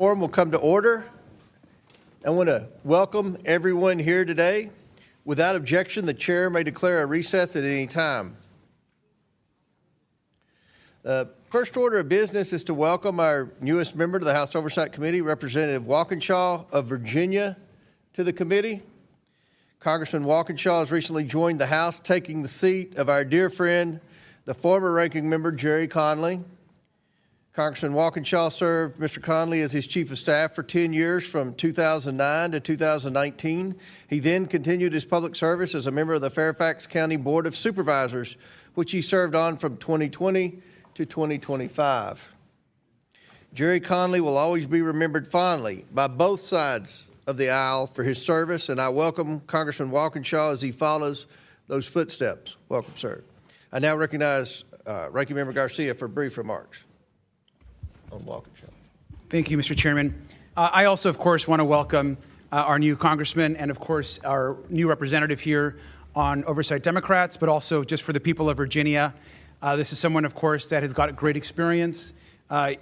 Forum will come to order. I want to welcome everyone here today. Without objection, the chair may declare a recess at any time. The first order of business is to welcome our newest member to the House Oversight Committee, Representative Walkinshaw of Virginia, to the committee. Congressman Walkinshaw has recently joined the House, taking the seat of our dear friend, the former ranking member, Jerry Conley. Congressman Walkinshaw served Mr. Conley as his chief of staff for 10 years from 2009 to 2019. He then continued his public service as a member of the Fairfax County Board of Supervisors, which he served on from 2020 to 2025. Jerry Conley will always be remembered fondly by both sides of the aisle for his service, and I welcome Congressman Walkinshaw as he follows those footsteps. Welcome, sir. I now recognize Ranking Member Garcia for brief remarks on Walkinshaw. Thank you, Mr. Chairman. I also, of course, want to welcome our new congressman and, of course, our new representative here on Oversight Democrats, but also just for the people of Virginia. This is someone, of course, that has got great experience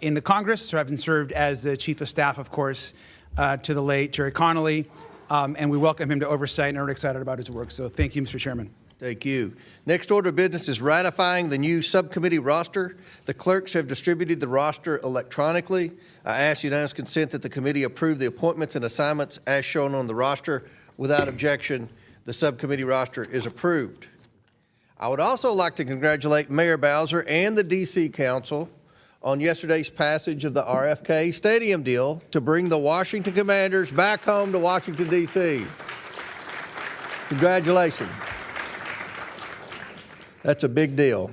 in the Congress, having served as the chief of staff, of course, to the late Jerry Connolly, and we welcome him to Oversight and are excited about his work. So thank you, Mr. Chairman. Thank you. Next order of business is ratifying the new subcommittee roster. The clerks have distributed the roster electronically. I ask unanimous consent that the committee approve the appointments and assignments as shown on the roster. Without objection, the subcommittee roster is approved. I would also like to congratulate Mayor Bowser and the D.C. Council on yesterday's passage of the RFK Stadium deal to bring the Washington Commanders back home to Washington, D.C. Congratulations. That's a big deal.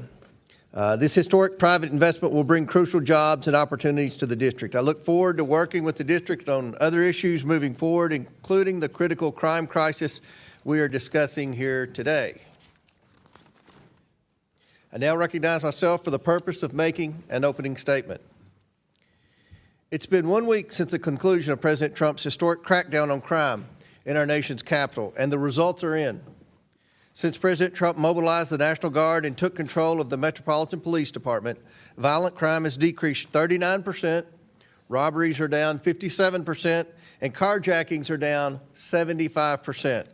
This historic private investment will bring crucial jobs and opportunities to the district. I look forward to working with the district on other issues moving forward, including the critical crime crisis we are discussing here today. I now recognize myself for the purpose of making an opening statement. It's been 1 week since the conclusion of President Trump's historic crackdown on crime in our nation's capital, and the results are in. Since President Trump mobilized the National Guard and took control of the Metropolitan Police Department, violent crime has decreased 39%, robberies are down 57%, and carjackings are down 75%.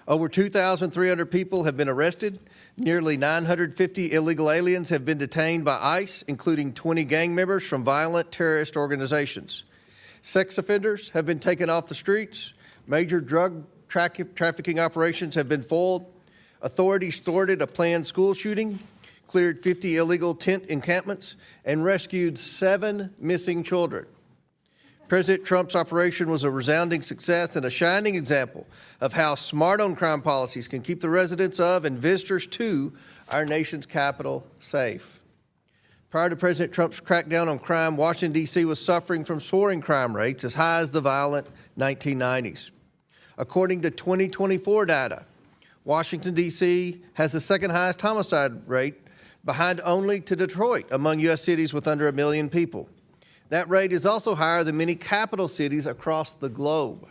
Over 2,300 people have been arrested. Nearly 950 illegal aliens have been detained by ICE, including 20 gang members from violent terrorist organizations. Sex offenders have been taken off the streets. Major drug trafficking operations have been foiled. Authorities thwarted a planned school shooting, cleared 50 illegal tent encampments, and rescued 7 missing children. President Trump's operation was a resounding success and a shining example of how smart on crime policies can keep the residents of and visitors to our nation's capital safe. Prior to President Trump's crackdown on crime, Washington, D.C. was suffering from soaring crime rates as high as the violent 1990s. According to 2024 data, Washington, D.C. has the second highest homicide rate, behind only to Detroit among U.S. cities with under 1 million people. That rate is also higher than many capital cities across the globe.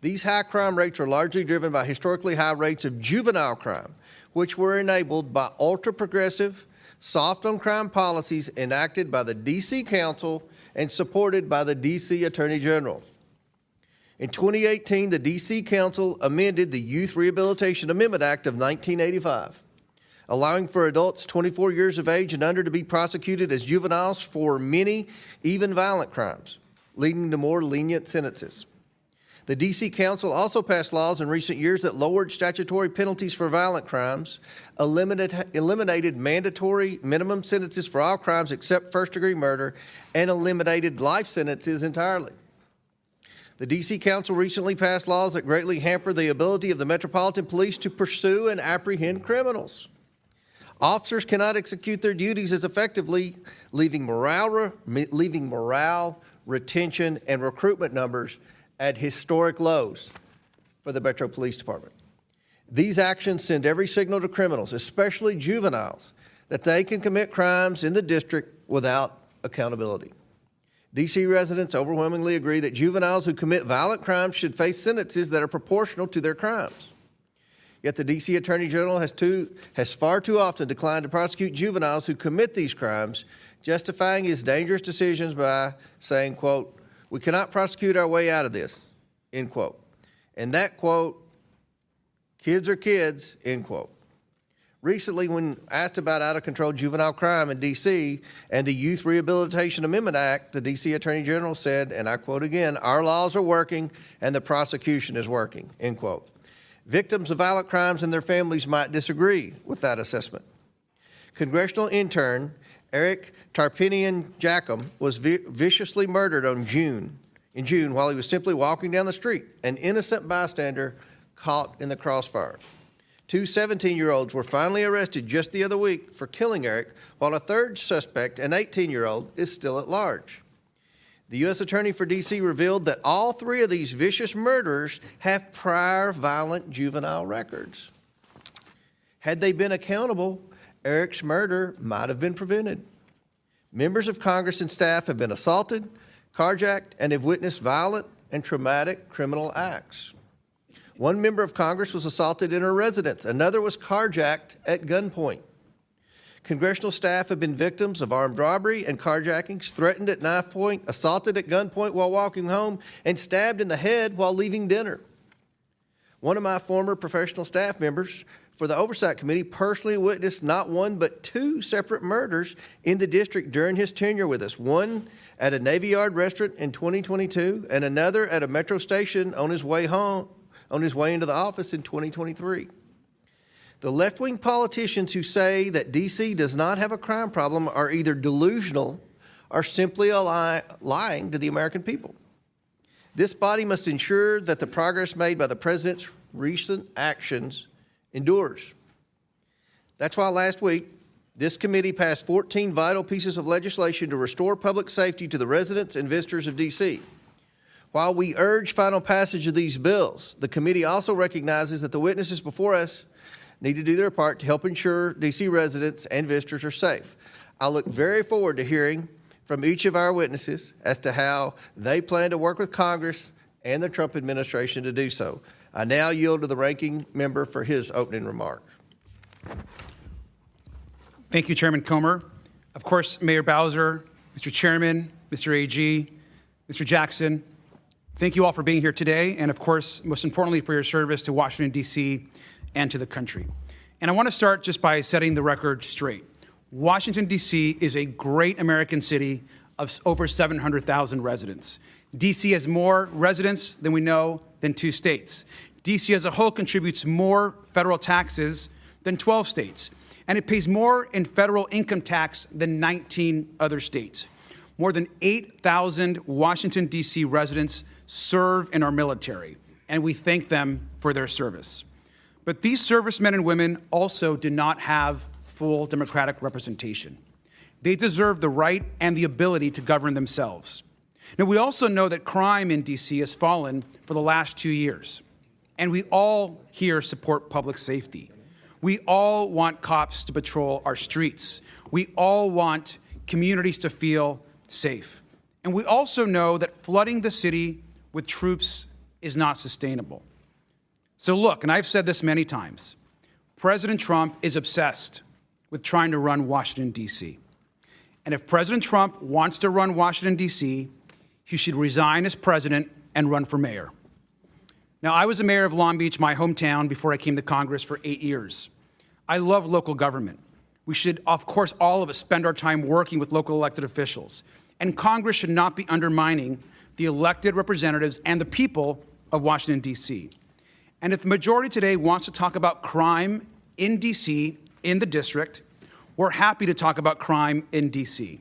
These high crime rates are largely driven by historically high rates of juvenile crime, which were enabled by ultra-progressive, soft-on-crime policies enacted by the D.C. Council and supported by the D.C. Attorney General. In 2018, the D.C. Council amended the Youth Rehabilitation Amendment Act of 1985, allowing for adults 24 years of age and under to be prosecuted as juveniles for many, even violent crimes, leading to more lenient sentences. The D.C. Council also passed laws in recent years that lowered statutory penalties for violent crimes, eliminated mandatory minimum sentences for all crimes except first-degree murder, and eliminated life sentences entirely. The D.C. Council recently passed laws that greatly hamper the ability of the Metropolitan Police to pursue and apprehend criminals. Officers cannot execute their duties as effectively, leaving morale, retention, and recruitment numbers at historic lows for the Metro Police Department. These actions send every signal to criminals, especially juveniles, that they can commit crimes in the district without accountability. D.C. residents overwhelmingly agree that juveniles who commit violent crimes should face sentences that are proportional to their crimes. Yet the D.C. Attorney General has far too often declined to prosecute juveniles who commit these crimes justifying his dangerous decisions by saying, quote, "We cannot prosecute our way out of this," end quote. And that quote, "Kids are kids," end quote. Recently, when asked about out-of-control juvenile crime in D.C. and the Youth Rehabilitation Amendment Act, the D.C. Attorney General said, and I quote again, "Our laws are working and the prosecution is working," end quote. Victims of violent crimes and their families might disagree with that assessment. Congressional intern Eric Tarpinian-Jackum was viciously murdered in June while he was simply walking down the street, an innocent bystander caught in the crossfire. Two 17-year-olds were finally arrested just the other week for killing Eric, while a third suspect, an 18-year-old, is still at large. The U.S. Attorney for D.C. revealed that all three of these vicious murderers have prior violent juvenile records. Had they been accountable, Eric's murder might have been prevented. Members of Congress and staff have been assaulted, carjacked, and have witnessed violent and traumatic criminal acts. One member of Congress was assaulted in her residence. Another was carjacked at gunpoint. Congressional staff have been victims of armed robbery and carjackings, threatened at knife point, assaulted at gunpoint while walking home, and stabbed in the head while leaving dinner. One of my former professional staff members for the Oversight Committee personally witnessed not one but two separate murders in the district during his tenure with us, one at a Navy Yard restaurant in 2022 and another at a metro station on his way into the office in 2023. The left-wing politicians who say that D.C. does not have a crime problem are either delusional or simply lying to the American people. This body must ensure that the progress made by the president's recent actions endures. That's why last week, this committee passed 14 vital pieces of legislation to restore public safety to the residents and visitors of D.C. While we urge final passage of these bills, the committee also recognizes that the witnesses before us need to do their part to help ensure D.C. residents and visitors are safe. I look very forward to hearing from each of our witnesses as to how they plan to work with Congress and the Trump administration to do so. I now yield to the ranking member for his opening remarks. Thank you, Chairman Comer. Of course, Mayor Bowser, Mr. Chairman, Mr. AG, Mr. Jackson, thank you all for being here today, and of course, most importantly, for your service to Washington, D.C. and to the country. And I want to start just by setting the record straight. Washington, D.C. is a great American city of over 700,000 residents. D.C. has more residents than we know than 2 states. D.C. as a whole contributes more federal taxes than 12 states, and it pays more in federal income tax than 19 other states. More than 8,000 Washington, D.C. residents serve in our military, and we thank them for their service. But these servicemen and women also do not have full democratic representation. They deserve the right and the ability to govern themselves. Now, we also know that crime in D.C. has fallen for the last 2 years, and we all here support public safety. We all want cops to patrol our streets. We all want communities to feel safe. And we also know that flooding the city with troops is not sustainable. So look, and I've said this many times, President Trump is obsessed with trying to run Washington, D.C. And if President Trump wants to run Washington, D.C., he should resign as president and run for mayor. Now, I was the mayor of Long Beach, my hometown, before I came to Congress for 8 years. I love local government. We should, of course, all of us spend our time working with local elected officials. And Congress should not be undermining the elected representatives and the people of Washington, D.C. And if the majority today wants to talk about crime in D.C., in the district, we're happy to talk about crime in D.C.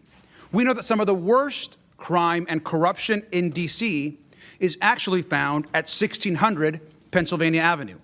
We know that some of the worst crime and corruption in D.C. is actually found at 1600 Pennsylvania Avenue.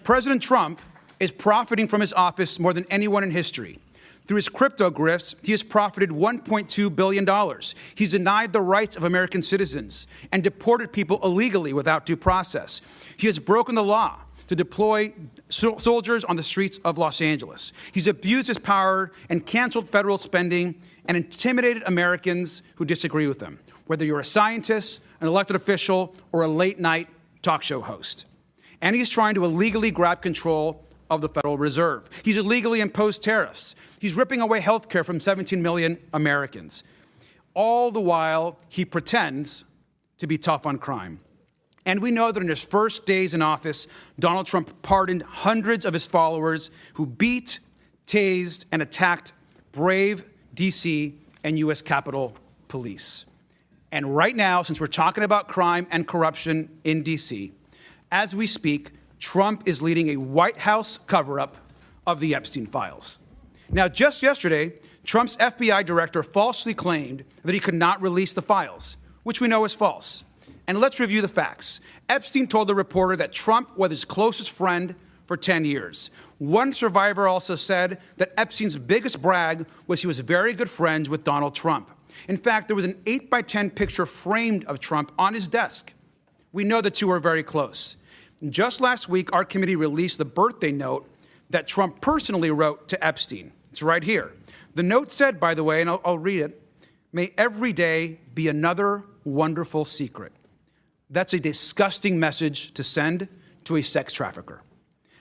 President Trump is profiting from his office more than anyone in history. Through his crypto grifts, he has profited $1.2 billion. He's denied the rights of American citizens and deported people illegally without due process. He has broken the law to deploy soldiers on the streets of Los Angeles. He's abused his power and canceled federal spending and intimidated Americans who disagree with him, whether you're a scientist, an elected official, or a late-night talk show host. And he's trying to illegally grab control of the Federal Reserve. He's illegally imposed tariffs. He's ripping away health care from 17 million Americans. All the while, he pretends to be tough on crime. And we know that in his first days in office, Donald Trump pardoned hundreds of his followers who beat, tased, and attacked brave D.C. and U.S. Capitol Police. And right now, since we're talking about crime and corruption in D.C., as we speak, Trump is leading a White House cover-up of the Epstein files. Now, just yesterday, Trump's FBI director falsely claimed that he could not release the files, which we know is false. And let's review the facts. Epstein told the reporter that Trump was his closest friend for 10 years. One survivor also said that Epstein's biggest brag was he was very good friends with Donald Trump. In fact, there was an 8x10 picture framed of Trump on his desk. We know the two are very close. Just last week, our committee released the birthday note that Trump personally wrote to Epstein. It's right here. The note said, by the way, and I'll read it, "May every day be another wonderful secret." That's a disgusting message to send to a sex trafficker.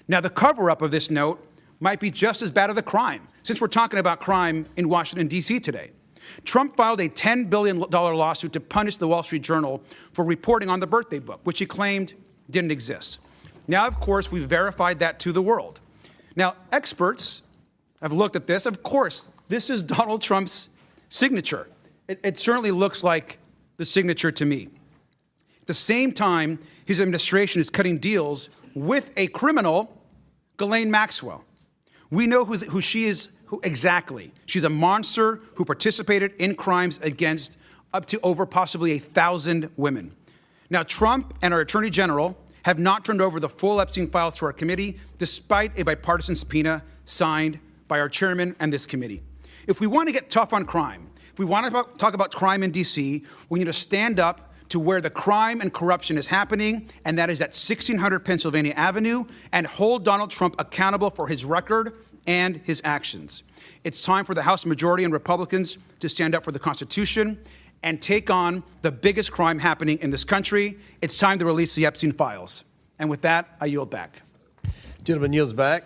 Now, the cover-up of this note might be just as bad as the crime, since we're talking about crime in Washington, D.C. today. Trump filed a $10 billion lawsuit to punish the Wall Street Journal for reporting on the birthday book, which he claimed didn't exist. Now, of course, we've verified that to the world. Now, experts have looked at this. Of course, this is Donald Trump's signature. It certainly looks like the signature to me. At the same time, his administration is cutting deals with a criminal, Ghislaine Maxwell. We know who she is exactly. She's a monster who participated in crimes against up to over possibly 1,000 women. Now, Trump and our Attorney General have not turned over the full Epstein files to our committee, despite a bipartisan subpoena signed by our chairman and this committee. If we want to get tough on crime, if we want to talk about crime in D.C., we need to stand up to where the crime and corruption is happening, and that is at 1600 Pennsylvania Avenue, and hold Donald Trump accountable for his record and his actions. It's time for the House majority and Republicans to stand up for the Constitution and take on the biggest crime happening in this country. It's time to release the Epstein files. And with that, I yield back. Gentleman yields back.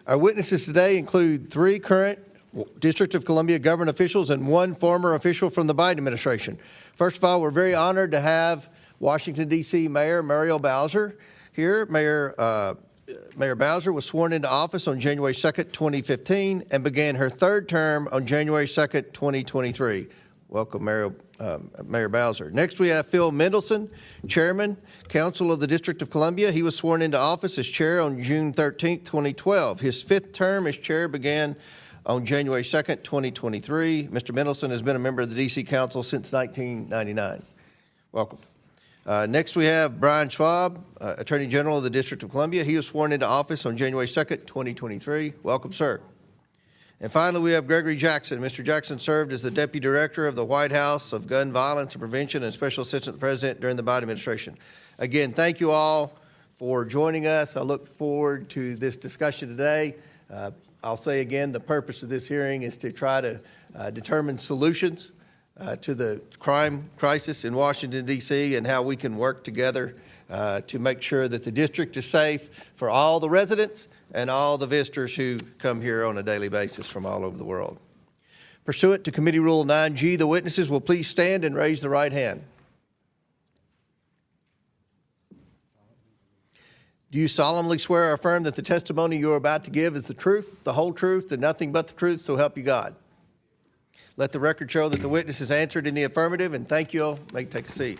Our witnesses today include 3 current District of Columbia government officials and 1 former official from the Biden administration. First of all, we're very honored to have Washington, D.C. Mayor Muriel Bowser here. Mayor Bowser was sworn into office on January 2nd, 2015, and began her 3rd term on January 2nd, 2023. Welcome, Mayor Bowser. Next, we have Phil Mendelson, Chairman, Council of the District of Columbia. He was sworn into office as chair on June 13th, 2012. His 5th term as chair began on January 2nd, 2023. Mr. Mendelson has been a member of the D.C. Council since 1999. Welcome. Next, we have Brian Schwab, Attorney General of the District of Columbia. He was sworn into office on January 2nd, 2023. Welcome, sir. And finally, we have Gregory Jackson. Mr. Jackson served as the Deputy Director of the White House of Gun Violence and Prevention and Special Assistant to the President during the Biden administration. Again, thank you all for joining us. I look forward to this discussion today. I'll say again, the purpose of this hearing is to try to determine solutions to the crime crisis in Washington, D.C., and how we can work together to make sure that the district is safe for all the residents and all the visitors who come here on a daily basis from all over the world. Pursuant to Committee Rule 9G, the witnesses will please stand and raise the right hand. Do you solemnly swear or affirm that the testimony you are about to give is the truth, the whole truth, and nothing but the truth, so help you God? Let the record show that the witness has answered in the affirmative, and thank you all. You may take a seat.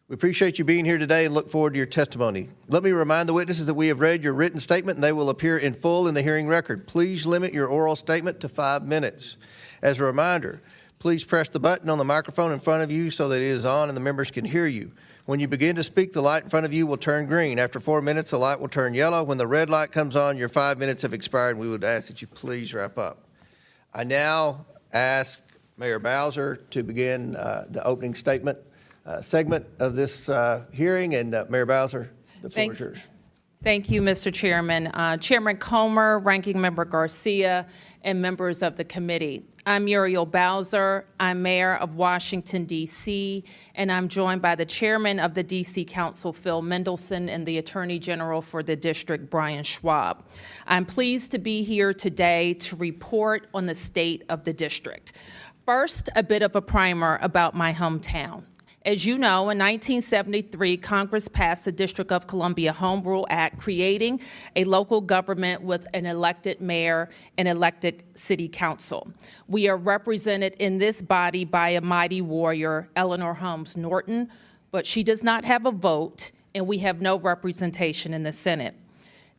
We appreciate you being here today and look forward to your testimony. Let me remind the witnesses that we have read your written statement and they will appear in full in the hearing record. Please limit your oral statement to 5 minutes. As a reminder, please press the button on the microphone in front of you so that it is on and the members can hear you. When you begin to speak, the light in front of you will turn green. After 4 minutes, the light will turn yellow. When the red light comes on, your 5 minutes have expired, and we would ask that you please wrap up. I now ask Mayor Bowser to begin the opening statement segment of this hearing, and Mayor Bowser, the floor is yours. Thank you, Mr. Chairman. Chairman Comer, Ranking Member Garcia, and members of the committee. I'm Muriel Bowser. I'm Mayor of Washington, D.C., and I'm joined by the Chairman of the D.C. Council, Phil Mendelson, and the Attorney General for the district, Brian Schwab. I'm pleased to be here today to report on the state of the district. First, a bit of a primer about my hometown. As you know, in 1973, Congress passed the District of Columbia Home Rule Act, creating a local government with an elected mayor and elected city council. We are represented in this body by a mighty warrior, Eleanor Holmes Norton, but she does not have a vote, and we have no representation in the Senate.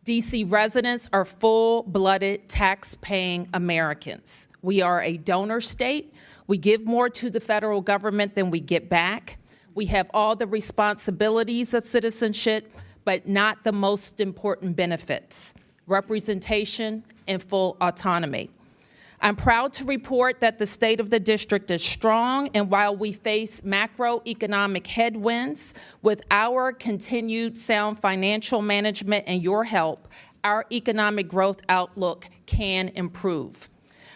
D.C. residents are full-blooded, tax-paying Americans. We are a donor state. We give more to the federal government than we get back. We have all the responsibilities of citizenship, but not the most important benefits: representation and full autonomy. I'm proud to report that the state of the district is strong, and while we face macroeconomic headwinds, with our continued sound financial management and your help, our economic growth outlook can improve.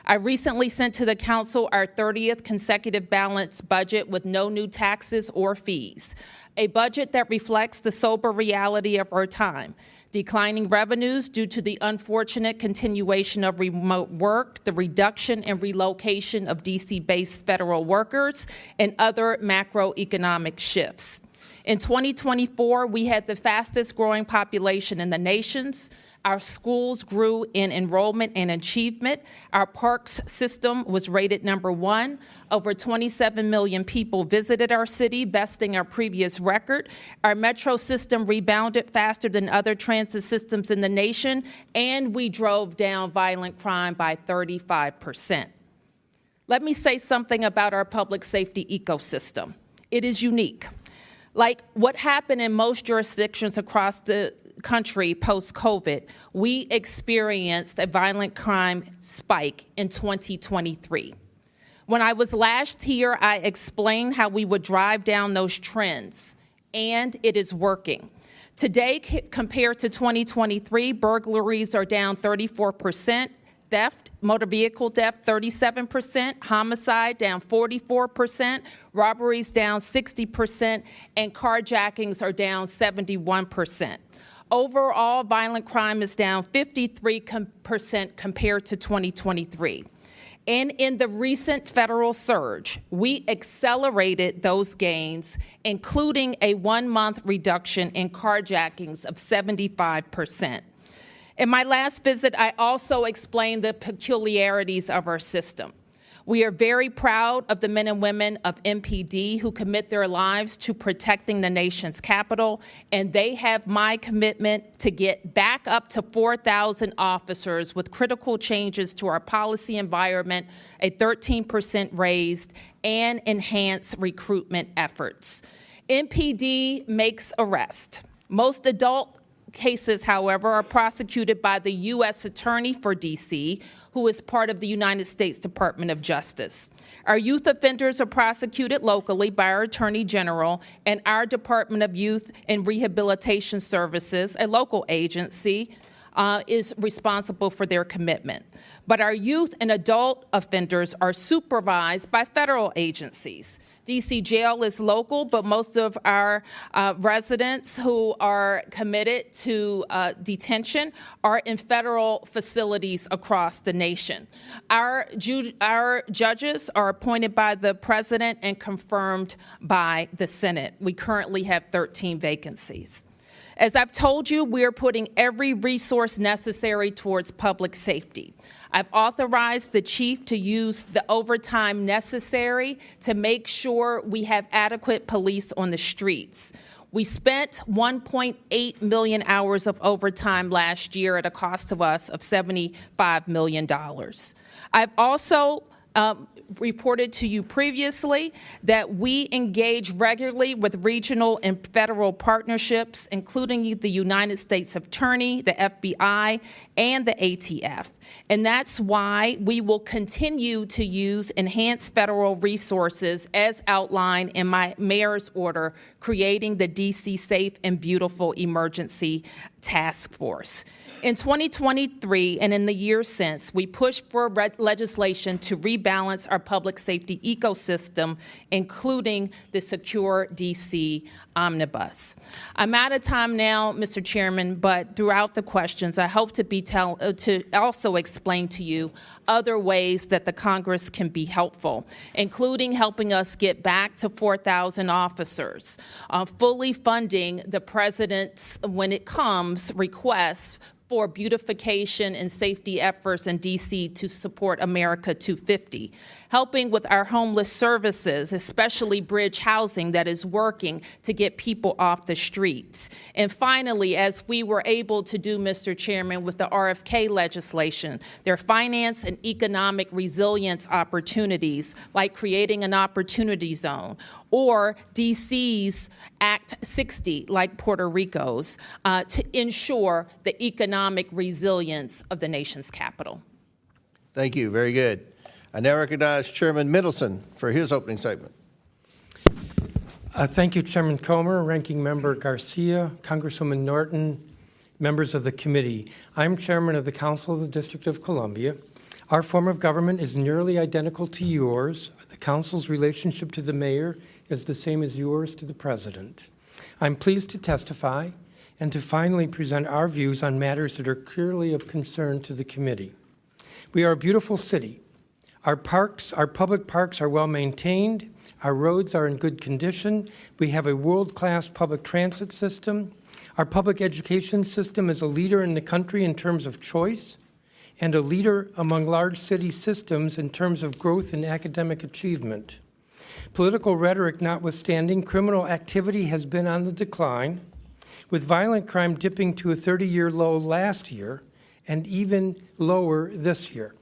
I recently sent to the Council our 30th consecutive balanced budget with no new taxes or fees, a budget that reflects the sober reality of our time: declining revenues due to the unfortunate continuation of remote work, the reduction and relocation of D.C.-based federal workers, and other macroeconomic shifts. In 2024, we had the fastest growing population in the nations. Our schools grew in enrollment and achievement. Our parks system was rated #1. Over 27 million people visited our city, besting our previous record. Our metro system rebounded faster than other transit systems in the nation, and we drove down violent crime by 35%. Let me say something about our public safety ecosystem. It is unique. Like what happened in most jurisdictions across the country post-COVID, we experienced a violent crime spike in 2023. When I was last here, I explained how we would drive down those trends, and it is working. Today, compared to 2023, burglaries are down 34%, theft, motor vehicle theft, 37%, homicide down 44%, robberies down 60%, and carjackings are down 71%. Overall, violent crime is down 53% compared to 2023. And in the recent federal surge, we accelerated those gains, including a 1-month reduction in carjackings of 75%. In my last visit, I also explained the peculiarities of our system. We are very proud of the men and women of MPD who commit their lives to protecting the nation's capital, and they have my commitment to get back up to 4,000 officers with critical changes to our policy environment, a 13% raise, and enhanced recruitment efforts. MPD makes arrests. Most adult cases, however, are prosecuted by the U.S. Attorney for D.C., who is part of the United States Department of Justice. Our youth offenders are prosecuted locally by our Attorney General, and our Department of Youth and Rehabilitation Services, a local agency, is responsible for their commitment. But our youth and adult offenders are supervised by federal agencies. D.C. Jail is local, but most of our residents who are committed to detention are in federal facilities across the nation. Our judges are appointed by the president and confirmed by the Senate. We currently have 13 vacancies. As I've told you, we are putting every resource necessary towards public safety. I've authorized the chief to use the overtime necessary to make sure we have adequate police on the streets. We spent 1.8 million hours of overtime last year at a cost to us of $75 million. I've also reported to you previously that we engage regularly with regional and federal partnerships, including the United States Attorney, the FBI, and the ATF. And that's why we will continue to use enhanced federal resources as outlined in my mayor's order, creating the DC Safe and Beautiful Emergency task force. In 2023 and in the years since, we pushed for legislation to rebalance our public safety ecosystem, including the Secure DC Omnibus. I'm out of time now, Mr. Chairman, but throughout the questions, I hope to also explain to you other ways that the Congress can be helpful, including helping us get back to 4,000 officers, fully funding the president's, when it comes, requests for beautification and safety efforts in D.C. to support America 250, helping with our homeless services, especially bridge housing that is working to get people off the streets. And finally, as we were able to do, Mr. Chairman, with the RFK legislation, their finance and economic resilience opportunities, like creating an opportunity zone, or D.C.'s Act 60, like Puerto Rico's, to ensure the economic resilience of the nation's capital. Thank you. Very good. I now recognize Chairman Mendelson for his opening statement. Thank you, Chairman Comer, Ranking Member Garcia, Congresswoman Norton, members of the committee. I'm Chairman of the Council of the District of Columbia. Our form of government is nearly identical to yours. The Council's relationship to the mayor is the same as yours to the president. I'm pleased to testify and to finally present our views on matters that are clearly of concern to the committee. We are a beautiful city. Our parks, our public parks are well maintained. Our roads are in good condition. We have a world-class public transit system. Our public education system is a leader in the country in terms of choice and a leader among large city systems in terms of growth and academic achievement. Political rhetoric notwithstanding, criminal activity has been on the decline, with violent crime dipping to a 30-year low last year and even lower this year.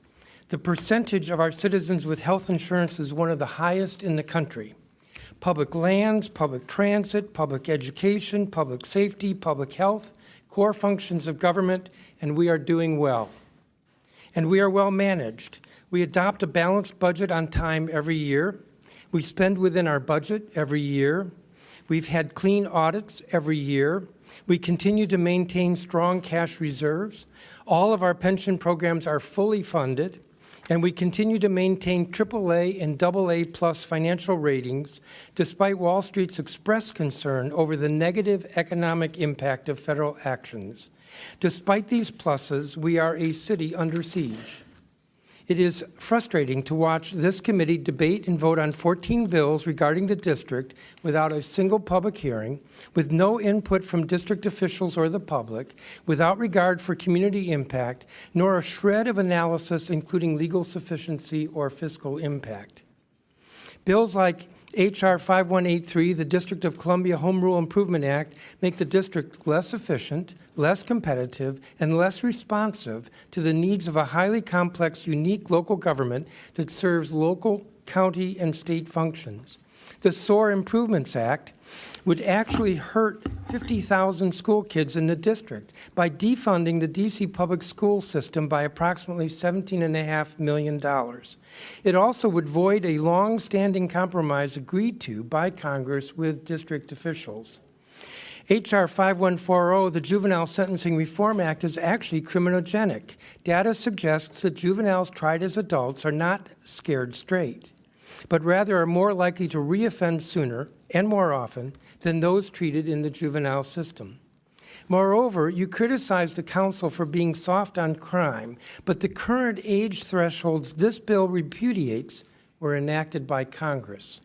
The percentage of our citizens with health insurance is one of the highest in the country. Public lands, public transit, public education, public safety, public health, core functions of government, and we are doing well. And we are well managed. We adopt a balanced budget on time every year. We spend within our budget every year. We've had clean audits every year. We continue to maintain strong cash reserves. All of our pension programs are fully funded, and we continue to maintain AAA and AA plus financial ratings despite Wall Street's expressed concern over the negative economic impact of federal actions. Despite these pluses, we are a city under siege. It is frustrating to watch this committee debate and vote on 14 bills regarding the district without a single public hearing, with no input from district officials or the public, without regard for community impact, nor a shred of analysis including legal sufficiency or fiscal impact. Bills like H.R. 5183, the District of Columbia Home Rule Improvement Act, make the district less efficient, less competitive, and less responsive to the needs of a highly complex, unique local government that serves local, county, and state functions. The SOAR Improvements Act would actually hurt 50,000 school kids in the district by defunding the D.C. public school system by approximately $17.5 million. It also would void a long-standing compromise agreed to by Congress with district officials. H.R. 5140, the Juvenile Sentencing Reform Act, is actually criminogenic. Data suggests that juveniles tried as adults are not scared straight, but rather are more likely to reoffend sooner and more often than those treated in the juvenile system. Moreover, you criticize the council for being soft on crime, but the current age thresholds this bill repudiates were enacted by Congress.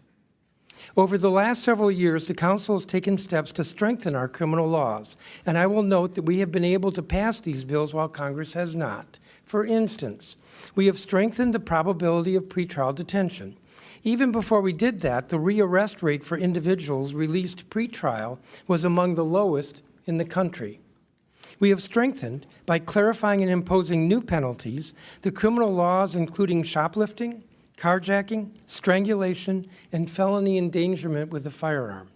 Over the last several years, the council has taken steps to strengthen our criminal laws, and I will note that we have been able to pass these bills while Congress has not. For instance, we have strengthened the probability of pretrial detention. Even before we did that, the rearrest rate for individuals released pretrial was among the lowest in the country. We have strengthened, by clarifying and imposing new penalties, the criminal laws including shoplifting, carjacking, strangulation, and felony endangerment with a firearm.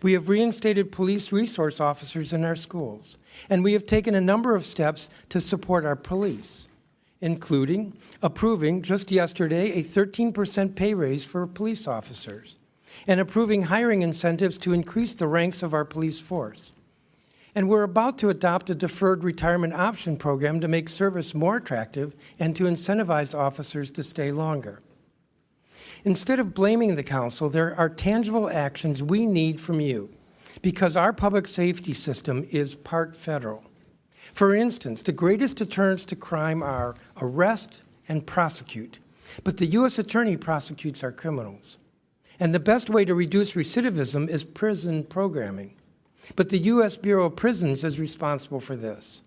We have reinstated police resource officers in our schools, and we have taken a number of steps to support our police, including approving just yesterday a 13% pay raise for police officers and approving hiring incentives to increase the ranks of our police force. And we're about to adopt a deferred retirement option program to make service more attractive and to incentivize officers to stay longer. Instead of blaming the council, there are tangible actions we need from you because our public safety system is part federal. For instance, the greatest deterrents to crime are arrest and prosecute, but the U.S. Attorney prosecutes our criminals. And the best way to reduce recidivism is prison programming. But the U.S. Bureau of Prisons is responsible for this.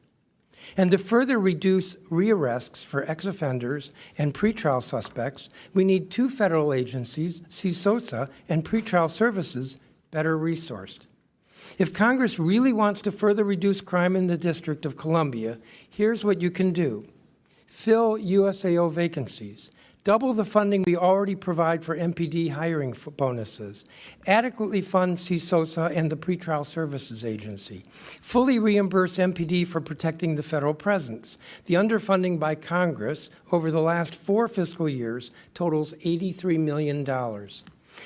And to further reduce rearrests for ex-offenders and pretrial suspects, we need two federal agencies, CSOSA and Pretrial Services, better resourced. If Congress really wants to further reduce crime in the District of Columbia, here's what you can do. Fill USAO vacancies. Double the funding we already provide for MPD hiring bonuses. Adequately fund CSOSA and the Pretrial Services Agency. Fully reimburse MPD for protecting the federal presence. The underfunding by Congress over the last 4 fiscal years totals $83 million.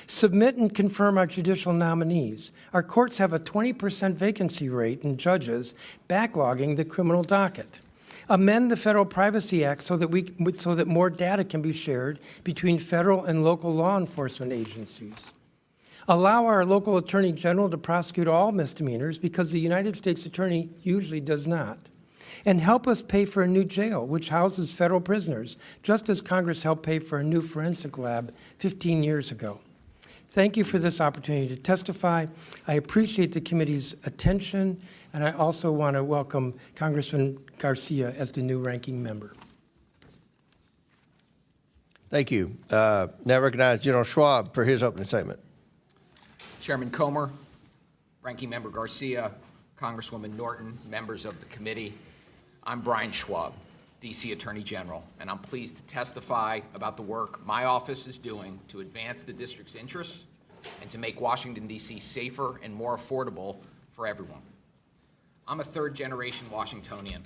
Submit and confirm our judicial nominees. Our courts have a 20% vacancy rate in judges, backlogging the criminal docket. Amend the Federal Privacy Act so that more data can be shared between federal and local law enforcement agencies. Allow our local attorney general to prosecute all misdemeanors because the United States attorney usually does not. And help us pay for a new jail, which houses federal prisoners, just as Congress helped pay for a new forensic lab 15 years ago. Thank you for this opportunity to testify. I appreciate the committee's attention, and I also want to welcome Congressman Garcia as the new ranking member. Thank you. Now recognize General Schwab for his opening statement. Chairman Comer, Ranking Member Garcia, Congresswoman Norton, members of the committee, I'm Brian Schwab, D.C. Attorney General, and I'm pleased to testify about the work my office is doing to advance the district's interests and to make Washington, D.C. safer and more affordable for everyone. I'm a third-generation Washingtonian.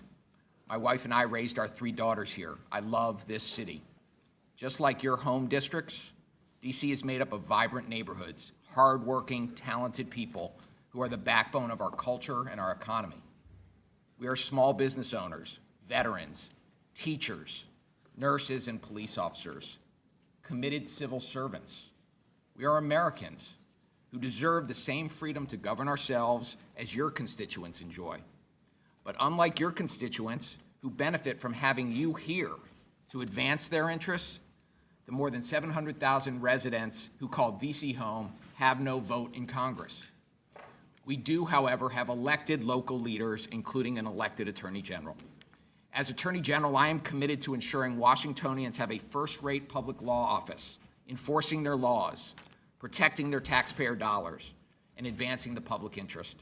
My wife and I raised our 3 daughters here. I love this city. Just like your home districts, D.C. is made up of vibrant neighborhoods, hardworking, talented people who are the backbone of our culture and our economy. We are small business owners, veterans, teachers, nurses, and police officers, committed civil servants. We are Americans who deserve the same freedom to govern ourselves as your constituents enjoy. But unlike your constituents who benefit from having you here to advance their interests, the more than 700,000 residents who call D.C. home have no vote in Congress. We do, however, have elected local leaders, including an elected Attorney General. As Attorney General, I am committed to ensuring Washingtonians have a first-rate public law office, enforcing their laws, protecting their taxpayer dollars, and advancing the public interest.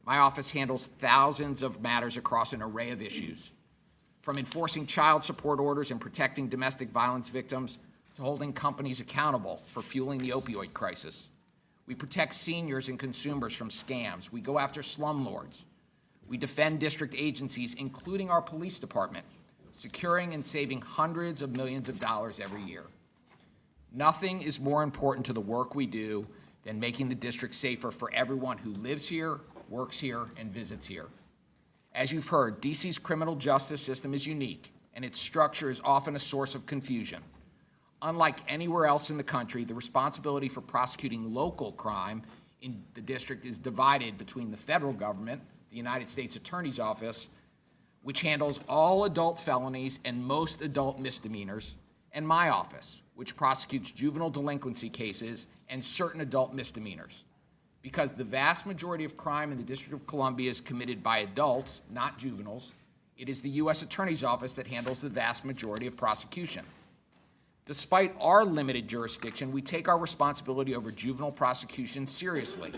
My office handles thousands of matters across an array of issues, from enforcing child support orders and protecting domestic violence victims to holding companies accountable for fueling the opioid crisis. We protect seniors and consumers from scams. We go after slumlords. We defend district agencies, including our police department, securing and saving hundreds of millions of dollars every year. Nothing is more important to the work we do than making the district safer for everyone who lives here, works here, and visits here. As you've heard, D.C.'s criminal justice system is unique, and its structure is often a source of confusion. Unlike anywhere else in the country, the responsibility for prosecuting local crime in the district is divided between the federal government, the United States Attorney's Office, which handles all adult felonies and most adult misdemeanors, and my office, which prosecutes juvenile delinquency cases and certain adult misdemeanors. Because the vast majority of crime in the District of Columbia is committed by adults, not juveniles, it is the U.S. Attorney's Office that handles the vast majority of prosecution. Despite our limited jurisdiction, we take our responsibility over juvenile prosecution seriously.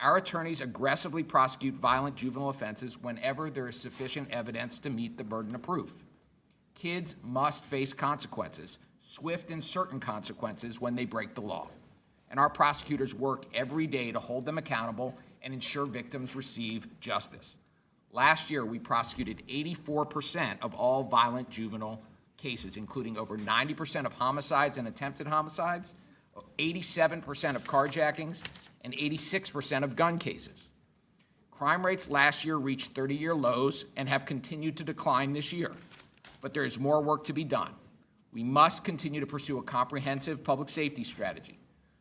Our attorneys aggressively prosecute violent juvenile offenses whenever there is sufficient evidence to meet the burden of proof. Kids must face consequences, swift and certain consequences when they break the law. And our prosecutors work every day to hold them accountable and ensure victims receive justice. Last year, we prosecuted 84% of all violent juvenile cases, including over 90% of homicides and attempted homicides, 87% of carjackings, and 86% of gun cases. Crime rates last year reached 30-year lows and have continued to decline this year. But there is more work to be done. We must continue to pursue a comprehensive public safety strategy.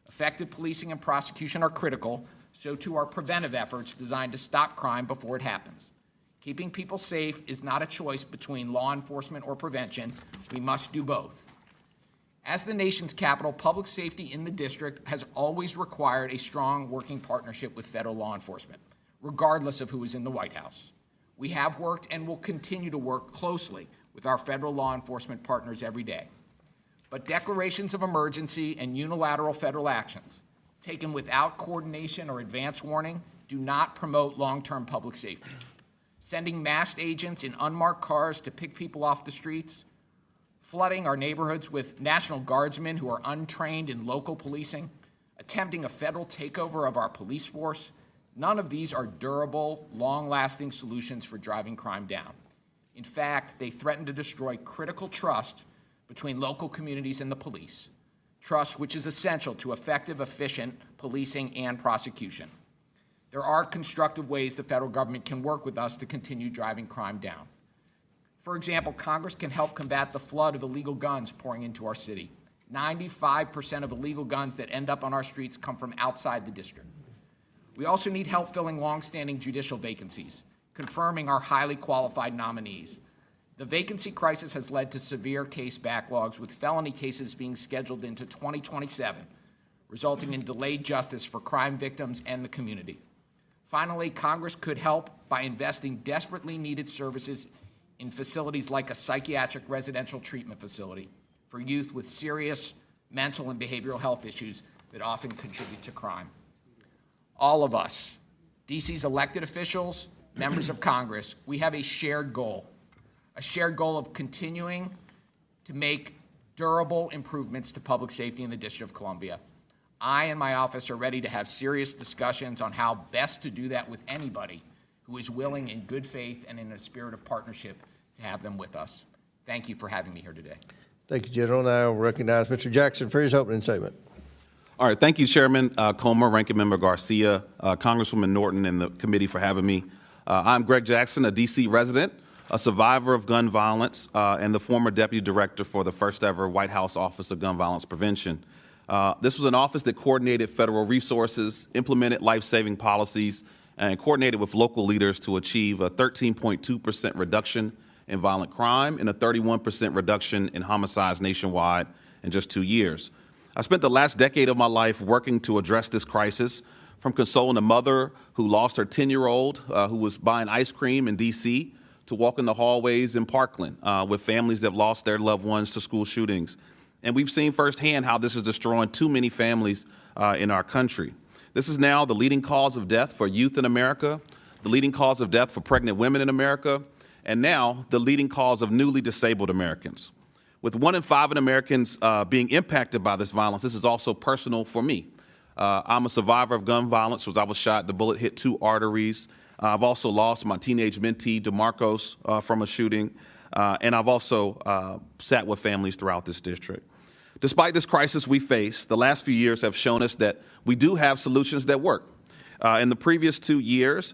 Effective policing and prosecution are critical, so too are preventive efforts designed to stop crime before it happens. Keeping people safe is not a choice between law enforcement or prevention. We must do both. As the nation's capital, public safety in the district has always required a strong working partnership with federal law enforcement, regardless of who is in the White House. We have worked and will continue to work closely with our federal law enforcement partners every day. But declarations of emergency and unilateral federal actions taken without coordination or advance warning do not promote long-term public safety. Sending masked agents in unmarked cars to pick people off the streets, flooding our neighborhoods with National Guardsmen who are untrained in local policing, attempting a federal takeover of our police force, none of these are durable, long-lasting solutions for driving crime down. In fact, they threaten to destroy critical trust between local communities and the police, trust which is essential to effective, efficient policing and prosecution. There are constructive ways the federal government can work with us to continue driving crime down. For example, Congress can help combat the flood of illegal guns pouring into our city. 95% of illegal guns that end up on our streets come from outside the district. We also need help filling longstanding judicial vacancies, confirming our highly qualified nominees. The vacancy crisis has led to severe case backlogs, with felony cases being scheduled into 2027, resulting in delayed justice for crime victims and the community. Finally, Congress could help by investing desperately needed services in facilities like a psychiatric residential treatment facility for youth with serious mental and behavioral health issues that often contribute to crime. All of us, DC's elected officials, members of Congress, we have a shared goal of continuing to make durable improvements to public safety in the District of Columbia. I and my office are ready to have serious discussions on how best to do that with anybody who is willing in good faith and in a spirit of partnership to have them with us. Thank you for having me here today. Thank you, General. Now I recognize Mr. Jackson for his opening statement. All right, thank you, Chairman Comer, Ranking Member Garcia, Congresswoman Norton, and the committee for having me. I'm Greg Jackson, a D.C. resident, a survivor of gun violence, and the former Deputy Director for the first ever White House Office of Gun Violence Prevention. This was an office that coordinated federal resources, implemented life-saving policies, and coordinated with local leaders to achieve a 13.2% reduction in violent crime and a 31% reduction in homicides nationwide in just 2 years. I spent the last decade of my life working to address this crisis, from consoling a mother who lost her 10-year-old who was buying ice cream in D.C. to walking the hallways in Parkland with families that lost their loved ones to school shootings. And we've seen firsthand how this is destroying too many families in our country. This is now the leading cause of death for youth in America, the leading cause of death for pregnant women in America, and now the leading cause of newly disabled Americans. With 1 in 5 Americans being impacted by this violence, this is also personal for me. I'm a survivor of gun violence as I was shot. The bullet hit 2 arteries. I've also lost my teenage mentee, DeMarcos, from a shooting. And I've also sat with families throughout this district. Despite this crisis we face, the last few years have shown us that we do have solutions that work. In the previous 2 years,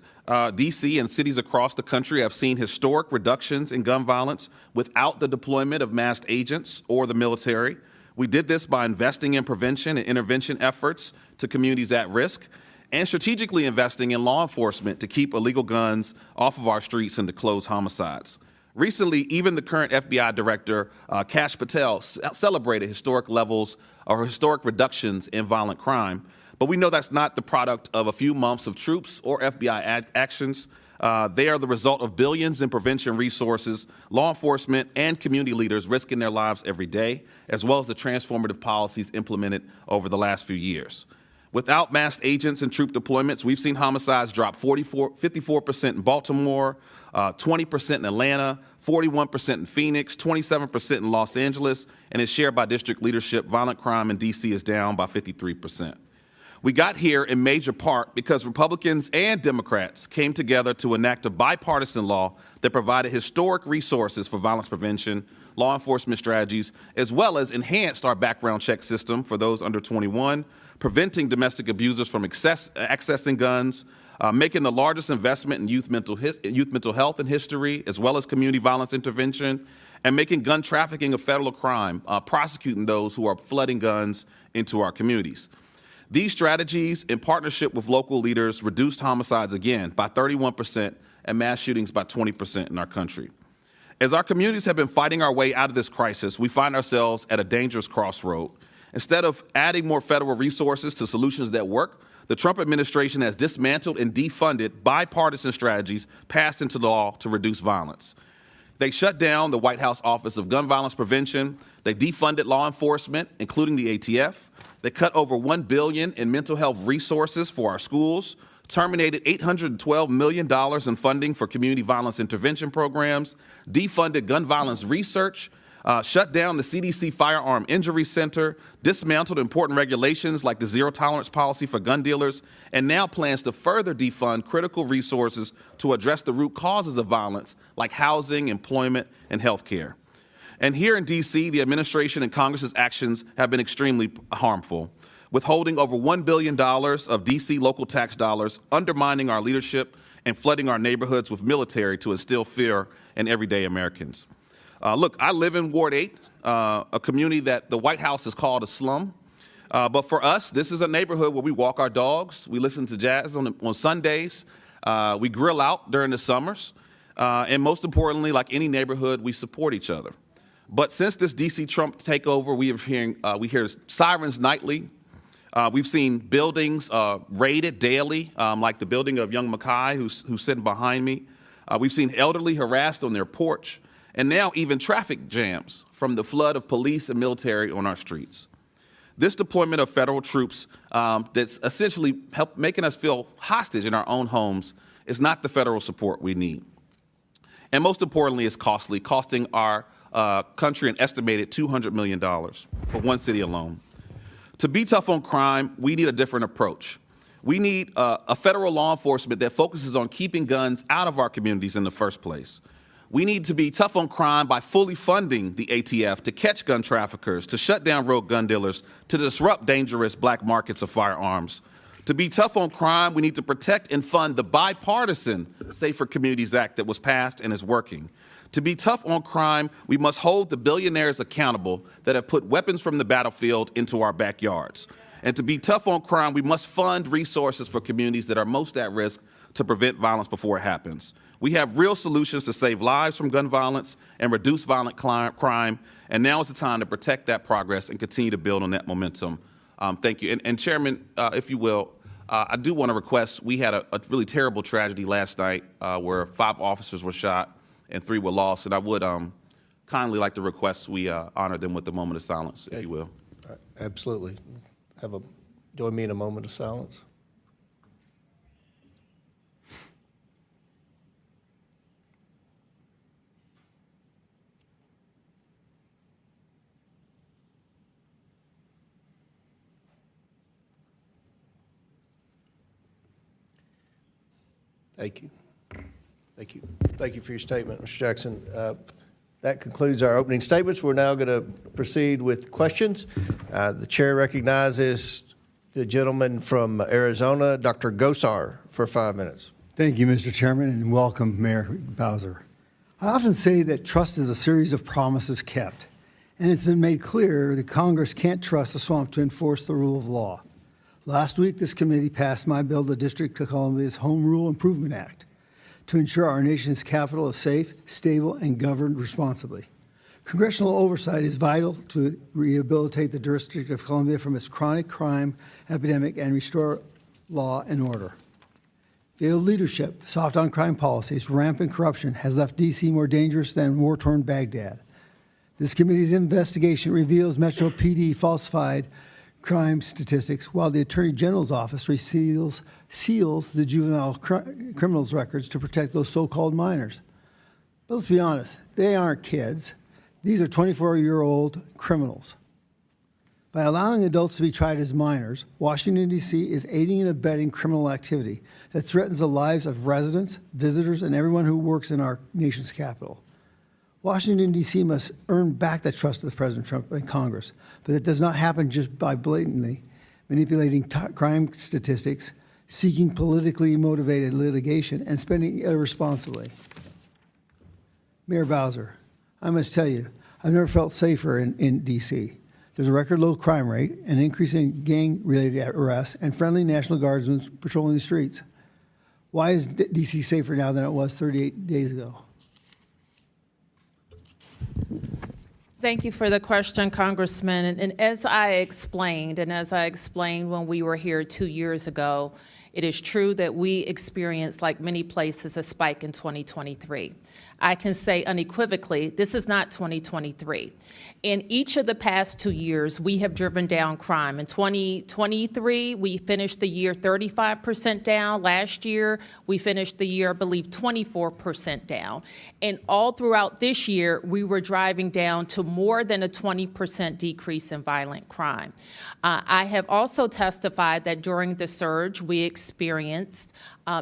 D.C. and cities across the country have seen historic reductions in gun violence without the deployment of masked agents or the military. We did this by investing in prevention and intervention efforts to communities at risk and strategically investing in law enforcement to keep illegal guns off of our streets and to close homicides. Recently, even the current FBI director, Kash Patel, celebrated historic levels or historic reductions in violent crime. But we know that's not the product of a few months of troops or FBI actions. They are the result of billions in prevention resources, law enforcement, and community leaders risking their lives every day, as well as the transformative policies implemented over the last few years. Without masked agents and troop deployments, we've seen homicides drop 54% in Baltimore, 20% in Atlanta, 41% in Phoenix, 27% in Los Angeles, and as shared by district leadership, violent crime in D.C. is down by 53%. We got here in major part because Republicans and Democrats came together to enact a bipartisan law that provided historic resources for violence prevention, law enforcement strategies, as well as enhanced our background check system for those under 21, preventing domestic abusers from accessing guns, making the largest investment in youth mental health in history, as well as community violence intervention, and making gun trafficking a federal crime, prosecuting those who are flooding guns into our communities. These strategies, in partnership with local leaders, reduced homicides again by 31% and mass shootings by 20% in our country. As our communities have been fighting our way out of this crisis, we find ourselves at a dangerous crossroad. Instead of adding more federal resources to solutions that work, the Trump administration has dismantled and defunded bipartisan strategies passed into law to reduce violence. They shut down the White House Office of Gun Violence Prevention. They defunded law enforcement, including the ATF. They cut over $1 billion in mental health resources for our schools, terminated $812 million in funding for community violence intervention programs, defunded gun violence research, shut down the CDC Firearm Injury Center, dismantled important regulations like the zero tolerance policy for gun dealers, and now plans to further defund critical resources to address the root causes of violence like housing, employment, and health care. And here in D.C., the administration and Congress's actions have been extremely harmful, withholding over $1 billion of D.C. local tax dollars, undermining our leadership, and flooding our neighborhoods with military to instill fear in everyday Americans. Look, I live in Ward 8, a community that the White House has called a slum. But for us, this is a neighborhood where we walk our dogs, we listen to jazz on Sundays, we grill out during the summers, and most importantly, like any neighborhood, we support each other. But since this D.C. Trump takeover, we hear sirens nightly. We've seen buildings raided daily, like the building of young Mackay, who's sitting behind me. We've seen elderly harassed on their porch, and now even traffic jams from the flood of police and military on our streets. This deployment of federal troops that's essentially making us feel hostage in our own homes is not the federal support we need. And most importantly, it's costly, costing our country an estimated $200 million for one city alone. To be tough on crime, we need a different approach. We need a federal law enforcement that focuses on keeping guns out of our communities in the first place. We need to be tough on crime by fully funding the ATF to catch gun traffickers, to shut down rogue gun dealers, to disrupt dangerous black markets of firearms. To be tough on crime, we need to protect and fund the bipartisan Safer Communities Act that was passed and is working. To be tough on crime, we must hold the billionaires accountable that have put weapons from the battlefield into our backyards. And to be tough on crime, we must fund resources for communities that are most at risk to prevent violence before it happens. We have real solutions to save lives from gun violence and reduce violent crime, and now is the time to protect that progress and continue to build on that momentum. Thank you. And Chairman, if you will, I do want to request, we had a really terrible tragedy last night where 5 officers were shot and 3 were lost, and I would kindly like to request we honor them with a moment of silence, if you will. Absolutely. Join me in a moment of silence. Thank you. Thank you. Thank you for your statement, Mr. Jackson. That concludes our opening statements. We're now going to proceed with questions. The chair recognizes the gentleman from Arizona, Dr. Gosar, for 5 minutes. Thank you, Mr. Chairman, and welcome, Mayor Bowser. I often say that trust is a series of promises kept, and it's been made clear that Congress can't trust the swamp to enforce the rule of law. Last week, this committee passed my bill, the District of Columbia's Home Rule Improvement Act, to ensure our nation's capital is safe, stable, and governed responsibly. Congressional oversight is vital to rehabilitate the District of Columbia from its chronic crime epidemic and restore law and order. Failed leadership, soft on crime policies, rampant corruption has left D.C. more dangerous than war-torn Baghdad. This committee's investigation reveals Metro PD falsified crime statistics, while the Attorney General's office seals the juvenile criminals records to protect those so-called minors. But let's be honest, they aren't kids. These are 24-year-old criminals. By allowing adults to be tried as minors, Washington, D.C. is aiding and abetting criminal activity that threatens the lives of residents, visitors, and everyone who works in our nation's capital. Washington, D.C. must earn back the trust of President Trump and Congress, but it does not happen just by blatantly manipulating crime statistics, seeking politically motivated litigation, and spending irresponsibly. Mayor Bowser, I must tell you, I've never felt safer in D.C. There's a record low crime rate, an increase in gang-related arrests, and friendly National Guardsmen patrolling the streets. Why is D.C. safer now than it was 38 days ago? Thank you for the question, Congressman. And as I explained when we were here 2 years ago, it is true that we experienced, like many places, a spike in 2023. I can say unequivocally, this is not 2023. In each of the past 2 years, we have driven down crime. In 2023, we finished the year 35% down. Last year, we finished the year, I believe, 24% down. And all throughout this year, we were driving down to more than a 20% decrease in violent crime. I have also testified that during the surge, we experienced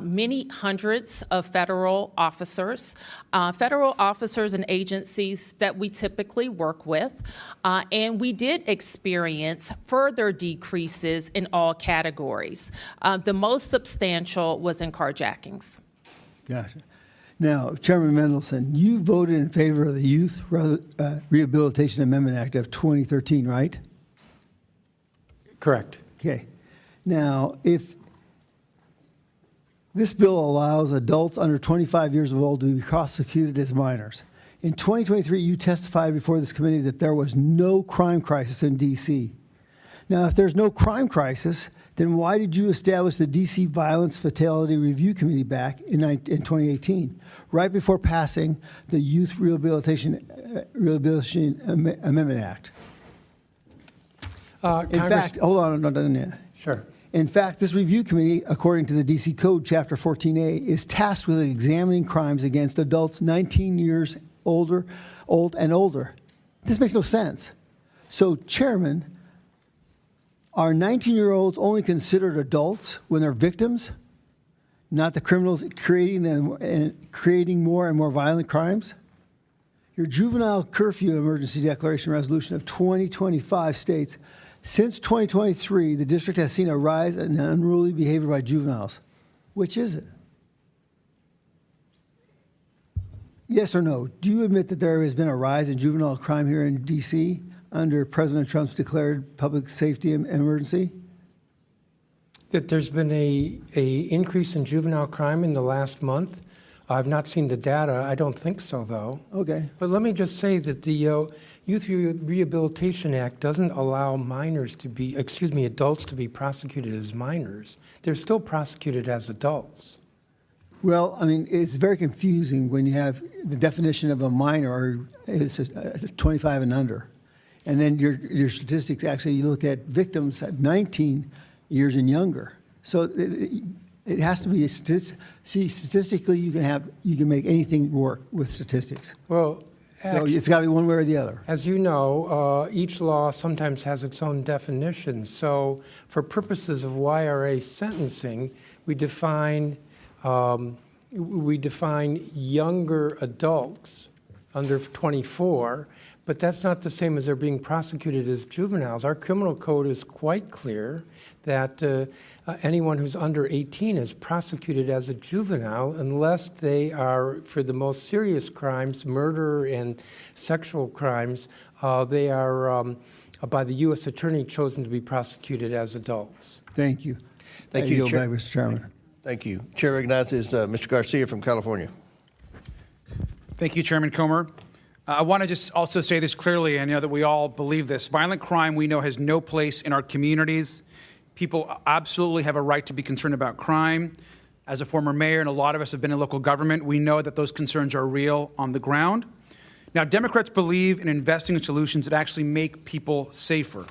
many hundreds of federal officers and agencies that we typically work with, and we did experience further decreases in all categories. The most substantial was in carjackings. Gotcha. Now, Chairman Mendelson, you voted in favor of the Youth Rehabilitation Amendment Act of 2013, right? Correct. Okay. Now, if this bill allows adults under 25 years old to be prosecuted as minors. In 2023, you testified before this committee that there was no crime crisis in D.C. Now, if there's no crime crisis, then why did you establish the D.C. Violence Fatality Review Committee back in 2018, right before passing the Youth Rehabilitation Amendment Act? In fact, hold on, no, done yet. Sure. In fact, this review committee, according to the D.C. Code, Chapter 14A, is tasked with examining crimes against adults 19 years old and older. This makes no sense. So, Chairman, are 19-year-olds only considered adults when they're victims, not the criminals creating them and creating more and more violent crimes? Your juvenile curfew emergency declaration resolution of 2025 states, since 2023, the district has seen a rise in unruly behavior by juveniles. Which is it? Yes or no? Do you admit that there has been a rise in juvenile crime here in D.C. under President Trump's declared public safety emergency? That there's been a increase in juvenile crime in the last month? I've not seen the data. I don't think so, though. Okay. But let me just say that the Youth Rehabilitation Act doesn't allow adults to be prosecuted as minors. They're still prosecuted as adults. Well, I mean, it's very confusing when you have the definition of a minor is 25 and under. And then your statistics, actually, you look at victims at 19 years and younger. So it has to be statistically you can make anything work with statistics. Well, so it's got to be one way or the other. As you know, each law sometimes has its own definition. So for purposes of YRA sentencing, we define younger adults under 24, but that's not the same as they're being prosecuted as juveniles. Our criminal code is quite clear that anyone who's under 18 is prosecuted as a juvenile unless they are, for the most serious crimes, murder and sexual crimes, they are, by the U.S. Attorney, chosen to be prosecuted as adults. Thank you. Thank you, Chair. Back, Mr. Chairman. Thank you. Chair recognizes Mr. Garcia from California. Thank you, Chairman Comer. I want to just also say this clearly. I know that we all believe this. Violent crime, we know, has no place in our communities. People absolutely have a right to be concerned about crime. As a former mayor, and a lot of us have been in local government, we know that those concerns are real on the ground. Now, Democrats believe in investing in solutions that actually make people safer.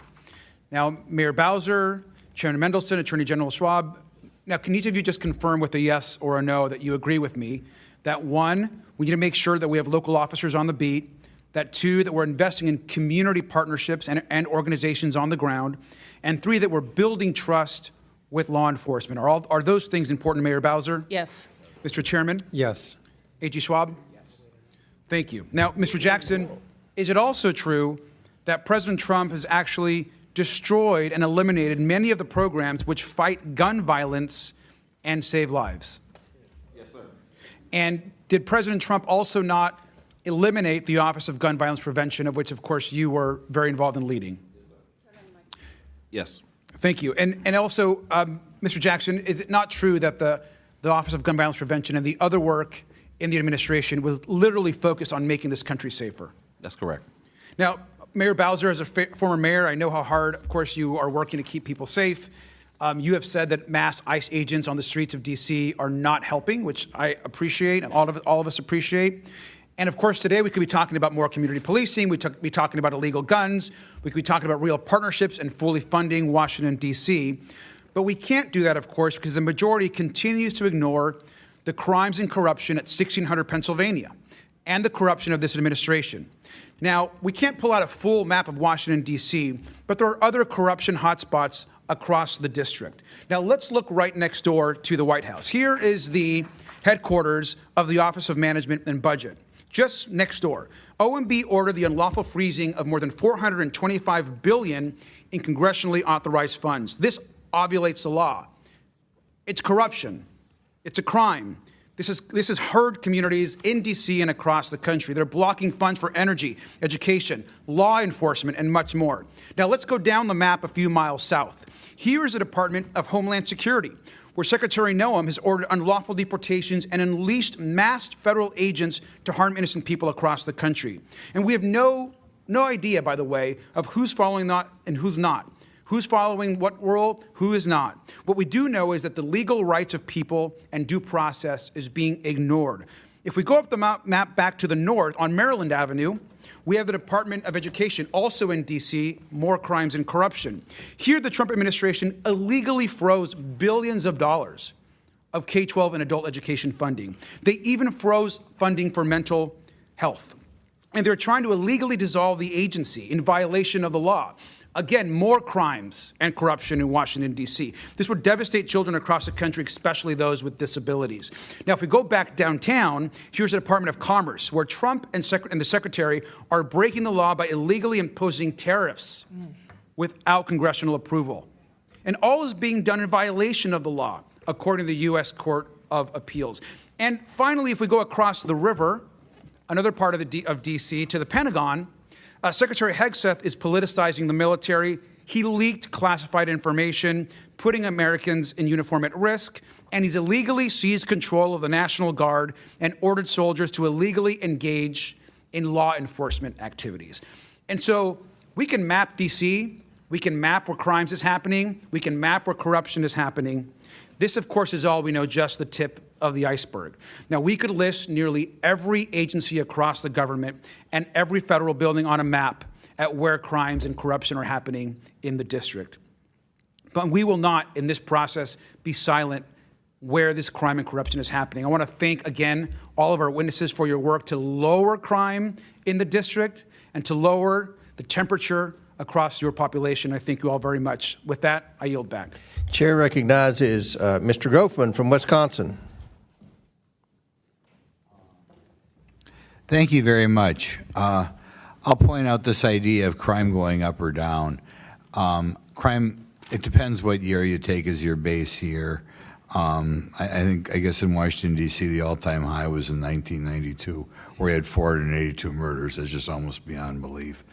Now, Mayor Bowser, Chairman Mendelson, Attorney General Schwab, now, can each of you just confirm with a yes or a no that you agree with me that, one, we need to make sure that we have local officers on the beat, that two, that we're investing in community partnerships and organizations on the ground, and three, that we're building trust with law enforcement. Are those things important, Mayor Bowser? Yes. Mr. Chairman? Yes. A.G. Schwab? Yes. Thank you. Now, Mr. Jackson, is it also true that President Trump has actually destroyed and eliminated many of the programs which fight gun violence and save lives? Yes, sir. And did President Trump also not eliminate the Office of Gun Violence Prevention, of which, of course, you were very involved in leading? Yes. Thank you. And also, Mr. Jackson, is it not true that the Office of Gun Violence Prevention and the other work in the administration was literally focused on making this country safer? That's correct. Now, Mayor Bowser, as a former mayor, I know how hard, of course, you are working to keep people safe. You have said that mass ICE agents on the streets of D.C. are not helping, which I appreciate, and all of us appreciate. And of course, today we could be talking about more community policing. We could be talking about illegal guns. We could be talking about real partnerships and fully funding Washington, D.C. But we can't do that, of course, because the majority continues to ignore the crimes and corruption at 1600 Pennsylvania and the corruption of this administration. Now, we can't pull out a full map of Washington, D.C., but there are other corruption hotspots across the district. Now, let's look right next door to the White House. Here is the headquarters of the Office of Management and Budget. Just next door, OMB ordered the unlawful freezing of more than $425 billion in congressionally authorized funds. This ovulates the law. It's corruption. It's a crime. This has hurt communities in D.C. and across the country. They're blocking funds for energy, education, law enforcement, and much more. Now, let's go down the map a few miles south. Here is the Department of Homeland Security, where Secretary Noam has ordered unlawful deportations and unleashed masked federal agents to harm innocent people across the country. And we have no idea, by the way, of who's following that and who's not. Who's following what rule, who is not. What we do know is that the legal rights of people and due process is being ignored. If we go up the map back to the north on Maryland Avenue, we have the Department of Education, also in D.C., more crimes and corruption. Here, the Trump administration illegally froze billions of dollars of K-12 and adult education funding. They even froze funding for mental health. And they're trying to illegally dissolve the agency in violation of the law. Again, more crimes and corruption in Washington, D.C. This would devastate children across the country, especially those with disabilities. Now, if we go back downtown, here's the Department of Commerce, where Trump and the Secretary are breaking the law by illegally imposing tariffs without congressional approval. And all is being done in violation of the law, according to the U.S. Court of Appeals. And finally, if we go across the river, another part of D.C., to the Pentagon, Secretary Hegseth is politicizing the military. He leaked classified information, putting Americans in uniform at risk, and he's illegally seized control of the National Guard and ordered soldiers to illegally engage in law enforcement activities. And so we can map D.C., we can map where crimes is happening, we can map where corruption is happening. This, of course, is all we know, just the tip of the iceberg. Now, we could list nearly every agency across the government and every federal building on a map at where crimes and corruption are happening in the district. But we will not, in this process, be silent where this crime and corruption is happening. I want to thank, again, all of our witnesses for your work to lower crime in the district and to lower the temperature across your population. I thank you all very much. With that, I yield back. Chair recognizes Mr. Goffman from Wisconsin. Thank you very much. I'll point out this idea of crime going up or down. Crime, it depends what year you take as your base year. I guess in Washington, D.C., the all-time high was in 1992, where we had 482 murders. That's just almost beyond belief.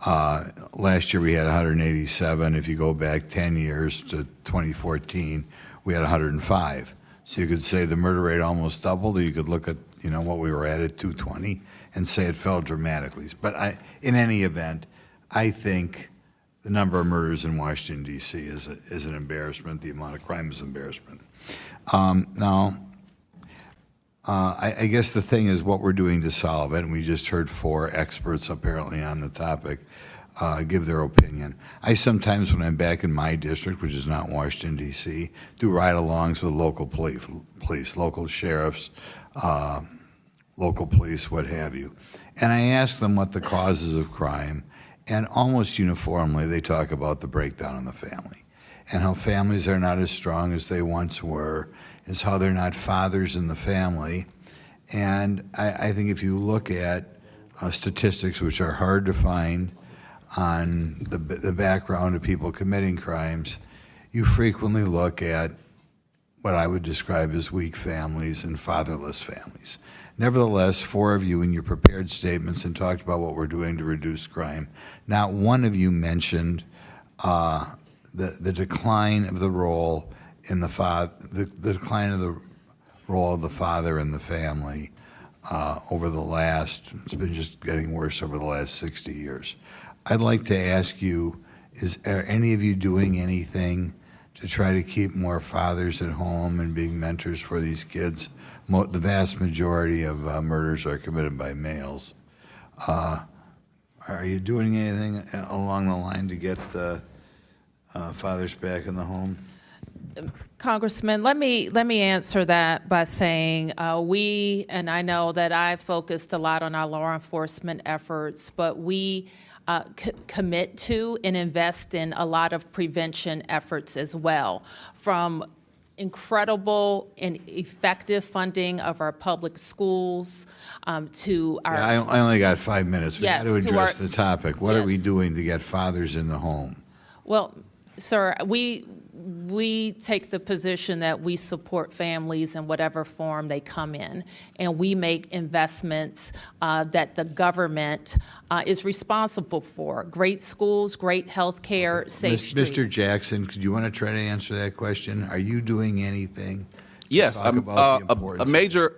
Last year we had 187. If you go back 10 years to 2014, we had 105. So you could say the murder rate almost doubled, or you could look at what we were at 220 and say it fell dramatically. But in any event, I think the number of murders in Washington, D.C. is an embarrassment. The amount of crime is an embarrassment. I guess the thing is what we're doing to solve it, and we just heard 4 experts apparently on the topic give their opinion. I sometimes, when I'm back in my district, which is not Washington, D.C., do ride-alongs with local police, local sheriffs, local police, what have you. And I ask them what the causes of crime, and almost uniformly they talk about the breakdown in the family and how families are not as strong as they once were, is how they're not fathers in the family. And I think if you look at statistics, which are hard to find on the background of people committing crimes, you frequently look at what I would describe as weak families and fatherless families. Nevertheless, 4 of you in your prepared statements and talked about what we're doing to reduce crime. Not one of you mentioned the decline of the role in the decline of the role of the father in the family over the last, it's been just getting worse over the last 60 years. I'd like to ask you, are any of you doing anything to try to keep more fathers at home and being mentors for these kids? The vast majority of murders are committed by males. Are you doing anything along the line to get the fathers back in the home? Congressman, let me answer that by saying we, and I know that I focused a lot on our law enforcement efforts, but we commit to and invest in a lot of prevention efforts as well, from incredible and effective funding of our public schools to our... Yeah, I only got 5 minutes. We Yes, got to to address our- the topic. What are we Yes. doing to get fathers in the home? Well, sir, we take the position that we support families in whatever form they come in, and we make investments that the government is responsible for. Great schools, great health care, safe streets. Mr. Jackson, could you want to try to answer that question? Are you doing anything? Yes, Talk about the a importance.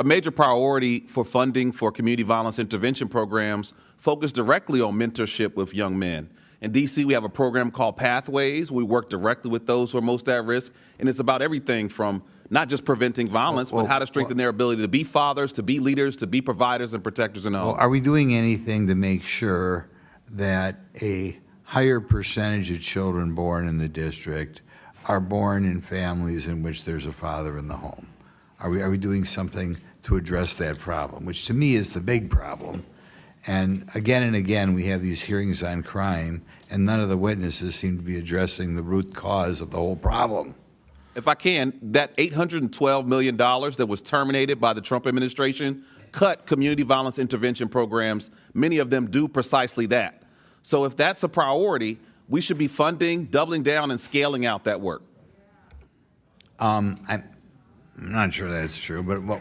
major priority for funding for community violence intervention programs focus directly on mentorship with young men. In D.C., we have a program called Pathways. We work directly with those who are most at risk, and it's about everything from not just preventing violence, but how to strengthen their ability to be fathers, to be leaders, to be providers and protectors in the home. Well, are we doing anything to make sure that a higher percentage of children born in the district are born in families in which there's a father in the home? Are we doing something to address that problem, which to me is the big problem? And again, we have these hearings on crime, and none of the witnesses seem to be addressing the root cause of the whole problem. If I can, that $812 million that was terminated by the Trump administration cut community violence intervention programs. Many of them do precisely that. So if that's a priority, we should be funding, doubling down, and scaling out that work. I'm not sure that's true, but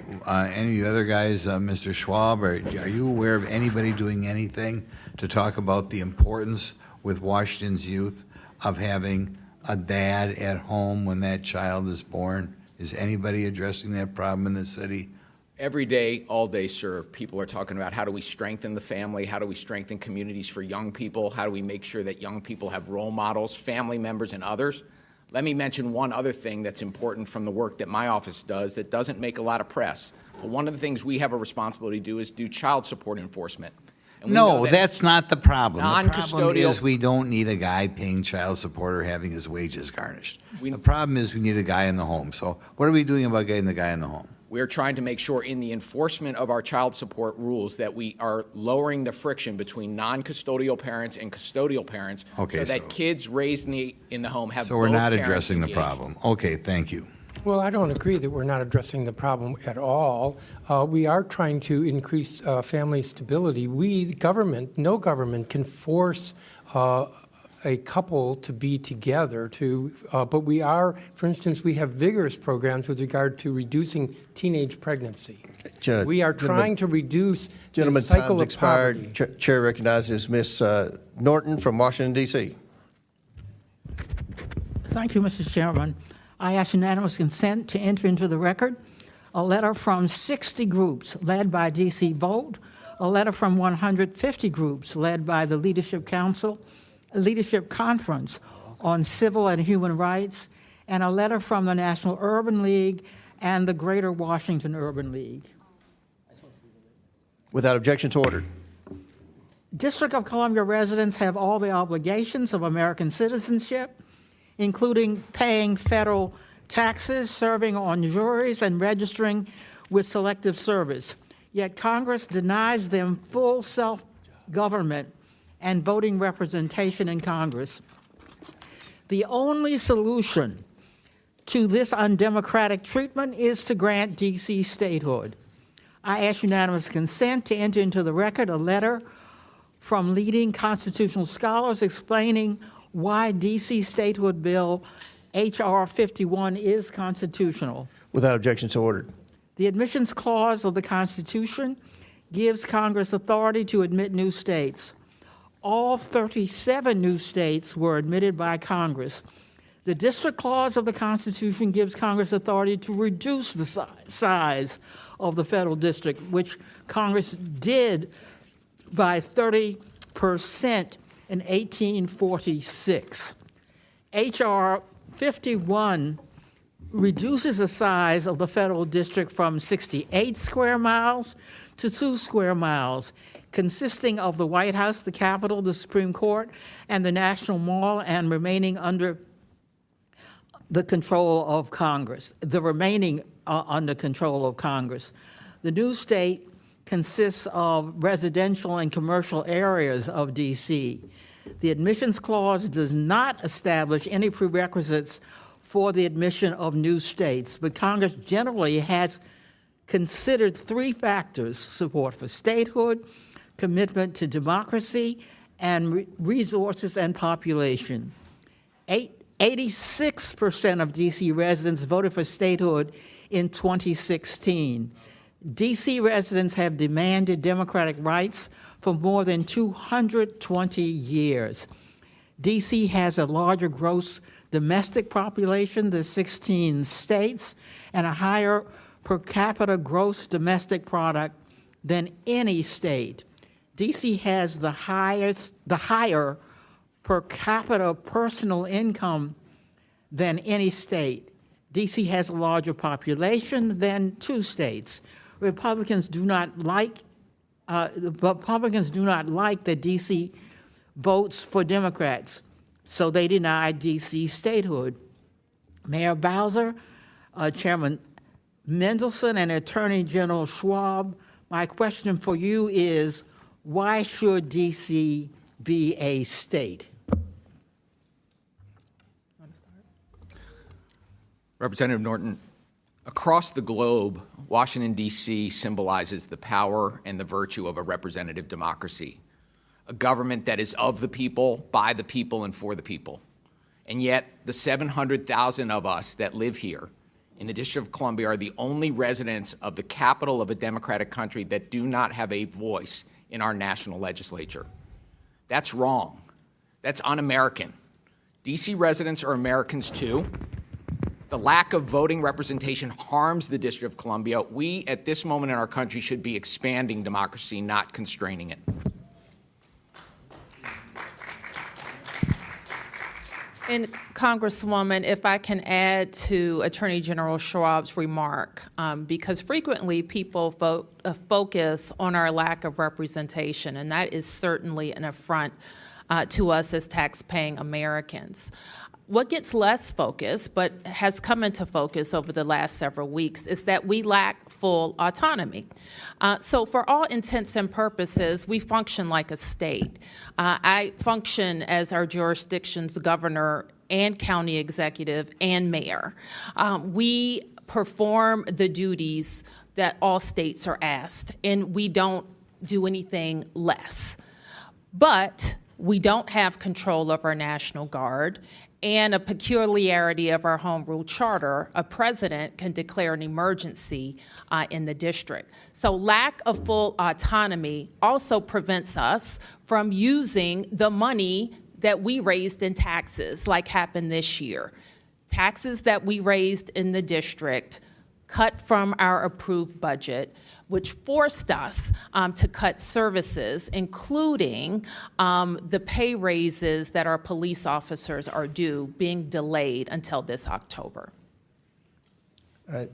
any of the other guys, Mr. Schwab, are you aware of anybody doing anything to talk about the importance with Washington's youth of having a dad at home when that child is born? Is anybody addressing that problem in the city? Every day, all day, sir, people are talking about how do we strengthen the family, how do we strengthen communities for young people, how do we make sure that young people have role models, family members, and others. Let me mention one other thing that's important from the work that my office does that doesn't make a lot of press. But one of the things we have a responsibility to do is do child support enforcement. And we know No, that's not the problem. The problem Non-custodial- is we don't need a guy paying child support or having his wages garnished. We- The problem is we need a guy in the home. So what are we doing about getting the guy in the home? We're trying to make sure in the enforcement of our child support rules that we are lowering the friction between non-custodial parents and custodial parents Okay, so that so- kids raised in the home have So we're both not parents addressing the engaged. problem. Okay, thank you. Well, I don't agree that we're not addressing the problem at all. We are trying to increase family stability. No government can force a couple to be together but we are, for instance, we have vigorous programs with regard to reducing teenage pregnancy. Judge, We are trying to reduce the Gentlemen, cycle time's of poverty. expired. Chair recognizes Ms. Norton from Washington, D.C. Thank you, Mr. Chairman. I ask unanimous consent to enter into the record a letter from 60 groups led by D.C. Vote, a letter from 150 groups led by the Leadership Conference on Civil and Human Rights, and a letter from the National Urban League and the Greater Washington Urban League. Without objections, ordered. District of Columbia residents have all the obligations of American citizenship, including paying federal taxes, serving on juries, and registering with Selective Service. Yet Congress denies them full self-government and voting representation in Congress. The only solution to this undemocratic treatment is to grant D.C. statehood. I ask unanimous consent to enter into the record a letter from leading constitutional scholars explaining why D.C. statehood bill H.R. 51 is constitutional. Without objection, so ordered. The admissions clause of the Constitution gives Congress authority to admit new states. All 37 new states were admitted by Congress. The district clause of the Constitution gives Congress authority to reduce the size of the federal district, which Congress did by 30% in 1846. H.R. 51 reduces the size of the federal district from 68 square miles to 2 square miles, consisting of the White House, the Capitol, the Supreme Court, and the National Mall, and remaining under the control of Congress, under control of Congress. The new state consists of residential and commercial areas of D.C. The admissions clause does not establish any prerequisites for the admission of new states, but Congress generally has considered 3 factors: support for statehood, commitment to democracy, and resources and population. 86% of D.C. residents voted for statehood in 2016. D.C. residents have demanded democratic rights for more than 220 years. D.C. has a larger gross domestic population than 16 states and a higher per capita gross domestic product than any state. D.C. has the higher per capita personal income than any state. D.C. has a larger population than 2 states. Republicans do not like that D.C. votes for Democrats, so they deny D.C. statehood. Mayor Bowser, Chairman Mendelson, and Attorney General Schwab, my question for you is, why should D.C. be a state? Representative Norton, across the globe, Washington, D.C. symbolizes the power and the virtue of a representative democracy, a government that is of the people, by the people, and for the people. And yet, the 700,000 of us that live here in the District of Columbia are the only residents of the capital of a democratic country that do not have a voice in our national legislature. That's wrong. That's un-American. D.C. residents are Americans too. The lack of voting representation harms the District of Columbia. We, at this moment in our country, should be expanding democracy, not constraining it. And Congresswoman, if I can add to Attorney General Schwab's remark, because frequently people focus on our lack of representation, and that is certainly an affront to us as tax-paying Americans. What gets less focus, but has come into focus over the last several weeks, is that we lack full autonomy. So for all intents and purposes, we function like a state. I function as our jurisdiction's governor and county executive and mayor. We perform the duties that all states are asked, and we don't do anything less. But we don't have control of our National Guard, and a peculiarity of our home rule charter, a president can declare an emergency in the district. So lack of full autonomy also prevents us from using the money that we raised in taxes, like happened this year. Taxes that we raised in the district cut from our approved budget, which forced us to cut services, including the pay raises that our police officers are due, being delayed until this October. All right,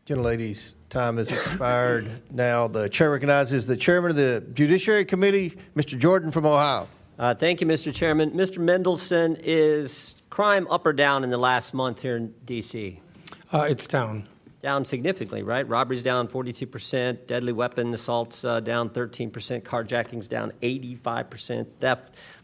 gentlelady's time has expired. Now the chair recognizes the chairman of the Judiciary Committee, Mr. Jordan from Ohio. Thank you, Mr. Chairman. Mr. Mendelson, is crime up or down in the last month here in D.C.? It's down. down significantly, right? Robberies down 42%, deadly weapon assaults down 13%, carjackings down 85%,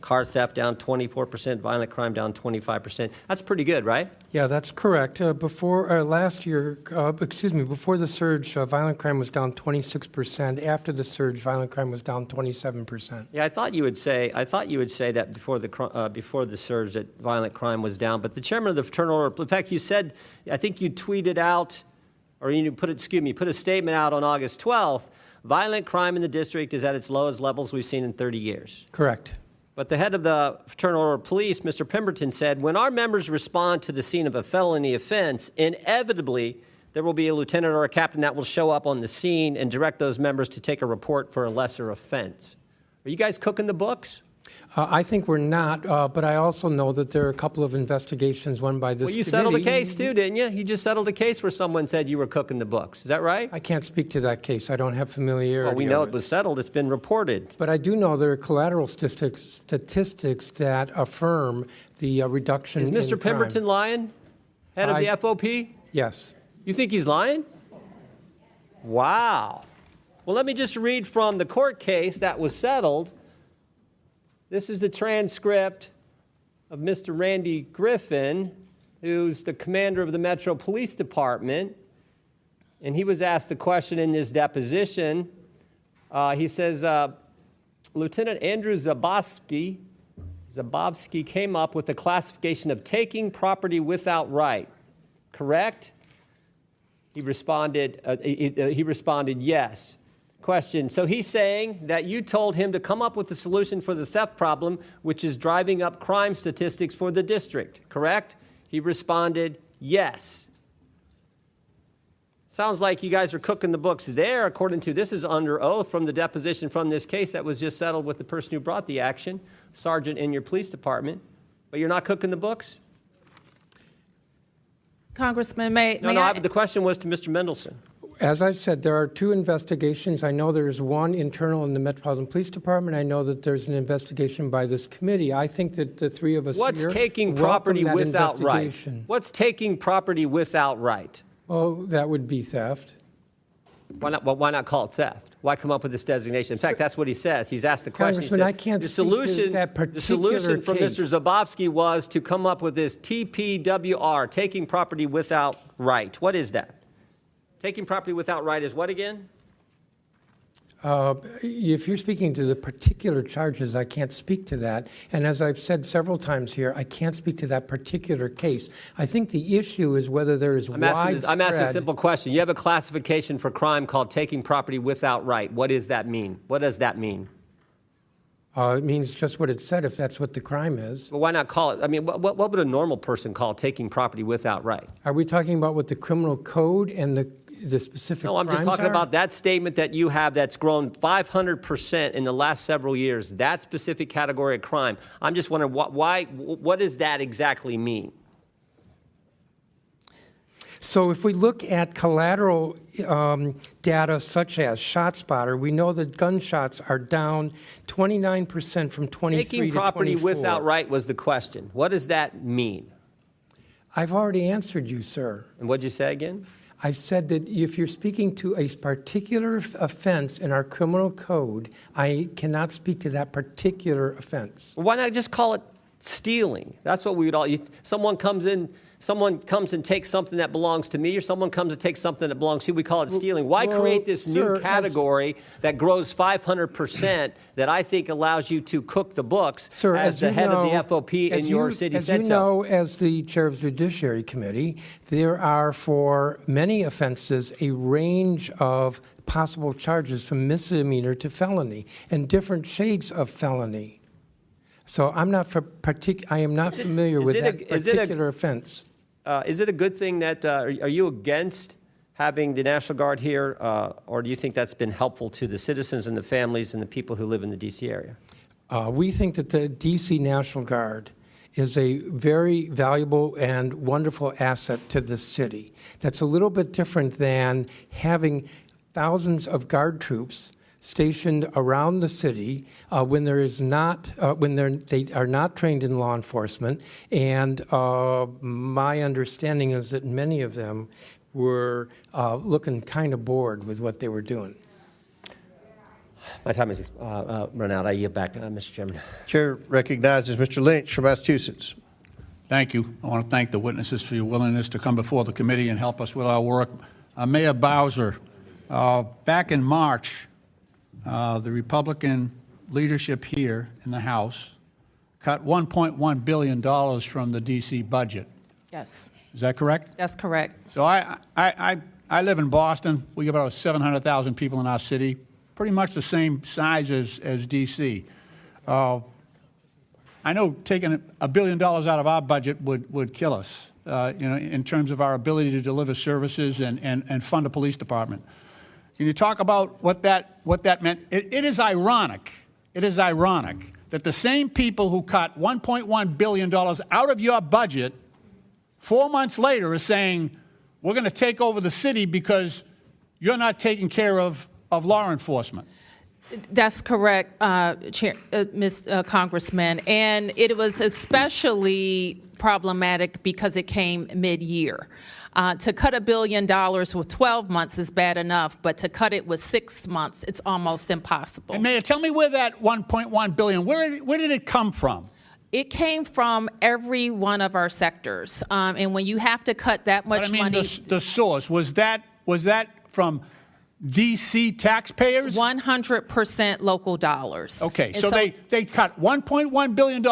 car theft down 24%, violent crime down 25%. That's pretty good, right? Yeah, that's correct. Before last year, before the surge, violent crime was down 26%. After the surge, violent crime was down 27%. Yeah, I thought you would say that before the surge that violent crime was down. But the chairman of the Fraternal Order, in fact, you said, I think you tweeted out, or you put a statement out on August 12th, violent crime in the district is at its lowest levels we've seen in 30 years. Correct. But the head of the Fraternal Order of Police, Mr. Pemberton, said, when our members respond to the scene of a felony offense, inevitably there will be a lieutenant or a captain that will show up on the scene and direct those members to take a report for a lesser offense. Are you guys cooking the books? I think we're not, but I also know that there are a couple of investigations run by this Well, you committee. settled a case too, didn't you? You just settled a case where someone said you were cooking the books. Is that right? I can't speak to that case. I don't have familiarity. Well, we know with it was settled. It's been reported. But I do know there are collateral statistics that affirm the reduction in Is Mr. crime. Pemberton lying? Head of the FOP? Yes. You think he's lying? Wow. Well, let me just read from the court case that was settled. This is the transcript of Mr. Randy Griffin, who's the commander of the Metro Police Department. And he was asked the question in this deposition. He says, Lieutenant Andrew Zabowski came up with the classification of taking property without right, correct? He responded yes. Question, so he's saying that you told him to come up with a solution for the theft problem, which is driving up crime statistics for the district, correct? He responded yes. Sounds like you guys are cooking the books there, according to, this is under oath from the deposition from this case that was just settled with the person who brought the action, sergeant in your police department, but you're not cooking the books? Congressman, The question was to Mr. Mendelson. As I've said, there are two investigations. I know there's one internal in the Metropolitan Police Department. I know that there's an investigation by this committee. I think that the three of us What's here taking welcome property that without right? investigation. What's taking property without right? Well, that would be theft. Why not call it theft? Why come up with this designation? In fact, that's what he says. He's asked the question. Congressman, I can't the speak to that the solution from case. Mr. Zabowski was to come up with this TPWR, taking property without right. What is that? Taking property without right is what again? If you're speaking to the particular charges, I can't speak to that. And as I've said several times here, I can't speak to that particular case. I think the issue is whether there is I'm asking a simple question. You have a classification for crime called taking property without right. What does that mean? What does that mean? It means just what it said, if that's what the crime is. Well, why not call it? I mean, what would a normal person call taking property without right? Are we talking about what the criminal code and the specific No, I'm just crimes talking are? about that statement that you have that's grown 500% in the last several years, that specific category of crime. I'm just wondering, what does that exactly mean? So if we look at collateral data such as ShotSpotter, we know that gunshots are down 29% from 23 Taking to property 24. without right was the question. What does that mean? I've already answered you, sir. And what'd you say again? I said that if you're speaking to a particular offense in our criminal code, I cannot speak to that particular offense. Well, why not just call it stealing? That's what we would all. Someone comes and takes something that belongs to me, or someone comes and takes something that belongs to you. We call it stealing. Why create this new category that grows 500% that I think allows you to cook the books as the head of the FOP in your city said so? As you know, as the chair of the Judiciary Committee, there are for many offenses a range of possible charges from misdemeanor to felony and different shades of felony. So I am not familiar with that particular offense. Is it a good thing that, are you against having the National Guard here, or do you think that's been helpful to the citizens and the families and the people who live in the D.C. area? We think that the D.C. National Guard is a very valuable and wonderful asset to the city. That's a little bit different than having thousands of Guard troops stationed around the city when there is not they are not trained in law enforcement, and my understanding is that many of them were looking kind of bored with what they were doing. My time is run out. I yield back, Mr. Chairman. Chair recognizes Mr. Lynch from Massachusetts. Thank you. I want to thank the witnesses for your willingness to come before the committee and help us with our work. Mayor Bowser, back in March, the Republican leadership here in the House cut $1.1 billion from the D.C. budget. Yes, Is that correct? that's correct. So I live in Boston. We have about 700,000 people in our city, pretty much the same size as D.C. I know taking $1 billion out of our budget would kill us, in terms of our ability to deliver services and fund a police department. Can you talk about what that meant? It is ironic. It is ironic that the same people who cut $1.1 billion out of your budget 4 months later are saying, we're going to take over the city because you're not taking care of law enforcement. That's correct, Congressman. And it was especially problematic because it came mid-year. To cut $1 billion with 12 months is bad enough, but to cut it with 6 months, it's almost impossible. And Mayor, tell me where that $1.1 billion, where did it come from? It came from every one of our sectors. And when you have to cut that much But I mean, money... the source, was that from D.C. taxpayers? 100% local dollars. Okay, And so they cut $1.1 billion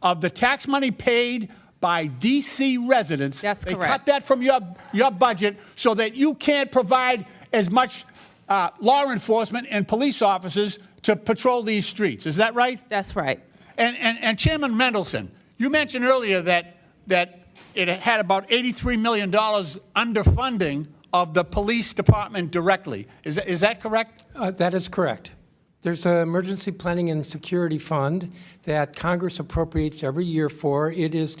of the tax money paid by D.C. residents. That's correct. They cut that from your budget so that you can't provide as much law enforcement and police officers to patrol these streets. Is that right? That's right. And Chairman Mendelson, you mentioned earlier that it had about $83 million underfunding of the police department directly. Is that correct? That is correct. There's an emergency planning and security fund that Congress appropriates every year for. It is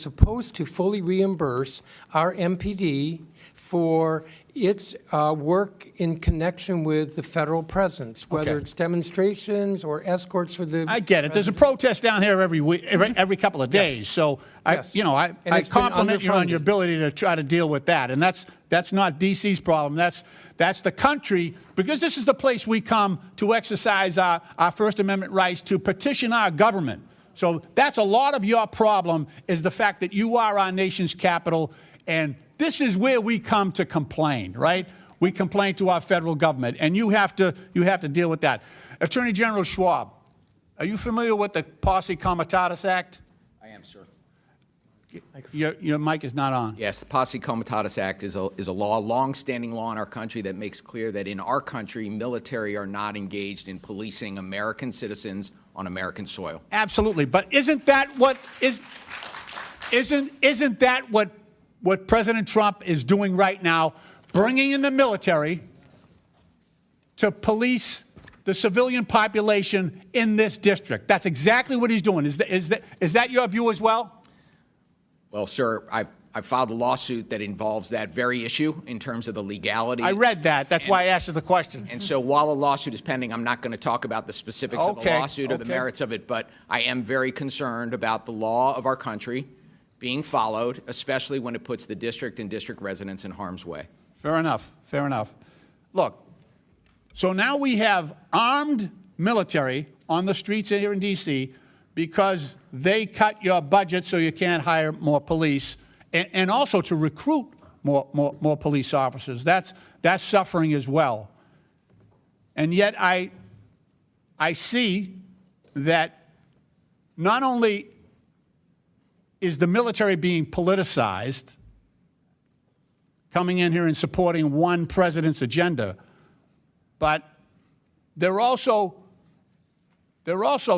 supposed to fully reimburse our MPD for its work in connection with the federal presence, whether Okay. it's demonstrations or escorts for the. I get it. There's a protest down here every week, every couple of days. Yes. So Yes. I And it's been compliment you on your underfunded. ability to try to deal with that. And that's not D.C.'s problem. That's the country, because this is the place we come to exercise our First Amendment rights, to petition our government. So that's a lot of your problem, is the fact that you are our nation's capital, and this is where we come to complain, right? We complain to our federal government, and you have to deal with that. Attorney General Schwab, are you familiar with the Posse Comitatus Act? I am, sir. Your mic is not on. Yes, the Posse Comitatus Act is a law, long-standing law in our country, that makes clear that in our country, military are not engaged in policing American citizens on American soil. Absolutely, but isn't that what President Trump is doing right now, bringing in the military to police the civilian population in this district? That's exactly what he's doing. Is that your view as well? Well, sir, I've filed a lawsuit that involves that very issue in terms of the legality. I read that. That's why I asked you the question. And so while a lawsuit is pending, I'm not going to talk about the specifics of the lawsuit or the merits of it, but I am very concerned about the law of our country being followed, especially when it puts the district and district residents in harm's way. Fair enough. Fair enough. Look, so now we have armed military on the streets here in D.C. because they cut your budget so you can't hire more police, and also to recruit more police officers. That's suffering as well. And yet I see that not only is the military being politicized, coming in here and supporting one president's agenda, but they're also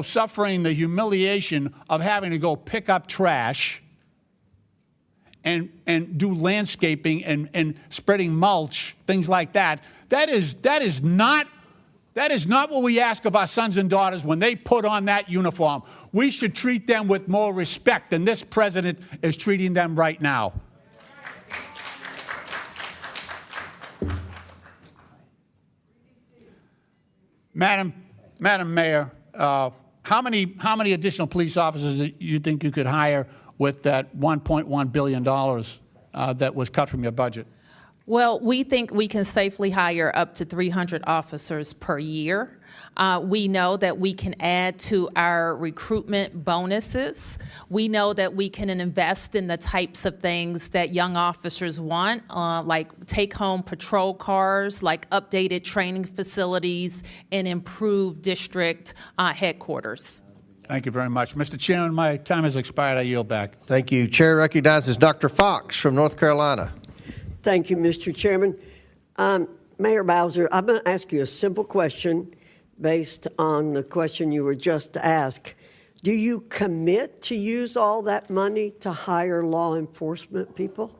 suffering the humiliation of having to go pick up trash and do landscaping and spreading mulch, things like that. That is not what we ask of our sons and daughters when they put on that uniform. We should treat them with more respect than this president is treating them right now. Madam Mayor, how many additional police officers do you think you could hire with that $1.1 billion that was cut from your budget? Well, we think we can safely hire up to 300 officers per year. We know that we can add to our recruitment bonuses. We know that we can invest in the types of things that young officers want, like take-home patrol cars, like updated training facilities, and improved district headquarters. Thank you very much. Mr. Chairman, my time has expired. I yield back. Thank you. Chair recognizes Dr. Fox from North Carolina. Thank you, Mr. Chairman. Mayor Bowser, I'm going to ask you a simple question based on the question you were just asked. Do you commit to use all that money to hire law enforcement people?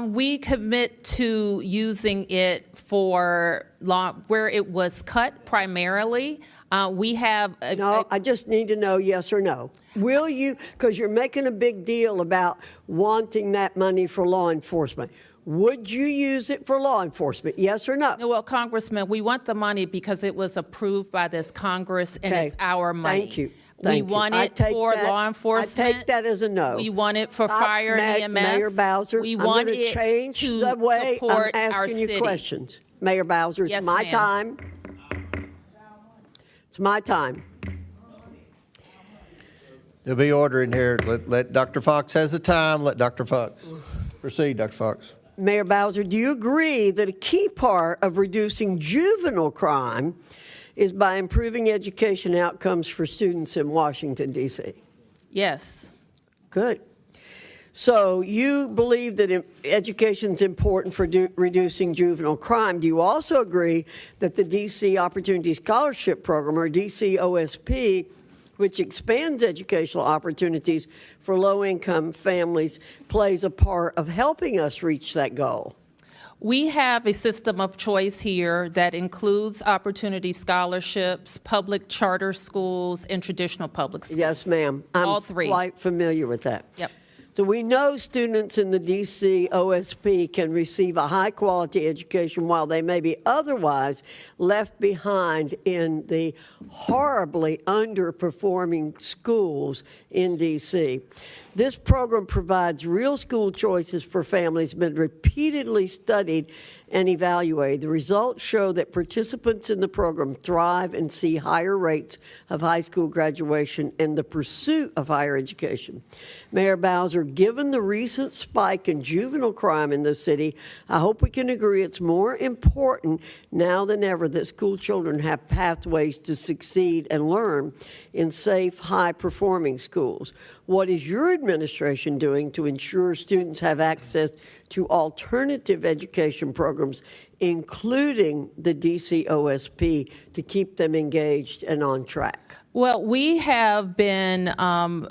We commit to using it for law where it was cut primarily. We have I just need to know yes or no. Will you, because you're making a big deal about wanting that money for law enforcement. Would you use it for law enforcement? Yes or no? Well, Congressman, we want the money because it was approved by this Congress and it's our money. Thank you. We want it for law enforcement. I take that as a no. We want it for fire and EMS. Mayor Bowser, we want I'm going to change the way I'm asking you questions. Mayor Bowser, it's my time. It's my time. There'll be order in here. Let Dr. Fox has the time. Let Dr. Fox proceed, Dr. Fox. Mayor Bowser, do you agree that a key part of reducing juvenile crime is by improving education outcomes for students in Washington, D.C.? Yes. Good. So you believe that education is important for reducing juvenile crime. Do you also agree that the D.C. Opportunity Scholarship Program, or D.C. OSP, which expands educational opportunities for low-income families, plays a part of helping us reach that goal? We have a system of choice here that includes opportunity scholarships, public charter schools, and traditional public schools. Yes, ma'am. All three. I'm quite familiar with that. Yep. So we know students in the D.C. OSP can receive a high-quality education while they may be otherwise left behind in the horribly underperforming schools in D.C. This program provides real school choices for families, been repeatedly studied and evaluated. The results show that participants in the program thrive and see higher rates of high school graduation and the pursuit of higher education. Mayor Bowser, given the recent spike in juvenile crime in the city, I hope we can agree it's more important now than ever that school children have pathways to succeed and learn in safe, high-performing schools. What is your administration doing to ensure students have access to alternative education programs, including the DC OSP, to keep them engaged and on track? Well, we have been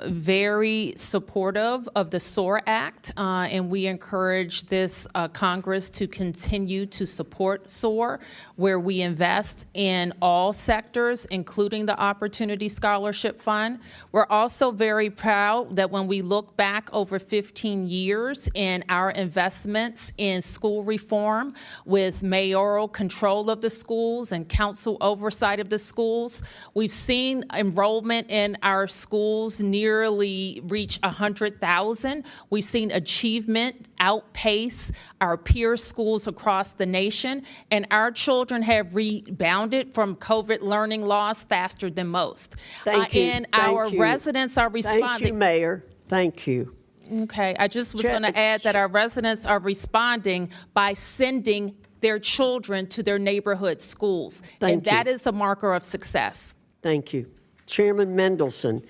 very supportive of the SOAR Act, and we encourage this Congress to continue to support SOAR, where we invest in all sectors, including the Opportunity Scholarship Fund. We're also very proud that when we look back over 15 years in our investments in school reform with mayoral control of the schools and council oversight of the schools, we've seen enrollment in our schools nearly reach 100,000. We've seen achievement outpace our peer schools across the nation, and our children have rebounded from COVID learning loss faster than most. Thank you. And our residents are responding. Thank you, Mayor. Thank you. Okay, I just was going to add that our residents are responding by sending their children to their neighborhood schools. And that is a marker of success. Thank you. Chairman Mendelson,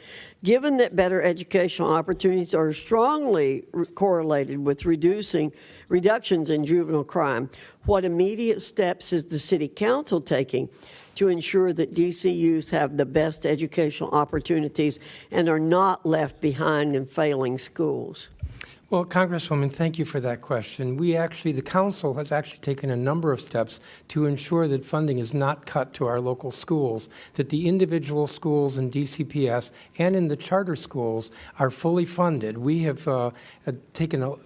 given that better educational opportunities are strongly correlated with reductions in juvenile crime, what immediate steps is the City Council taking to ensure that DC youth have the best educational opportunities and are not left behind in failing schools? Well, Congresswoman, thank you for that question. The council has actually taken a number of steps to ensure that funding is not cut to our local schools, that the individual schools in DCPS and in the charter schools are fully funded. We have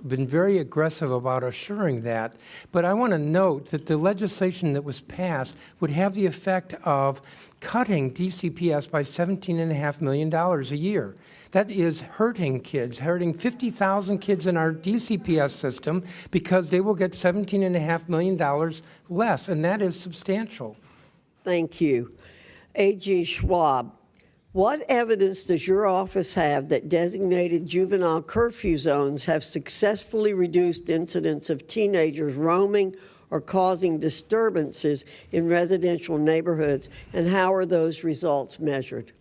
been very aggressive about assuring that. But I want to note that the legislation that was passed would have the effect of cutting DCPS by $17.5 million a year. That is hurting kids, hurting 50,000 kids in our DCPS system because they will get $17.5 million less, and that is substantial. Thank you. A.G. Schwab, what evidence does your office have that designated juvenile curfew zones have successfully reduced incidents of teenagers roaming or causing disturbances in residential neighborhoods, and how are those results measured?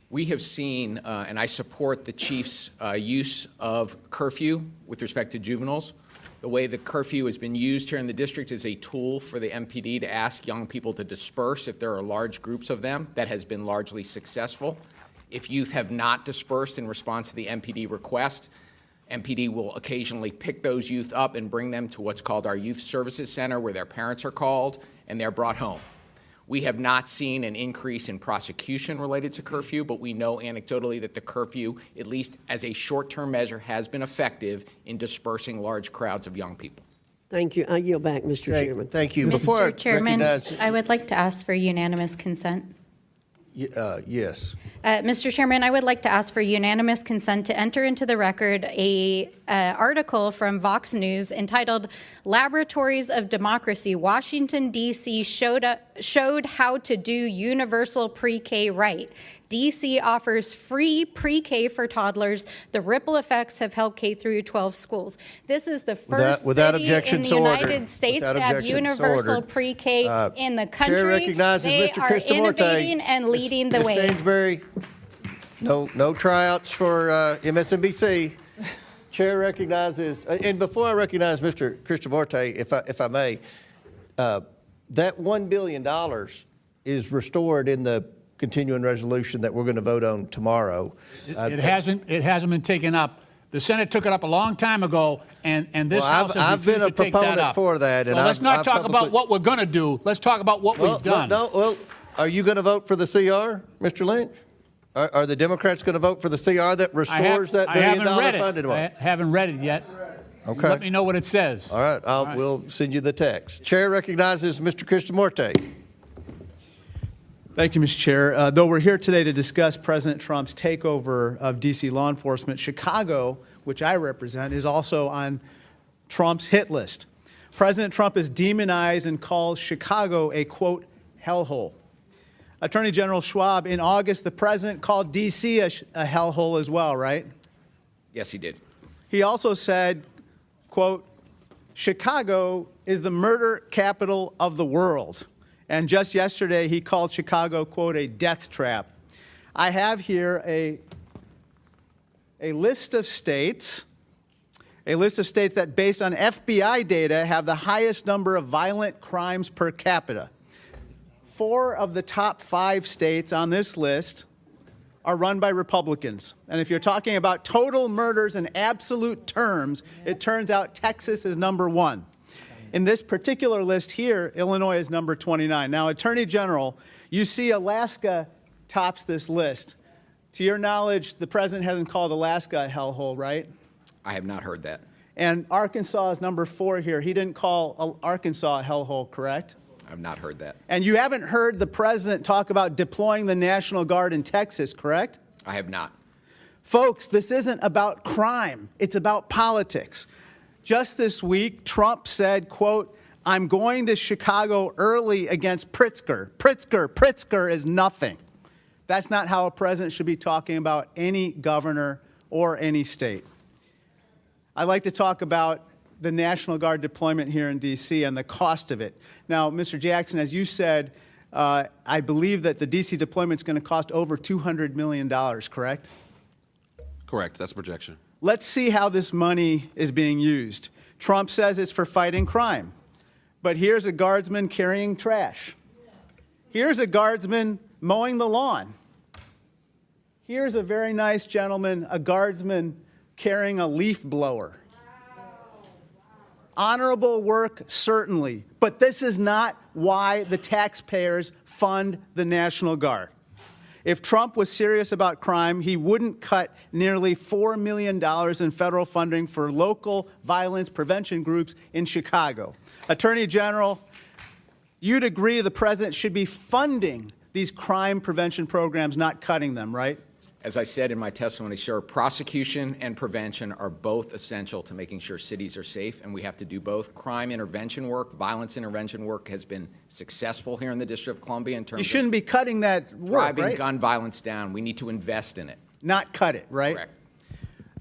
We have seen, and I support the chief's use of curfew with respect to juveniles. The way the curfew has been used here in the district is a tool for the MPD to ask young people to disperse if there are large groups of them. That has been largely successful. If youth have not dispersed in response to the MPD request, MPD will occasionally pick those youth up and bring them to what's called our Youth Services Center, where their parents are called and they're brought home. We have not seen an increase in prosecution related to curfew, but we know anecdotally that the curfew, at least as a short-term measure, has been effective in dispersing large crowds of young people. Thank you. I yield back, Mr. Chairman. Thank you. Mr. Chairman, I would like to ask for unanimous consent. Yes. Mr. Chairman, I would like to ask for unanimous consent to enter into the record a article from Vox News entitled "Laboratories of Democracy, Washington, D.C. showed how to do universal pre-K right. D.C. offers free pre-K for toddlers. The ripple effects have helped K through 12 schools." This is the first city in the United States to have universal pre-K in the country. Chair recognizes they Mr. are Kristamorte. innovating and leading the Ms. way. Stansbury, no tryouts for MSNBC. Chair recognizes, and before I recognize Mr. Kristamorte, if I may, that $1 billion is restored in the continuing resolution that we're going to vote on tomorrow. It hasn't been taken up. The Senate took it up a long time ago, and this House has I've been a refused to take that proponent up. for that. And So let's not I've talk about what we're going to do. Let's talk about what we've done. Well, are you going to vote for the CR, Mr. Lynch? Are the Democrats going to vote for the CR that restores that $1 billion funded one? I haven't read it yet. Okay. Let me know what it says. All right, we'll send you the text. Chair recognizes Mr. Kristamorte. Thank you, Mr. Chair. Though we're here today to discuss President Trump's takeover of D.C. law enforcement, Chicago, which I represent, is also on Trump's hit list. President Trump has demonized and called Chicago a, quote, hellhole. Attorney General Schwab, in August, the president called D.C. a hellhole as well, right? Yes, he did. He also said, quote, Chicago is the murder capital of the world. And just yesterday, he called Chicago, quote, a death trap. I have here a list of states that, based on FBI data, have the highest number of violent crimes per capita. 4 of the top 5 states on this list are run by Republicans. And if you're talking about total murders in absolute terms, it turns out Texas is number 1. In this particular list here, Illinois is number 29. Now, Attorney General, you see Alaska tops this list. To your knowledge, the president hasn't called Alaska a hellhole, right? I have not heard that. And Arkansas is number 4 here. He didn't call Arkansas a hellhole, correct? I've not heard that. And you haven't heard the president talk about deploying the National Guard in Texas, correct? I have not. Folks, this isn't about crime. It's about politics. Just this week, Trump said, quote, I'm going to Chicago early against Pritzker. Pritzker is nothing. That's not how a president should be talking about any governor or any state. I'd like to talk about the National Guard deployment here in D.C. and the cost of it. Now, Mr. Jackson, as you said, I believe that the D.C. deployment is going to cost over $200 million, correct? Correct. That's a projection. Let's see how this money is being used. Trump says it's for fighting crime. But here's a guardsman carrying trash. Here's a guardsman mowing the lawn. Here's a very nice gentleman, a guardsman carrying a leaf blower. Honorable work, certainly, but this is not why the taxpayers fund the National Guard. If Trump was serious about crime, he wouldn't cut nearly $4 million in federal funding for local violence prevention groups in Chicago. Attorney General, you'd agree the president should be funding these crime prevention programs, not cutting them, right? As I said in my testimony, sir, prosecution and prevention are both essential to making sure cities are safe, and we have to do both. Crime intervention work, violence intervention work has been successful here in the District of Columbia in terms You shouldn't be cutting that of work, driving right? gun violence down. We need to invest in it. Not cut it, right? Correct.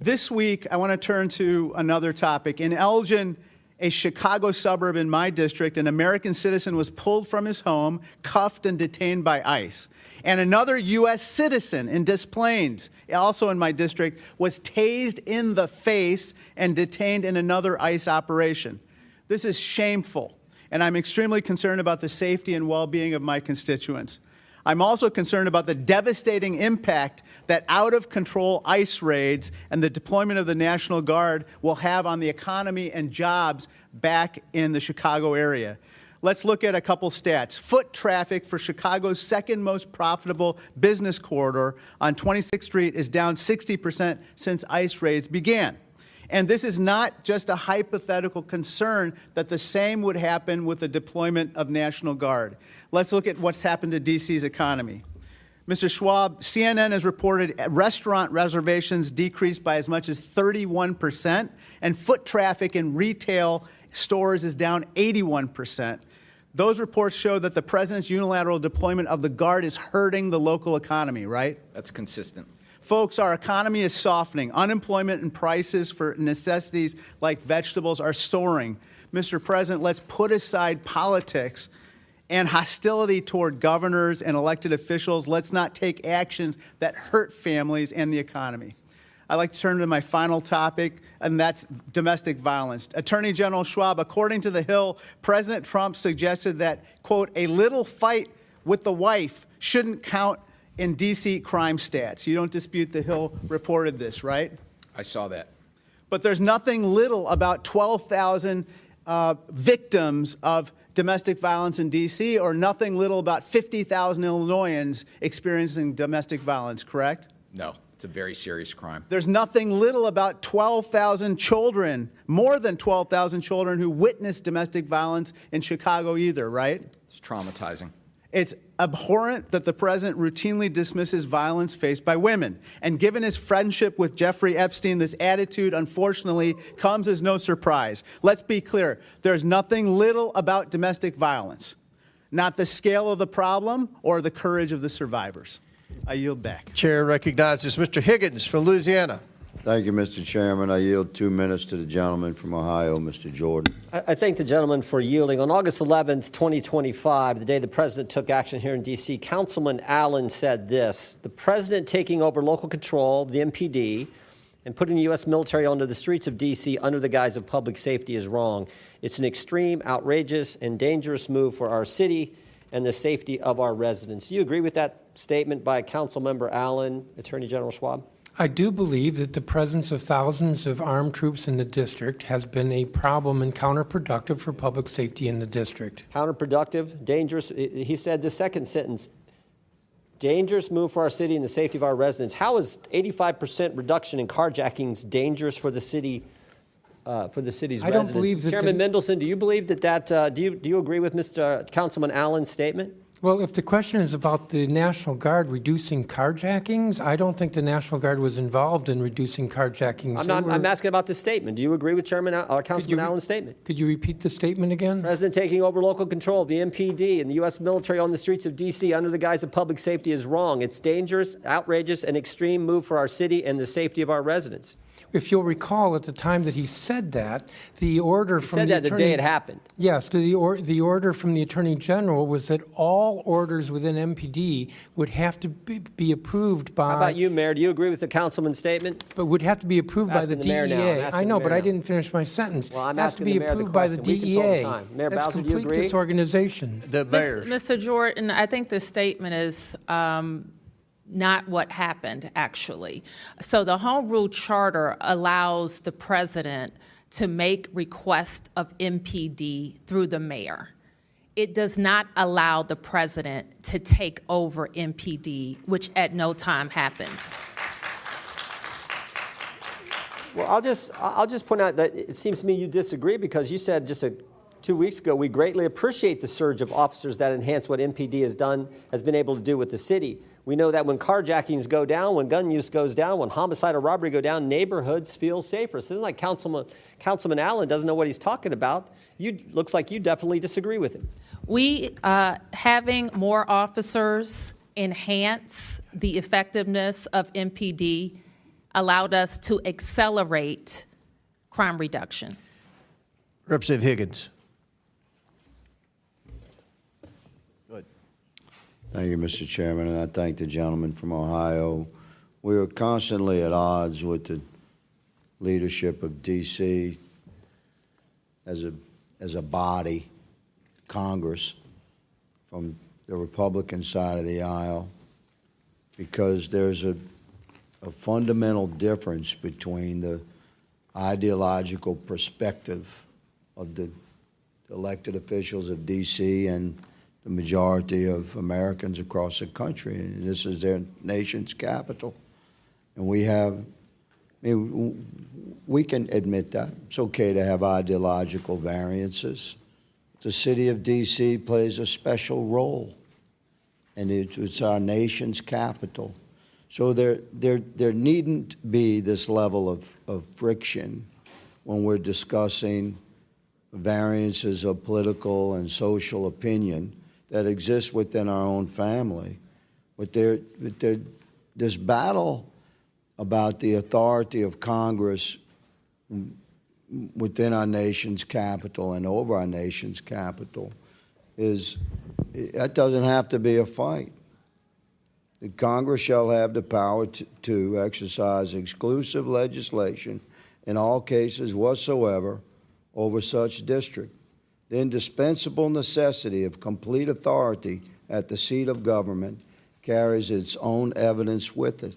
This week, I want to turn to another topic. In Elgin, a Chicago suburb in my district, an American citizen was pulled from his home, cuffed, and detained by ICE. And another U.S. citizen in Des Plaines, also in my district, was tased in the face and detained in another ICE operation. This is shameful, and I'm extremely concerned about the safety and well-being of my constituents. I'm also concerned about the devastating impact that out-of-control ICE raids and the deployment of the National Guard will have on the economy and jobs back in the Chicago area. Let's look at a couple stats. Foot traffic for Chicago's second most profitable business corridor on 26th Street is down 60% since ICE raids began. And this is not just a hypothetical concern that the same would happen with the deployment of National Guard. Let's look at what's happened to D.C.'s economy. Mr. Schwab, CNN has reported restaurant reservations decreased by as much as 31%, and foot traffic in retail stores is down 81%. Those reports show that the president's unilateral deployment of the Guard is hurting the local economy, right? That's consistent. Folks, our economy is softening. Unemployment and prices for necessities like vegetables are soaring. Mr. President, let's put aside politics and hostility toward governors and elected officials. Let's not take actions that hurt families and the economy. I'd like to turn to my final topic, and that's domestic violence. Attorney General Schwab, according to The Hill, President Trump suggested that, quote, a little fight with the wife shouldn't count in D.C. crime stats. You don't dispute The Hill reported this, right? I saw that. But there's nothing little about 12,000 victims of domestic violence in D.C., or nothing little about 50,000 Illinoisans experiencing domestic violence, correct? No, it's a very serious crime. There's nothing little about 12,000 children, more than 12,000 children who witnessed domestic violence in Chicago either, right? It's traumatizing. It's abhorrent that the president routinely dismisses violence faced by women. And given his friendship with Jeffrey Epstein, this attitude, unfortunately, comes as no surprise. Let's be clear. There's nothing little about domestic violence, not the scale of the problem or the courage of the survivors. I yield back. Chair recognizes Mr. Higgins from Louisiana. Thank you, Mr. Chairman. I yield 2 minutes to the gentleman from Ohio, Mr. Jordan. I thank the gentleman for yielding. On August 11th, 2025, the day the president took action here in D.C., Councilman Allen said this: the president taking over local control, the MPD, and putting the U.S. military onto the streets of D.C. under the guise of public safety is wrong. It's an extreme, outrageous, and dangerous move for our city and the safety of our residents. Do you agree with that statement by Councilmember Allen, Attorney General Schwab? I do believe that the presence of thousands of armed troops in the district has been a problem and counterproductive for public safety in the district. Counterproductive, dangerous. He said the second sentence, dangerous move for our city and the safety of our residents. How is 85% reduction in carjackings dangerous for the city, for the city's residents? I don't believe that. Chairman Mendelson, do you believe that? Do you agree with Mr. Councilman Allen's statement? Well, if the question is about the National Guard reducing carjackings, I don't think the National Guard was involved in reducing carjackings. I'm asking about this statement. Do you agree with Councilman Allen's statement? Could you repeat the statement again? President taking over local control of the MPD and the U.S. military on the streets of D.C. under the guise of public safety is wrong. It's dangerous, outrageous, and extreme move for our city and the safety of our residents. If you'll recall, at the time that he said that, the order from the attorney, the day it happened. Yes, the order from the Attorney General was that all orders within MPD would have to be approved by. How about you, Mayor? Do you agree with the councilman's statement? But would have to be approved by the DEA. I know, but I didn't finish my sentence. Well, I'm has to be approved by the DEA. Mayor That's Bowser, do you complete agree? disorganization. The mayor. Mr. Jordan, I think the statement is not what happened, actually. So the Home Rule Charter allows the president to make requests of MPD through the mayor. It does not allow the president to take over MPD, which at no time happened. Well, I'll just point out that it seems to me you disagree, because you said just 2 weeks ago, we greatly appreciate the surge of officers that enhance what MPD has been able to do with the city. We know that when carjackings go down, when gun use goes down, when homicide or robbery go down, neighborhoods feel safer. So it's like Councilman Allen doesn't know what he's talking about. Looks like you definitely disagree with him. We, having more officers enhance the effectiveness of MPD allowed us to accelerate crime reduction. Representative Higgins. Go ahead. Thank you, Mr. Chairman, and I thank the gentleman from Ohio. We are constantly at odds with the leadership of D.C. as a body, Congress, from the Republican side of the aisle, because there's a fundamental difference between the ideological perspective of the elected officials of D.C. and the majority of Americans across the country. And this is their nation's capital. And we can admit that. It's okay to have ideological variances. The city of D.C. plays a special role, and it's our nation's capital. So there needn't be this level of friction when we're discussing variances of political and social opinion that exist within our own family. But this battle about the authority of Congress within our nation's capital and over our nation's capital that doesn't have to be a fight. The Congress shall have the power to exercise exclusive legislation in all cases whatsoever over such district. The indispensable necessity of complete authority at the seat of government carries its own evidence with it.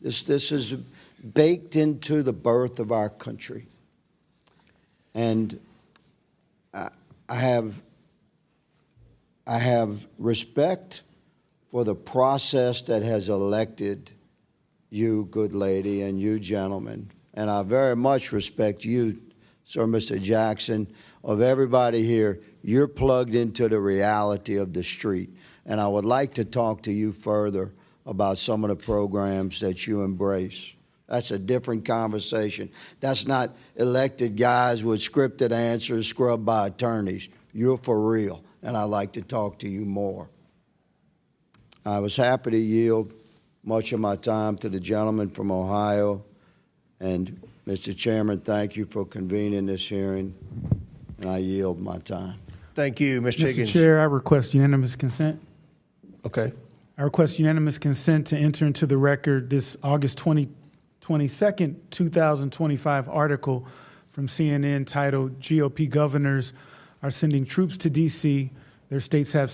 This is baked into the birth of our country. And I have respect for the process that has elected you, good lady, and you, gentlemen. And I very much respect you, Sir Mr. Jackson, of everybody here. You're plugged into the reality of the street. And I would like to talk to you further about some of the programs that you embrace. That's a different conversation. That's not elected guys with scripted answers scrubbed by attorneys. You're for real, and I'd like to talk to you more. I was happy to yield much of my time to the gentleman from Ohio. And, Mr. Chairman, thank you for convening this hearing, and I yield my time. Thank you, Mr. Higgins. Mr. Chair, I request unanimous consent. Okay. I request unanimous consent to enter into the record this August 22nd, 2025 article from CNN titled "GOP Governors Are Sending Troops to D.C. Their states have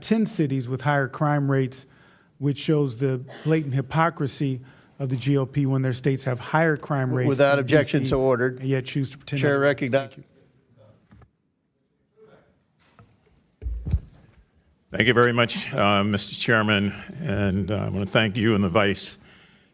10 cities with higher crime rates," which shows the blatant hypocrisy of the GOP when their states have higher crime rates. Without objection, so ordered. And yet choose to pretend. Chair recognizes. Thank you very much, Mr. Chairman, and I want to thank you and the Vice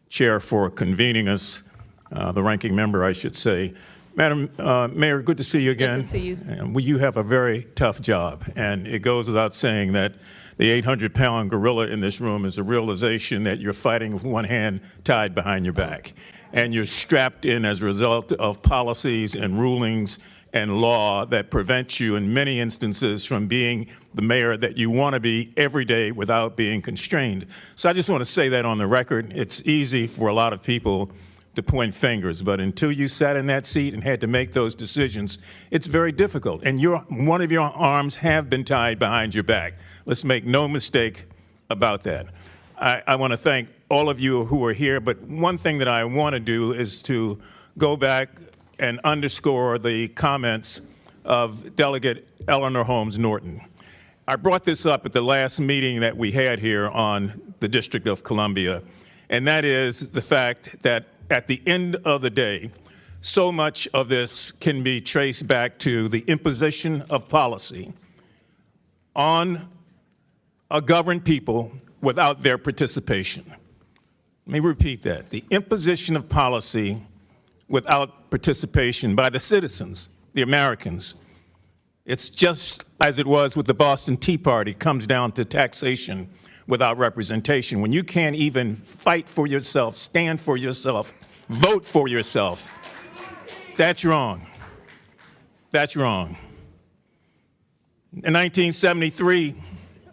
Chair for convening us, the ranking member, I should say. Madam Mayor, good to see you again. Good to see you. And you have a very tough job, and it goes without saying that the 800-pound gorilla in this room is a realization that you're fighting with one hand tied behind your back, and you're strapped in as a result of policies and rulings and law that prevent you in many instances from being the mayor that you want to be every day without being constrained. So I just want to say that on the record. It's easy for a lot of people to point fingers, but until you sat in that seat and had to make those decisions, it's very difficult. And one of your arms have been tied behind your back. Let's make no mistake about that. I want to thank all of you who are here, but one thing that I want to do is to go back and underscore the comments of Delegate Eleanor Holmes Norton. I brought this up at the last meeting that we had here on the District of Columbia, and that is the fact that at the end of the day, so much of this can be traced back to the imposition of policy on a governed people without their participation. Let me repeat that. The imposition of policy without participation by the citizens, the Americans. It's just as it was with the Boston Tea Party, comes down to taxation without representation. When you can't even fight for yourself, stand for yourself, vote for yourself, that's wrong. That's wrong. In 1973,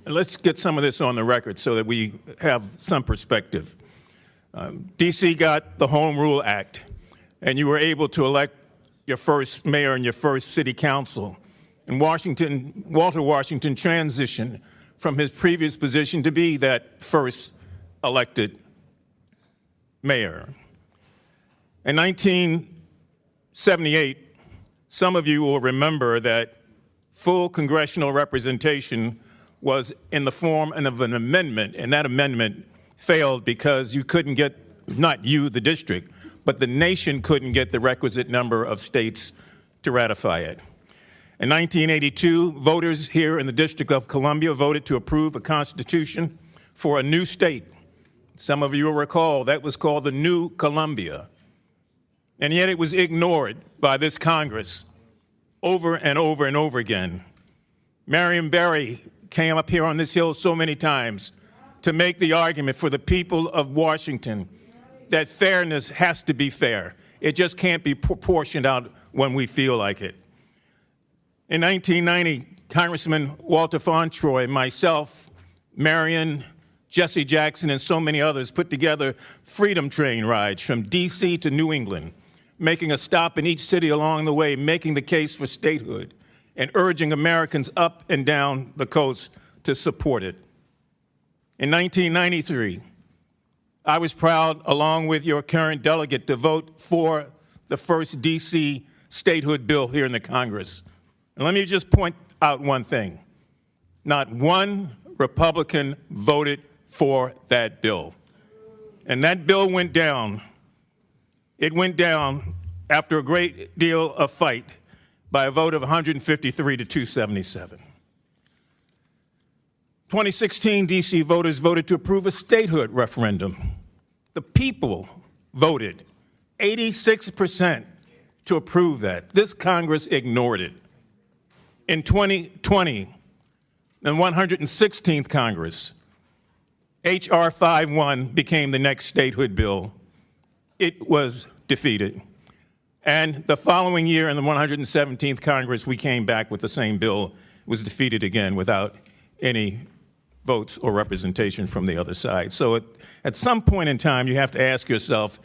let's get some of this on the record so that we have some perspective. D.C. got the Home Rule Act, and you were able to elect your first mayor and your first city council. And Walter Washington transitioned from his previous position to be that first elected mayor. In 1978, some of you will remember that full congressional representation was in the form of an amendment, and that amendment failed because you couldn't get, not you, the district, but the nation couldn't get the requisite number of states to ratify it. In 1982, voters here in the District of Columbia voted to approve a constitution for a new state. Some of you will recall that was called the New Columbia. And yet it was ignored by this Congress over and over and over again. Marion Barry came up here on this hill so many times to make the argument for the people of Washington that fairness has to be fair. It just can't be proportioned out when we feel like it. In 1990, Congressman Walter Fauntroy, myself, Marion, Jesse Jackson, and so many others put together freedom train rides from D.C. to New England, making a stop in each city along the way, making the case for statehood, and urging Americans up and down the coast to support it. In 1993, I was proud, along with your current delegate, to vote for the first D.C. statehood bill here in the Congress. And let me just point out one thing. Not one Republican voted for that bill. And that bill went down. It went down after a great deal of fight by a vote of 153 to 277. 2016, D.C. voters voted to approve a statehood referendum. The people voted 86% to approve that. This Congress ignored it. In 2020, the 116th Congress, H.R. 51 became the next statehood bill. It was defeated. And the following year, in the 117th Congress, we came back with the same bill. It was defeated again without any votes or representation from the other side. So at some point in time, you have to ask yourself,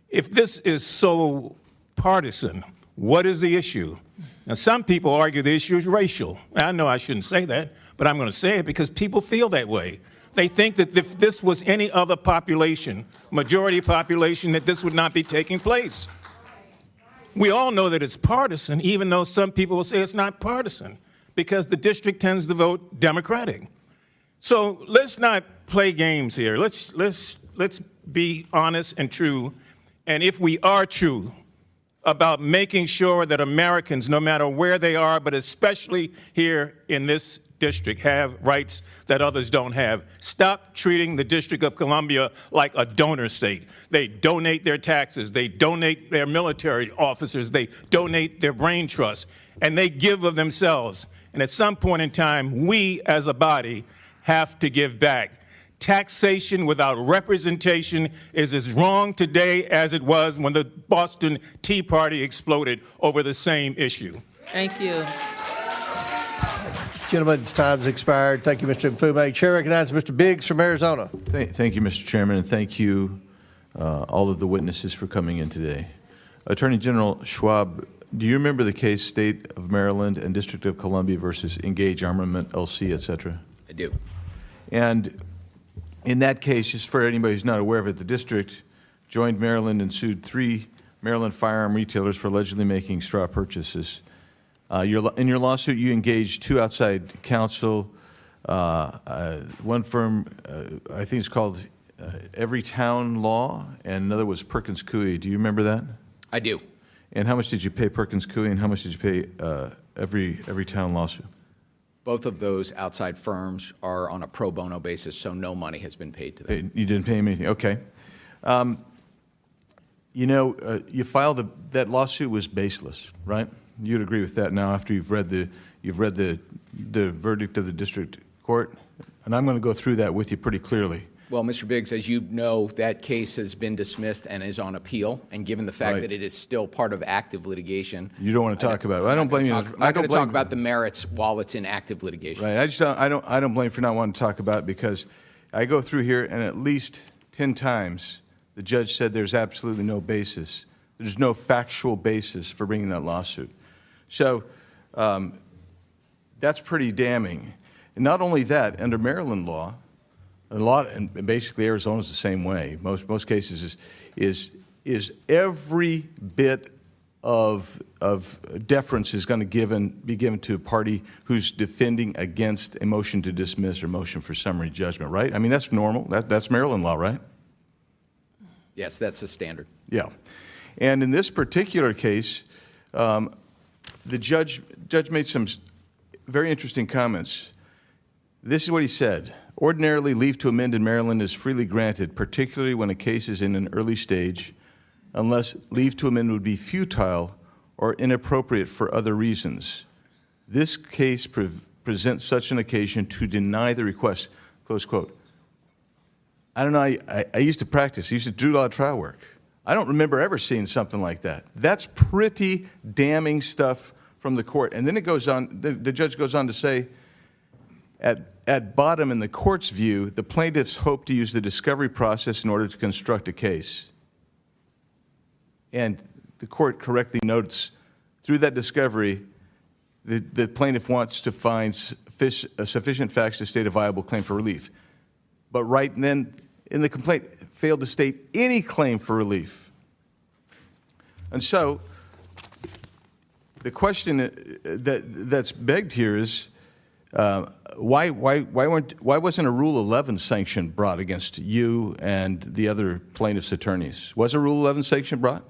if this is so partisan, what is the issue? Now, some people argue the issue is racial. I know I shouldn't say that, but I'm going to say it because people feel that way. They think that if this was any other population, majority population, that this would not be taking place. We all know that it's partisan, even though some people will say it's not partisan, because the district tends to vote Democratic. So let's not play games here. Let's be honest and true. And if we are true about making sure that Americans, no matter where they are, but especially here in this district, have rights that others don't have. Stop treating the District of Columbia like a donor state. They donate their taxes, they donate their military officers, they donate their brain trusts, and they give of themselves. And at some point in time, we as a body have to give back. Taxation without representation is as wrong today as it was when the Boston Tea Party exploded over the same issue. Thank you. Gentlemen's time has expired. Thank you, Mr. Mfume. Chair recognizes Mr. Biggs from Arizona. Thank you, Mr. Chairman, and thank you, all of the witnesses, for coming in today. Attorney General Schwab, do you remember the case State of Maryland and District of Columbia versus Engage Armament, LC, et cetera? I do. And in that case, just for anybody who's not aware of it, the district joined Maryland and sued 3 Maryland firearm retailers for allegedly making straw purchases. In your lawsuit, you engaged 2 outside counsel One firm, I think it's called Every Town Law, and another was Perkins Coie. Do you remember that? I do. And how much did you pay Perkins Coie, and how much did you pay Every Town lawsuit? Both of those outside firms are on a pro bono basis, so no money has been paid to them. You didn't pay him anything. Okay. You know, you filed that lawsuit was baseless, right? You'd agree with that now after you've read the verdict of the district court, and I'm going to go through that with you pretty clearly. Well, Mr. Biggs, as you know, that case has been dismissed and is on appeal, and given the fact that it is still part of active litigation. You don't want to talk about it. I don't blame you. I'm not going to talk about the merits while it's in active litigation. Right. I don't blame you for not wanting to talk about it, because I go through here and at least 10 times the judge said there's absolutely no basis. There's no factual basis for bringing that lawsuit. So that's pretty damning. And not only that, under Maryland law, and basically Arizona's the same way. Most cases is every bit of deference is going to be given to a party who's defending against a motion to dismiss or motion for summary judgment, right? I mean, that's normal. That's Maryland law, right? Yes, that's the standard. Yeah. And in this particular case, the judge made some very interesting comments. This is what he said. Ordinarily, leave to amend in Maryland is freely granted, particularly when a case is in an early stage, unless leave to amend would be futile or inappropriate for other reasons. This case presents such an occasion to deny the request, close quote. I don't know, I used to practice. I used to do a lot of trial work. I don't remember ever seeing something like that. That's pretty damning stuff from the court. And then it goes on, the judge goes on to say, at bottom, in the court's view, the plaintiffs hope to use the discovery process in order to construct a case. And the court correctly notes, through that discovery, the plaintiff wants to find sufficient facts to state a viable claim for relief. But right then, in the complaint, failed to state any claim for relief. And so, the question that's begged here is, why wasn't a Rule 11 sanction brought against you and the other plaintiffs' attorneys? Was a Rule 11 sanction brought?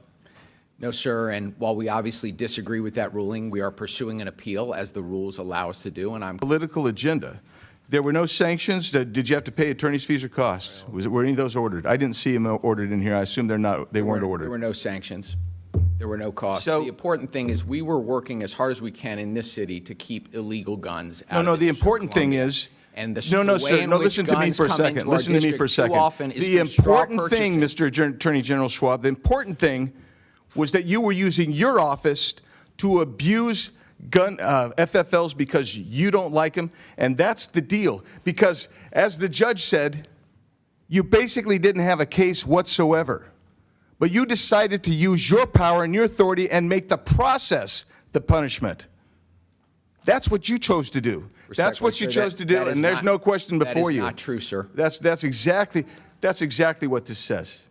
No, sir. And while we obviously disagree with that ruling, we are pursuing an appeal as the rules allow us to do. And I'm political agenda. There were no sanctions. Did you have to pay attorney's fees or costs? Were any of those ordered? I didn't see them ordered in here. I assume they're not. They weren't ordered. There were no sanctions. There were no costs. The important thing is we were working as hard as we can in this city to keep illegal guns out. No, the important thing is. And no, sir. No, listen to me for a second. Listen to me for a second. The important thing, Mr. Attorney General Schwab, the important thing was that you were using your office to abuse gun FFLs because you don't like them, and that's the deal. Because as the judge said, you basically didn't have a case whatsoever. But you decided to use your power and your authority and make the process the punishment. That's what you chose to do. That's what you chose to do, and there's no question before you. That is not true, sir. That's exactly what this says.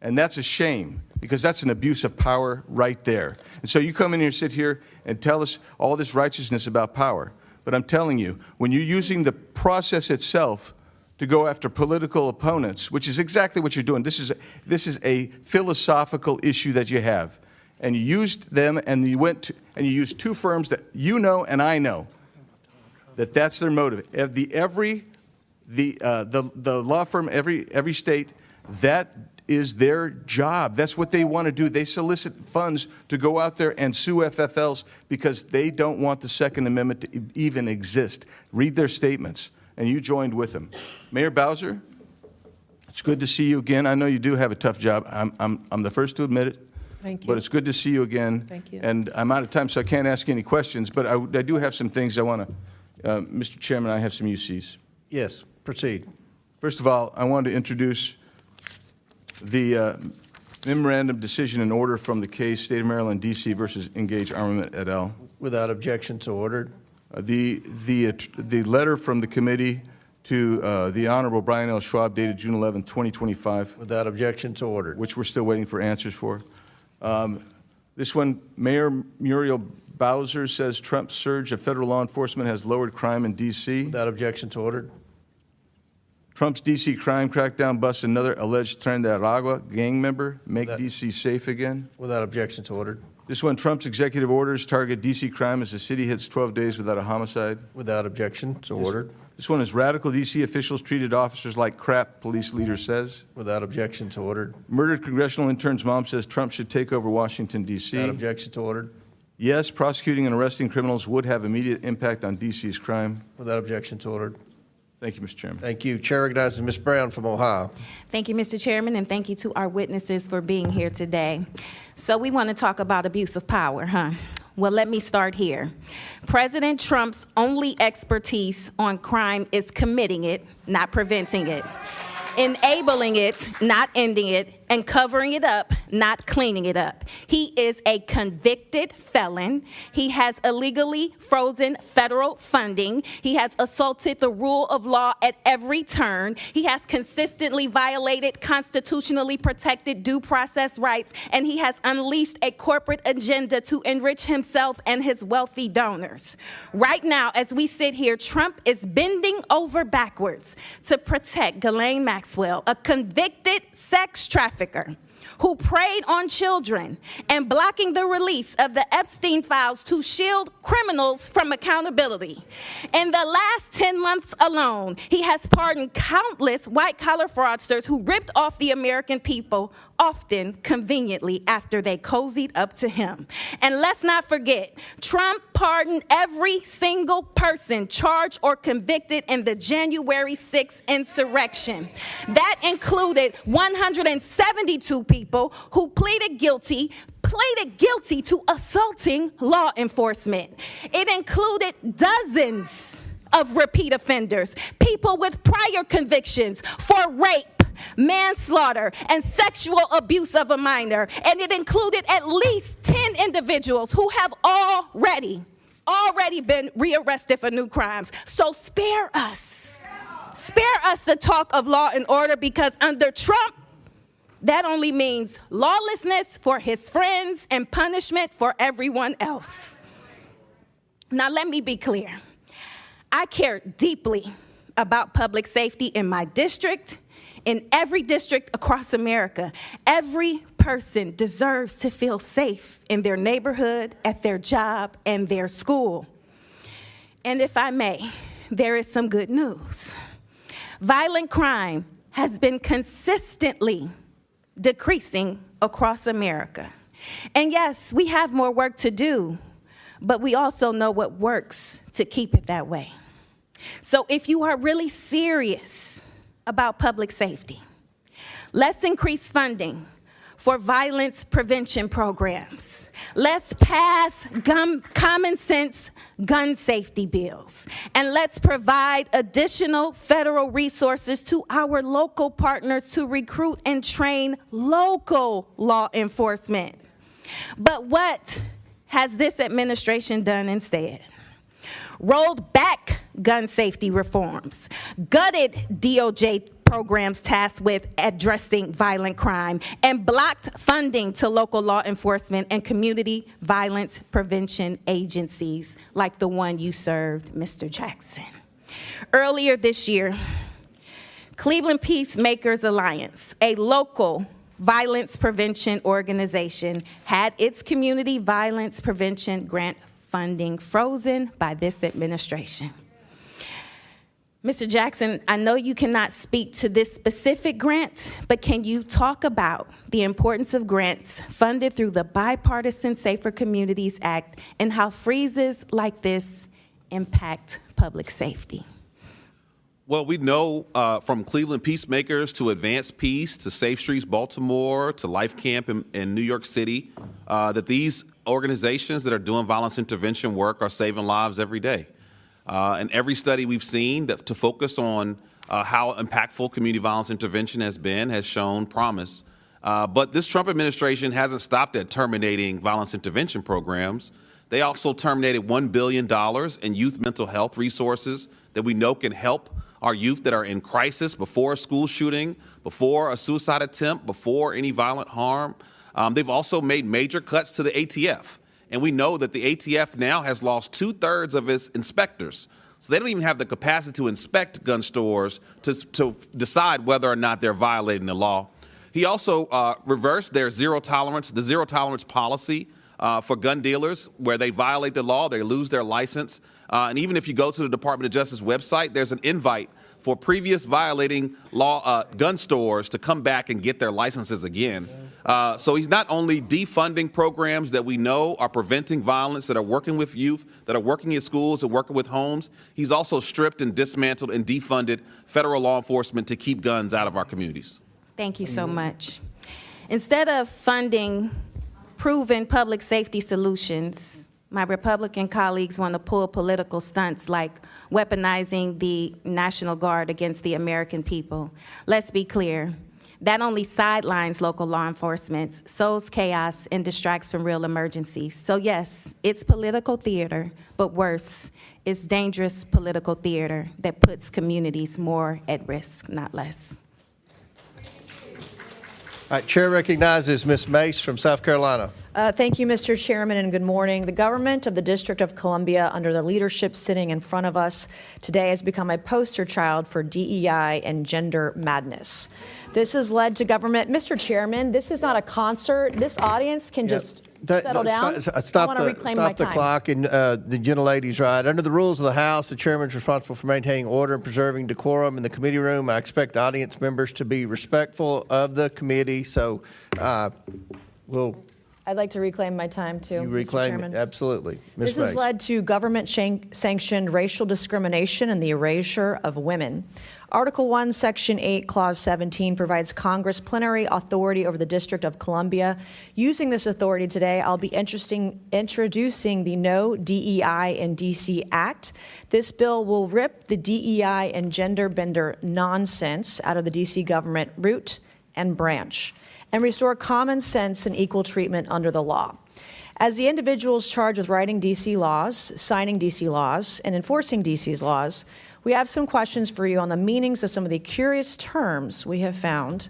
And that's a shame, because that's an abuse of power right there. And so you come in here, sit here, and tell us all this righteousness about power. But I'm telling you, when you're using the process itself to go after political opponents, which is exactly what you're doing. This is a philosophical issue that you have, and you used them, and you used two firms that you know and I know that that's their motive. The law firm, every state, that is their job. That's what they want to do. They solicit funds to go out there and sue FFLs because they don't want the Second Amendment to even exist. Read their statements. And you joined with them. Mayor Bowser, it's good to see you again. I know you do have a tough job. I'm the first to admit it. Thank you. But it's good to see you again. Thank you. And I'm out of time, so I can't ask any questions. But I do have some things I want to. Mr. Chairman, I have some UCs. Yes, proceed. First of all, I wanted to introduce the memorandum decision and order from the case State of Maryland, D.C. versus Engage Armament et al. Without objection, so ordered. The letter from the committee to the Honorable Brian L. Schwab dated June 11, 2025. Without objection, so ordered. Which we're still waiting for answers for. The This one, Mayor Muriel Bowser says Trump's surge of federal law enforcement has lowered crime in D.C. Without objection to ordered. Trump's D.C. crime crackdown busts another alleged Trinidad gang member. Make D.C. safe again. Without objection to ordered. This one, Trump's executive orders target D.C. crime as the city hits 12 days without a homicide. Without objection to ordered. This one is radical D.C. officials treated officers like crap, police leader says. Without objection to ordered. Murdered congressional intern's mom says Trump should take over Washington, D.C. Without objection to ordered. Yes, prosecuting and arresting criminals would have immediate impact on D.C.'s crime. Without objection to ordered. Thank you, Mr. Chairman. Thank you. Chair recognizes Ms. Brown from Ohio. Thank you, Mr. Chairman, and thank you to our witnesses for being here today. So we want to talk about abuse of power, huh? Well, let me start here. President Trump's only expertise on crime is committing it, not preventing it, enabling it, not ending it, and covering it up, not cleaning it up. He is a convicted felon. He has illegally frozen federal funding. He has assaulted the rule of law at every turn. He has consistently violated constitutionally protected due process rights, and he has unleashed a corporate agenda to enrich himself and his wealthy donors. Right now, as we sit here, Trump is bending over backwards to protect Ghislaine Maxwell, a convicted sex trafficker who preyed on children, and blocking the release of the Epstein files to shield criminals from accountability. In the last 10 months alone, he has pardoned countless white-collar fraudsters who ripped off the American people, often conveniently after they cozied up to him. And let's not forget, Trump pardoned every single person charged or convicted in the January 6th insurrection. That included 172 people who pleaded guilty to assaulting law enforcement. It included dozens of repeat offenders, people with prior convictions for rape, manslaughter, and sexual abuse of a minor. And it included at least 10 individuals who have already been rearrested for new crimes. So spare us the talk of law and order, because under Trump, that only means lawlessness for his friends and punishment for everyone else. Now, let me be clear. I care deeply about public safety in my district, in every district across America. Every person deserves to feel safe in their neighborhood, at their job, and their school. And if I may, there is some good news. Violent crime has been consistently decreasing across America. And yes, we have more work to do, but we also know what works to keep it that way. So if you are really serious about public safety, let's increase funding for violence prevention programs. Let's pass common sense gun safety bills. And let's provide additional federal resources to our local partners to recruit and train local law enforcement. But what has this administration done instead? Rolled back gun safety reforms, gutted DOJ programs tasked with addressing violent crime, and blocked funding to local law enforcement and community violence prevention agencies like the one you served, Mr. Jackson. Earlier this year, Cleveland Peacemakers Alliance, a local violence prevention organization, had its community violence prevention grant funding frozen by this administration. Mr. Jackson, I know you cannot speak to this specific grant, but can you talk about the importance of grants funded through the Bipartisan Safer Communities Act and how freezes like this impact public safety? Well, we know from Cleveland Peacemakers to Advanced Peace to Safe Streets Baltimore to Life Camp in New York City that these organizations that are doing violence intervention work are saving lives every day. And every study we've seen that to focus on how impactful community violence intervention has been has shown promise. But this Trump administration hasn't stopped at terminating violence intervention programs. They also terminated $1 billion in youth mental health resources that we know can help our youth that are in crisis before a school shooting, before a suicide attempt, before any violent harm. They've also made major cuts to the ATF. And we know that the ATF now has lost 2/3 of its inspectors. So they don't even have the capacity to inspect gun stores to decide whether or not they're violating the law. He also reversed their zero tolerance policy for gun dealers, where they violate the law, they lose their license. And even if you go to the Department of Justice website, there's an invite for previous violating law gun stores to come back and get their licenses again. So he's not only defunding programs that we know are preventing violence, that are working with youth, that are working in schools and working with homes, he's also stripped and dismantled and defunded federal law enforcement to keep guns out of our communities. Thank you so much. Instead of funding proven public safety solutions, my Republican colleagues want to pull political stunts like weaponizing the National Guard against the American people. Let's be clear. That only sidelines local law enforcement, sows chaos, and distracts from real emergencies. So yes, it's political theater, but worse, it's dangerous political theater that puts communities more at risk, not less. All right, Chair recognizes Ms. Mace from South Carolina. Thank you, Mr. Chairman, and good morning. The government of the District of Columbia, under the leadership sitting in front of us today, has become a poster child for DEI and gender madness. This has led to government. Mr. Chairman, this is not a concert. This audience can just settle down. Stop I want to reclaim my the time. clock, and the gentlelady's right. Under the rules of the House, the chairman is responsible for maintaining order and preserving decorum in the committee room. I expect audience members to be respectful of the committee, so I'd like to reclaim my time, too, you Mr. reclaim Chairman. it. Absolutely. Ms. This has Mace. led to government-sanctioned racial discrimination and the erasure of women. Article 1, Section 8, Clause 17 provides Congress plenary authority over the District of Columbia. Using this authority today, I'll be introducing the No DEI in D.C. Act. This bill will rip the DEI and gender bender nonsense out of the D.C. government root and branch and restore common sense and equal treatment under the law. As the individuals charged with writing D.C. laws, signing D.C. laws, and enforcing D.C.'s laws, we have some questions for you on the meanings of some of the curious terms we have found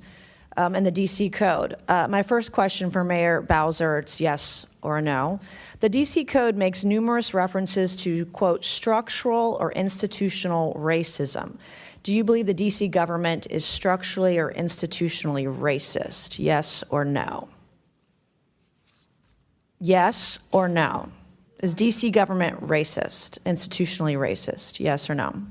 in the D.C. Code. My first question for Mayor Bowser, it's yes or no. The D.C. Code makes numerous references to, quote, structural or institutional racism. Do you believe the D.C. government is structurally or institutionally racist? Yes or no? Yes or no? Is D.C. government racist, institutionally racist? Yes or no?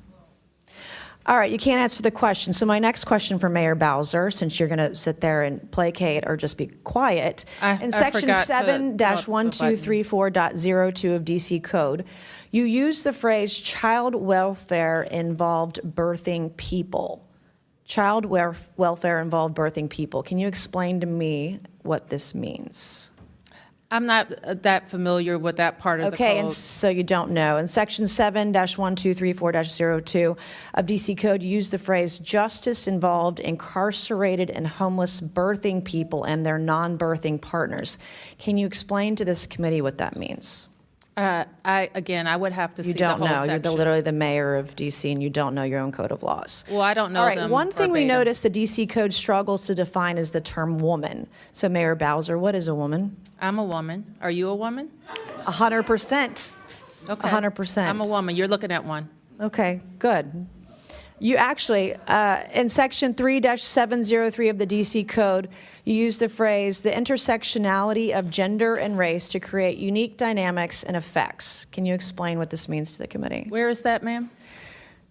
All right, you can't answer the question. So my next question for Mayor Bowser, since you're going to sit there and placate or just be quiet, in Section 7-1234.02 of D.C. Code, you use the phrase child welfare involved birthing people. Child welfare involved birthing people. Can you explain to me what this means? I'm not that familiar with that part of the code. Okay, and so you don't know. In Section 7-1234.02 of D.C. Code, you use the phrase justice involved incarcerated and homeless birthing people and their non-birthing partners. Can you explain to this committee what that means? I would have to see the You whole don't know. section. You're literally the mayor of D.C. and you don't know your own code of laws. Well, I don't know All right, them one thing we verbatim. noticed the D.C. Code struggles to define is the term woman. So Mayor Bowser, what is a woman? I'm a woman. Are you a woman? 100%. Okay. 100%. I'm a woman. You're looking at one. Okay, good. You actually, in Section 3-703 of the D.C. Code, you use the phrase, the intersectionality of gender and race to create unique dynamics and effects. Can you explain what this means to the committee? Where is that, ma'am?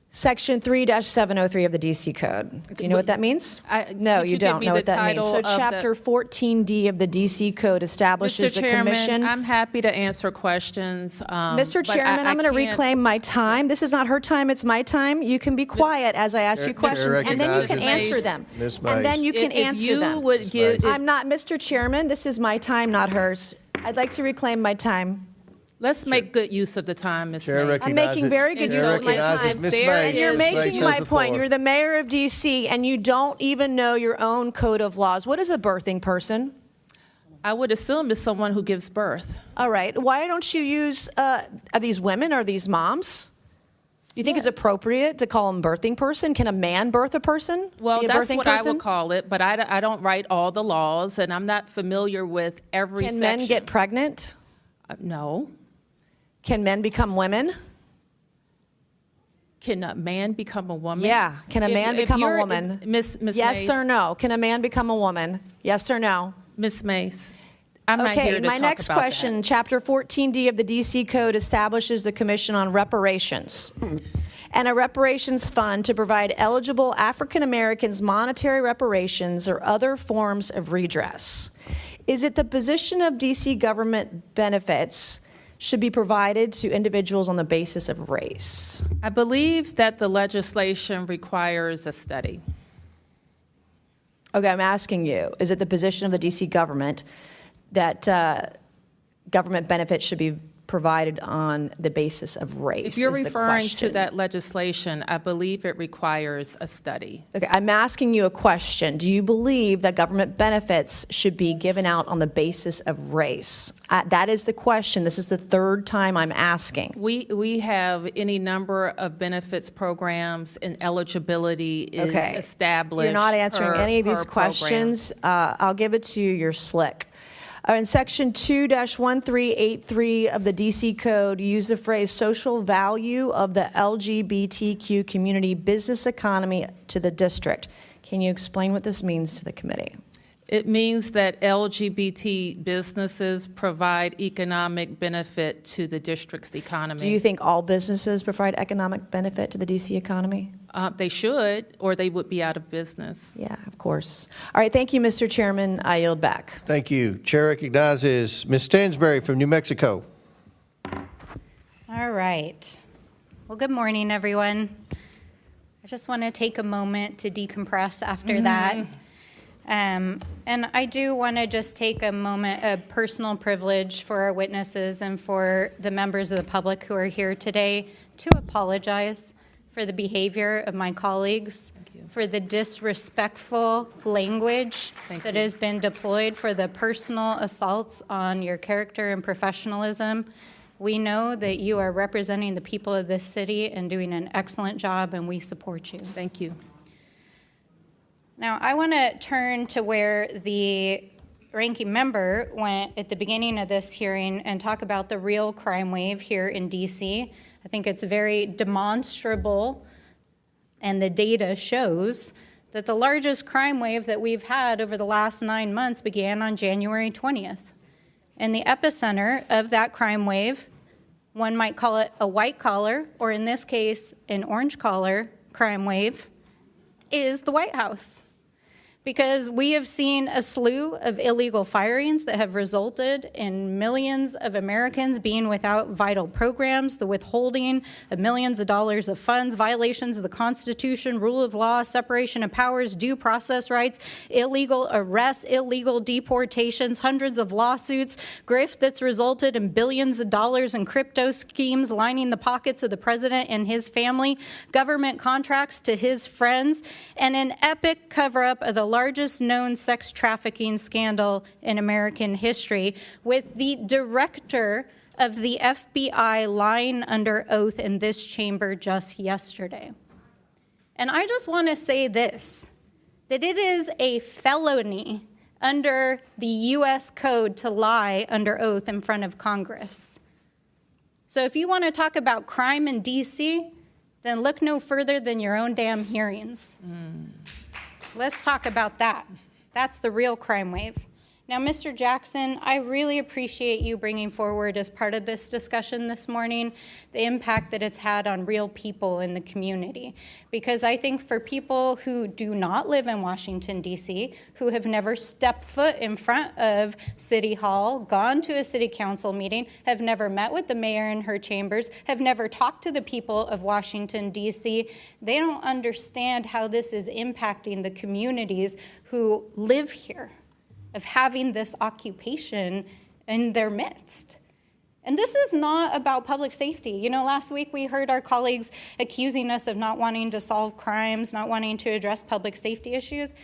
Section 3-703 of the D.C. Code. Do you know what that means? No, could you you give don't me know the what that means. So title of Chapter 14D of the D.C. Code establishes Mr. the Chairman, commission. I'm happy to answer questions. Mr. but Chairman, I'm going to can't- reclaim my time. This is not her time, it's my time. You can be quiet as I ask you questions, and then you can answer them. Ms. And then you can If answer you them. would give- I'm not, Mr. Chairman, this is my time, not hers. I'd like to reclaim my time. Let's make good use of the time, Ms. Chair Mays. I'm making very good use of my recognizes time. Ms. There Mays. And you're Ms. Mays making has my the point. floor. You're the mayor of D.C., and you don't even know your own code of laws. What is a birthing person? I would assume it's someone who gives birth. All right. Why don't you use, are these women? Are these moms? you think it's appropriate to call him birthing person? Can a man birth a person? Well, Be a that's birthing what I person? would call it, but I don't write all the laws, and I'm not familiar with every Can section. men get pregnant? No. Can men become women? Can a man become a woman? Yeah. Can a man become a woman? Miss Yes Mace, or no? Can a man become a woman? Yes or no? Miss Mace, I'm not here Okay, to my talk next about question, that. Chapter 14D of the D.C. Code establishes the Commission on Reparations and a reparations fund to provide eligible African Americans monetary reparations or other forms of redress. Is it the position of D.C. government benefits should be provided to individuals on the basis of race? I believe that the legislation requires a study. Okay, I'm asking you, is it the position of the D.C. government that government benefits should be provided on the basis of race? If you're is the referring to question. that legislation, I believe it requires a study. Okay, I'm asking you a question. Do you believe that government benefits should be given out on the basis of race? That is the question. This is the third time I'm asking. We have any number of benefits programs, and eligibility is established. You're not answering per- any of per these program. questions. I'll give it to you. You're slick. In Section 2-1383 of the D.C. Code, you use the phrase social value of the LGBTQ community business economy to the district. Can you explain what this means to the committee? It means that LGBT businesses provide economic benefit to the district's economy. Do you think all businesses provide economic benefit to the D.C. economy? They should, or they would be out of business. Yeah, of course. All right, thank you, Mr. Chairman. I yield back. Thank you. Chair recognizes Ms. Stansberry from New Mexico. All right. Well, good morning, everyone. I just want to take a moment to decompress after that. And I do want to just take a moment of personal privilege for our witnesses and for the members of the public who are here today to apologize for the behavior of my colleagues, for the disrespectful language that has been deployed, for the personal assaults on your character and professionalism. We know that you are representing the people of this city and doing an excellent job, and we support you. Thank you. Now, I want to turn to where the ranking member went at the beginning of this hearing and talk about the real crime wave here in D.C. I think it's very demonstrable, and the data shows that the largest crime wave that we've had over the last 9 months began on January 20th. And the epicenter of that crime wave, one might call it a white collar, or in this case, an orange collar crime wave, is the White House. Because we have seen a slew of illegal firings that have resulted in millions of Americans being without vital programs, the withholding of millions of dollars of funds, violations of the Constitution, rule of law, separation of powers, due process rights, illegal arrests, illegal deportations, hundreds of lawsuits, grift that's resulted in billions of dollars in crypto schemes lining the pockets of the president and his family, government contracts to his friends, and an epic cover-up of the largest known sex trafficking scandal in American history, with the director of the FBI lying under oath in this chamber just yesterday. And I just want to say this, that it is a felony under the U.S. Code to lie under oath in front of Congress. So if you want to talk about crime in D.C., then look no further than your own damn hearings. Let's talk about that. That's the real crime wave. Now, Mr. Jackson, I really appreciate you bringing forward as part of this discussion this morning the impact that it's had on real people in the community. Because I think for people who do not live in Washington, D.C., who have never stepped foot in front of City Hall, gone to a city council meeting, have never met with the mayor in her chambers, have never talked to the people of Washington, D.C., they don't understand how this is impacting the communities who live here, of having this occupation in their midst. And this is not about public safety. You know, last week we heard our colleagues accusing us of not wanting to solve crimes, not wanting to address public safety issues.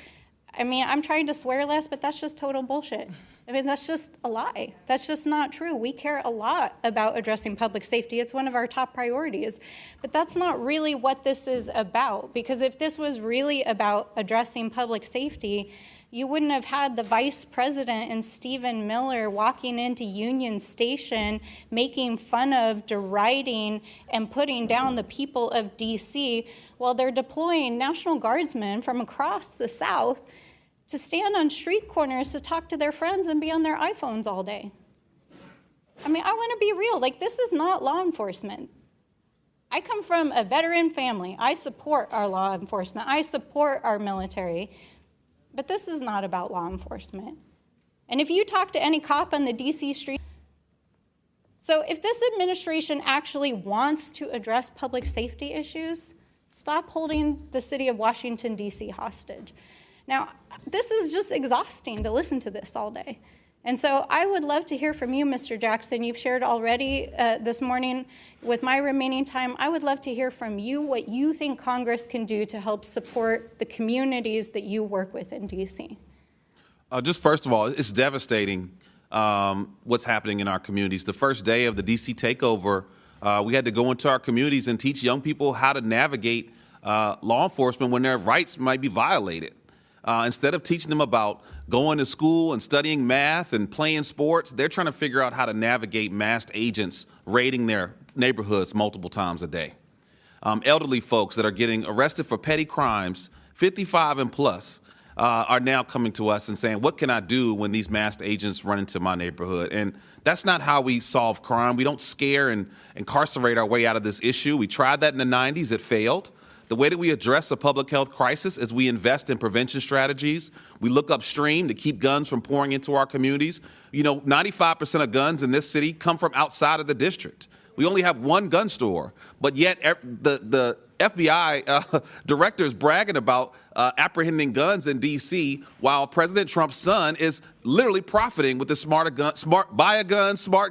I mean, I'm trying to swear less, but that's just total bullshit. I mean, that's just a lie. That's just not true. We care a lot about addressing public safety. It's one of our top priorities. But that's not really what this is about, because if this was really about addressing public safety, you wouldn't have had the vice president and Stephen Miller walking into Union Station, making fun of, deriding, and putting down the people of D.C. while they're deploying National Guardsmen from across the South to stand on street corners to talk to their friends and be on their iPhones all day. I mean, I want to be real. Like, this is not law enforcement. I come from a veteran family. I support our law enforcement. I support our military. But this is not about law enforcement. And if you talk to any cop on the D.C. street, so if this administration actually wants to address public safety issues, stop holding the city of Washington, D.C. hostage. Now, this is just exhausting to listen to this all day. And so I would love to hear from you, Mr. Jackson. You've shared already this morning. With my remaining time, I would love to hear from you what you think Congress can do to help support the communities that you work with in D.C. Just first of all, it's devastating what's happening in our communities. The first day of the D.C. takeover, we had to go into our communities and teach young people how to navigate law enforcement when their rights might be violated. Instead of teaching them about going to school and studying math and playing sports, they're trying to figure out how to navigate masked agents raiding their neighborhoods multiple times a day. Elderly folks that are getting arrested for petty crimes, 55 and plus, are now coming to us and saying, what can I do when these masked agents run into my neighborhood? And that's not how we solve crime. We don't scare and incarcerate our way out of this issue. We tried that in the 90s. It failed. The way that we address a public health crisis is we invest in prevention strategies. We look upstream to keep guns from pouring into our communities. You know, 95% of guns in this city come from outside of the district. We only have one gun store, but yet the FBI director is bragging about apprehending guns in D.C. while President Trump's son is literally profiting with the smart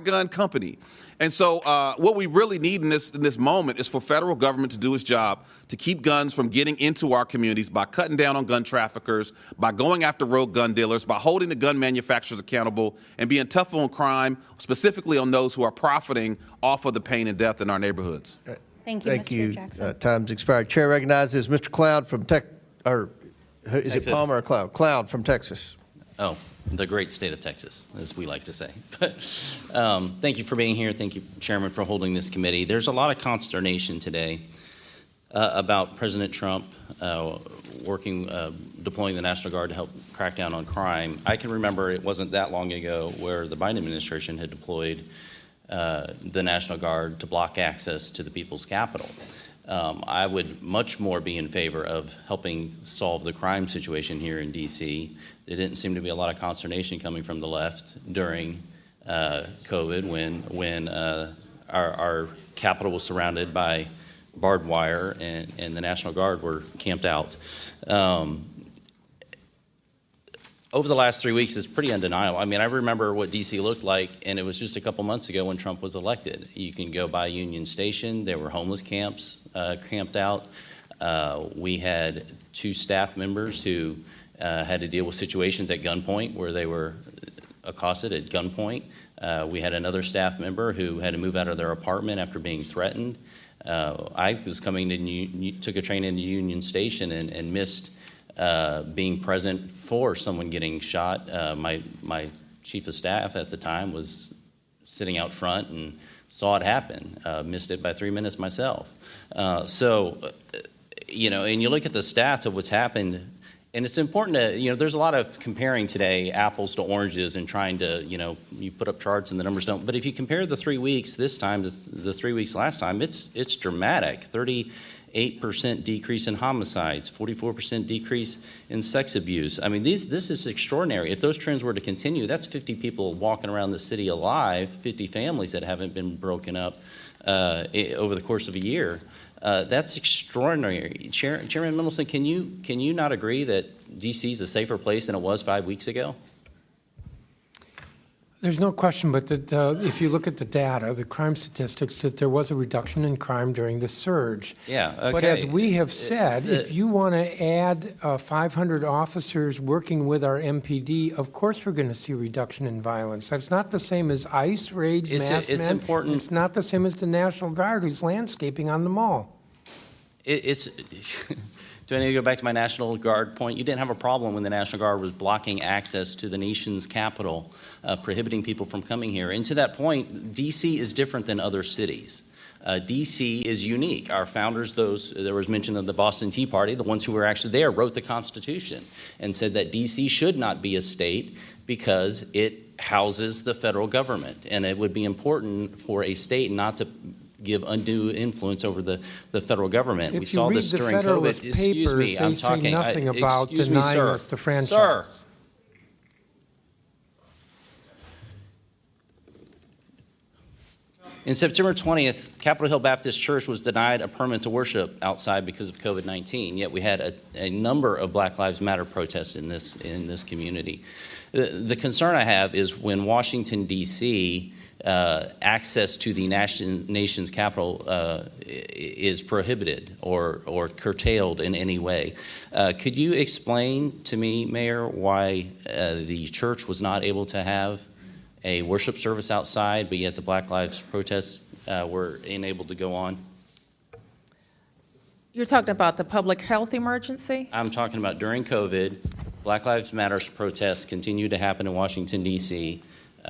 gun company. And so what we really need in this moment is for federal government to do its job to keep guns from getting into our communities by cutting down on gun traffickers, by going after rogue gun dealers, by holding the gun manufacturers accountable, and being tough on crime, specifically on those who are profiting off of the pain and death in our neighborhoods. Thank you, Mr. Jackson. Time's expired. Chair recognizes Mr. Cloud from is it Palmer or Cloud? Cloud from Texas. Oh, the great state of Texas, as we like to say. But thank you for being here. Thank you, Chairman, for holding this committee. There's a lot of consternation today about President Trump deploying the National Guard to help crack down on crime. I can remember it wasn't that long ago where the Biden administration had deployed the National Guard to block access to the people's capital. I would much more be in favor of helping solve the crime situation here in D.C. There didn't seem to be a lot of consternation coming from the left during COVID when our capital was surrounded by barbed wire and the National Guard were camped out. Over the last 3 weeks, it's pretty undeniable. I mean, I remember what D.C. looked like, and it was just a couple months ago when Trump was elected. You can go by Union Station. There were homeless camps camped out. We had 2 staff members who had to deal with situations at gunpoint where they were accosted at gunpoint. We had another staff member who had to move out of their apartment after being threatened. I was took a train into Union Station and missed being present for someone getting shot. My chief of staff at the time was sitting out front and saw it happen. Missed it by 3 minutes myself. So, you know, and you look at the stats of what's happened, and it's important to, you know, there's a lot of comparing today apples to oranges and trying to, you know, you put up charts and the numbers don't. But if you compare the 3 weeks this time to the 3 weeks last time, it's dramatic. 38% decrease in homicides, 44% decrease in sex abuse. I mean, this is extraordinary. If those trends were to continue, that's 50 people walking around the city alive, 50 families that haven't been broken up over the course of a year. That's extraordinary. Chairman Mendelson, can you not agree that D.C. is a safer place than it was 5 weeks ago? There's no question, but that if you look at the data, the crime statistics, that there was a reduction in crime during the surge. Yeah, okay. But as we have said, if you want to add 500 officers working with our MPD, of course we're going to see a reduction in violence. That's not the same as ICE, raids, masked men. Important. It's not the same as the National Guard who's landscaping on the mall. Do I need to go back to my National Guard point? You didn't have a problem when the National Guard was blocking access to the nation's capital, prohibiting people from coming here. And to that point, D.C. is different than other cities. D.C. is unique. Our founders, there was mention of the Boston Tea Party, the ones who were actually there, wrote the Constitution and said that D.C. should not be a state because it houses the federal government. And it would be important for a state not to give undue influence over the federal government. We saw this during COVID. Excuse me, I'm talking. They say nothing about denying us the franchise. Sir. In September 20th, Capitol Hill Baptist Church was denied a permit to worship outside because of COVID-19, yet we had a number of Black Lives Matter protests in this community. The concern I have is when Washington, D.C., access to the nation's capital is prohibited or curtailed in any way. Could you explain to me, Mayor, why the church was not able to have a worship service outside, but yet the Black Lives protests were unable to go on? You're talking about the public health emergency? I'm talking about during COVID, Black Lives Matter protests continue to happen in Washington, D.C.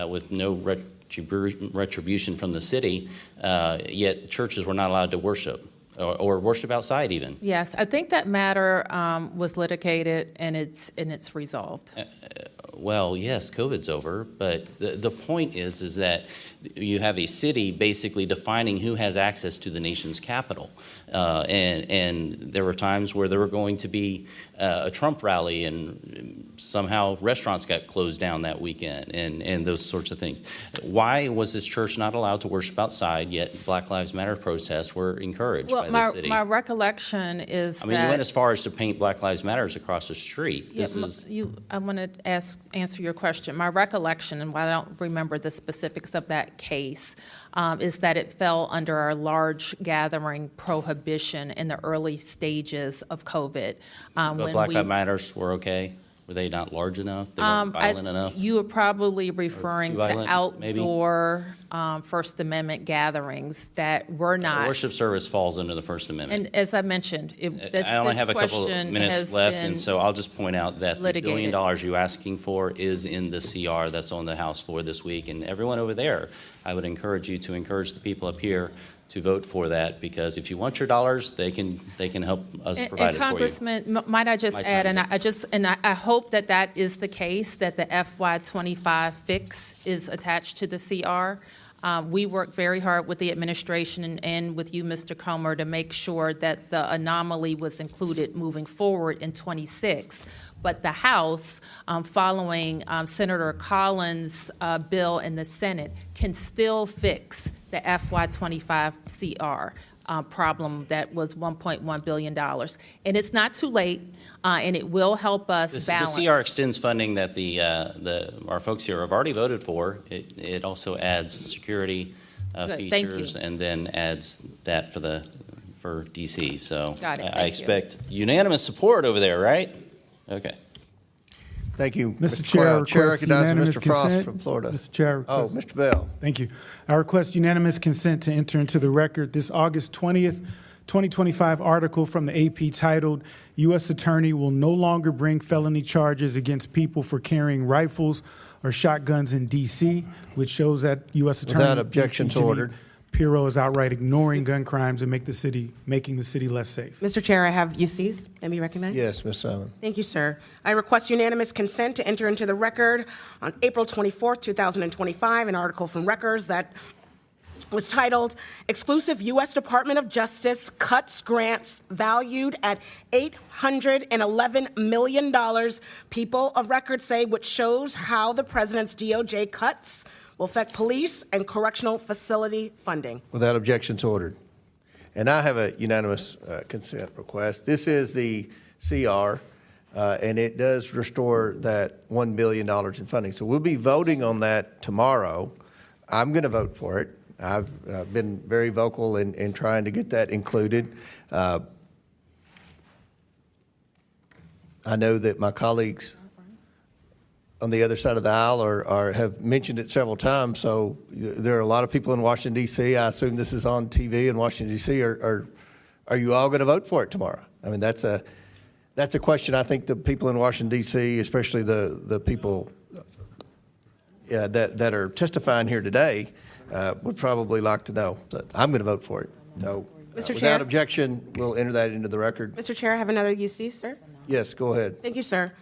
With no retribution from the city, yet churches were not allowed to worship or worship outside even. Yes, I think that matter was litigated and it's resolved. Well, yes, COVID's over, but the point is that you have a city basically defining who has access to the nation's capital. And there were times where there were going to be a Trump rally and somehow restaurants got closed down that weekend and those sorts of things. Why was this church not allowed to worship outside, yet Black Lives Matter protests were encouraged by the city? My recollection is that... I mean, you went as far as to paint Black Lives Matters across the street. I want to answer your question. My recollection, and while I don't remember the specifics of that case, is that it fell under our large gathering prohibition in the early stages of COVID. But Black Lives Matters were okay? Were they not large enough? They weren't violent enough? You are probably referring to outdoor First Amendment gatherings that were not. Worship service falls under the First Amendment. And as I mentioned, I only have a couple of minutes left, and so I'll just point out that the $1 billion you're asking for is in the CR that's on the House floor this week. And everyone over there, I would encourage you to encourage the people up here to vote for that, because if you want your dollars, they can help us provide it for you. Congressman, might I just add, and I hope that that is the case, that the FY25 fix is attached to the CR. We worked very hard with the administration and with you, Mr. Comer, to make sure that the anomaly was included moving forward in 26. But the House, following Senator Collins' bill in the Senate, can still fix the FY25 CR problem that was $1.1 billion. And it's not too late, and it will help us balance. The CR extends funding that our folks here have already voted for. It also adds security features and then adds that for DC. So I expect unanimous support over there, right? Okay. Thank you, Mr. Chair. Chair recognizes unanimous Mr. Frost consent. from Florida. Mr. Chair. Mr. Bell. Thank you. I request unanimous consent to enter into the record this August 20th, 2025 article from the AP titled, U.S. Attorney will no longer bring felony charges against people for carrying rifles or shotguns in D.C., which shows that U.S. Attorney Without objections ordered. Pirro is outright ignoring gun crimes and making the city less safe. Mr. Chair, I have UCs. Let me recognize. Yes, Ms. Simon. Thank you, sir. I request unanimous consent to enter into the record on April 24th, 2025, an article from Records that was titled, Exclusive U.S. Department of Justice Cuts Grants Valued at $811 million. People of Record say, which shows how the president's DOJ cuts will affect police and correctional facility funding. Without objections ordered. And I have a unanimous consent request. This is the CR and it does restore that $1 billion in funding. So we'll be voting on that tomorrow. I'm going to vote for it. I've been very vocal in trying to get that included. I know that my colleagues on the other side of the aisle have mentioned it several times. So there are a lot of people in Washington, D.C. I assume this is on TV in Washington, D.C. Are you all going to vote for it tomorrow? I mean, that's a question I think the people in Washington, D.C., especially the people that are testifying here today, would probably like to know. But I'm going to vote for it. So Mr. Chair? without objection, we'll enter that into the record. Mr. Chair, I have another UC, sir. Yes, go ahead. Thank you, sir.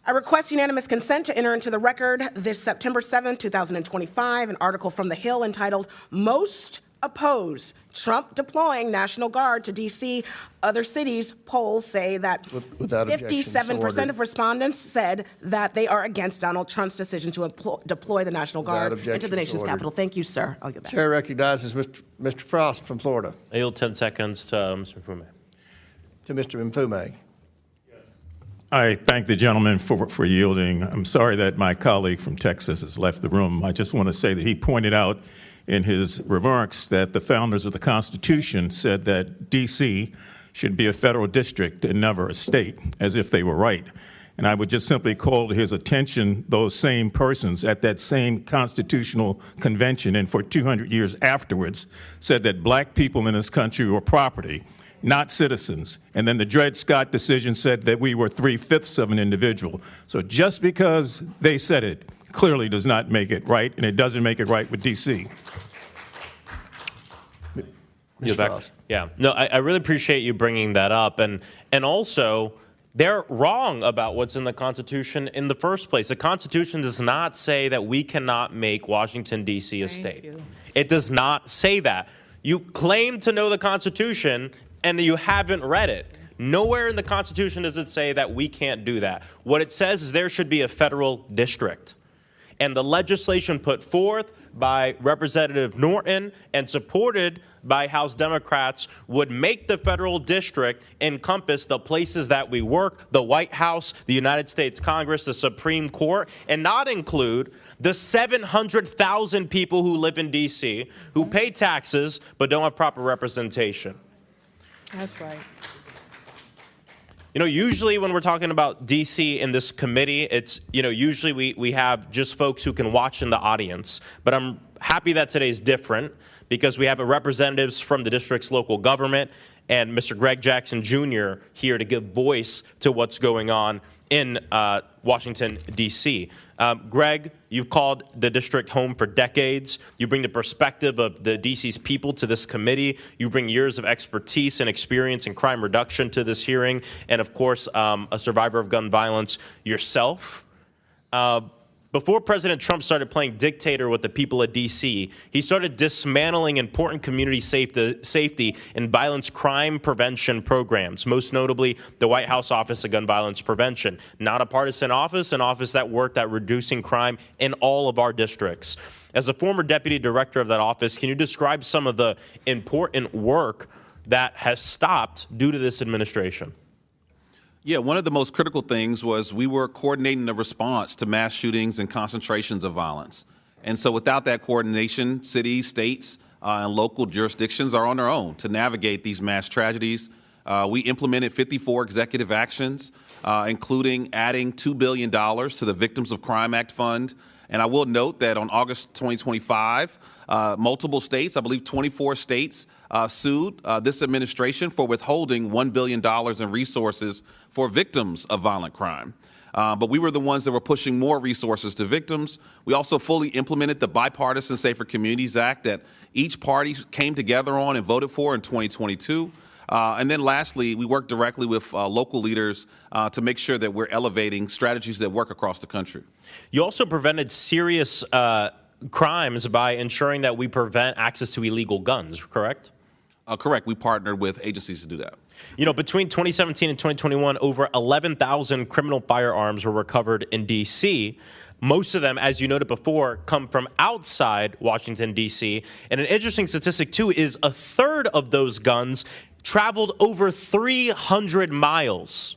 I request unanimous consent to enter into the record this September 7, 2025, an article from The Hill entitled, Most Oppose Trump Deploying National Guard to D.C. Other cities. Polls say that Without objection, so 57% ordered. of respondents said that they are against Donald Trump's decision to deploy the National Guard into objection, the nation's so ordered. capital. Thank you, sir. I'll get back. Chair recognizes Mr. Frost from Florida. I yield 10 seconds to Mr. Fume. To Mr. Mfume. I thank the gentleman for yielding. I'm sorry that my colleague from Texas has left the room. I just want to say that he pointed out in his remarks that the founders of the Constitution said that D.C. should be a federal district and never a state, as if they were right. And I would just simply call to his attention those same persons at that same constitutional convention and for 200 years afterwards said that black people in this country were property, not citizens. And then the Dred Scott decision said that we were 3/5 of an individual. So just because they said it clearly does not make it right, and it doesn't make it right with D.C. Yeah, no, I really appreciate you bringing that up. And also, they're wrong about what's in the Constitution in the first place. The Constitution does not say that we cannot make Washington, D.C. a state. It does not say that. You claim to know the Constitution, and you haven't read it. Nowhere in the Constitution does it say that we can't do that. What it says is there should be a federal district. And the legislation put forth by Representative Norton and supported by House Democrats would make the federal district encompass the places that we work, the White House, the United States Congress, the Supreme Court, and not include the 700,000 people who live in D.C. who pay taxes but don't have proper representation. That's right. You know, usually when we're talking about D.C. in this committee, it's, usually we have just folks who can watch in the audience. But I'm happy that today's different because we have representatives from the district's local government and Mr. Greg Jackson Jr. here to give voice to what's going on in Washington, D.C. Greg, you've called the district home for decades. You bring the perspective of the D.C.'s people to this committee. You bring years of expertise and experience in crime reduction to this hearing. And of course, a survivor of gun violence yourself. Before President Trump started playing dictator with the people of D.C., he started dismantling important community safety and violence crime prevention programs, most notably the White House Office of Gun Violence Prevention. Not a partisan office, an office that worked at reducing crime in all of our districts. As a former deputy director of that office, can you describe some of the important work that has stopped due to this administration? Yeah, one of the most critical things was we were coordinating the response to mass shootings and concentrations of violence. And so without that coordination, cities, states, and local jurisdictions are on their own to navigate these mass tragedies. We implemented 54 executive actions, including adding $2 billion to the Victims of Crime Act Fund. And I will note that on August 2025, multiple states, I believe 24 states, sued this administration for withholding $1 billion in resources for victims of violent crime. But we were the ones that were pushing more resources to victims. We also fully implemented the Bipartisan Safer Communities Act that each party came together on and voted for in 2022. And then lastly, we work directly with local leaders to make sure that we're elevating strategies that work across the country. You also prevented serious crimes by ensuring that we prevent access to illegal guns, correct? Correct. We partnered with agencies to do that. You know, between 2017 and 2021, over 11,000 criminal firearms were recovered in D.C. Most of them, as you noted before, come from outside Washington, D.C. And an interesting statistic, too, is a third of those guns traveled over 300 miles.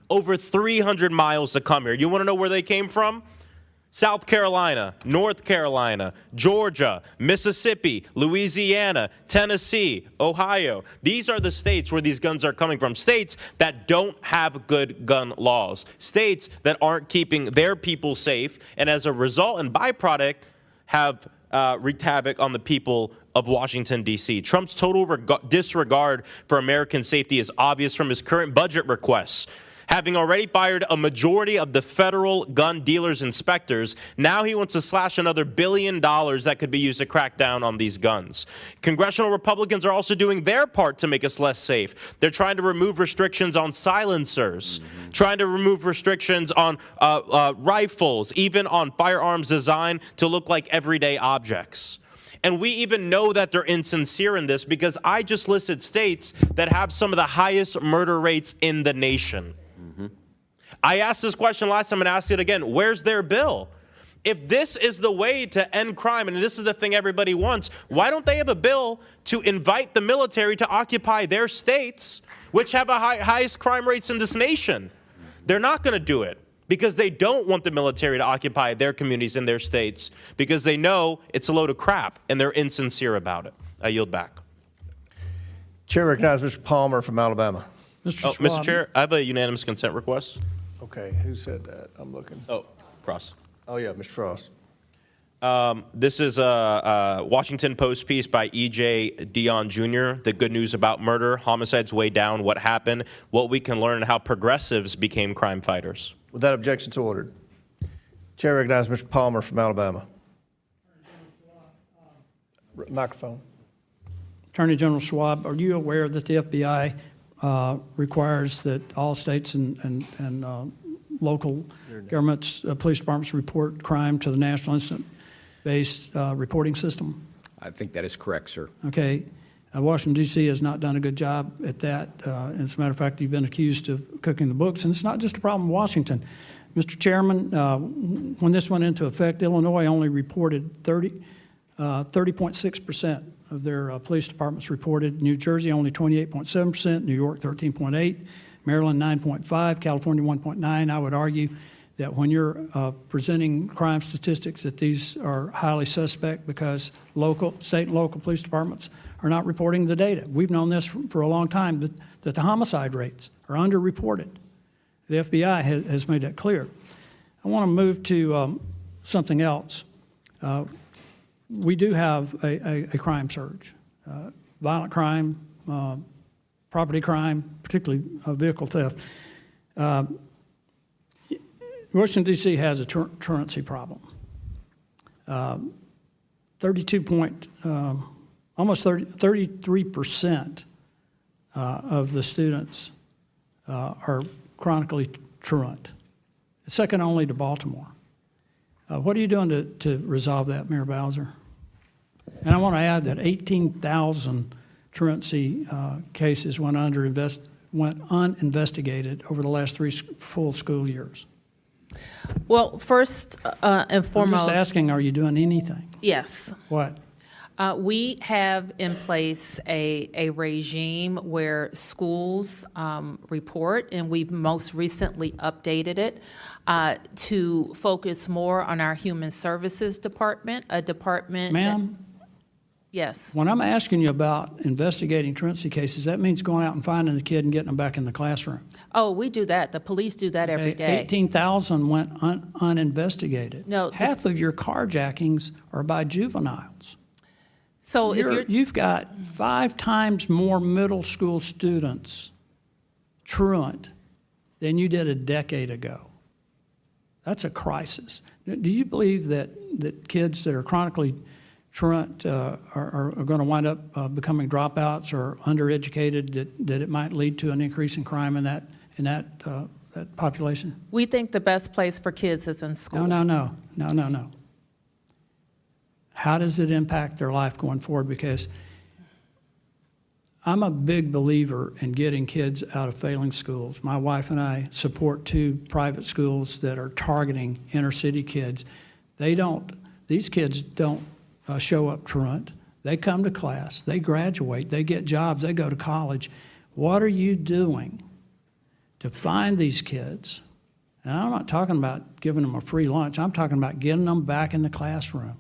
over 300 miles to come here. You want to know where they came from? South Carolina, North Carolina, Georgia, Mississippi, Louisiana, Tennessee, Ohio. These are the states where these guns are coming from. States that don't have good gun laws. States that aren't keeping their people safe, and as a result and byproduct have wreaked havoc on the people of Washington, D.C. Trump's total disregard for American safety is obvious from his current budget requests. Having already fired a majority of the federal gun dealers' inspectors, now he wants to slash another $1 billion that could be used to crack down on these guns. Congressional Republicans are also doing their part to make us less safe. They're trying to remove restrictions on silencers, trying to remove restrictions on rifles, even on firearms designed to look like everyday objects. And we even know that they're insincere in this because I just listed states that have some of the highest murder rates in the nation. I asked this question last time and asked it again. Where's their bill? If this is the way to end crime, and this is the thing everybody wants, why don't they have a bill to invite the military to occupy their states, which have the highest crime rates in this nation? They're not going to do it because they don't want the military to occupy their communities in their states because they know it's a load of crap and they're insincere about it. I yield back. Chair recognizes Mr. Palmer from Alabama. Mr. Chair, I have a unanimous consent request. Okay, who said that? I'm looking. Oh, Frost. Oh, yeah, Mr. Frost. This is a Washington Post piece by E.J. Dion Jr., The Good News About Murder, Homicides Way Down, What Happened, What We Can Learn, and How Progressives Became Crime Fighters. With that objection, so ordered. Chair recognizes Mr. Palmer from Alabama. Microphone. Attorney General Schwab, are you aware that the FBI requires that all states and local governments, police departments report crime to the National Incident-Based Reporting System? I think that is correct, sir. Okay. Washington, D.C. has not done a good job at that. As a matter of fact, you've been accused of cooking the books, and it's not just a problem in Washington. Mr. Chairman, when this went into effect, Illinois only reported 30.6% of their police departments reported. New Jersey only 28.7%, New York 13.8%, Maryland 9.5%, California 1.9%. I would argue that when you're presenting crime statistics that these are highly suspect because state and local police departments are not reporting the data. We've known this for a long time, that the homicide rates are underreported. The FBI has made that clear. I want to move to something else. We do have a crime surge. Violent crime, property crime, particularly vehicle theft. Washington, D.C. has a truancy problem. Almost 33% of the students are chronically truant. It's second only to Baltimore. What are you doing to resolve that, Mayor Bowser? And I want to add that 18,000 truancy cases went uninvestigated over the last 3 full school years. Well, first and foremost, I'm just asking, are you doing anything? Yes. What? We have in place a regime where schools report, and we've most recently updated it to focus more on our Human Services Department, a department. Ma'am? Yes. When I'm asking you about investigating truancy cases, that means going out and finding the kid and getting them back in the classroom. Oh, we do that. The police do that every day. 18,000 went uninvestigated. No, half of your carjackings are by juveniles. So you've got 5 times more middle school students truant than you did a decade ago. That's a crisis. Do you believe that kids that are chronically truant are going to wind up becoming dropouts or undereducated, that it might lead to an increase in crime in that population? We think the best place for kids is in school. No. How does it impact their life going forward? Because I'm a big believer in getting kids out of failing schools. My wife and I support 2 private schools that are targeting inner city kids. These kids don't show up truant. They come to class, they graduate, they get jobs, they go to college. What are you doing to find these kids. And I'm not talking about giving them a free lunch. I'm talking about getting them back in the classroom.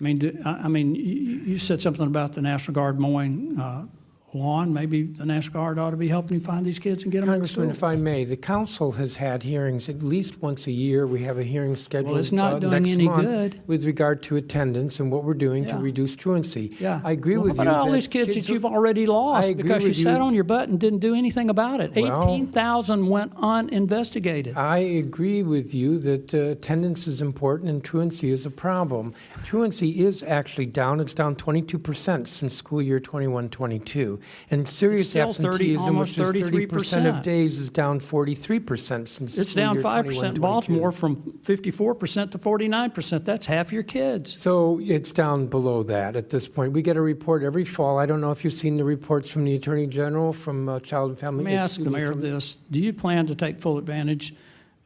I mean, you said something about the National Guard mowing lawn. Maybe the National Guard ought to be helping you find these kids and get them in school. Congressman, if I may, the council has had hearings at least once a year. We have a hearing scheduled it's not doing next any month good. with regard to attendance and what we're doing to Yeah. reduce truancy. Yeah. I agree Well, with what you. about all that these kids that you've are- already I lost agree because you with sat on your butt and didn't do anything about it? Well, 18,000 went uninvestigated. I agree with you that attendance is important and truancy is a problem. Truancy is actually down. It's down 22% since school year 21-22. And serious still absenteeism, almost which is 30% 33%. of days, is down 43% since It's school down year 5%. 21-22. Baltimore from 54% to 49%. That's half your kids. So it's down below that at this point. We get a report every fall. I don't know if you've seen the reports from the Attorney General, from Child and Family. Let me ask the mayor from- this. Do you plan to take full advantage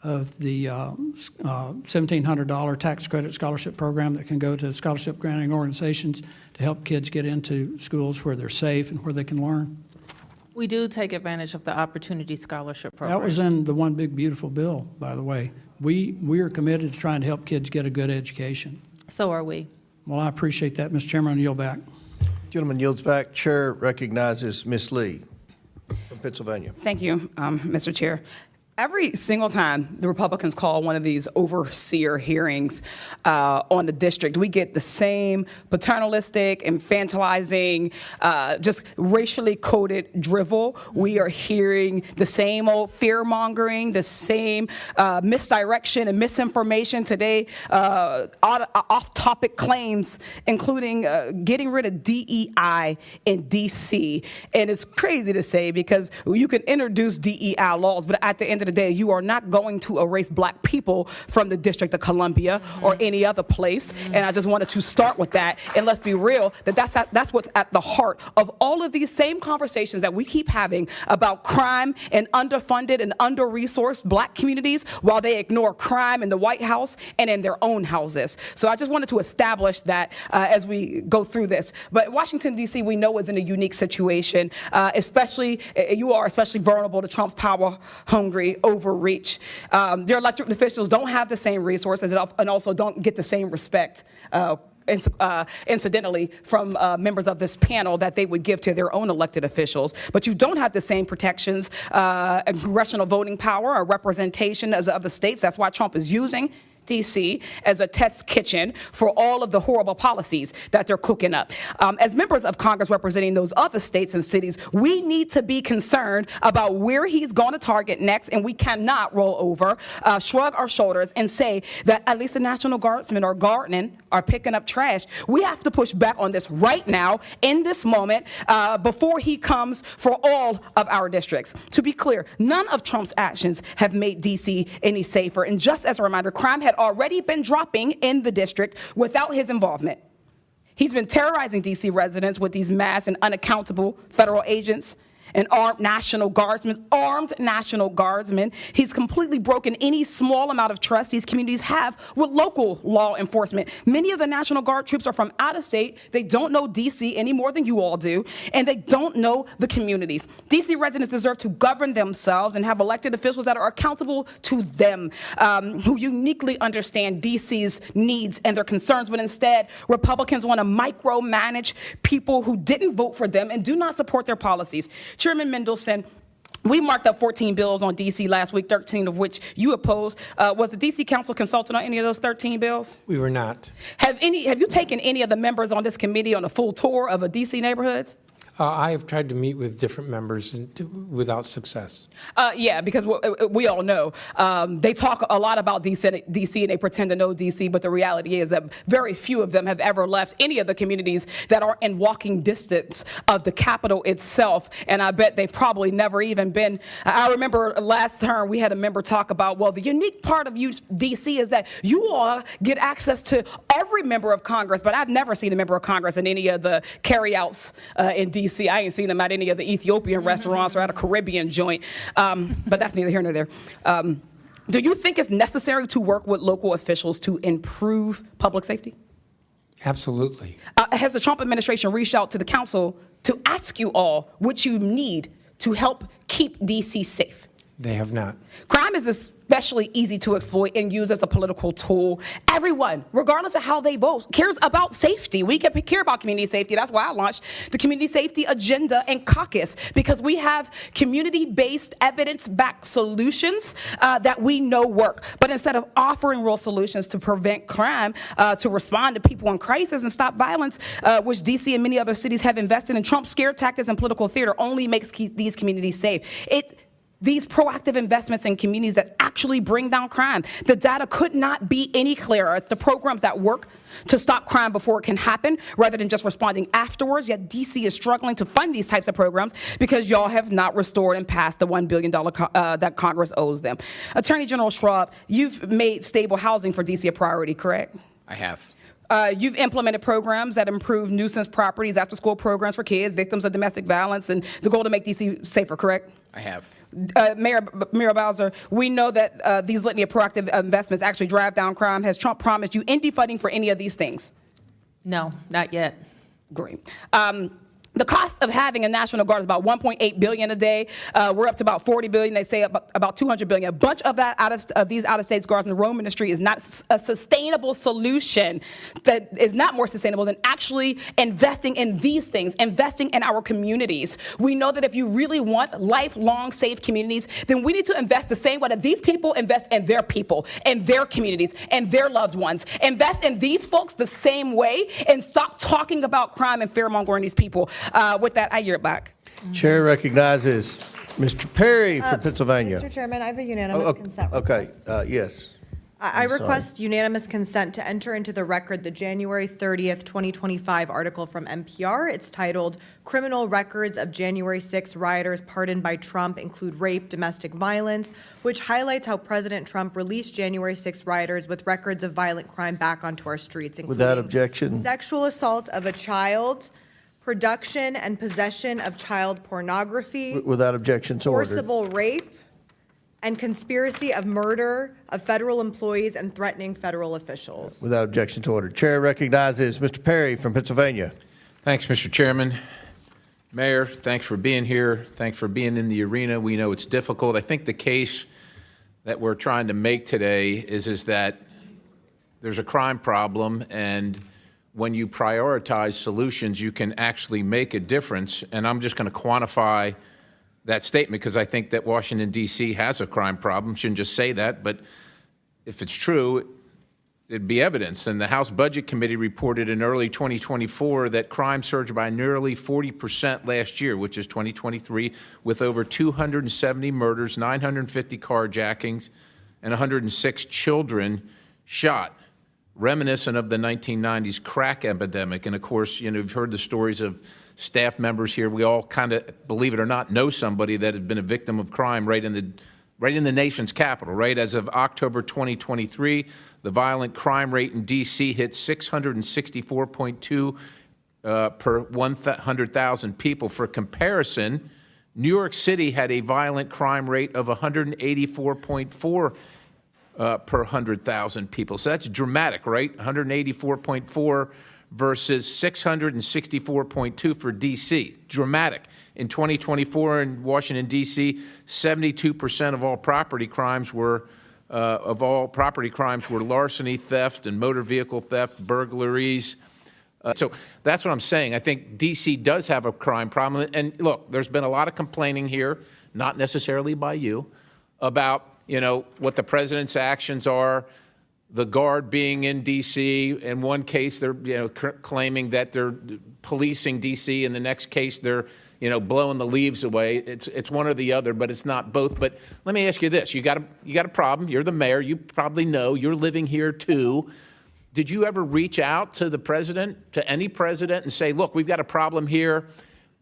of the $1,700 tax credit scholarship program that can go to scholarship granting organizations to help kids get into schools where they're safe and where they can learn? We do take advantage of the Opportunity Scholarship Program. That was in the One Big Beautiful Bill, by the way. We are committed to trying to help kids get a good education. So are we. Well, I appreciate that, Mr. Chairman. I yield back. Gentleman yields back. Chair recognizes Ms. Lee from Pennsylvania. Thank you, Mr. Chair. Every single time the Republicans call one of these overseer hearings on the district, we get the same paternalistic, infantilizing, just racially coded drivel. We are hearing the same old fear-mongering, the same misdirection and misinformation today, off-topic claims, including getting rid of DEI in D.C. And it's crazy to say because you can introduce DEI laws, but at the end of the day, you are not going to erase black people from the District of Columbia or any other place. And I just wanted to start with that. And let's be real, that's what's at the heart of all of these same conversations that we keep having about crime and underfunded and under-resourced black communities while they ignore crime in the White House and in their own houses. So I just wanted to establish that as we go through this. But Washington, D.C., we know is in a unique situation, especially vulnerable to Trump's power-hungry overreach. Their elected officials don't have the same resources and also don't get the same respect, incidentally, from members of this panel that they would give to their own elected officials. But you don't have the same protections, congressional voting power or representation as other states. That's why Trump is using D.C. as a test kitchen for all of the horrible policies that they're cooking up. As members of Congress representing those other states and cities, we need to be concerned about where he's going to target next, and we cannot roll over, shrug our shoulders, and say that at least the National Guardsmen are gardening or picking up trash. We have to push back on this right now, in this moment, before he comes for all of our districts. To be clear, none of Trump's actions have made D.C. any safer. And just as a reminder, crime had already been dropping in the district without his involvement. He's been terrorizing D.C. residents with these mass and unaccountable federal agents and armed National Guardsmen. He's completely broken any small amount of trust these communities have with local law enforcement. Many of the National Guard troops are from out of state. They don't know D.C. any more than you all do, and they don't know the communities. D.C. residents deserve to govern themselves and have elected officials that are accountable to them, who uniquely understand D.C.'s needs and their concerns, but instead, Republicans want to micromanage people who didn't vote for them and do not support their policies. Chairman Mendelson, we marked up 14 bills on D.C. last week, 13 of which you opposed. Was the D.C. Council consulted on any of those 13 bills? We were not. Have you taken any of the members on this committee on a full tour of D.C. neighborhoods? I have tried to meet with different members without success. Yeah, because we all know they talk a lot about D.C. and they pretend to know D.C., but the reality is that very few of them have ever left any of the communities that are in walking distance of the Capitol itself. And I bet they've probably never even been. I remember last term we had a member talk about, well, the unique part of D.C. is that you all get access to every member of Congress, but I've never seen a member of Congress in any of the carryouts in D.C. I ain't seen them at any of the Ethiopian restaurants or at a Caribbean joint, but that's neither here nor there. Do you think it's necessary to work with local officials to improve public safety? Absolutely. Has the Trump administration reached out to the council to ask you all what you need to help keep D.C. safe? They have not. Crime is especially easy to exploit and use as a political tool. Everyone, regardless of how they vote, cares about safety. We care about community safety. That's why I launched the Community Safety Agenda and Caucus, because we have community-based, evidence-backed solutions that we know work. But instead of offering real solutions to prevent crime, to respond to people in crisis and stop violence, which D.C. and many other cities have invested in, Trump's scare tactics and political theater only makes these communities safe. These proactive investments in communities that actually bring down crime. The data could not be any clearer. It's the programs that work to stop crime before it can happen rather than just responding afterwards. Yet D.C. is struggling to fund these types of programs because y'all have not restored and passed the $1 billion that Congress owes them. Attorney General Schwab, you've made stable housing for D.C. a priority, correct? I have. You've implemented programs that improve nuisance properties, after-school programs for kids, victims of domestic violence, and the goal to make D.C. safer, correct? I have. Mayor Muriel Bowser, we know that these litany of proactive investments actually drive down crime. Has Trump promised you any funding for any of these things? No, not yet. Great. The cost of having a National Guard is about $1.8 billion a day. We're up to about $40 billion. They say about $200 billion. A bunch of that these out-of-state guards in the Rome industry is not a sustainable solution. That is not more sustainable than actually investing in these things, investing in our communities. We know that if you really want lifelong safe communities, then we need to invest the same way that these people invest in their people, and their communities, and their loved ones. Invest in these folks the same way, and stop talking about crime and fear-mongering these people. With that, I yield back. Chair recognizes Mr. Perry from Pennsylvania. Mr. Chairman, I have a unanimous consent Okay, yes. I I'm sorry. request unanimous consent to enter into the record the January 30th, 2025 article from NPR. It's titled, Criminal Records of January 6 Rioters Pardoned by Trump Include Rape, Domestic Violence, which highlights how President Trump released January 6 rioters with records of violent crime back onto our streets, including Without objection. sexual assault of a child, production and possession of child pornography, Without objection, so ordered. forcible rape, and conspiracy of murder of federal employees and threatening federal officials. Without objection to order. Chair recognizes Mr. Perry from Pennsylvania. Thanks, Mr. Chairman. Mayor, thanks for being here. Thanks for being in the arena. We know it's difficult. I think the case that we're trying to make today is that there's a crime problem, and when you prioritize solutions, you can actually make a difference. And I'm just going to quantify that statement because I think that Washington, D.C. has a crime problem. Shouldn't just say that, but if it's true, it'd be evidence. And the House Budget Committee reported in early 2024 that crime surged by nearly 40% last year, which is 2023, with over 270 murders, 950 carjackings, and 106 children shot, reminiscent of the 1990s crack epidemic. And of course, you've heard the stories of staff members here. We all kind of, believe it or not, know somebody that has been a victim of crime right in the nation's capital, right? As of October 2023, the violent crime rate in D.C. hit 664.2 per 100,000 people. For comparison, New York City had a violent crime rate of 184.4 per 100,000 people. So that's dramatic, right? 184.4 versus 664.2 for D.C. Dramatic. In 2024 in Washington, D.C., 72% of all property crimes were larceny, theft, and motor vehicle theft, burglaries. So that's what I'm saying. I think D.C. does have a crime problem. And look, there's been a lot of complaining here, not necessarily by you, about what the president's actions are, the Guard being in D.C. In one case, they're claiming that they're policing D.C. In the next case, they're blowing the leaves away. It's one or the other, but it's not both. But let me ask you this: you got a problem. You're the mayor. You probably know. You're living here too. Did you ever reach out to the president, to any president, and say, "Look, we've got a problem here.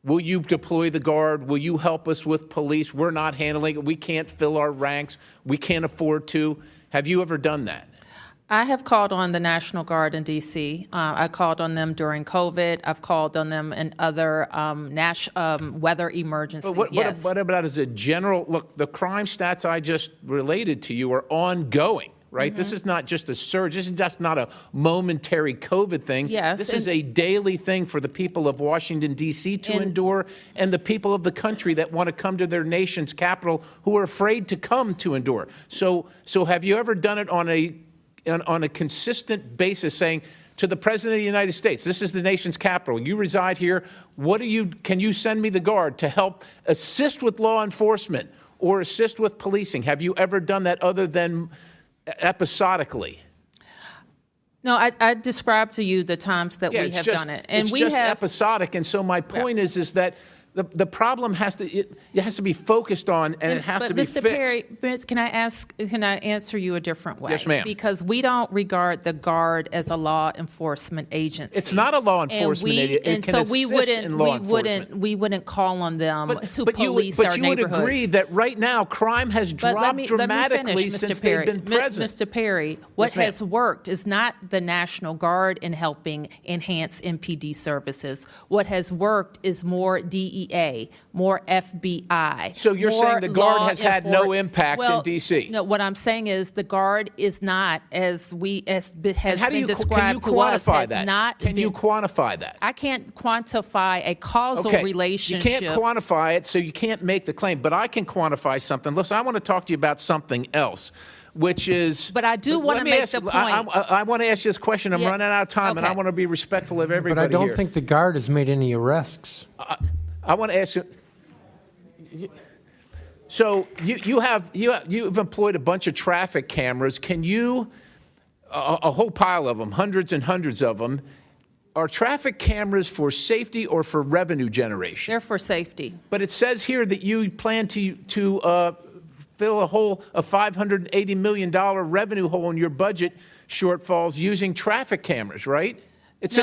Will you deploy the Guard? Will you help us with police? We're not handling it. We can't fill our ranks. We can't afford to." Have you ever done that? I have called on the National Guard in D.C. I called on them during COVID. I've called on them in other weather emergencies. But yes. what about as a general look? The crime stats I just related to you are ongoing, right? This is not just a surge. This is just not a momentary COVID thing. Yes, This is a daily thing for the people of Washington, D.C. to endure, and the people of the country that want to come to their nation's capital who are afraid to come to endure. So have you ever done it on a consistent basis, saying to the President of the United States, this is the nation's capital, you reside here, can you send me the Guard to help assist with law enforcement or assist with policing? Have you ever done that other than episodically? No, I described to you the times that we have done it. And it's just episodic. And so my point is that the problem has to be focused on, and it has to be fixed. Mr. Perry, can I answer you a different way? Yes, ma'am. Because we don't regard the Guard as a law enforcement agency. It's not a law enforcement agency. It can assist in law enforcement. We wouldn't call on them to police but our you neighborhoods. would agree that right now crime has dropped dramatically since they've been present. Mr. Perry, what has worked is not the National Guard in helping enhance MPD services. What has worked is more DEA, more FBI. So you're saying the Guard has had no impact in D.C.? No, what I'm saying is the Guard is not, as has been described to us, has not been. Can you quantify that? I can't quantify a causal relationship. You can't quantify it, so you can't make the claim. But I can quantify something. Listen, I want to talk to you about something else, which is. But I do want to make the point. I want to ask you this question. I'm running out of time, and I want to be respectful of everybody. But I don't here. think the Guard has made any arrests. I want to ask you. So you've employed a bunch of traffic cameras. Can you, a whole pile of them, hundreds and hundreds of them, are traffic cameras for safety or for revenue generation? They're for safety. But it says here that you plan to fill a $580 million revenue hole in your budget shortfalls using traffic cameras, right?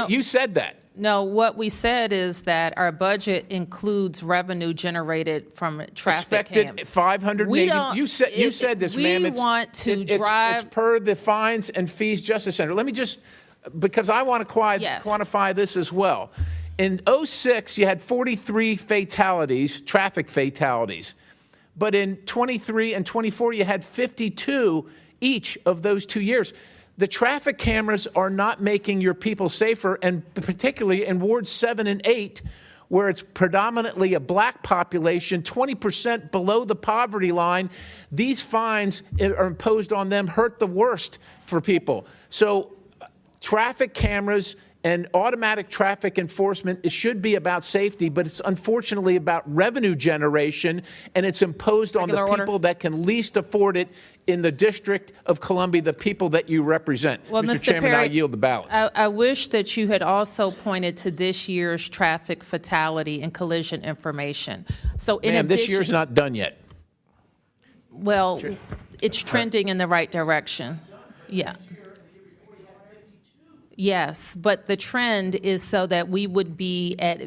You said that. No, what we said is that our budget includes revenue generated from traffic cams. Expected 580. You said this, ma'am. We want to drive. It's per the Fines and Fees Justice Center. Let me just, because I want to quantify this as well. In 2006, you had 43 fatalities, traffic fatalities. But in 23 and 24, you had 52 each of those 2 years. The traffic cameras are not making your people safer, and particularly in Wards 7 and 8, where it's predominantly a black population, 20% below the poverty line, these fines are imposed on them hurt the worst for people. So traffic cameras and automatic traffic enforcement, it should be about safety, but it's unfortunately about revenue generation, and it's imposed on the people that can least afford it in the District of Columbia, the people that you represent. Well, Mr. Chairman, Perry, I yield the balance. I wish that you had also pointed to this year's traffic fatality and collision information. So in addition, this year's not done yet. Well, it's trending in the right direction. Yeah. Yes, but the trend is so that we would be at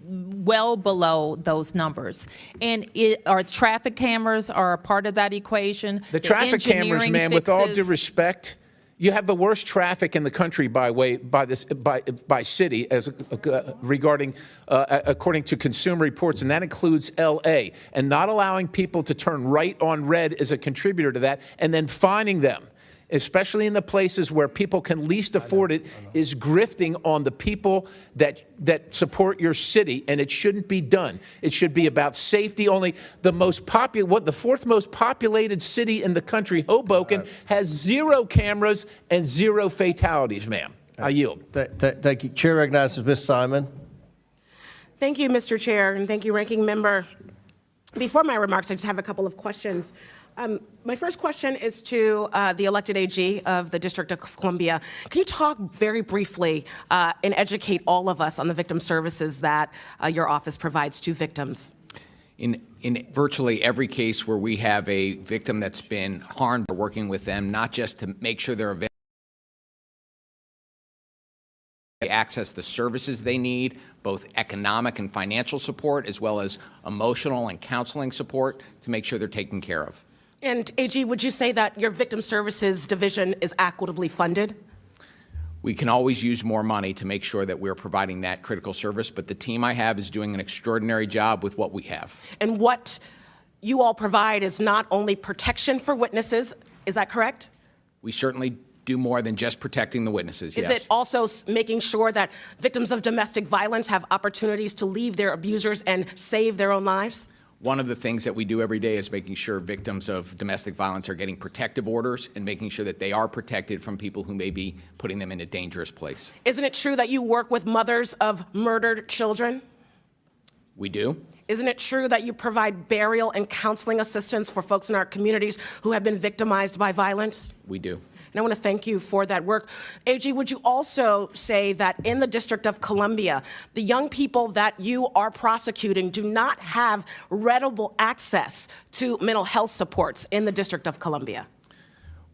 well below those numbers. And our traffic cameras are a part of that equation. The traffic cameras, ma'am, with all due respect, you have the worst traffic in the country by city as regarding according to Consumer Reports, and that includes L.A. And not allowing people to turn right on red is a contributor to that, and then fining them, especially in the places where people can least afford it, is grifting on the people that support your city, and it shouldn't be done. It should be about safety only. The fourth most populated city in the country, Hoboken, has 0 cameras and 0 fatalities, ma'am. I yield. Thank you. Chair recognizes Ms. Simon. Thank you, Mr. Chair, and thank you, Ranking Member. Before my remarks, I just have a couple of questions. My first question is to the elected AG of the District of Columbia. Can you talk very briefly and educate all of us on the victim services that your office provides to victims? In virtually every case where we have a victim that's been harmed, we're working with them not just to make sure they're available, they access the services they need, both economic and financial support, as well as emotional and counseling support to make sure they're taken care of. And AG, would you say that your Victim Services Division is equitably funded? We can always use more money to make sure that we're providing that critical service, but the team I have is doing an extraordinary job with what we have. And what you all provide is not only protection for witnesses, is that correct? We certainly do more than just protecting the witnesses, yes. Is it also making sure that victims of domestic violence have opportunities to leave their abusers and save their own lives? One of the things that we do every day is making sure victims of domestic violence are getting protective orders and making sure that they are protected from people who may be putting them in a dangerous place. Isn't it true that you work with mothers of murdered children? We do. Isn't it true that you provide burial and counseling assistance for folks in our communities who have been victimized by violence? We do. And I want to thank you for that work. AG, would you also say that in the District of Columbia, the young people that you are prosecuting do not have readable access to mental health supports in the District of Columbia?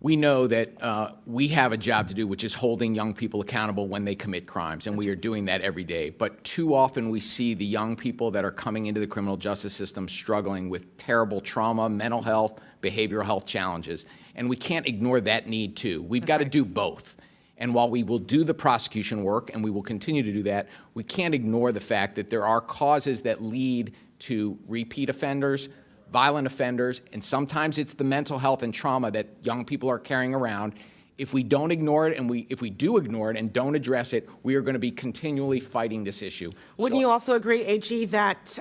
We know that we have a job to do, which is holding young people accountable when they commit crimes, and we are doing that every day. But too often we see the young people that are coming into the criminal justice system struggling with terrible trauma, mental health, behavioral health challenges, and we can't ignore that need too. We've got to do both. And while we will do the prosecution work, and we will continue to do that, we can't ignore the fact that there are causes that lead to repeat offenders, violent offenders, and sometimes it's the mental health and trauma that young people are carrying around. If we don't ignore it, and if we do ignore it and don't address it, we are going to be continually fighting this issue. Wouldn't you also agree, AG, that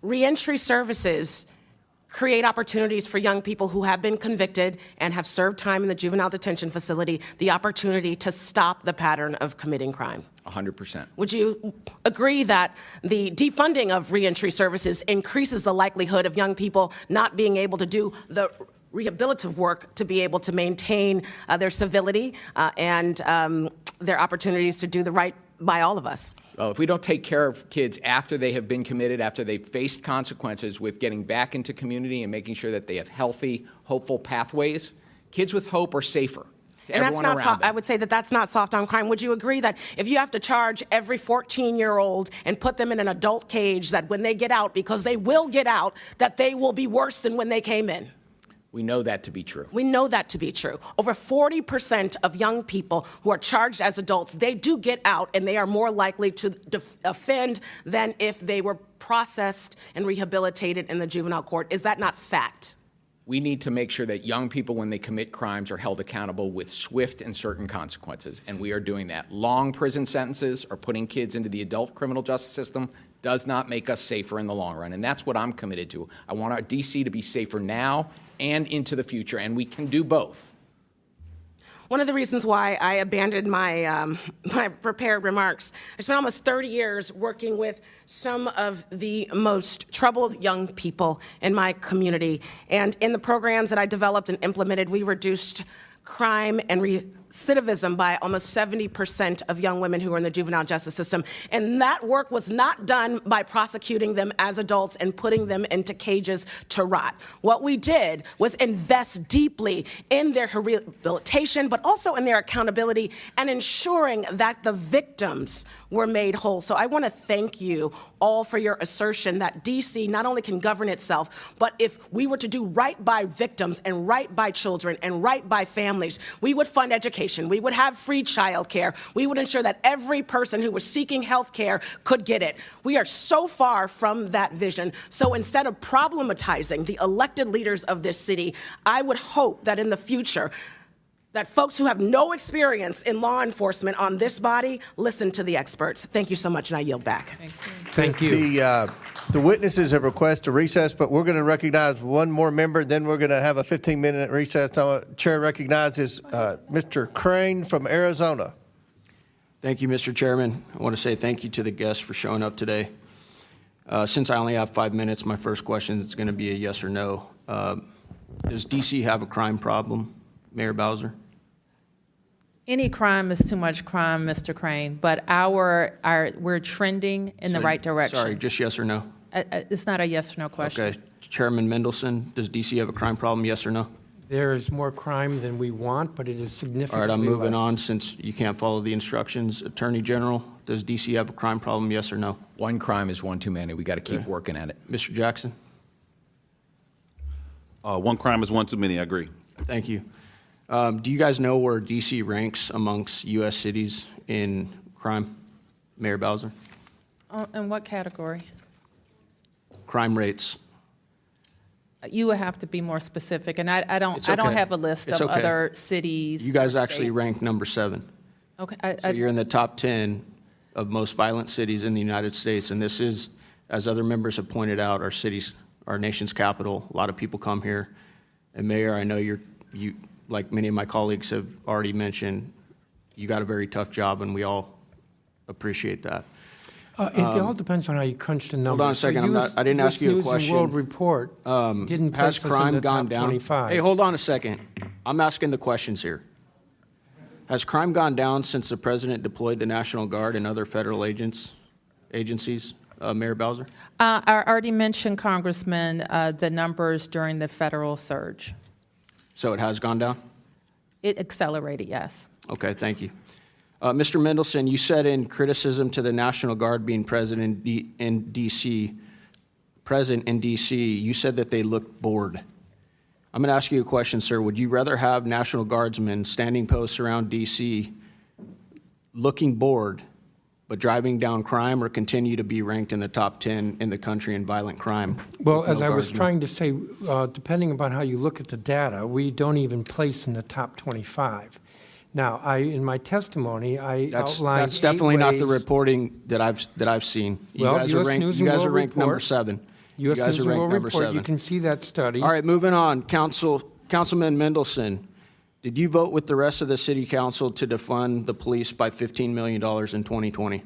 reentry services create opportunities for young people who have been convicted and have served time in the juvenile detention facility, the opportunity to stop the pattern of committing crime? 100%. Would you agree that the defunding of reentry services increases the likelihood of young people not being able to do the rehabilitative work to be able to maintain their civility and their opportunities to do the right by all of us? Well, if we don't take care of kids after they have been committed, after they've faced consequences with getting back into community and making sure that they have healthy, hopeful pathways, kids with hope are safer. And that's not soft. I would say that that's not soft on crime. Would you agree that if you have to charge every 14-year-old and put them in an adult cage, that when they get out, because they will get out, that they will be worse than when they came in? We know that to be true. We know that to be true. Over 40% of young people who are charged as adults, they do get out and they are more likely to offend than if they were processed and rehabilitated in the juvenile court. Is that not fact? We need to make sure that young people, when they commit crimes, are held accountable with swift and certain consequences, and we are doing that. Long prison sentences or putting kids into the adult criminal justice system does not make us safer in the long run, and that's what I'm committed to. I want our DC to be safer now and into the future, and we can do both. One of the reasons why I abandoned my my prepared remarks, I spent almost 30 years working with some of the most troubled young people in my community. And in the programs that I developed and implemented, we reduced crime and recidivism by almost 70% of young women who are in the juvenile justice system. And that work was not done by prosecuting them as adults and putting them into cages to rot. What we did was invest deeply in their rehabilitation, but also in their accountability and ensuring that the victims were made whole. So I want to thank you all for your assertion that DC not only can govern itself, but if we were to do right by victims and right by children and right by families, we would fund education, we would have free child care, we would ensure that every person who was seeking health care could get it. We are so far from that vision. So instead of problematizing the elected leaders of this city, I would hope that in the future, that folks who have no experience in law enforcement on this body listen to the experts. Thank you so much, and I yield back. Thank you. The witnesses have requested a recess, but we're going to recognize one more member, then we're going to have a 15-minute recess. Chair recognizes Mr. Crane from Arizona. Thank you, Mr. Chairman. I want to say thank you to the guests for showing up today. Since I only have 5 minutes, my first question is going to be a yes or no. Does DC have a crime problem, Mayor Bowser? Any crime is too much crime, Mr. Crane, but we're trending in the right direction. Sorry, just yes or no? It's not a yes or no question. Okay. Chairman Mendelson, does DC have a crime problem, yes or no? There is more crime than we want, but it is significantly All right, I'm moving less. on since you can't follow the instructions. Attorney General, does DC have a crime problem, yes or no? One crime is one too many. We got to keep working at it. Mr. Jackson? One crime is one too many, I agree. Thank you. Do you guys know where DC ranks amongst U.S. cities in crime, Mayor Bowser? In what category? Crime rates. You would have to be more specific, and I don't It's I don't okay. have a list It's of okay. other cities. You guys or actually states. ranked number 7. Okay. So you're in the top 10 of most violent cities in the United States, and this is, as other members have pointed out, our nation's capital. A lot of people come here. And Mayor, I know you, like many of my colleagues have already mentioned, you got a very tough job, and we all appreciate that. It all depends on how you crunch the numbers. Hold on a second. I didn't ask you a question. World Report didn't place Has us crime in the gone top down? 25. Hey, hold on a second. I'm asking the questions here. Has crime gone down since the president deployed the National Guard and other federal agencies, Mayor Bowser? I already mentioned, Congressman, the numbers during the federal surge. So it has gone down? It accelerated, yes. Okay, thank you. Mr. Mendelson, you said in criticism to the National Guard being present in D.C., you said that they looked bored. I'm going to ask you a question, sir. Would you rather have National Guardsmen standing posts around D.C. looking bored but driving down crime, or continue to be ranked in the top 10 in the country in violent crime? Well, as No I was guardsmen? trying to say, depending upon how you look at the data, we don't even place in the top 25. Now, in my testimony, I outlined That's definitely not the ways- reporting that I've seen. You Well, guys are US ranked, News you and guys World are ranked number Report. 7. You U.S. guys News are and ranked World number Report, 7. you can see that study. All right, moving on. Councilman Mendelson, did you vote with the rest of the city council to defund the police by $15 million in 2020?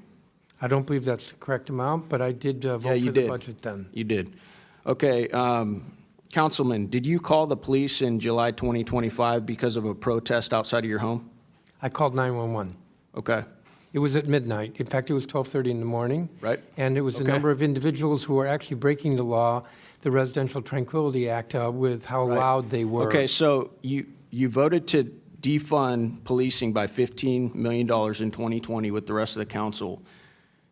I don't believe that's the correct amount, but I did vote Yeah, you for the did. budget then. You did. Okay, Councilman, did you call the police in July 2025 because of a protest outside of your home? I called 911. Okay. It was at midnight. In fact, it was 12:30 in the morning. Right. And it was a Okay. number of individuals who were actually breaking the law, the Residential Tranquility Act, with how loud they were. Okay, so you voted to defund policing by $15 million in 2020 with the rest of the council.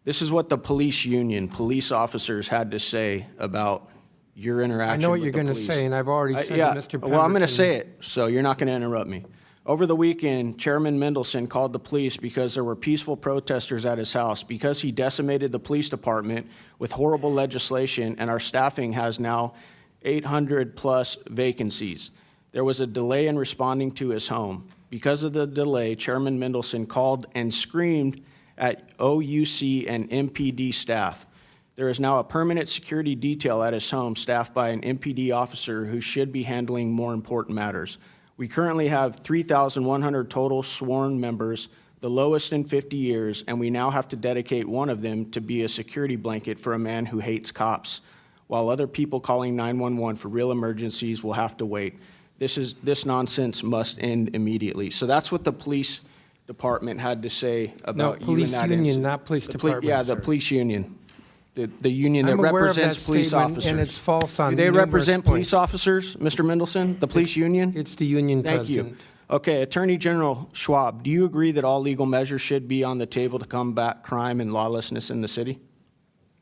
This is what the police union, police officers had to say about your interaction with the police. I know what you're going to say, and I've already said yeah, to Mr. well, I'm going to Pemberton- say it, so you're not going to interrupt me. Over the weekend, Chairman Mendelson called the police because there were peaceful protesters at his house, because he decimated the police department with horrible legislation, and our staffing has now 800-plus vacancies. There was a delay in responding to his home. Because of the delay, Chairman Mendelson called and screamed at OUC and MPD staff. There is now a permanent security detail at his home staffed by an MPD officer who should be handling more important matters. We currently have 3,100 total sworn members, the lowest in 50 years, and we now have to dedicate one of them to be a security blanket for a man who hates cops, while other people calling 911 for real emergencies will have to wait. This nonsense must end immediately. So that's what the police department had to say about you in police that union, incident. not police The department, Yeah, the sir. police union. The union that I'm aware of represents that police statement, officers. and it's false on Do they numerous represent points. police officers, Mr. Mendelson, the police union? It's the union Thank you. president. Okay, Attorney General Schwab, do you agree that all legal measures should be on the table to combat crime and lawlessness in the city?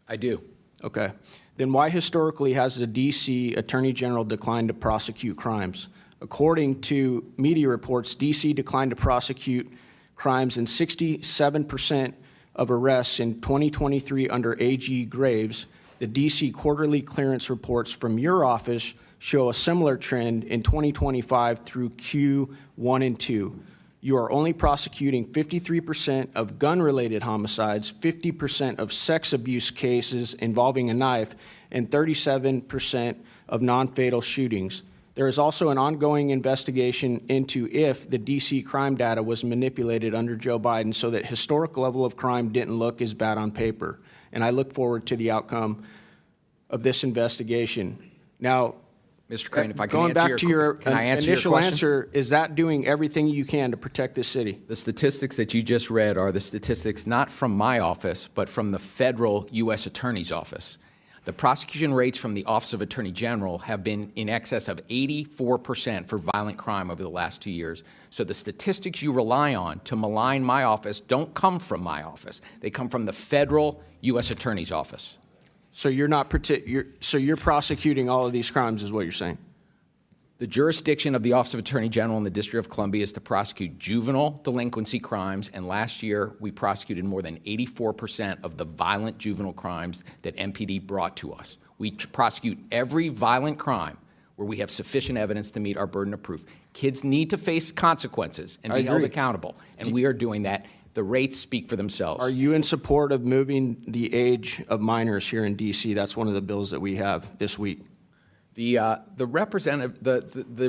I do. Okay. Then why historically has the D.C. Attorney General declined to prosecute crimes? According to media reports, D.C. declined to prosecute crimes in 67% of arrests in 2023 under A.G. Graves. The D.C. quarterly clearance reports from your office show a similar trend in 2025 through Q1 and 2. You are only prosecuting 53% of gun-related homicides, 50% of sex abuse cases involving a knife, and 37% of non-fatal shootings. There is also an ongoing investigation into if the D.C. crime data was manipulated under Joe Biden so that historic level of crime didn't look as bad on paper. And I look forward to the outcome of this investigation. Now, Mr. Crane, if I can going answer back to your can I answer your initial question? answer, is that doing everything you can to protect this city? The statistics that you just read are the statistics not from my office, but from the federal U.S. Attorney's Office. The prosecution rates from the Office of Attorney General have been in excess of 84% for violent crime over the last 2 years. So the statistics you rely on to malign my office don't come from my office. They come from the federal U.S. Attorney's Office. So you're prosecuting all of these crimes, is what you're saying? The jurisdiction of the Office of Attorney General in the District of Columbia is to prosecute juvenile delinquency crimes, and last year we prosecuted more than 84% of the violent juvenile crimes that MPD brought to us. We prosecute every violent crime where we have sufficient evidence to meet our burden of proof. Kids need to face consequences and be held accountable, and we are doing that. The rates speak for themselves. Are you in support of moving the age of minors here in D.C.? That's one of the bills that we have this week. The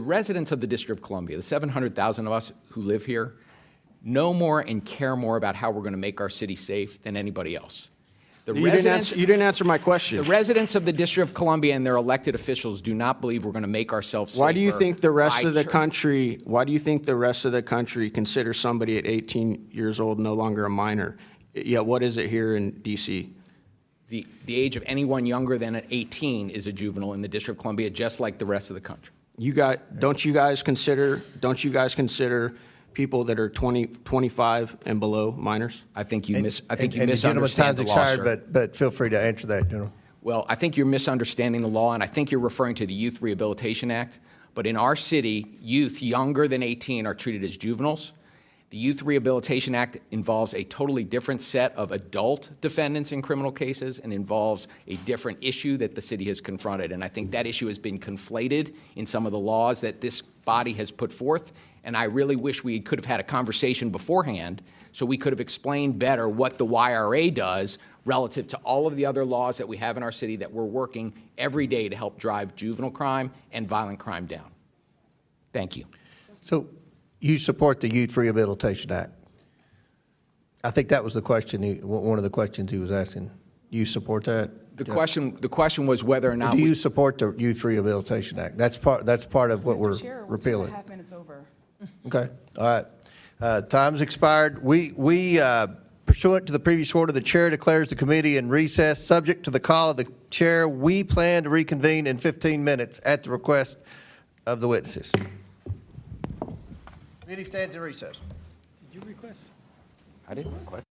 residents of the District of Columbia, the 700,000 of us who live here, know more and care more about how we're going to make our city safe than anybody else. You didn't answer my question. The residents of the District of Columbia and their elected officials do not believe we're going to make ourselves safer. Why do you think the rest by of the country? Why do you think the rest of the country considers somebody at 18 years old no longer a minor? Yeah, what is it here in D.C.? The age of anyone younger than 18 is a juvenile in the District of Columbia, just like the rest of the country. Don't you guys consider people that are 20, 25 and below minors? I think you misunderstand gentleman's time's the law, expired, but feel free to answer that, General. Well, I think you're misunderstanding the law, and I think you're referring to the Youth Rehabilitation Act. But in our city, youth younger than 18 are treated as juveniles. The Youth Rehabilitation Act involves a totally different set of adult defendants in criminal cases and involves a different issue that the city has confronted. And I think that issue has been conflated in some of the laws that this body has put forth. And I really wish we could have had a conversation beforehand so we could have explained better what the YRA does relative to all of the other laws that we have in our city that we're working every day to help drive juvenile crime and violent crime down. Thank you. So you support the Youth Rehabilitation Act? I think that was the question, one of the questions he was asking. You support that? The question was whether or not do you support the Youth Rehabilitation Act? That's part of what we're repealing. 2.5 minutes over. Okay, all right. Time's expired. We pursuant to the previous order, the chair declares the committee in recess. Subject to the call of the chair, we plan to reconvene in 15 minutes at the request of the witnesses. Committee stands in recess. Did you request? I didn't request.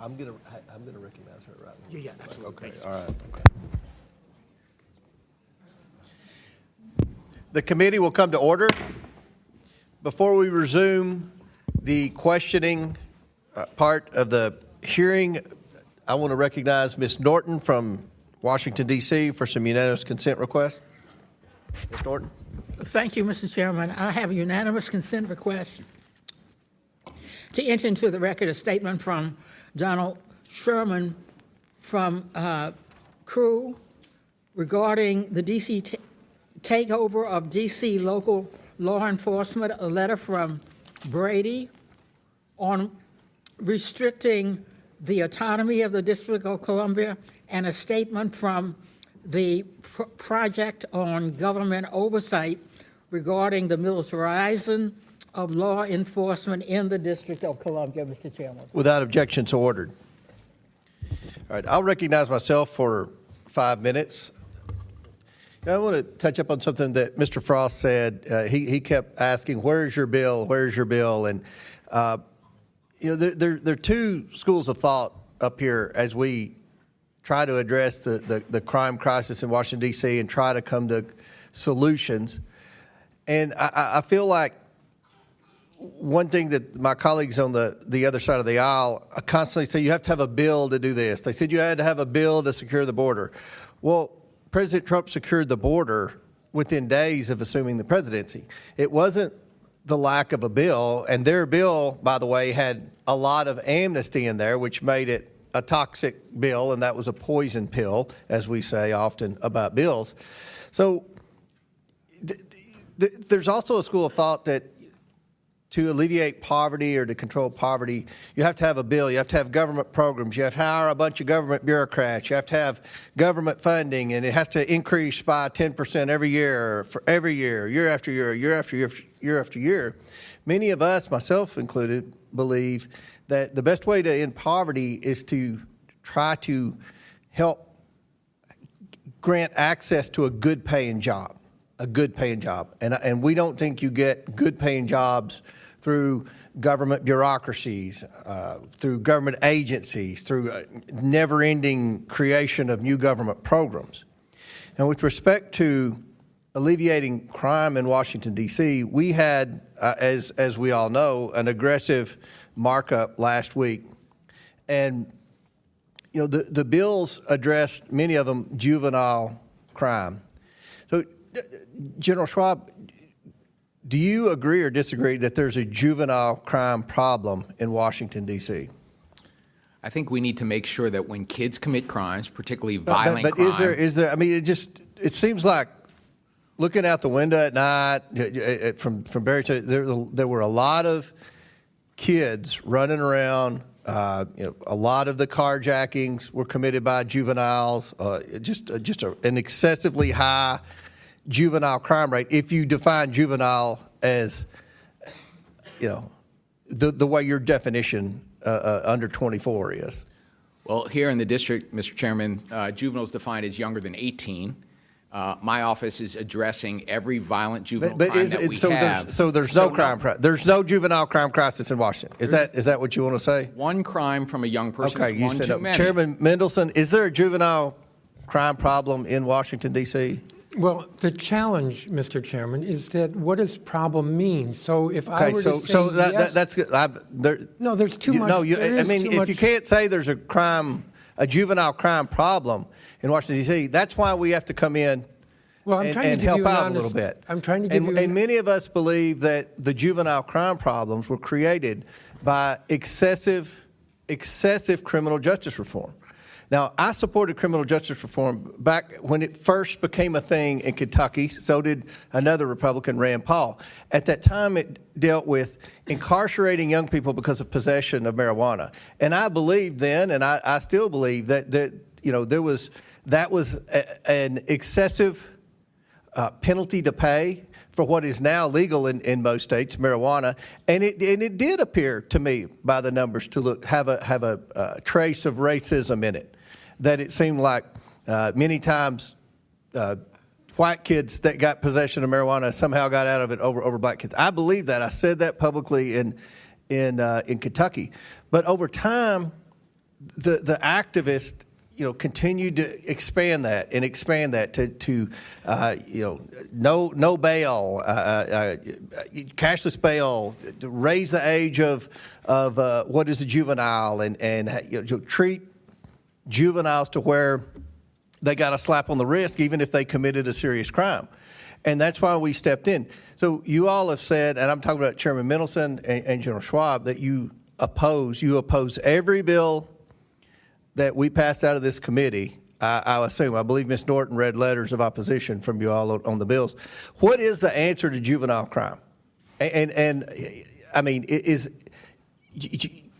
I'm gonna recognize her right now. Yeah, absolutely. Okay, all right. Okay. The committee will come to order. Before we resume the questioning part of the hearing, I want to recognize Ms. Norton from Washington, D.C. for some unanimous consent requests. Ms. Norton. Thank you, Mr. Chairman. I have a unanimous consent request to enter into the record a statement from Donald Sherman from Crew regarding the D.C. takeover of D.C. local law enforcement, a letter from Brady on restricting the autonomy of the District of Columbia, and a statement from the Project on Government Oversight regarding the militarization of law enforcement in the District of Columbia, Mr. Chairman. Without objection, so ordered. All right, I'll recognize myself for 5 minutes. I want to touch up on something that Mr. Frost said. He kept asking, "Where's your bill? Where's your bill?" And there are two schools of thought up here as we try to address the crime crisis in Washington, D.C. and try to come to solutions. And I feel like one thing that my colleagues on the other side of the aisle constantly say, you have to have a bill to do this. They said you had to have a bill to secure the border. Well, President Trump secured the border within days of assuming the presidency. It wasn't the lack of a bill, and their bill, by the way, had a lot of amnesty in there, which made it a toxic bill, and that was a poison pill, as we say often about bills. So there's also a school of thought that to alleviate poverty or to control poverty, you have to have a bill. You have to have government programs. You have to hire a bunch of government bureaucrats. You have to have government funding, and it has to increase by 10% every year, for every year, year after year, year after year, year after year. Many of us, myself included, believe that the best way to end poverty is to try to help grant access to a good-paying job, And we don't think you get good-paying jobs through government bureaucracies, through government agencies, through never-ending creation of new government programs. And with respect to alleviating crime in Washington, D.C., we had, as we all know, an aggressive markup last week. And, the bills addressed, many of them, juvenile crime. So, General Schwab, do you agree or disagree that there's a juvenile crime problem in Washington, D.C.? I think we need to make sure that when kids commit crimes, particularly violent but crime. is there, I mean, it seems like looking out the window at night from Barry to, there were a lot of kids running around. A lot of the carjackings were committed by juveniles, an excessively high juvenile crime rate, if you define juvenile as, the way your definition under 24 is. Well, here in the district, Mr. Chairman, juveniles defined as younger than 18. My office is addressing every violent juvenile crime that we have. There's no juvenile crime crisis in Washington. Is that what you want to say? One crime from a young person is one too many. Chairman Mendelson, is there a juvenile crime problem in Washington, D.C.? Well, the challenge, Mr. Chairman, is that what does problem mean? So if I were to say yes, that's good. No, there's too much. If you can't say there's a juvenile crime problem in Washington, D.C., that's why we have to come in and help out a little bit. I'm trying to give you and many of us believe that the juvenile crime problems were created by excessive criminal justice reform. Now, I supported criminal justice reform back when it first became a thing in Kentucky. So did another Republican, Rand Paul. At that time, it dealt with incarcerating young people because of possession of marijuana. And I believed then, and I still believe that that was an excessive penalty to pay for what is now legal in most states, marijuana, and it did appear to me by the numbers to have a trace of racism in it. That it seemed like many times white kids that got possession of marijuana somehow got out of it over black kids. I believe that. I said that publicly in Kentucky. But over time, the activists, continued to expand that to no bail, cashless bail, to raise the age of what is a juvenile, and treat juveniles to where they got a slap on the wrist even if they committed a serious crime. And that's why we stepped in. So you all have said, and I'm talking about Chairman Mendelson and General Schwab, that you oppose every bill that we passed out of this committee. I believe Ms. Norton read letters of opposition from you all on the bills. What is the answer to juvenile crime? And I mean,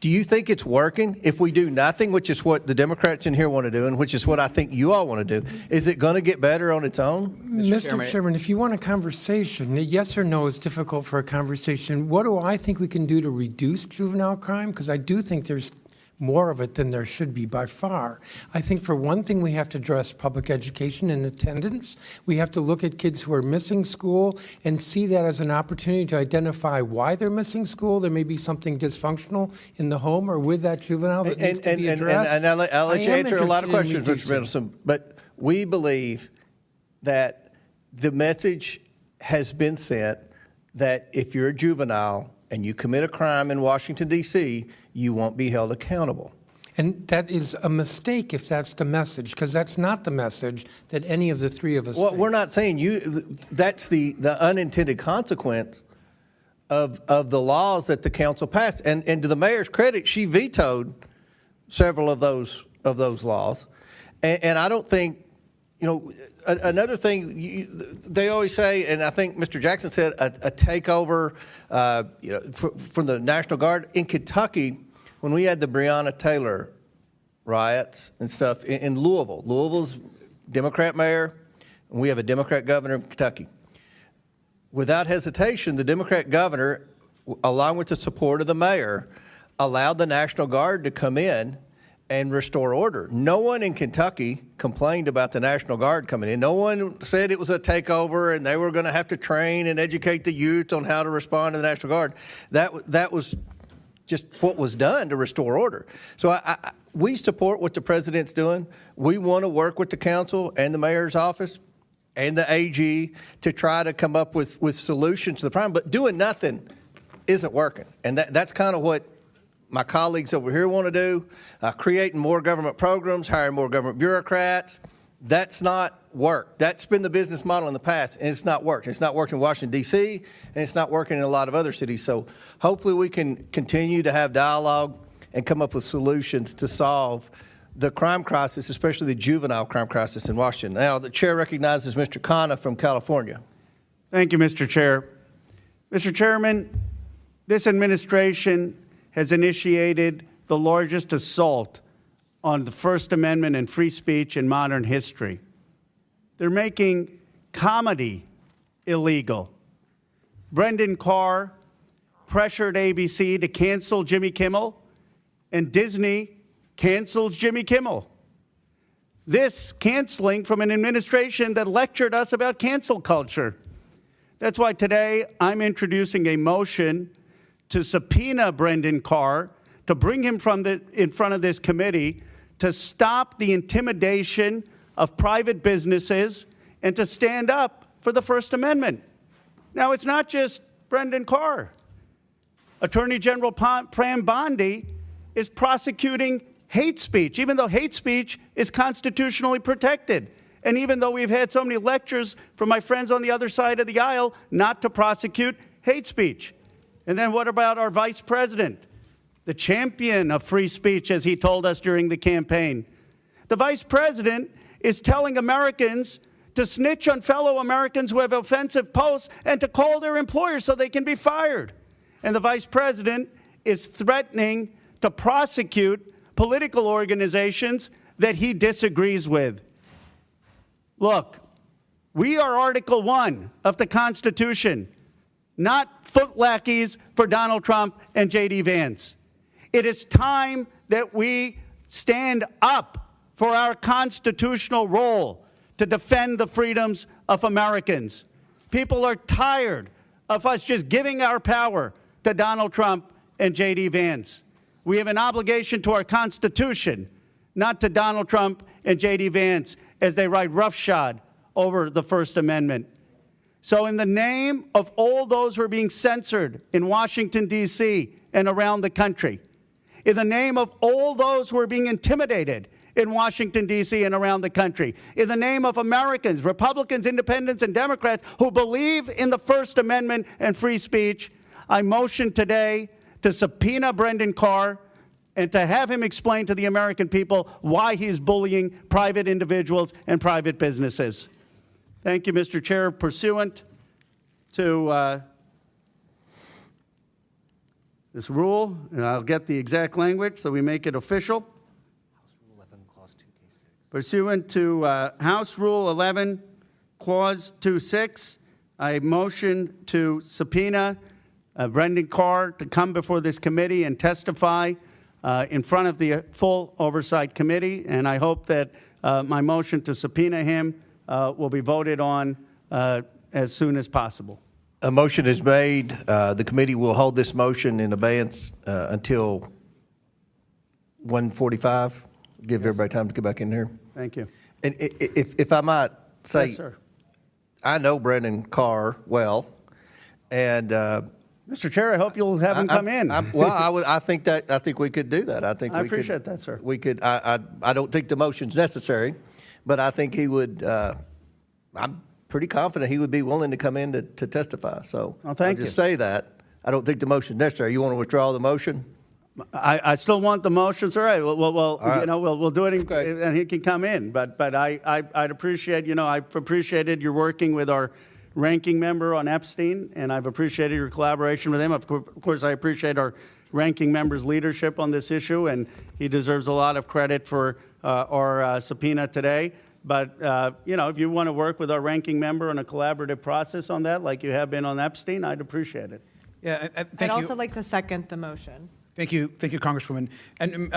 do you think it's working? If we do nothing, which is what the Democrats in here want to do, and which is what I think you all want to do, is it going to get better on its own? Mr. Chairman, if you want a conversation, yes or no is difficult for a conversation. What do I think we can do to reduce juvenile crime? Because I do think there's more of it than there should be by far. I think for one thing, we have to address public education and attendance. We have to look at kids who are missing school and see that as an opportunity to identify why they're missing school. There may be something dysfunctional in the home or with that juvenile that needs to be addressed. And I'll let you answer a lot of questions, Mr. Mendelson, but we believe that the message has been sent that if you're a juvenile and you commit a crime in Washington, D.C., you won't be held accountable. And that is a mistake if that's the message, because that's not the message that any of the three of us Well, take. we're not saying that's the unintended consequence of the laws that the council passed. And to the mayor's credit, she vetoed several of those laws. And I don't think, another thing they always say, and I think Mr. Jackson said, a takeover, from the National Guard in Kentucky. When we had the Breonna Taylor riots and stuff in Louisville, Louisville's Democrat mayor, and we have a Democrat governor in Kentucky. Without hesitation, the Democrat governor, along with the support of the mayor, allowed the National Guard to come in and restore order. No one in Kentucky complained about the National Guard coming in. No one said it was a takeover and they were going to have to train and educate the youth on how to respond to the National Guard. That was just what was done to restore order. So we support what the president's doing. We want to work with the council and the mayor's office and the AG to try to come up with solutions to the problem. But doing nothing isn't working. And that's kind of what my colleagues over here want to do, creating more government programs, hiring more government bureaucrats. That's not worked. That's been the business model in the past, and it's not worked. It's not worked in Washington, D.C., and it's not working in a lot of other cities. So hopefully we can continue to have dialogue and come up with solutions to solve the crime crisis, especially the juvenile crime crisis in Washington. Now, the chair recognizes Mr. Khanna from California. Thank you, Mr. Chair. Mr. Chairman, this administration has initiated the largest assault on the First Amendment and free speech in modern history. They're making comedy illegal. Brendan Carr pressured ABC to cancel Jimmy Kimmel, and Disney cancels Jimmy Kimmel. This canceling from an administration that lectured us about cancel culture. That's why today I'm introducing a motion to subpoena Brendan Carr, to bring him in front of this committee, to stop the intimidation of private businesses and to stand up for the First Amendment. Now, it's not just Brendan Carr. Attorney General Pram Bondi is prosecuting hate speech, even though hate speech is constitutionally protected. And even though we've had so many lectures from my friends on the other side of the aisle not to prosecute hate speech. And then what about our vice president, the champion of free speech, as he told us during the campaign? The vice president is telling Americans to snitch on fellow Americans who have offensive posts and to call their employers so they can be fired. And the vice president is threatening to prosecute political organizations that he disagrees with. Look, we are Article 1 of the Constitution, not footlackeys for Donald Trump and J.D. Vance. It is time that we stand up for our constitutional role to defend the freedoms of Americans. People are tired of us just giving our power to Donald Trump and J.D. Vance. We have an obligation to our Constitution, not to Donald Trump and J.D. Vance as they ride roughshod over the First Amendment. So in the name of all those who are being censored in Washington, D.C. and around the country, in the name of all those who are being intimidated in Washington, D.C. and around the country, in the name of Americans, Republicans, Independents, and Democrats who believe in the First Amendment and free speech, I motion today to subpoena Brendan Carr and to have him explain to the American people why he's bullying private individuals and private businesses. Thank you, Mr. Chair. Pursuant to this rule, and I'll get the exact language so we make it official. House Rule 11, Clause 2K6. Pursuant to House Rule 11, Clause 2.6, I motion to subpoena Brendan Carr to come before this committee and testify in front of the full Oversight Committee, and I hope that my motion to subpoena him will be voted on as soon as possible. A motion is made. The committee will hold this motion in abeyance until 1:45. Give everybody time to get back in here. Thank you. And if I might say, Yes, sir. I know Brendan Carr well, and Mr. Chair, I hope you'll have him come in. I think we could do that. I think I we appreciate that, sir. We could. I don't think the motion's necessary, but I think he would. I'm pretty confident he would be willing to come in to testify. So Well, thank I'll just you. say that. I don't think the motion's necessary. You want to withdraw the motion? I still want the motion, sir. Well, right. you know, we'll do it, and he can come in. But I'd appreciate, you know, I've appreciated your working with our ranking member on Epstein, and I've appreciated your collaboration with him. Of course, I appreciate our ranking member's leadership on this issue, and he deserves a lot of credit for our subpoena today. But, you know, if you want to work with our ranking member in a collaborative process on that, like you have been on Epstein, I'd appreciate it. Yeah, I'd also like to second the motion. Thank you, Congresswoman. And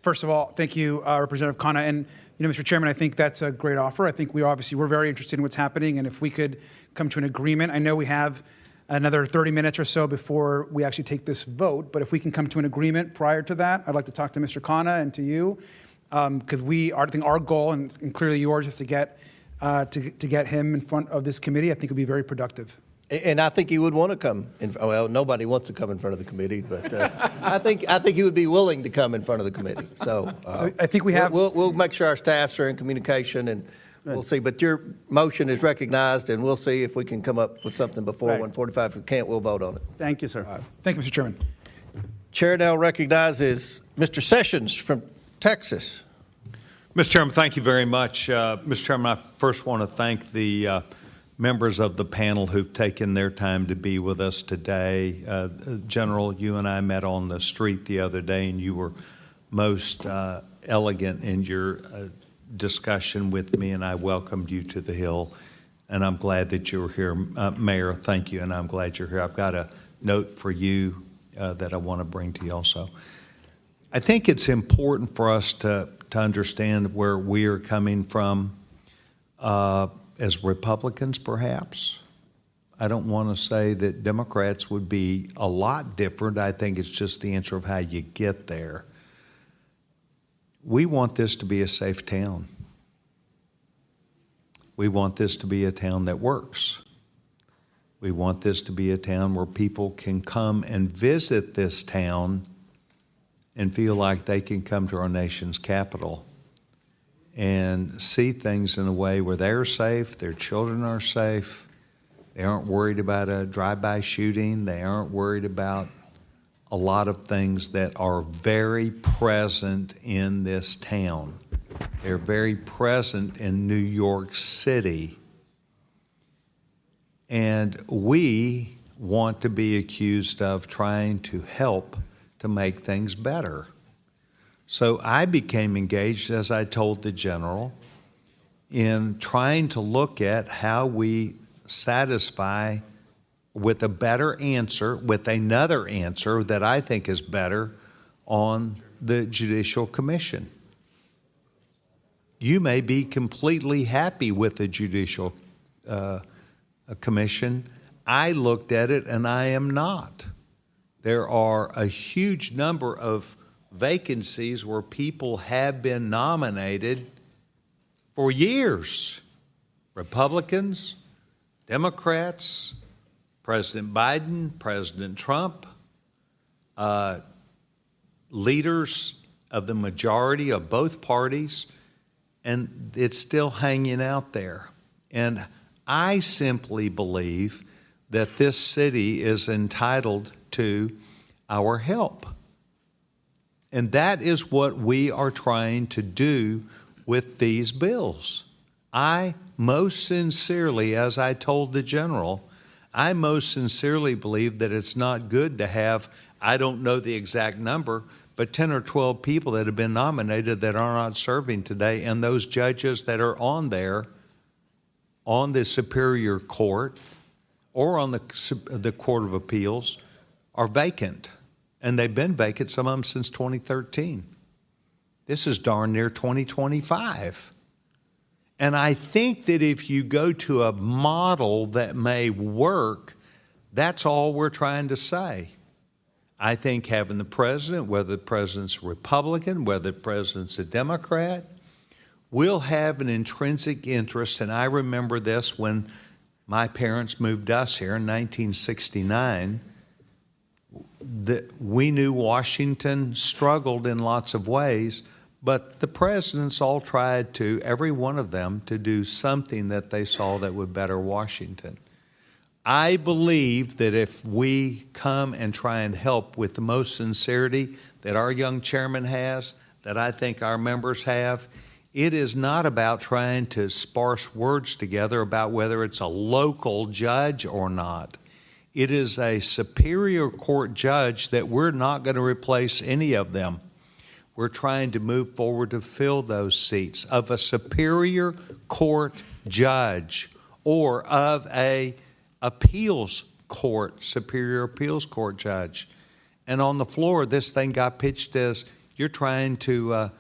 first of all, thank you, Representative Khanna. And you know, Mr. Chairman, I think that's a great offer. I think we're very interested in what's happening, and if we could come to an agreement, I know we have another 30 minutes or so before we actually take this vote. But if we can come to an agreement prior to that, I'd like to talk to Mr. Khanna and to you, because I think our goal and clearly yours is to get him in front of this committee. I think it would be very productive. And I think he would want to come. Well, nobody wants to come in front of the committee, but I think he would be willing to come in front of the committee. So I think we have. We'll make sure our staffs are in communication, and we'll see. But your motion is recognized, and we'll see if we can come up with something before 1:45. If we can't, we'll vote on it. Thank you, sir. Thank you, Mr. Chairman. Chair now recognizes Mr. Sessions from Texas. Mr. Chairman, thank you very much. Mr. Chairman, I first want to thank the members of the panel who've taken their time to be with us today. General, you and I met on the street the other day, and you were most elegant in your discussion with me, and I welcomed you to the Hill, and I'm glad that you're here. Mayor, thank you, and I'm glad you're here. I've got a note for you that I want to bring to you also. I think it's important for us to understand where we are coming from as Republicans, perhaps. I don't want to say that Democrats would be a lot different. I think it's just the answer of how you get there. We want this to be a safe town. We want this to be a town that works. We want this to be a town where people can come and visit this town and feel like they can come to our nation's capital and see things in a way where they're safe, their children are safe, they aren't worried about a drive-by shooting, they aren't worried about a lot of things that are very present in this town. They're very present in New York City. And we want to be accused of trying to help to make things better. So I became engaged, as I told the general, in trying to look at how we satisfy with a better answer, with another answer that I think is better on the Judicial Commission. You may be completely happy with the Judicial Commission. I looked at it and I am not. there are a huge number of vacancies where people have been nominated for years. Republicans, Democrats, President Biden, President Trump, leaders of the majority of both parties, and it's still hanging out there. And I simply believe that this city is entitled to our help. And that is what we are trying to do with these bills. I most sincerely, as I told the general, I most sincerely believe that it's not good to have, I don't know the exact number, but 10 or 12 people that have been nominated that are not serving today, and those judges that are on there, on the Superior Court or on the Court of Appeals, are vacant. And they've been vacant, some of them since 2013. This is darn near 2025. And I think that if you go to a model that may work, that's all we're trying to say. I think having the president, whether the president's a Republican, whether the president's a Democrat, will have an intrinsic interest. And I remember this when my parents moved us here in 1969, that we knew Washington struggled in lots of ways, but the presidents all tried to, every one of them, to do something that they saw that would better Washington. I believe that if we come and try and help with the most sincerity that our young chairman has, that I think our members have, it is not about trying to sparse words together about whether it's a local judge or not. It is a Superior Court judge that we're not going to replace any of them. We're trying to move forward to fill those seats of a Superior Court judge or of a appeals court, Superior Appeals Court judge. And on the floor, this thing got pitched as you're trying to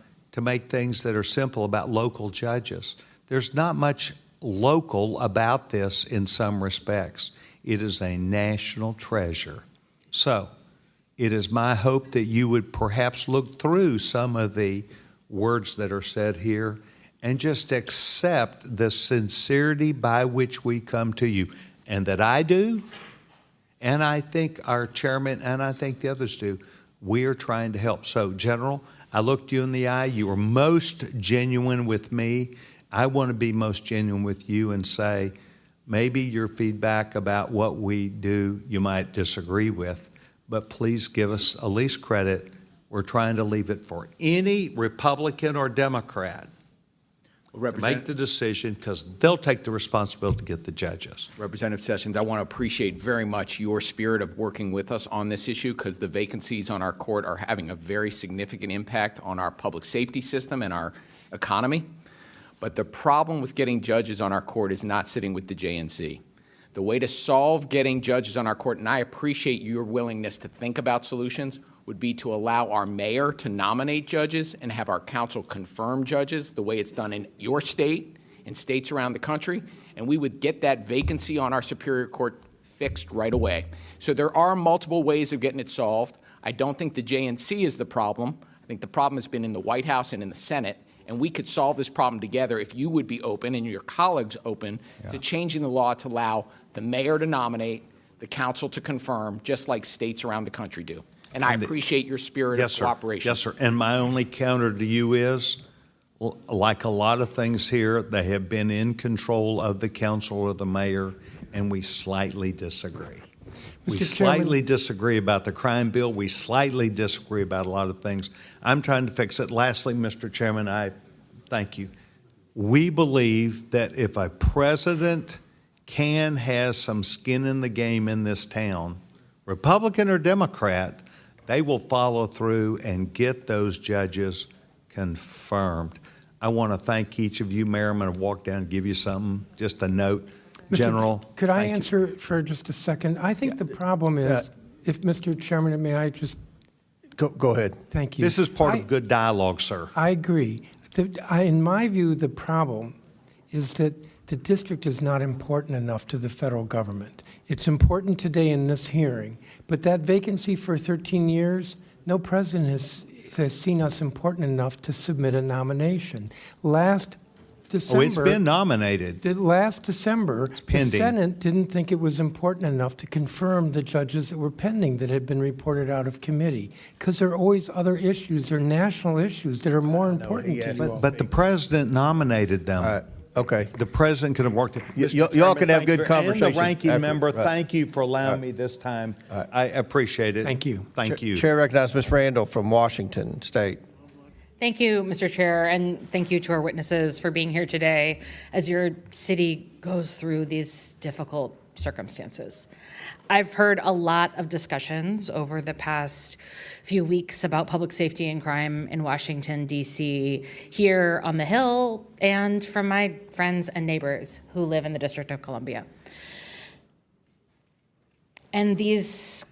make things that are simple about local judges. There's not much local about this in some respects. It is a national treasure. So it is my hope that you would perhaps look through some of the words that are said here and just accept the sincerity by which we come to you. And that I do, and I think our chairman, and I think the others do, we are trying to help. So, General, I looked you in the eye. You were most genuine with me. I want to be most genuine with you and say, maybe your feedback about what we do you might disagree with, but please give us at least credit. We're trying to leave it for any Republican or Democrat to make the decision, because they'll take the responsibility to get the judges. Representative Sessions, I want to appreciate very much your spirit of working with us on this issue, because the vacancies on our court are having a very significant impact on our public safety system and our economy. But the problem with getting judges on our court is not sitting with the JNC. The way to solve getting judges on our court, and I appreciate your willingness to think about solutions, would be to allow our mayor to nominate judges and have our council confirm judges the way it's done in your state and states around the country, and we would get that vacancy on our Superior Court fixed right away. So there are multiple ways of getting it solved. I don't think the JNC is the problem. I think the problem has been in the White House and in the Senate, and we could solve this problem together if you would be open and your colleagues open to changing the law to allow the mayor to nominate, the council to confirm, just like states around the country do. And I appreciate your spirit of cooperation. Yes, sir. And my only counter to you is, like a lot of things here, they have been in control of the council or the mayor, and we slightly disagree. We slightly disagree about the crime bill. We slightly disagree about a lot of things. I'm trying to fix it. Lastly, Mr. Chairman, I thank you. We believe that if a president has some skin in the game in this town, Republican or Democrat, they will follow through and get those judges confirmed. I want to thank each of you, Mayor. I'm going to walk down and give you something, just a note. General. Could I answer for just a second? I think the problem is, if Mr. Chairman, may I just... Go ahead. Thank you. This is part of good dialogue, sir. I agree. In my view, the problem is that the district is not important enough to the federal government. It's important today in this hearing, but that vacancy for 13 years, no president has seen us important enough to submit a nomination. Last December, it's been nominated. Last December, the pending. Senate didn't think it was important enough to confirm the judges that were pending that had been reported out of committee, because there are always other issues, there are national issues that are more important to you all. But the president nominated them. All right. Okay. The president could have worked it. Y'all can have good conversation. And the ranking after. member, Right. thank you for allowing me this time. I appreciate it. Thank you. Thank you. Chair recognizes Ms. Randall from Washington State. Thank you, Mr. Chair, and thank you to our witnesses for being here today as your city goes through these difficult circumstances. I've heard a lot of discussions over the past few weeks about public safety and crime in Washington, D.C., here on the Hill, and from my friends and neighbors who live in the District of Columbia. And these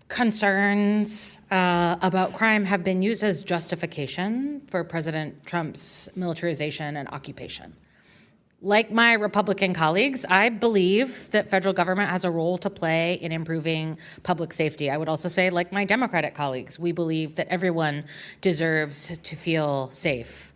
concerns about crime have been used as justification for President Trump's militarization and occupation. Like my Republican colleagues, I believe that federal government has a role to play in improving public safety. I would also say, like my Democratic colleagues, we believe that everyone deserves to feel safe.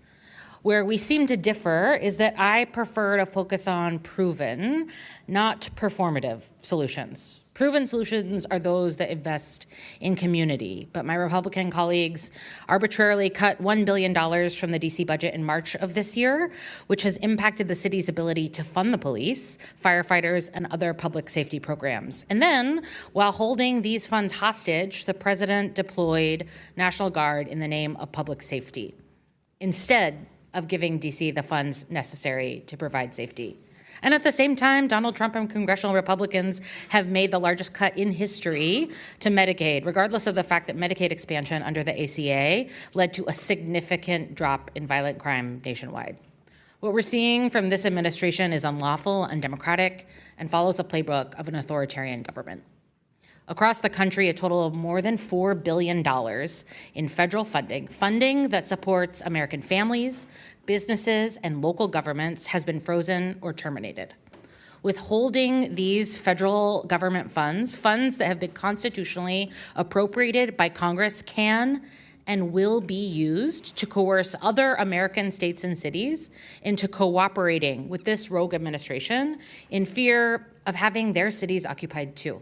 Where we seem to differ is that I prefer to focus on proven, not performative solutions. Proven solutions are those that invest in community, but my Republican colleagues arbitrarily cut $1 billion from the DC budget in March of this year, which has impacted the city's ability to fund the police, firefighters, and other public safety programs. And then, while holding these funds hostage, the president deployed National Guard in the name of public safety, instead of giving DC the funds necessary to provide safety. And at the same time, Donald Trump and congressional Republicans have made the largest cut in history to Medicaid, regardless of the fact that Medicaid expansion under the ACA led to a significant drop in violent crime nationwide. What we're seeing from this administration is unlawful, undemocratic, and follows the playbook of an authoritarian government. Across the country, a total of more than $4 billion in federal funding that supports American families, businesses, and local governments has been frozen or terminated. Withholding these federal government funds that have been constitutionally appropriated by Congress can and will be used to coerce other American states and cities into cooperating with this rogue administration in fear of having their cities occupied too.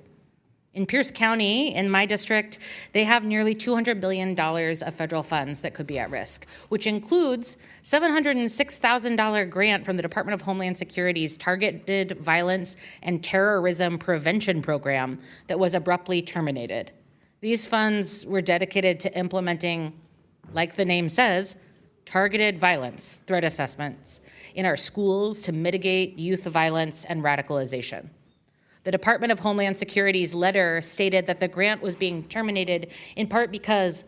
In Pierce County, in my district, they have nearly $200 billion of federal funds that could be at risk, which includes $706,000 grant from the Department of Homeland Security's Targeted Violence and Terrorism Prevention Program that was abruptly terminated. These funds were dedicated to implementing, like the name says, targeted violence threat assessments in our schools to mitigate youth violence and radicalization. The Department of Homeland Security's letter stated that the grant was being terminated in part because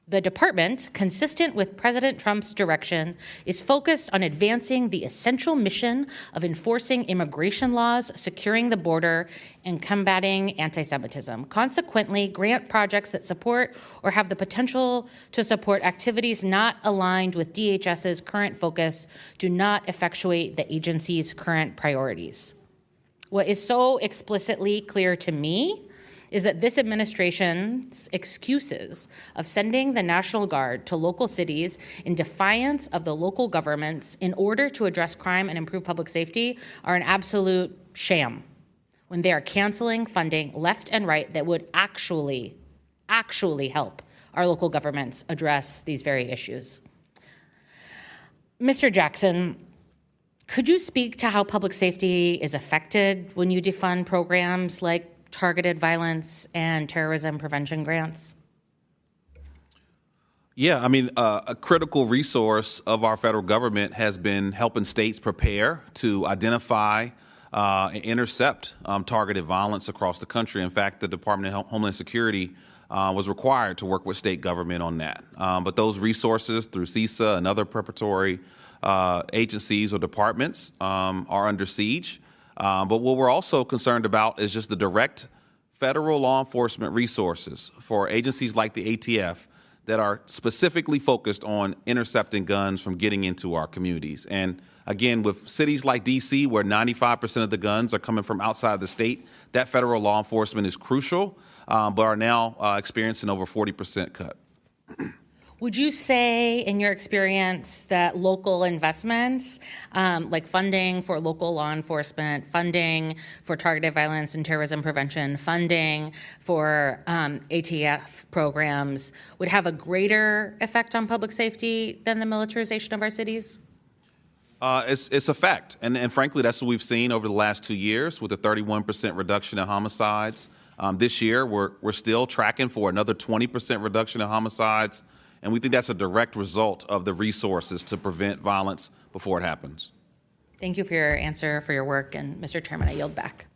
the department, consistent with President Trump's direction, is focused on advancing the essential mission of enforcing immigration laws, securing the border, and combating anti-Semitism. Consequently, grant projects that support or have the potential to support activities not aligned with DHS's current focus do not effectuate the agency's current priorities. What is so explicitly clear to me is that this administration's excuses of sending the National Guard to local cities in defiance of the local governments in order to address crime and improve public safety are an absolute sham when they are canceling funding left and right that would actually help our local governments address these very issues. Mr. Jackson, could you speak to how public safety is affected when you defund programs like targeted violence and terrorism prevention grants? Yeah, I mean, a critical resource of our federal government has been helping states prepare to identify and intercept targeted violence across the country. In fact, the Department of Homeland Security was required to work with state government on that. But those resources through CISA and other preparatory agencies or departments are under siege. But what we're also concerned about is just the direct federal law enforcement resources for agencies like the ATF that are specifically focused on intercepting guns from getting into our communities. And Again, with cities like D.C., where 95% of the guns are coming from outside the state, that federal law enforcement is crucial, but are now experiencing over 40% cut. Would you say, in your experience, that local investments, like funding for local law enforcement, funding for targeted violence and terrorism prevention, funding for ATF programs, would have a greater effect on public safety than the militarization of our cities? It's a fact. And frankly, that's what we've seen over the last 2 years with a 31% reduction in homicides. This year, we're still tracking for another 20% reduction in homicides. And we think that's a direct result of the resources to prevent violence before it happens. Thank you for your answer, for your work, and Mr. Chairman, I yield back.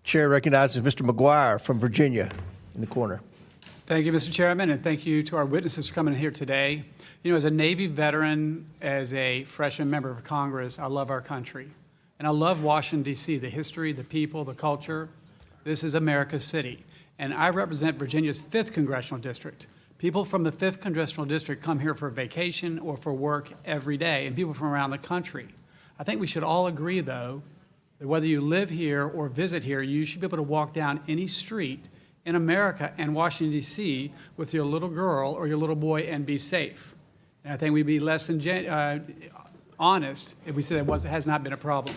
Chair recognizes Mr. McGuire from Virginia in the corner. Thank you, Mr. Chairman, and thank you to our witnesses for coming here today. You know, as a Navy veteran, as a freshman member of Congress, I love our country. And I love Washington, D.C., the history, the people, the culture. This is America's city. And I represent Virginia's 5th Congressional District. People from the 5th Congressional District come here for vacation or for work every day, and people from around the country. I think we should all agree, though, that whether you live here or visit here, you should be able to walk down any street in America and Washington, D.C. with your little girl or your little boy and be safe. And I think we'd be less than honest if we said that has not been a problem.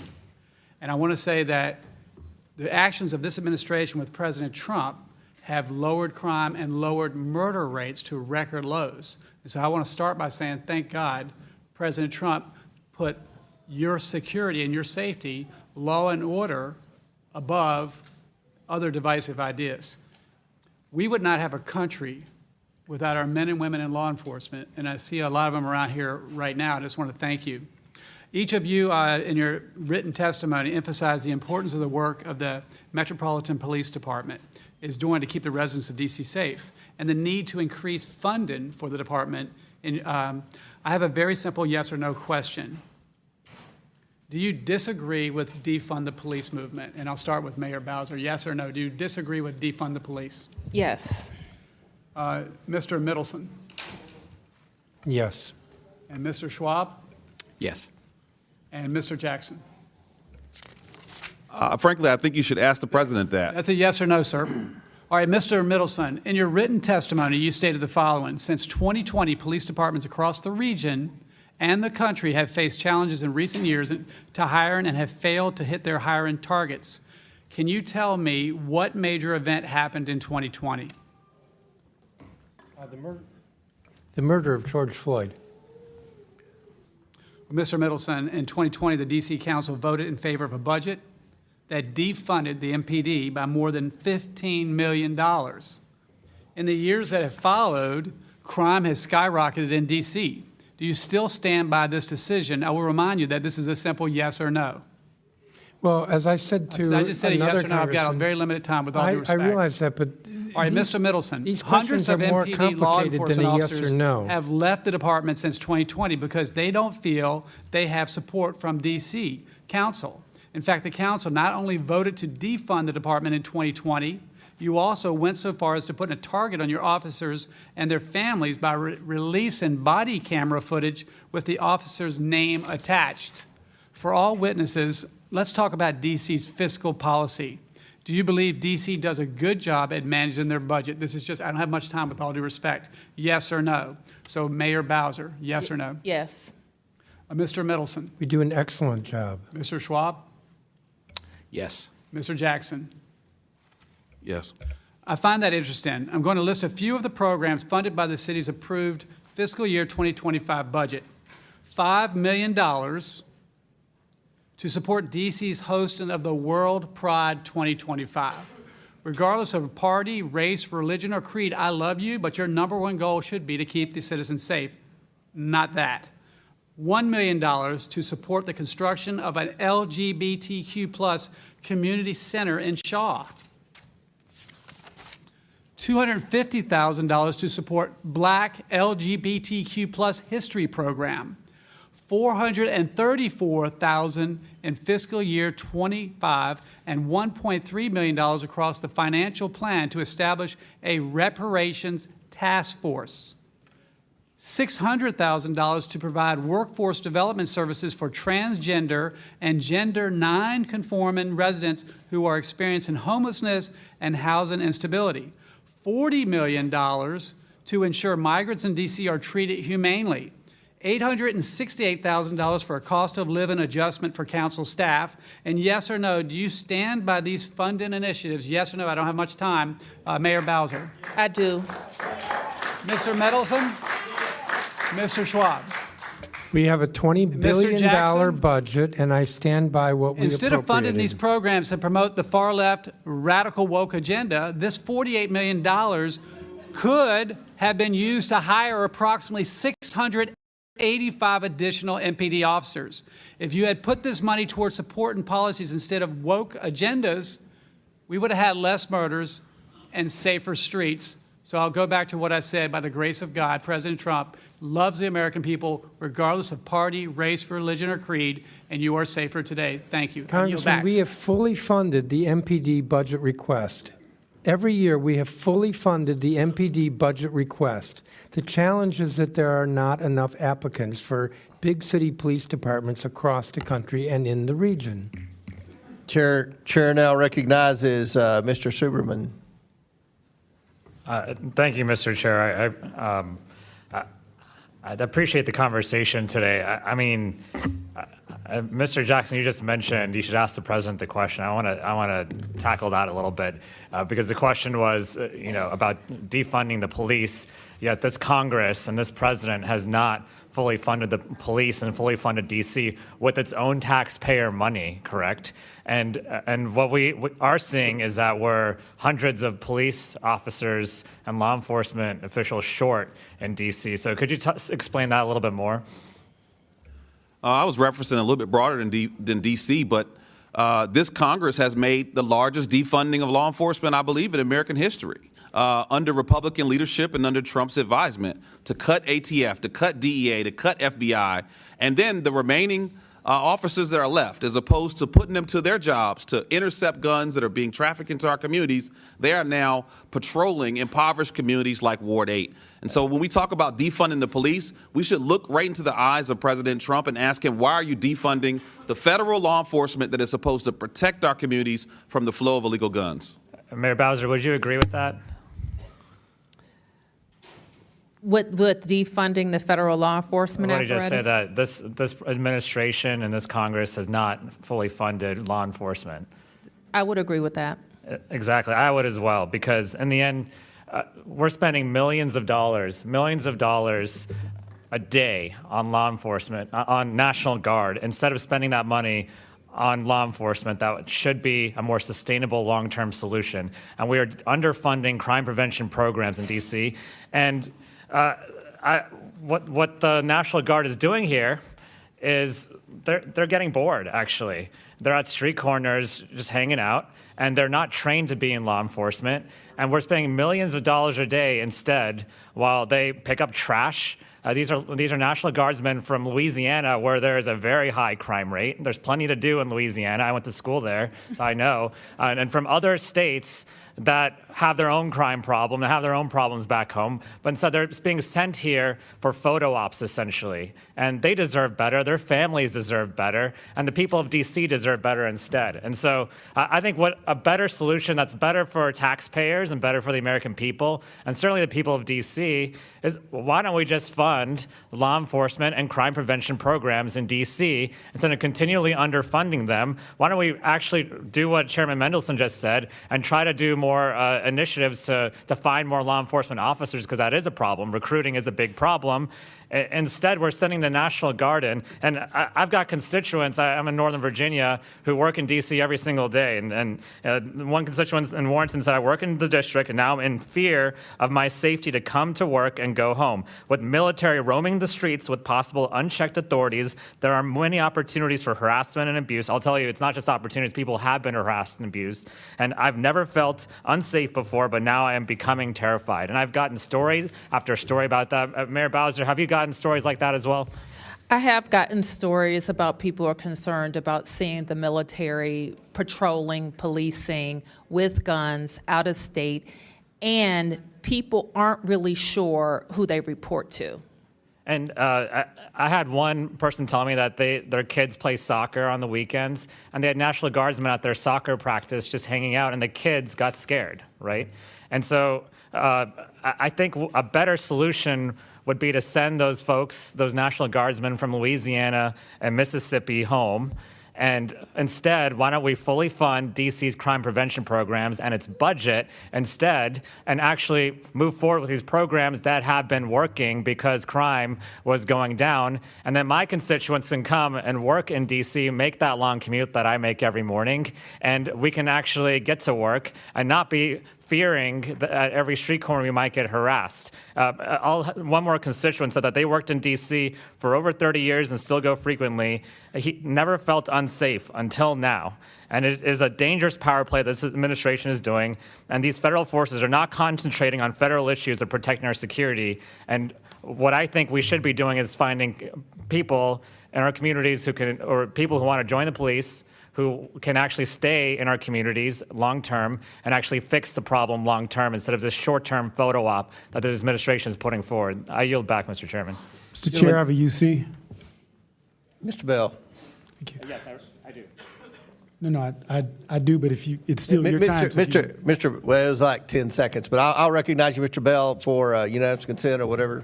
And I want to say that the actions of this administration with President Trump have lowered crime and lowered murder rates to record lows. And so I want to start by saying, thank God, President Trump put your security and your safety, law and order, above other divisive ideas. We would not have a country without our men and women in law enforcement, and I see a lot of them around here right now. I just want to thank you. Each of you in your written testimony emphasized the importance of the work of the Metropolitan Police Department is doing to keep the residents of D.C. safe, and the need to increase funding for the department. I have a very simple yes or no question. Do you disagree with defund the police movement? And I'll start with Mayor Bowser. Yes or no? Do you disagree with defund the police? Yes. Mr. Mendelson? Yes. And Mr. Schwab? Yes. And Mr. Jackson? Frankly, I think you should ask the president that. That's a yes or no, sir. All right, Mr. Mendelson, in your written testimony, you stated the following. Since 2020, police departments across the region and the country have faced challenges in recent years to hiring and have failed to hit their hiring targets. Can you tell me what major event happened in 2020? The murder of George Floyd. Well, Mr. Mendelson, in 2020, the D.C. Council voted in favor of a budget that defunded the MPD by more than $15 million. In the years that have followed, crime has skyrocketed in D.C. Do you still stand by this decision? I will remind you that this is a simple yes or no. Well, as I said to I just said a yes or no. I've got a very limited time with all due respect. I realize that, but all right, Mr. Mendelson, these hundreds of questions are more MPD law complicated enforcement than a yes officers or no. have left the department since 2020 because they don't feel they have support from D.C. Council. In fact, the council not only voted to defund the department in 2020, you also went so far as to put a target on your officers and their families by releasing body camera footage with the officer's name attached. For all witnesses, let's talk about D.C.'s fiscal policy. Do you believe D.C. does a good job at managing their budget? This is just, I don't have much time with all due respect. Yes or no? So Mayor Bowser, yes or no? Yes. Mr. Mendelson? We do an excellent job. Mr. Schwab? Yes. Mr. Jackson? Yes. I find that interesting. I'm going to list a few of the programs funded by the city's approved fiscal year 2025 budget. $5 million to support D.C.'s hosting of the World Pride 2025. Regardless of party, race, religion, or creed, I love you, but your #1 goal should be to keep the citizens safe. Not that. $1 million to support the construction of an LGBTQ+ community center in Shaw. $250,000 to support Black LGBTQ+ history program. $434,000 in fiscal year 25 and $1.3 million across the financial plan to establish a reparations task force. $600,000 to provide workforce development services for transgender and gender non-conforming residents who are experiencing homelessness and housing instability. $40 million to ensure migrants in D.C. are treated humanely. $868,000 for a cost of living adjustment for council staff. And yes or no, do you stand by these funding initiatives? Yes or no? I don't have much time. Mayor Bowser. I do. Mr. Mendelson? Mr. Schwab? We have a $20 billion Jackson? budget, and I stand by what we Instead of funding appropriated. these programs to promote the far-left radical woke agenda, this $48 million could have been used to hire approximately 685 additional MPD officers. If you had put this money towards supporting policies instead of woke agendas, we would have had less murders and safer streets. So I'll go back to what I said. By the grace of God, President Trump loves the American people, regardless of party, race, religion, or creed, and you are safer today. Thank you. Congressman, we have fully funded the MPD budget request. Every year, we have fully funded the MPD budget request. The challenge is that there are not enough applicants for big city police departments across the country and in the region. Chair now recognizes Mr. Suberman. Thank you, Mr. Chair. I appreciate the conversation today. Mr. Jackson, you just mentioned you should ask the president the question. I want to tackle that a little bit because the question was, about defunding the police. Yet this Congress and this president has not fully funded the police and fully funded D.C. with its own taxpayer money, correct? And what we are seeing is that we're hundreds of police officers and law enforcement officials short in D.C. So could you explain that a little bit more? I was referencing a little bit broader than D.C., but this Congress has made the largest defunding of law enforcement, I believe, in American history. Under Republican leadership and under Trump's advisement to cut ATF, to cut DEA, to cut FBI, and then the remaining officers that are left, as opposed to putting them to their jobs to intercept guns that are being trafficked into our communities, they are now patrolling impoverished communities like Ward 8. And so when we talk about defunding the police, we should look right into the eyes of President Trump and ask him, why are you defunding the federal law enforcement that is supposed to protect our communities from the flow of illegal guns? Mayor Bowser, would you agree with that? With defunding the federal law enforcement What did you apparatus? just say that this administration and this Congress has not fully funded law enforcement? I would agree with that. Exactly, I would as well, because in the end, we're spending millions of dollars a day on law enforcement, on National Guard, instead of spending that money on law enforcement that should be a more sustainable long-term solution. And we are underfunding crime prevention programs in D.C. And what the National Guard is doing here is they're getting bored, actually. They're at street corners just hanging out, and they're not trained to be in law enforcement. And we're spending millions of dollars a day instead while they pick up trash. These are National Guardsmen from Louisiana, where there is a very high crime rate. There's plenty to do in Louisiana. I went to school there, so I know. And from other states that have their own crime problem and have their own problems back home, but instead they're being sent here for photo ops, essentially. And they deserve better, their families deserve better, and the people of D.C. deserve better instead. And so I think what a better solution that's better for taxpayers and better for the American people, and certainly the people of D.C., is why don't we just fund law enforcement and crime prevention programs in D.C. instead of continually underfunding them? Why don't we actually do what Chairman Mendelson just said and try to do more initiatives to find more law enforcement officers, because that is a problem. Recruiting is a big problem. Instead, we're sending the National Guard in. And I've got constituents, I'm in Northern Virginia, who work in D.C. every single day. And one constituent in Warrenton said, I work in the district, and now I'm in fear of my safety to come to work and go home. With military roaming the streets with possible unchecked authorities, there are many opportunities for harassment and abuse. I'll tell you, it's not just opportunities. People have been harassed and abused. And I've never felt unsafe before, but now I am becoming terrified. And I've gotten stories after story about that. Mayor Bowser, have you gotten stories like that as well? I have gotten stories about people who are concerned about seeing the military patrolling, policing with guns out of state, and people aren't really sure who they report to. And I had one person tell me that their kids play soccer on the weekends, and they had National Guardsmen at their soccer practice just hanging out, and the kids got scared, right? And so I think a better solution would be to send those folks, those National Guardsmen from Louisiana and Mississippi home. And instead, why don't we fully fund DC's crime prevention programs and its budget instead, and actually move forward with these programs that have been working because crime was going down. And then my constituents can come and work in DC, make that long commute that I make every morning, and we can actually get to work and not be fearing that at every street corner we might get harassed. One more constituent said that they worked in D.C. for over 30 years and still go frequently. He never felt unsafe until now. And it is a dangerous power play that this administration is doing. And these federal forces are not concentrating on federal issues of protecting our security. And what I think we should be doing is finding people in our communities who can, or people who want to join the police, who can actually stay in our communities long-term and actually fix the problem long-term instead of this short-term photo op that this administration is putting forward. I yield back, Mr. Chairman. Mr. Chair, I have a UC. Mr. Bell. Thank you. Yes, I do. No, I do, but if you, it's still your time. Well, it was like 10 seconds, but I'll recognize you, Mr. Bell, for unanimous consent or whatever.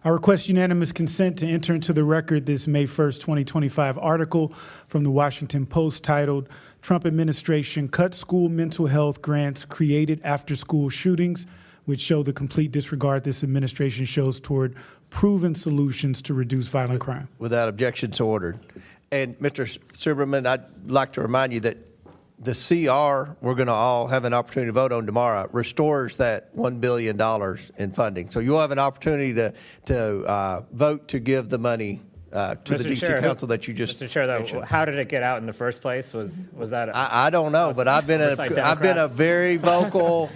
I request unanimous consent to enter into the record this May 1st, 2025 article from the Washington Post titled, Trump Administration Cuts School Mental Health Grants Created After School Shootings, which show the complete disregard this administration shows toward proven solutions to reduce violent crime. Without objection, so ordered. And Mr. Silberman, I'd like to remind you that the CR we're going to all have an opportunity to vote on tomorrow restores that $1 billion in funding. So you'll have an opportunity to vote to give the money to the DC Council that you just Mr. Chair, mentioned. how did it get out in the first place? Was that? I don't know, but I've been a very vocal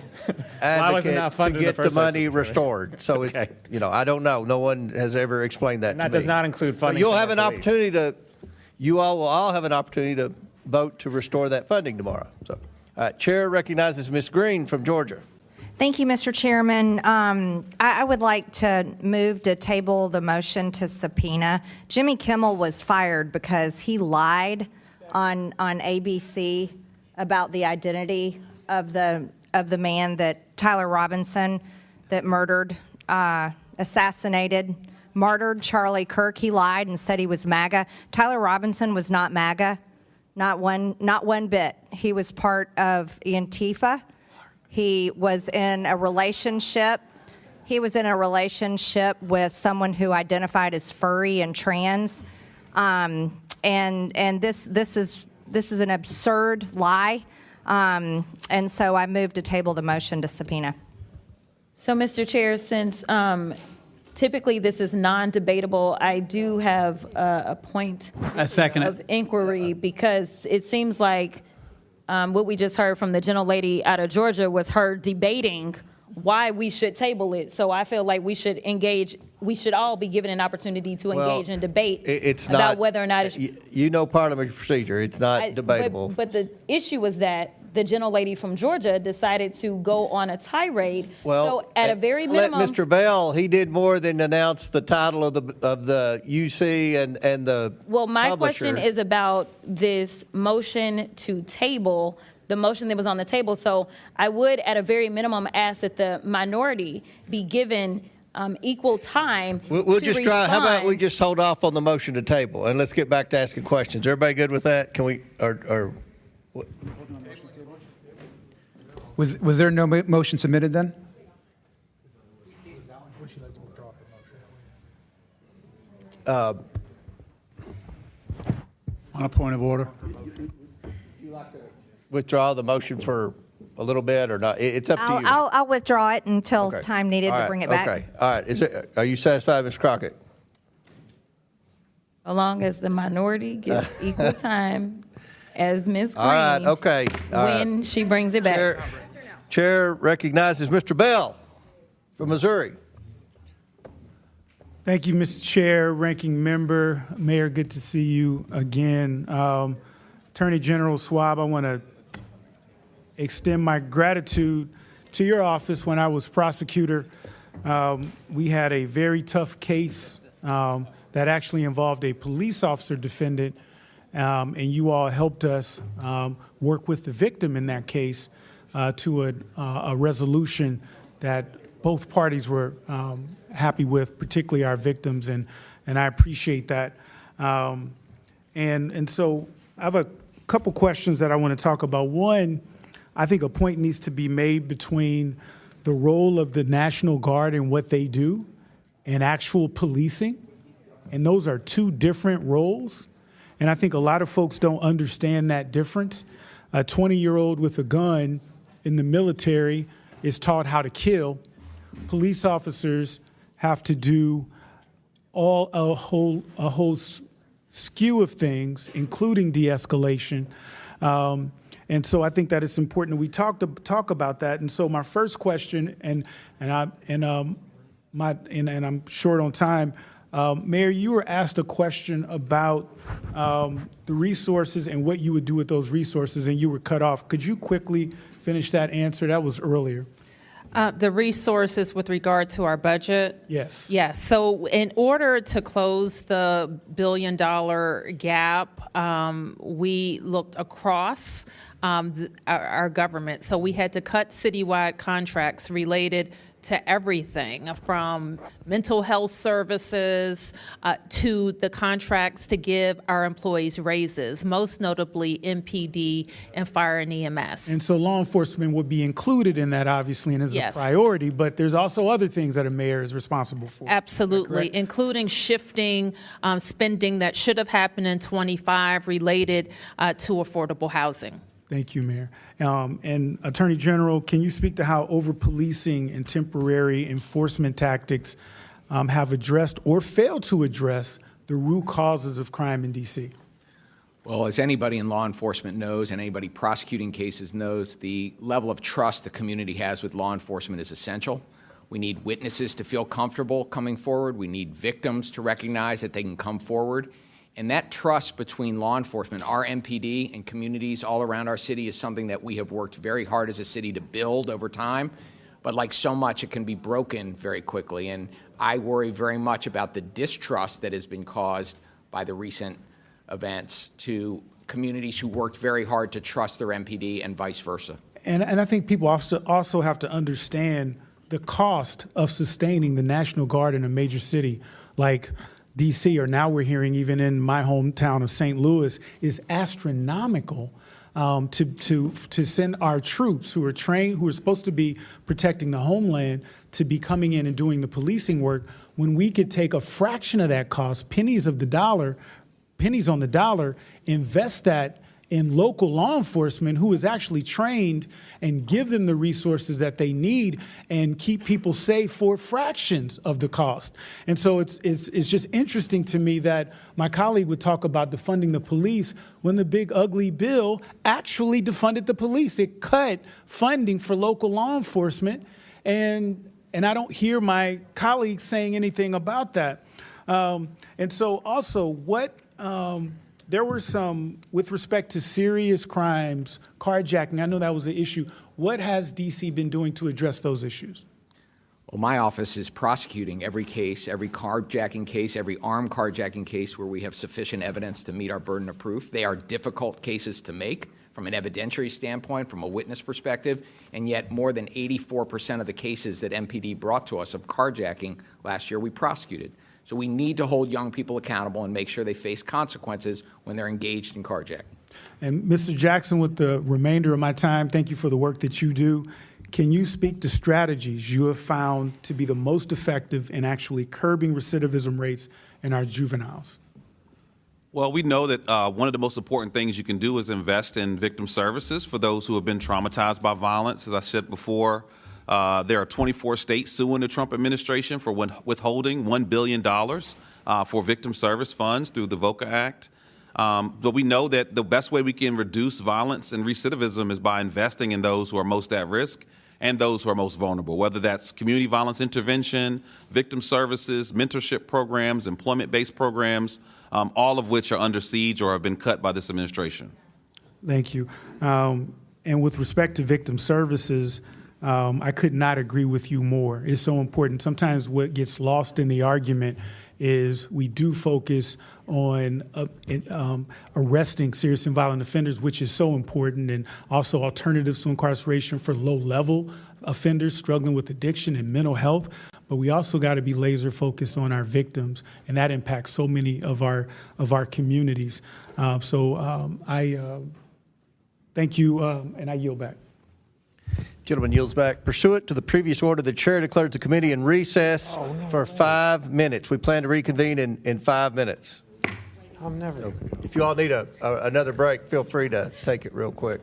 advocate to get the money restored. So it's I don't know. No one has ever explained that to me. That does not include funding. But you'll have an opportunity to. You all will all have an opportunity to vote to restore that funding tomorrow. So, all right, Chair recognizes Ms. Green from Georgia. Thank you, Mr. Chairman. I would like to move to table the motion to subpoena. Jimmy Kimmel was fired because he lied on ABC about the identity of the man that Tyler Robinson that murdered, assassinated, martyred Charlie Kirk. He lied and said he was MAGA. Tyler Robinson was not MAGA. Not one bit. He was part of Antifa. He was in a relationship. With someone who identified as furry and trans. And this is an absurd lie. And so I move to table the motion to subpoena. So, Mr. Chair, since typically this is non-debatable, I do have a point of inquiry because it seems like what we just heard from the gentlelady out of Georgia was her debating why we should table it. So I feel like we should engage, we should all be given an opportunity to engage in debate about whether or not it's... parliamentary procedure. It's not debatable. But the issue was that the gentlelady from Georgia decided to go on a tirade. Well, so at a very minimum... Let Mr. Bell, he did more than announce the title of the UC and the Well, my publisher. question is about this motion to table, the motion that was on the table. So I would, at a very minimum, ask that the minority be given equal time We'll to just try. How about respond. we just hold off on the motion to table and let's get back to asking questions. Everybody good with that? Can we or what? Was there no motion submitted then? On a point of order. Withdraw the motion for a little bit or not? It's up to you. I'll withdraw it until Okay. time needed All to right, bring it back. Okay. All right. Are you satisfied, Ms. Crockett? So long as the minority gets equal time as Ms. Green All right. Okay. All right. when she brings it back. Chair recognizes Mr. Bell from Missouri. Thank you, Mr. Chair, Ranking Member, Mayor, good to see you again. Attorney General Schwab, I want to extend my gratitude to your office when I was prosecutor we had a very tough case that actually involved a police officer defendant, and you all helped us work with the victim in that case to a resolution that both parties were happy with, particularly our victims, and I appreciate that. And so I have a couple questions that I want to talk about. One, I think a point needs to be made between the role of the National Guard and what they do and actual policing. And those are two different roles. And I think a lot of folks don't understand that difference. A 20-year-old with a gun in the military is taught how to kill. Police officers have to do a whole skew of things, including de-escalation. And so I think that it's important that we talk about that. And so my first question, and I'm short on time, Mayor, you were asked a question about the resources and what you would do with those resources, and you were cut off. Could you quickly finish that answer? That was earlier. The resources with regard to our budget? Yes. Yes. So in order to close the $1 billion gap, we looked across our government. So we had to cut citywide contracts related to everything from mental health services to the contracts to give our employees raises, most notably MPD and fire and EMS. And so law enforcement would be included in that, obviously, and is Yes. a priority, but there's also other things that a mayor is responsible for. Absolutely, including shifting spending that should have happened in '25 related to affordable housing. Thank you, Mayor. And Attorney General, can you speak to how over-policing and temporary enforcement tactics have addressed or failed to address the root causes of crime in D.C.? Well, as anybody in law enforcement knows and anybody prosecuting cases knows, the level of trust the community has with law enforcement is essential. We need witnesses to feel comfortable coming forward. We need victims to recognize that they can come forward. And that trust between law enforcement, our MPD, and communities all around our city is something that we have worked very hard as a city to build over time. But like so much, it can be broken very quickly. And I worry very much about the distrust that has been caused by the recent events to communities who worked very hard to trust their MPD and vice versa. And I think people also have to understand the cost of sustaining the National Guard in a major city like D.C., or now we're hearing even in my hometown of St. Louis, is astronomical. To send our troops who are trained, who are supposed to be protecting the homeland, to be coming in and doing the policing work, when we could take a fraction of that cost, pennies on the dollar, invest that in local law enforcement who is actually trained, and give them the resources that they need and keep people safe for fractions of the cost. And so it's just interesting to me that my colleague would talk about defunding the police when the big ugly bill actually defunded the police. It cut funding for local law enforcement, and I don't hear my colleagues saying anything about that. And so also there were some, with respect to serious crimes, carjacking, I know that was an issue. What has D.C. been doing to address those issues? Well, my office is prosecuting every case, every carjacking case, every armed carjacking case where we have sufficient evidence to meet our burden of proof. They are difficult cases to make from an evidentiary standpoint, from a witness perspective, and yet more than 84% of the cases that MPD brought to us of carjacking last year we prosecuted. So we need to hold young people accountable and make sure they face consequences when they're engaged in carjacking. And Mr. Jackson, with the remainder of my time, thank you for the work that you do. Can you speak to strategies you have found to be the most effective in actually curbing recidivism rates in our juveniles? Well, we know that one of the most important things you can do is invest in victim services for those who have been traumatized by violence. As I said before, there are 24 states suing the Trump administration for withholding $1 billion for victim service funds through the VOCA Act. But we know that the best way we can reduce violence and recidivism is by investing in those who are most at risk and those who are most vulnerable, whether that's community violence intervention, victim services, mentorship programs, employment-based programs, all of which are under siege or have been cut by this administration. Thank you. And with respect to victim services, I could not agree with you more. It's so important. Sometimes what gets lost in the argument is we do focus on arresting serious and violent offenders, which is so important, and also alternatives to incarceration for low-level offenders struggling with addiction and mental health. But we also got to be laser focused on our victims, and that impacts so many of our communities. I thank you, and I yield back. Gentleman yields back. Pursuant to the previous order, the chair declares the committee in recess for 5 minutes. We plan to reconvene in 5 minutes. I'm never. So if you all need another break, feel free to take it real quick.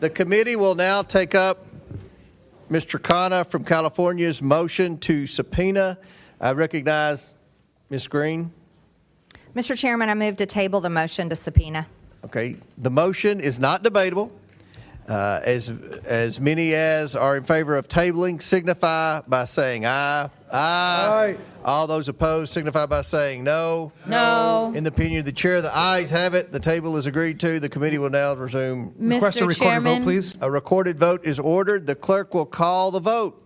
The committee will now take up Mr. Khanna from California's motion to subpoena. I recognize Ms. Green. Mr. Chairman, I move to table the motion to subpoena. Okay, the motion is not debatable. As many as are in favor of tabling signify by saying aye. Aye. All those opposed signify by saying no. No. In the opinion of the chair, the ayes have it. The table is agreed to. The committee will now resume. Request a Mr. recorded Chairman, vote, please. A recorded vote is ordered. The clerk will call the vote.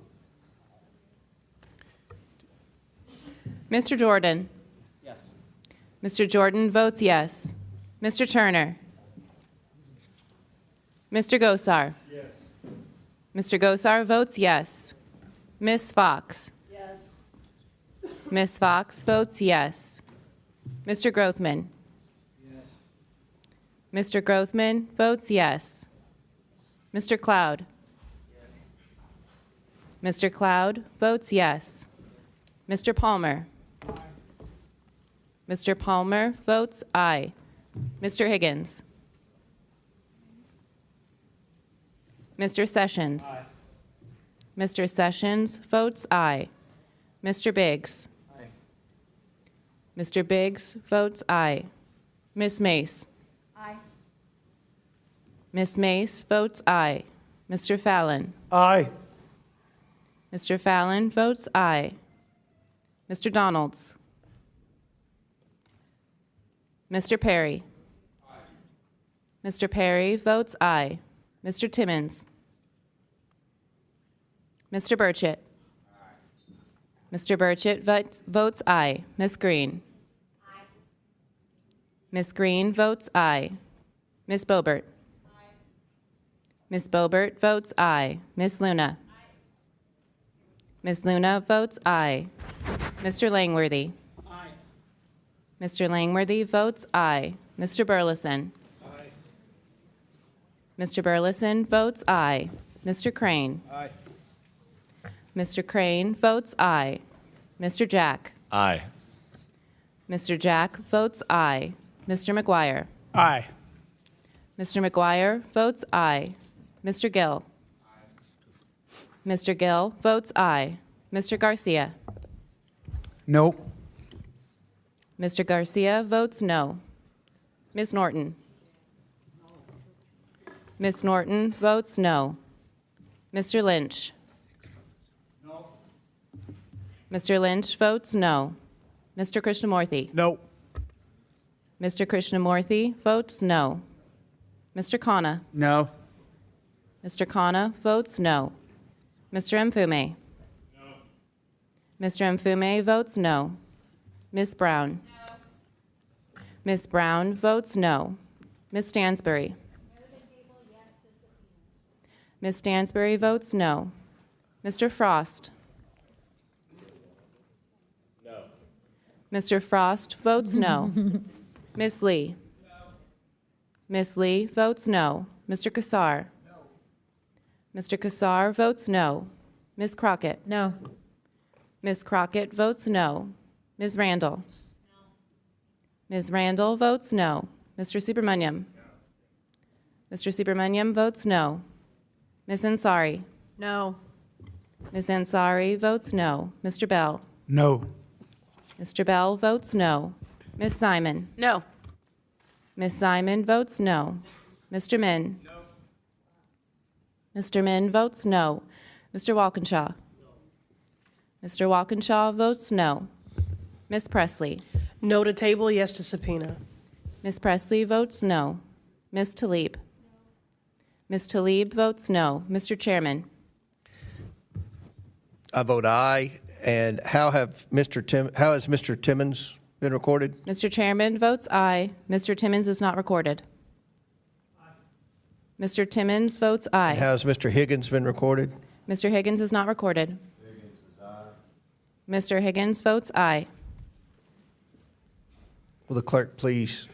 Mr. Jordan? Yes. Mr. Jordan votes yes. Mr. Turner? Mr. Gosar? Yes. Mr. Gosar votes yes. Ms. Fox? Yes. Ms. Fox votes yes. Mr. Grothman? Yes. Mr. Grothman votes yes. Mr. Cloud? Yes. Mr. Cloud votes yes. Mr. Palmer? Mr. Palmer votes aye. Mr. Higgins? Mr. Sessions? Aye. Mr. Sessions votes aye. Mr. Biggs? Aye. Mr. Biggs votes aye. Ms. Mace? Aye. Ms. Mace votes aye. Mr. Fallon? Aye. Mr. Fallon votes aye. Mr. Donalds? Mr. Perry? Aye. Mr. Perry votes aye. Mr. Timmons? Mr. Burchett? Aye. Mr. Burchett votes aye. Ms. Green? Aye. Ms. Green votes aye. Ms. Boebert? Aye. Ms. Boebert votes aye. Ms. Luna? Aye. Ms. Luna votes aye. Mr. Langworthy? Aye. Mr. Langworthy votes aye. Mr. Burleson? Aye. Mr. Burleson votes aye. Mr. Crane? Aye. Mr. Crane votes aye. Mr. Jack? Aye. Mr. Jack votes aye. Mr. McGuire? Aye. Mr. McGuire votes aye. Mr. Gill? Aye. Mr. Gill votes aye. Mr. Garcia? No. Mr. Garcia votes no. Ms. Norton? Ms. Norton votes no. Mr. Lynch? No. Mr. Lynch votes no. Mr. Krishnamurthy? No. Mr. Krishnamurthy votes no. Mr. Khanna? No. Mr. Khanna votes no. Mr. Mfume? No. Mr. Mfume votes no. Ms. Brown? No. Ms. Brown votes no. Ms. Stansbury? Ms. Stansbury votes no. Mr. Frost? No. Mr. Frost votes no. Ms. Lee? No. Ms. Lee votes no. Mr. Kassar? No. Mr. Kassar votes no. Ms. Crockett? No. Ms. Crockett votes no. Ms. Randall? No. Ms. Randall votes no. Mr. Subramaniam? No. Mr. Subramaniam votes no. Ms. Ansari? No. Ms. Ansari votes no. Mr. Bell? No. Mr. Bell votes no. Ms. Simon? No. Ms. Simon votes no. Mr. Min? No. Mr. Min votes no. Mr. Walkinshaw? No. Mr. Walkinshaw votes no. Ms. Presley? No to table, yes to subpoena. Ms. Presley votes no. Ms. Tlaib? Ms. Tlaib votes no. Mr. Chairman? I vote aye. And how has Mr. Timmons been recorded? Mr. Chairman votes aye. Mr. Timmons is not recorded. Mr. Timmons votes aye. And how has Mr. Higgins been recorded? Mr. Higgins is not recorded. Mr. Higgins votes aye. Will the clerk please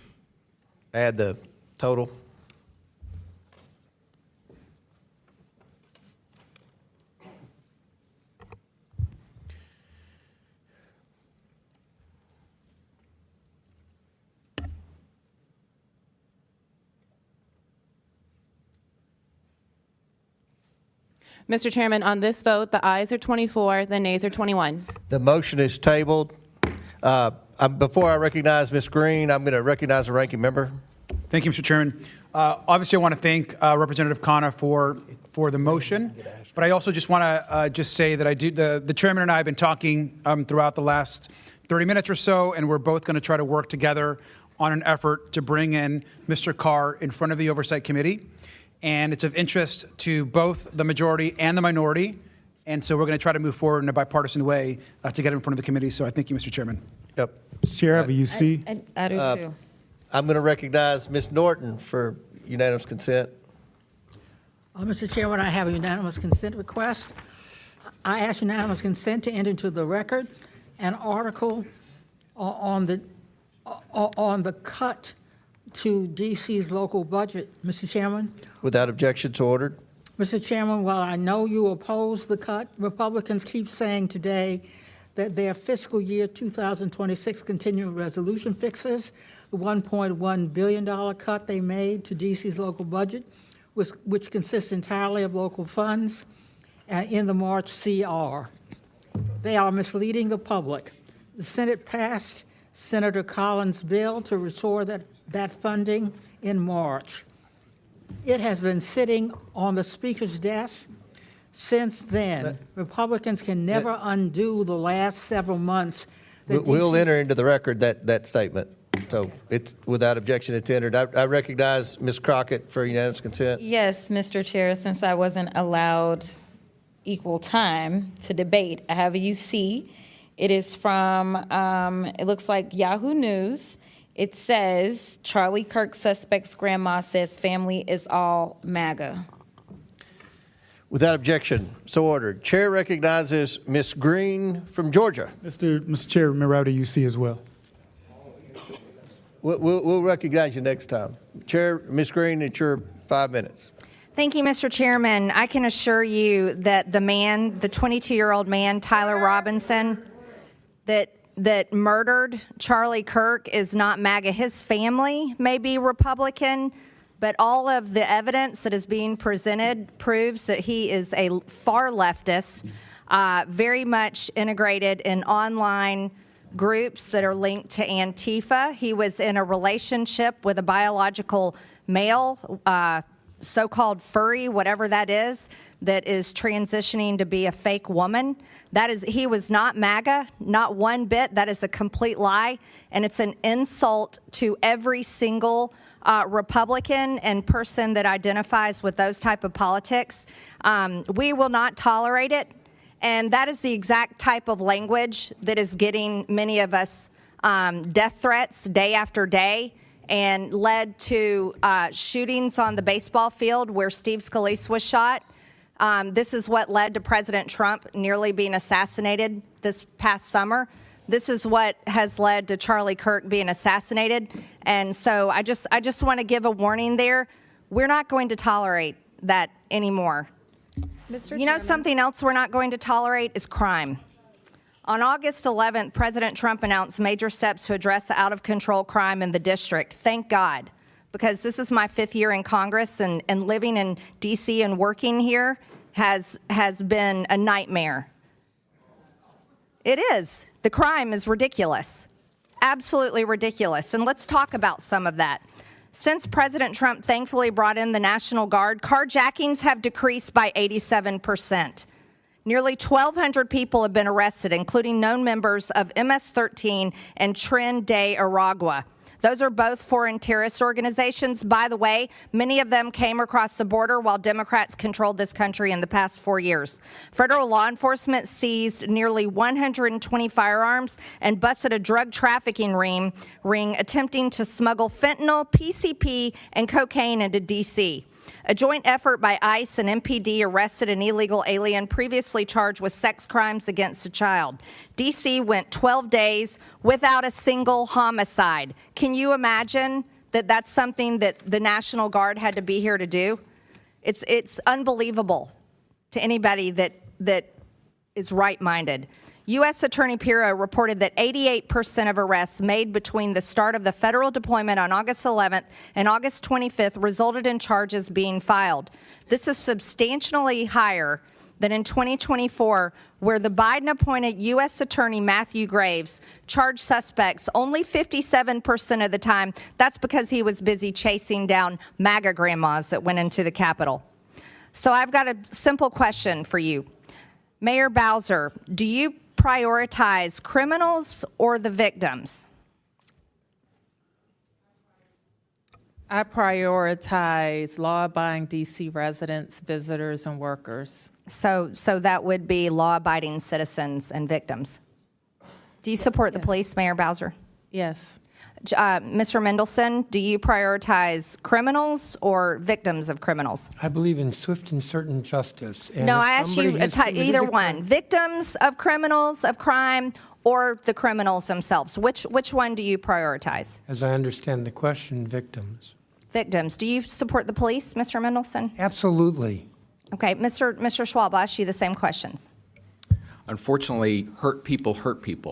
add the total? Mr. Chairman, on this vote, the ayes are 24, the nays are 21. The motion is tabled. Before I recognize Ms. Green, I'm going to recognize the ranking member. Thank you, Mr. Chairman. Obviously, I want to thank Representative Khanna for the motion, but I also just want to just say that the chairman and I have been talking throughout the last 30 minutes or so, and we're both going to try to work together on an effort to bring in Mr. Carr in front of the Oversight Committee. And it's of interest to both the majority and the minority. And so we're going to try to move forward in a bipartisan way to get in front of the committee. So I thank you, Mr. Chairman. Yep. Mr. Chair, I have a UC. I do too. I'm going to recognize Ms. Norton for unanimous consent. Mr. Chairman, I have a unanimous consent request. I ask unanimous consent to enter into the record an article on the cut to DC's local budget, Mr. Chairman. Without objection, so ordered. Mr. Chairman, while I know you oppose the cut, Republicans keep saying today that their fiscal year 2026 continuing resolution fixes the $1.1 billion cut they made to DC's local budget, which consists entirely of local funds in the March CR. They are misleading the public. The Senate passed Senator Collins' bill to restore that funding in March. It has been sitting on the Speaker's desk since then. Republicans can never undo the last several months. We'll enter into the record that statement. So it's without objection, it's entered. I recognize Ms. Crockett for unanimous consent. Yes, Mr. Chair, since I wasn't allowed equal time to debate, I have a UC. It is from, it looks like Yahoo News. It says, Charlie Kirk suspect's grandma says family is all MAGA. Without objection, so ordered. Chair recognizes Ms. Green from Georgia. Mr. Chair, remember I have a UC as well. We'll recognize you next time. Chair, Ms. Green, it's your 5 minutes. Thank you, Mr. Chairman. I can assure you that the 22-year-old man, Tyler Robinson, that murdered Charlie Kirk is not MAGA. His family may be Republican, but all of the evidence that is being presented proves that he is a far leftist, very much integrated in online groups that are linked to Antifa. He was in a relationship with a biological male, so-called furry, whatever that is transitioning to be a fake woman. He was not MAGA, not one bit. That is a complete lie, and it's an insult to every single Republican and person that identifies with those type of politics. We will not tolerate it, and that is the exact type of language that is getting many of us death threats day after day, and led to shootings on the baseball field where Steve Scalise was shot. This is what led to President Trump nearly being assassinated this past summer. This is what has led to Charlie Kirk being assassinated. And so I just want to give a warning there. We're not going to tolerate that anymore. You know, something else we're not going to tolerate is crime. On August 11th, President Trump announced major steps to address the out-of-control crime in the district. Thank God, because this is my 5th year in Congress, and living in D.C. and working here has been a nightmare. It is. The crime is ridiculous, absolutely ridiculous. And let's talk about some of that. Since President Trump thankfully brought in the National Guard, carjackings have decreased by 87%. Nearly 1,200 people have been arrested, including known members of MS-13 and Tren de Aragua. Those are both foreign terrorist organizations. By the way, many of them came across the border while Democrats controlled this country in the past 4 years. Federal law enforcement seized nearly 120 firearms and busted a drug trafficking ring attempting to smuggle fentanyl, PCP, and cocaine into D.C. A joint effort by ICE and MPD arrested an illegal alien previously charged with sex crimes against a child. D.C. went 12 days without a single homicide. Can you imagine that that's something that the National Guard had to be here to do? It's unbelievable to anybody that is right-minded. U.S. Attorney Pirro reported that 88% of arrests made between the start of the federal deployment on August 11th and August 25th resulted in charges being filed. This is substantially higher that in 2024, where the Biden-appointed U.S. Attorney Matthew Graves charged suspects only 57% of the time, that's because he was busy chasing down MAGA grandmas that went into the Capitol. So I've got a simple question for you. Mayor Bowser, do you prioritize criminals or the victims? I prioritize law-abiding D.C. residents, visitors, and workers. So that would be law-abiding citizens and victims. Do you support the police, Mayor Bowser? Yes. Mr. Mendelson, do you prioritize criminals or victims of criminals? I believe in swift and certain justice. And No, if I asked somebody you has committed either a one. crime- Victims of criminals, of crime, or the criminals themselves. Which one do you prioritize? As I understand the question, victims. Victims. Do you support the police, Mr. Mendelson? Absolutely. Okay, Mr. Schwab, I'll ask you the same questions. Unfortunately, hurt people.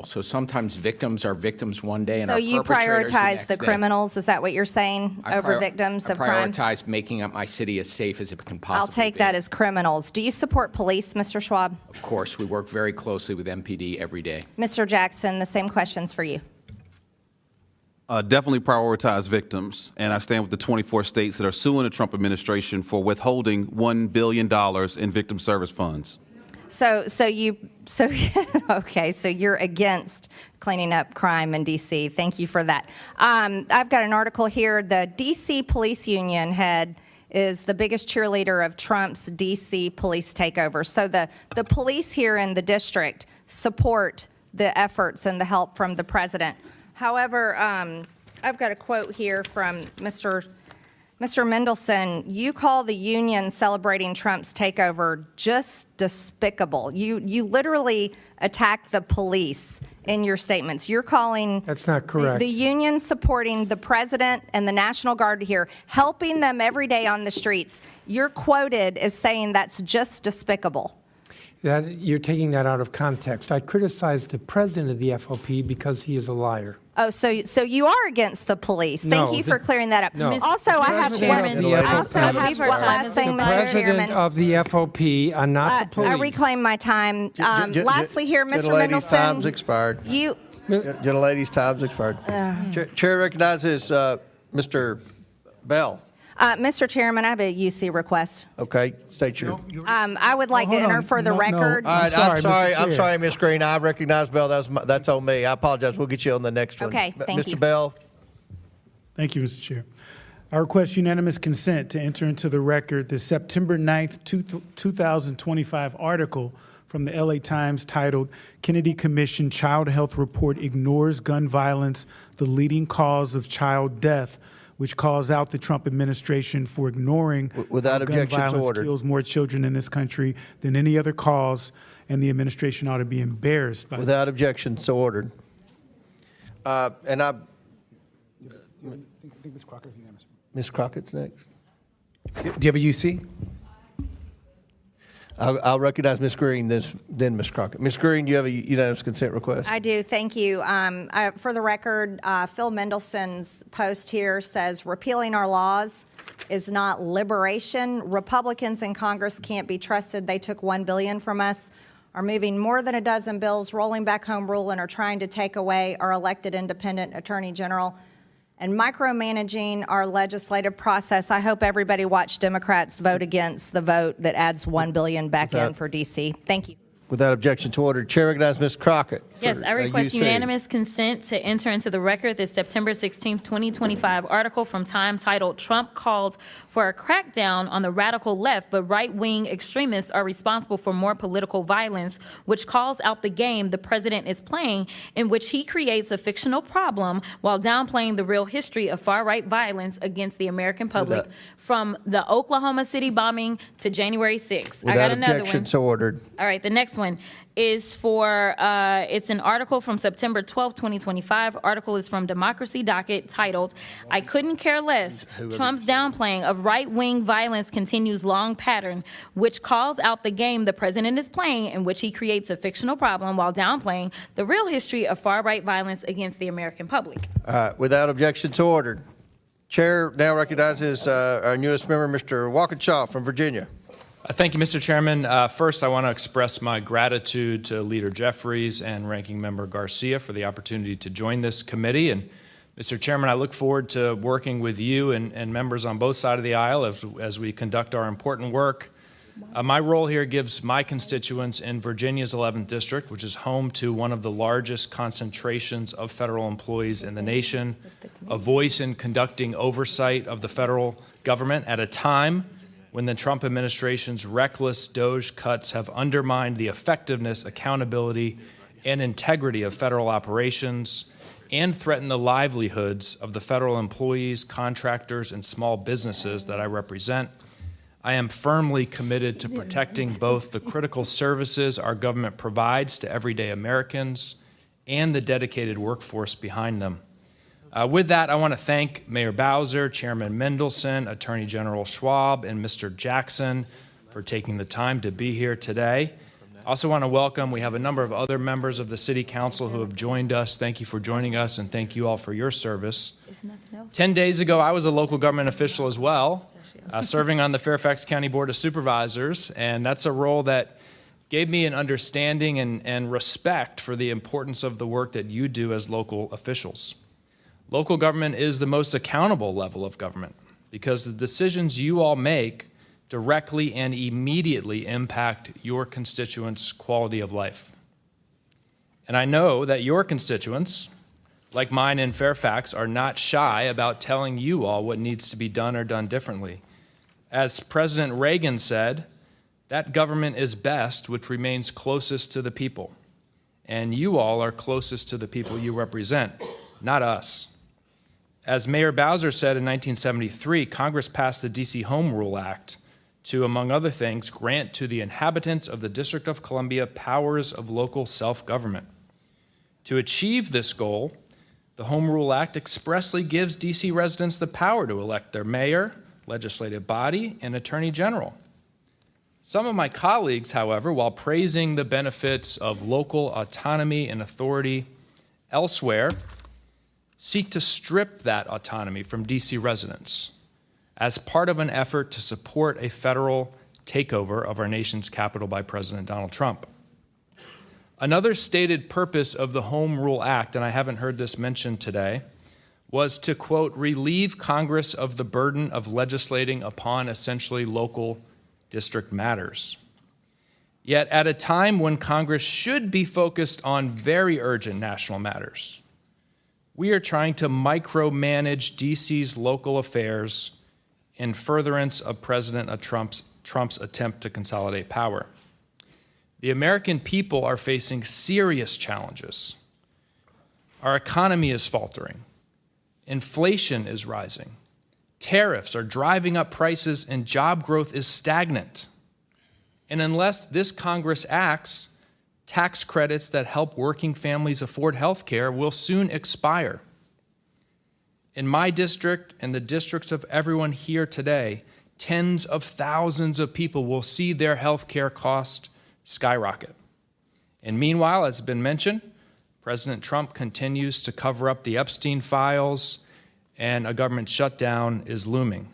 So sometimes victims are victims one day and So our you perpetrators prioritize the next day. criminals, is that what you're saying, over victims of crime? I prioritize making up my city as safe as it can possibly be. I'll take that as criminals. Do you support police, Mr. Schwab? Of course, we work very closely with MPD every day. Mr. Jackson, the same questions for you. Definitely prioritize victims, and I stand with the 24 states that are suing the Trump administration for withholding $1 billion in victim service funds. So you're against cleaning up crime in D.C. Thank you for that. I've got an article here. The D.C. Police Union head is the biggest cheerleader of Trump's D.C. police takeover. So the police here in the district support the efforts and the help from the president. However, I've got a quote here from Mr. Mendelson. You call the union celebrating Trump's takeover just despicable. You literally attack the police in your statements. You're calling That's not correct. the union supporting the president and the National Guard here, helping them every day on the streets. You're quoted as saying that's just despicable. You're taking that out of context. I criticized the president of the FOP because he is a liar. Oh, so you are against the police. Thank No, you for clearing that up. no. Also, I have President one of the FOP. last thing, The Mr. president Chairman. of the FOP, not the police. I reclaim my time. Lastly here, Mr. Gentlelady's Mendelson. time's expired. Gentlelady's time's expired. Chair recognizes Mr. Bell. Mr. Chairman, I have a UC request. Okay, state your. I would like to enter for the record. All right, I'm sorry, Ms. Green. I recognize Bell. That's on me. I apologize. We'll get you on the next one. Okay, thank you. Mr. Bell. Thank you, Mr. Chair. I request unanimous consent to enter into the record the September 9th, 2025 article from the LA Times titled Kennedy Commission Child Health Report Ignores Gun Violence, the Leading Cause of Child Death, which calls out the Trump administration for ignoring Without how objection, gun so violence ordered. kills more children in this country than any other cause, and the administration ought to be embarrassed by Without objection, so ordered. And I. I think Ms. Crockett's unanimous. Ms. Crockett's next. Do you have a UC? I'll recognize Ms. Green, then Ms. Crockett. Ms. Green, do you have a unanimous consent request? I do, thank you. For the record, Phil Mendelson's post here says repealing our laws is not liberation. Republicans in Congress can't be trusted. They took $1 billion from us, are moving more than a dozen bills, rolling back home rule, and are trying to take away our elected independent attorney general and micromanaging our legislative process. I hope everybody watched Democrats vote against the vote that adds $1 billion back in for D.C. Thank you. Without objection to order, Chair recognizes Ms. Crockett. Yes, I request unanimous consent to enter into the record this September 16th, 2025 article from Time titled Trump Called for a Crackdown on the Radical Left, but Right-Wing Extremists Are Responsible for More Political Violence, which calls out the game the president is playing, in which he creates a fictional problem while downplaying the real history of far-right violence against the American public, from the Oklahoma City bombing to January 6th. I got another objection, one. so ordered. All right, the next one is for, it's an article from September 12, 2025. Article is from Democracy Docket titled, I Couldn't Care Less, Trump's downplaying of right-wing violence continues long pattern, which calls out the game the president is playing, in which he creates a fictional problem while downplaying the real history of far-right violence against the American public. Without objection, so ordered. Chair now recognizes our newest member, Mr. Walkinshaw from Virginia. Thank you, Mr. Chairman. First, I want to express my gratitude to Leader Jeffries and Ranking Member Garcia for the opportunity to join this committee. And Mr. Chairman, I look forward to working with you and members on both sides of the aisle as we conduct our important work. My role here gives my constituents in Virginia's 11th District, which is home to one of the largest concentrations of federal employees in the nation, a voice in conducting oversight of the federal government at a time when the Trump administration's reckless DOGE cuts have undermined the effectiveness, accountability, and integrity of federal operations and threatened the livelihoods of the federal employees, contractors, and small businesses that I represent. I am firmly committed to protecting both the critical services our government provides to everyday Americans and the dedicated workforce behind them. With that, I want to thank Mayor Bowser, Chairman Mendelson, Attorney General Schwab, and Mr. Jackson for taking the time to be here today. I also want to welcome, we have a number of other members of the City Council who have joined us. Thank you for joining us, and thank you all for your service. 10 days ago, I was a local government official as well, serving on the Fairfax County Board of Supervisors, and that's a role that gave me an understanding and respect for the importance of the work that you do as local officials. Local government is the most accountable level of government because the decisions you all make directly and immediately impact your constituents' quality of life. And I know that your constituents, like mine in Fairfax, are not shy about telling you all what needs to be done or done differently. As President Reagan said, that government is best which remains closest to the people. And you all are closest to the people you represent, not us. As Mayor Bowser said in 1973, Congress passed the D.C. Home Rule Act to, among other things, grant to the inhabitants of the District of Columbia powers of local self-government. To achieve this goal, the Home Rule Act expressly gives D.C. residents the power to elect their mayor, legislative body, and attorney general. Some of my colleagues, however, while praising the benefits of local autonomy and authority elsewhere, seek to strip that autonomy from D.C. residents as part of an effort to support a federal takeover of our nation's capital by President Donald Trump. Another stated purpose of the Home Rule Act, and I haven't heard this mentioned today, was to, quote, relieve Congress of the burden of legislating upon essentially local district matters. Yet at a time when Congress should be focused on very urgent national matters, we are trying to micromanage D.C.'s local affairs in furtherance of President Trump's attempt to consolidate power. The American people are facing serious challenges. Our economy is faltering. Inflation is rising. Tariffs are driving up prices and job growth is stagnant. And unless this Congress acts, tax credits that help working families afford health care will soon expire. In my district and the districts of everyone here today, tens of thousands of people will see their health care costs skyrocket. And meanwhile, as has been mentioned, President Trump continues to cover up the Epstein files, and a government shutdown is looming.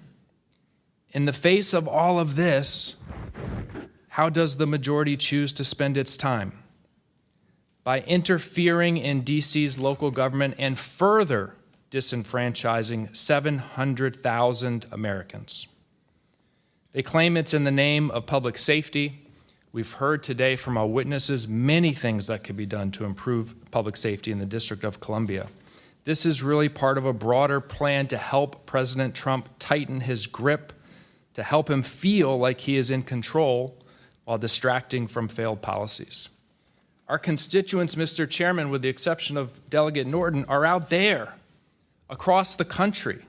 In the face of all of this, how does the majority choose to spend its time? By interfering in D.C.'s local government and further disenfranchising 700,000 Americans. They claim it's in the name of public safety. We've heard today from our witnesses many things that could be done to improve public safety in the District of Columbia. This is really part of a broader plan to help President Trump tighten his grip, to help him feel like he is in control while distracting from failed policies. Our constituents, Mr. Chairman, with the exception of Delegate Norton, are out there across the country,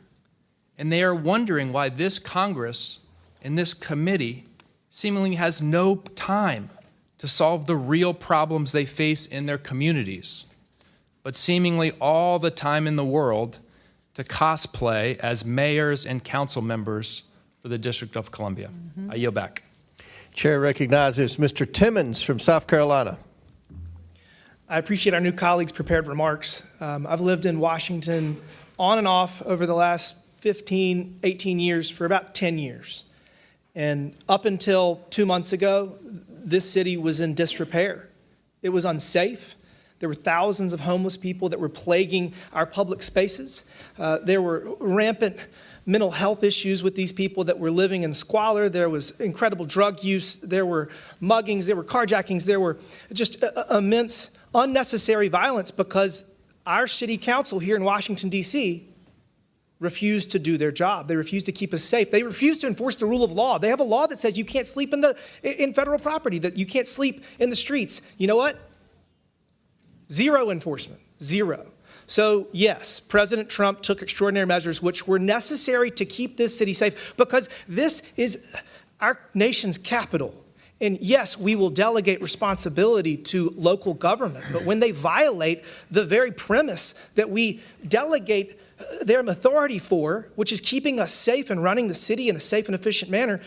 and they are wondering why this Congress and this committee seemingly has no time to solve the real problems they face in their communities, but seemingly all the time in the world to cosplay as mayors and council members for the District of Columbia. I yield back. Chair recognizes Mr. Timmons from South Carolina. I appreciate our new colleagues' prepared remarks. I've lived in Washington on and off over the last 15, 18 years for about 10 years. And up until 2 months ago, this city was in disrepair. It was unsafe. There were thousands of homeless people that were plaguing our public spaces. There were rampant mental health issues with these people that were living in squalor. There was incredible drug use. There were muggings. There were carjackings. There were just immense unnecessary violence because our city council here in Washington, D.C. refused to do their job. They refused to keep us safe. They refused to enforce the rule of law. They have a law that says you can't sleep in federal property, that you can't sleep in the streets. You know what? Zero enforcement. Zero. So yes, President Trump took extraordinary measures which were necessary to keep this city safe because this is our nation's capital. And yes, we will delegate responsibility to local government, but when they violate the very premise that we delegate their authority for, which is keeping us safe and running the city in a safe and efficient manner,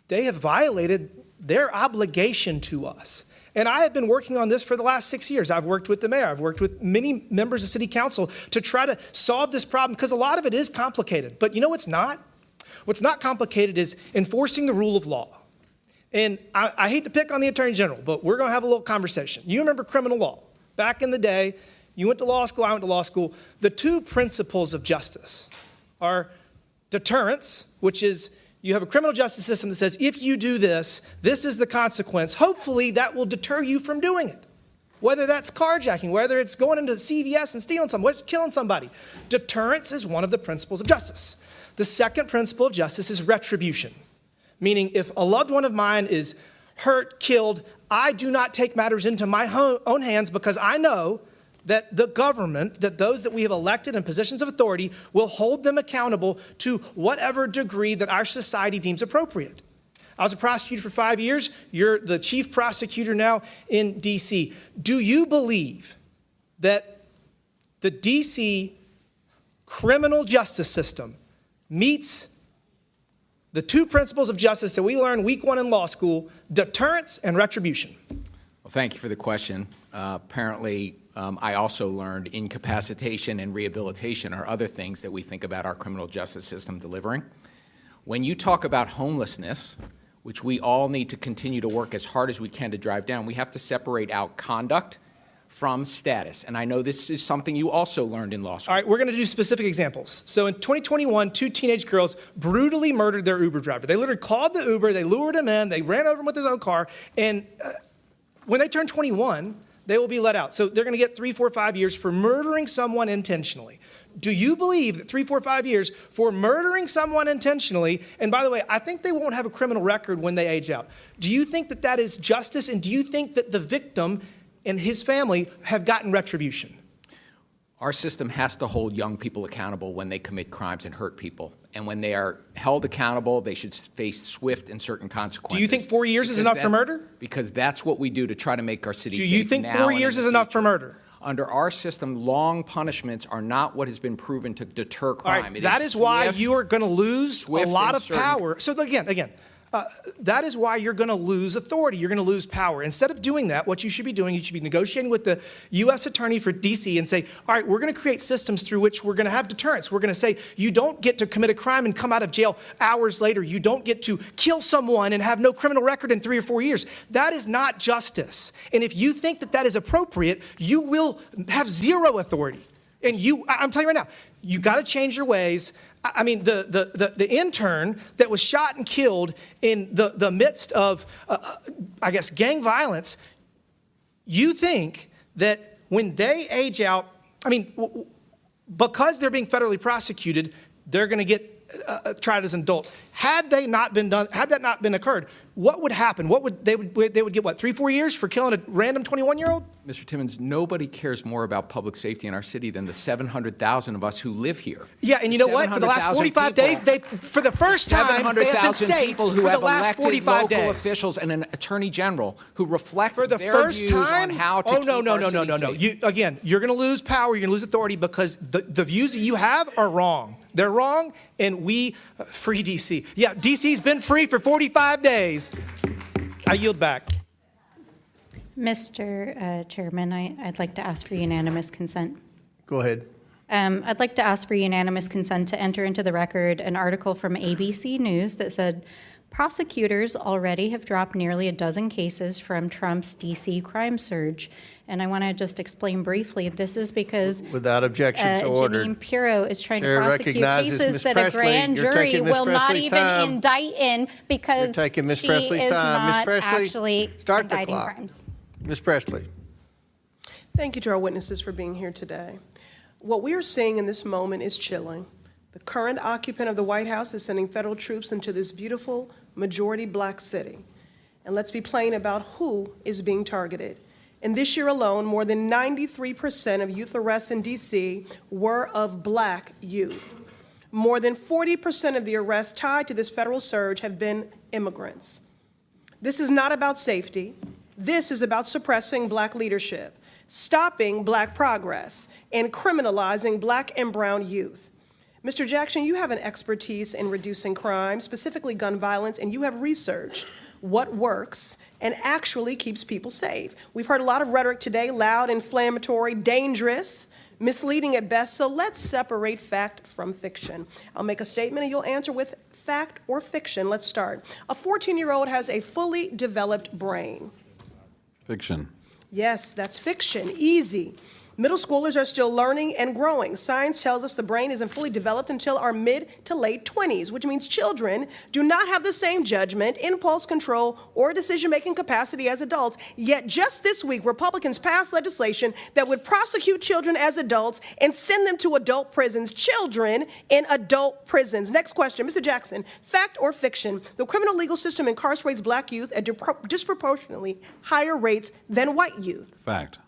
they have violated their obligation to us. And I have been working on this for the last 6 years. I've worked with the mayor. I've worked with many members of city council to try to solve this problem because a lot of it is complicated. But you know what's not? What's not complicated is enforcing the rule of law. And I hate to pick on the attorney general, but we're going to have a little conversation. You remember criminal law. Back in the day, you went to law school, I went to law school. The two principles of justice are deterrence, which is you have a criminal justice system that says, if you do this, this is the consequence. Hopefully that will deter you from doing it. Whether that's carjacking, whether it's going into CVS and stealing something, whether it's killing somebody. Deterrence is one of the principles of justice. The second principle of justice is retribution, meaning if a loved one of mine is hurt, killed, I do not take matters into my own hands because I know that the government, that those that we have elected in positions of authority will hold them accountable to whatever degree that our society deems appropriate. I was a prosecutor for 5 years. You're the chief prosecutor now in D.C. Do you believe that the D.C. criminal justice system meets the two principles of justice that we learned week one in law school, deterrence and retribution? Well, thank you for the question. Apparently, I also learned incapacitation and rehabilitation are other things that we think about our criminal justice system delivering. When you talk about homelessness, which we all need to continue to work as hard as we can to drive down, we have to separate out conduct from status. And I know this is something you also learned in law school. All right, we're going to do specific examples. So in 2021, 2 teenage girls brutally murdered their Uber driver. They literally called the Uber, they lured him in, they ran over him with his own car, and when they turn 21, they will be let out. So they're going to get 3, 4, 5 years for murdering someone intentionally. Do you believe that 3, 4, 5 years for murdering someone intentionally, and by the way, I think they won't have a criminal record when they age out. Do you think that that is justice, and do you think that the victim and his family have gotten retribution? Our system has to hold young people accountable when they commit crimes and hurt people. And when they are held accountable, they should face swift and certain consequences. Do you think 4 years is enough for murder? Because that's what we do to try to make our city safe. Do you think 4 years is enough for murder? Under our system, long punishments are not what has been proven to deter crime. All right, that is why you are going to lose a lot of power. So again, that is why you're going to lose authority. You're going to lose power. Instead of doing that, what you should be doing, you should be negotiating with the U.S. Attorney for D.C. and say, all right, we're going to create systems through which we're going to have deterrence. We're going to say, you don't get to commit a crime and come out of jail hours later. You don't get to kill someone and have no criminal record in 3 or 4 years. That is not justice. And if you think that that is appropriate, you will have zero authority. And I'm telling you right now, you got to change your ways. I mean, the intern that was shot and killed in the midst of, I guess, gang violence, you think that when they age out, I mean, because they're being federally prosecuted, they're going to get tried as an adult. Had that not been occurred, what would happen? They would get what, 3, 4 years for killing a random 21-year-old? Mr. Timmons, nobody cares more about public safety in our city than the 700,000 of us who live here. Yeah, and you know what? For the last 45 days, for the first time, they have been safe people who for the have last elected 45 local days. officials and an attorney general who reflect For the their first views time? on how to keep our city safe. Again, you're going to lose power, you're going to lose authority because the views that you have are wrong. They're wrong, and we free D.C. Yeah, D.C.'s been free for 45 days. I yield back. Mr. Chairman, I'd like to ask for unanimous consent. Go ahead. I'd like to ask for unanimous consent to enter into the record an article from ABC News that said Prosecutors already have dropped nearly a dozen cases from Trump's D.C. crime surge. And I want to just explain briefly, this is because Without objection, so ordered. Janine Pirro is trying Chair to prosecute recognizes cases Ms. that Presley. a grand You're jury taking Ms. will not Presley's even time. indict in because You're taking Ms. she Presley's is time. Ms. not Presley, actually start the indicting clock. crimes. Ms. Presley. Thank you to our witnesses for being here today. What we are seeing in this moment is chilling. The current occupant of the White House is sending federal troops into this beautiful majority black city. And let's be plain about who is being targeted. In this year alone, more than 93% of youth arrests in D.C. were of black youth. More than 40% of the arrests tied to this federal surge have been immigrants. This is not about safety. This is about suppressing black leadership, stopping black progress, and criminalizing black and brown youth. Mr. Jackson, you have an expertise in reducing crime, specifically gun violence, and you have researched what works and actually keeps people safe. We've heard a lot of rhetoric today, loud, inflammatory, dangerous, misleading at best, so let's separate fact from fiction. I'll make a statement and you'll answer with fact or fiction. Let's start. A 14-year-old has a fully developed brain. Fiction. Yes, that's fiction. Easy. Middle schoolers are still learning and growing. Science tells us the brain isn't fully developed until our mid to late 20s, which means children do not have the same judgment, impulse control, or decision-making capacity as adults. Yet just this week, Republicans passed legislation that would prosecute children as adults and send them to adult prisons. Children in adult prisons. Next question, Mr. Jackson, fact or fiction? The criminal legal system incarcerates black youth at disproportionately higher rates than white youth. Fact.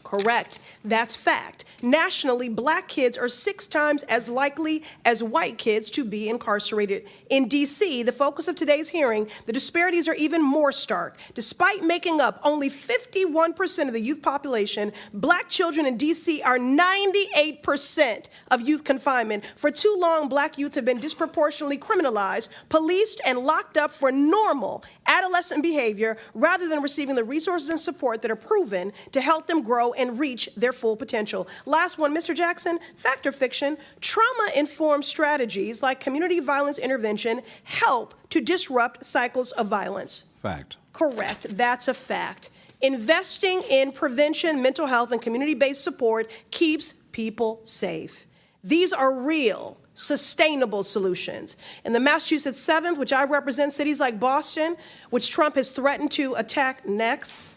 Correct. That's fact. Nationally, black kids are 6 times as likely as white kids to be incarcerated. In D.C., the focus of today's hearing, the disparities are even more stark. Despite making up only 51% of the youth population, black children in D.C. are 98% of youth confinement. For too long, black youth have been disproportionately criminalized, policed, and locked up for normal adolescent behavior rather than receiving the resources and support that are proven to help them grow and reach their full potential. Last one, Mr. Jackson, fact or fiction? Trauma-informed strategies like community violence intervention help to disrupt cycles of violence. Fact. Correct. That's a fact. Investing in prevention, mental health, and community-based support keeps people safe. These are real, sustainable solutions. In the Massachusetts 7th, which I represent, cities like Boston, which Trump has threatened to attack next,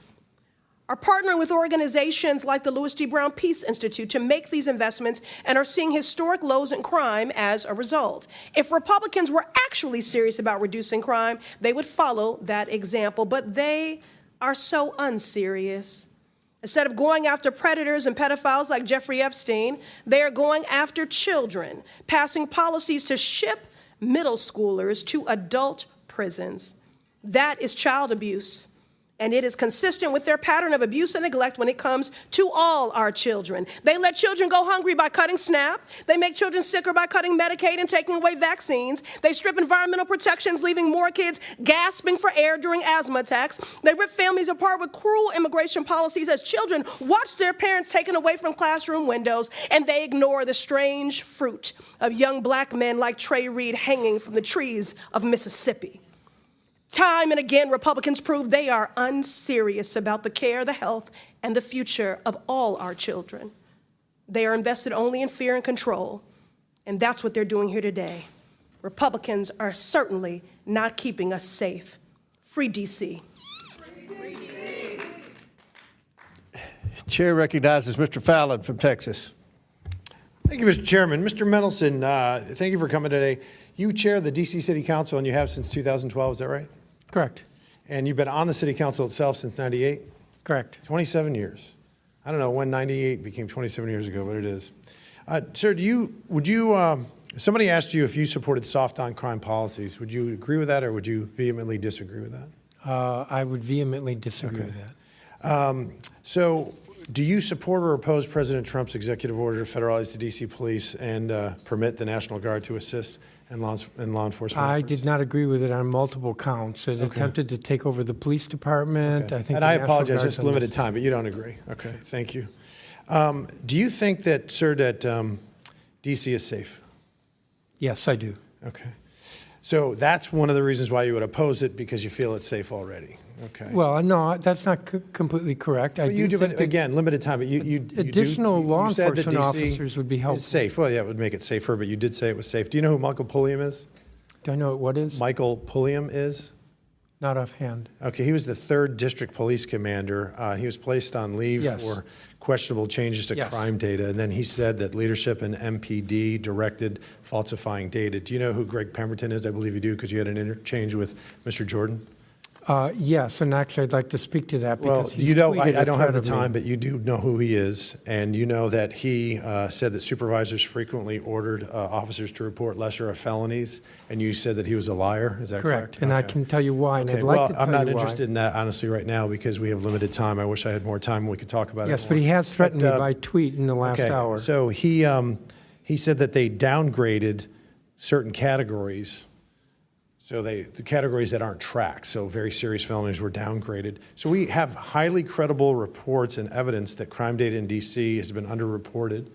are partnering with organizations like the Louis D. Brown Peace Institute to make these investments and are seeing historic lows in crime as a result. If Republicans were actually serious about reducing crime, they would follow that example, but they are so unserious. Instead of going after predators and pedophiles like Jeffrey Epstein, they are going after children, passing policies to ship middle schoolers to adult prisons. That is child abuse. And it is consistent with their pattern of abuse and neglect when it comes to all our children. They let children go hungry by cutting SNAP. They make children sicker by cutting Medicaid and taking away vaccines. They strip environmental protections, leaving more kids gasping for air during asthma attacks. They rip families apart with cruel immigration policies as children watch their parents taken away from classroom windows, and they ignore the strange fruit of young black men like Trey Reed hanging from the trees of Mississippi. Time and again, Republicans prove they are unserious about the care, the health, and the future of all our children. They are invested only in fear and control, and that's what they're doing here today. Republicans are certainly not keeping us safe. Free D.C. Chair recognizes Mr. Fallon from Texas. Thank you, Mr. Chairman. Mr. Mendelson, thank you for coming today. You chair the D.C. City Council, and you have since 2012, is that right? Correct. And you've been on the City Council itself since 98? Correct. 27 years. I don't know when 98 became 27 years ago, but it is. Sir, somebody asked you if you supported soft on crime policies. Would you agree with that, or would you vehemently disagree with that? I would vehemently disagree with that. So do you support or oppose President Trump's executive order to federalize the D.C. police and permit the National Guard to assist in law enforcement I efforts? did not agree with it on multiple counts. It attempted to take over the police department. Okay. I think. And I apologize, just limited time, but you don't agree. Okay, thank you. Do you think that, sir, that D.C. is safe? Yes, I do. Okay. So that's one of the reasons why you would oppose it, because you feel it's safe already. Okay. Well, no, that's not completely correct. I But you do, think but that again, limited time, but additional law you said that enforcement DC officers would be helpful. is safe. Well, yeah, it would make it safer, but you did say it was safe. Do you know who Michael Pulliam is? Do I know what what is? Michael Pulliam is? Not offhand. Okay, he was the 3rd District Police Commander. He was placed on leave Yes. for questionable changes to Yes. crime data, and then he said that leadership in MPD directed falsifying data. Do you know who Greg Pemberton is? I believe you do, because you had an interchange with Mr. Jordan. Yes, and actually, I'd like to speak to that Well, because he's you know, tweeted I a don't have threat the of me. time, but you do know who he is, and you know that he said that supervisors frequently ordered officers to report lesser of felonies, and you said that he was a liar. Is that correct? And I can tell you why, and Okay, I'd like well, to tell I'm not you why. interested in that honestly right now because we have limited time. I wish I had more time and we could talk about it. Yes, more. but he has threatened But, me by tweet in the last okay, hour. So he said that they downgraded certain categories. So the categories that aren't tracked, so very serious felonies were downgraded. So we have highly credible reports and evidence that crime data in DC has been underreported,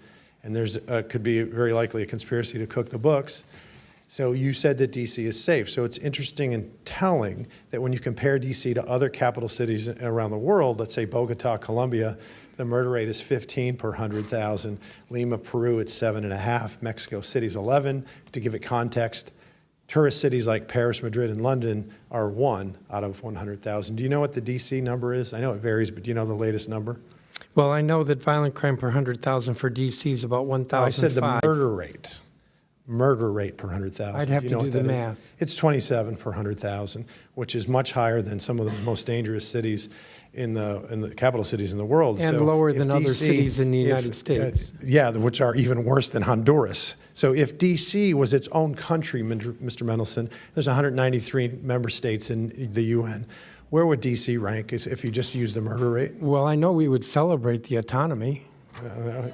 and there's could be very likely a conspiracy to cook the books. So you said that DC is safe. So it's interesting and telling that when you compare DC to other capital cities around the world, let's say Bogota, Colombia, the murder rate is 15 per 100,000. Lima, Peru, it's 7.5. Mexico City's 11. To give it context, tourist cities like Paris, Madrid, and London are 1 out of 100,000. Do you know what the DC number is? I know it varies, but do you know the latest number? Well, I know that violent crime per 100,000 for DC is about 1,005. I said the murder rate. Murder rate per 100,000. I'd have you to know do what the that is? math. It's 27 per 100,000, which is much higher than some of the most dangerous cities in the capital cities in the world. And So lower if than other DC cities in the United States. Yeah, which are even worse than Honduras. So if DC was its own country, Mr. Mendelson, there's 193 member states in the UN. Where would DC rank if you just use the murder rate? Well, I know we would celebrate the autonomy.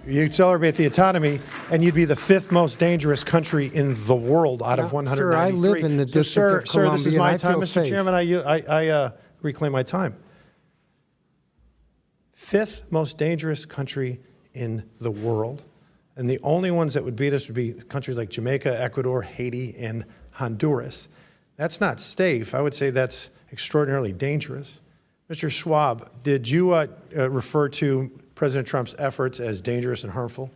You'd celebrate the autonomy, and you'd be the 5th most dangerous country in the world out of 193. Sir, I live in the District of Sir, this is Columbia, my and I time, feel Mr. safe. Chairman. I reclaim my time. 5th most dangerous country in the world, and the only ones that would beat us would be countries like Jamaica, Ecuador, Haiti, and Honduras. That's not safe. I would say that's extraordinarily dangerous. Mr. Schwab, did you refer to President Trump's efforts as dangerous and harmful?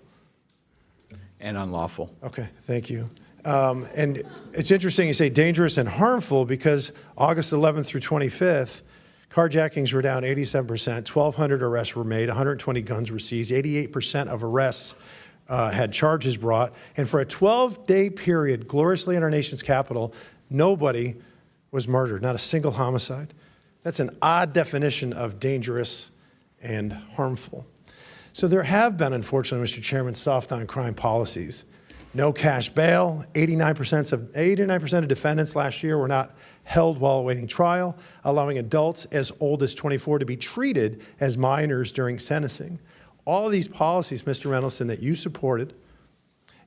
And unlawful. Okay, thank you. And it's interesting you say dangerous and harmful because August 11th through 25th, carjackings were down 87%, 1,200 arrests were made, 120 guns were seized, 88% of arrests had charges brought. And for a 12-day period, gloriously in our nation's capital, nobody was murdered, not a single homicide. That's an odd definition of dangerous and harmful. So there have been, unfortunately, Mr. Chairman, soft on crime policies. No cash bail. 89% of defendants last year were not held while awaiting trial, allowing adults as old as 24 to be treated as minors during sentencing. All of these policies, Mr. Mendelson, that you supported,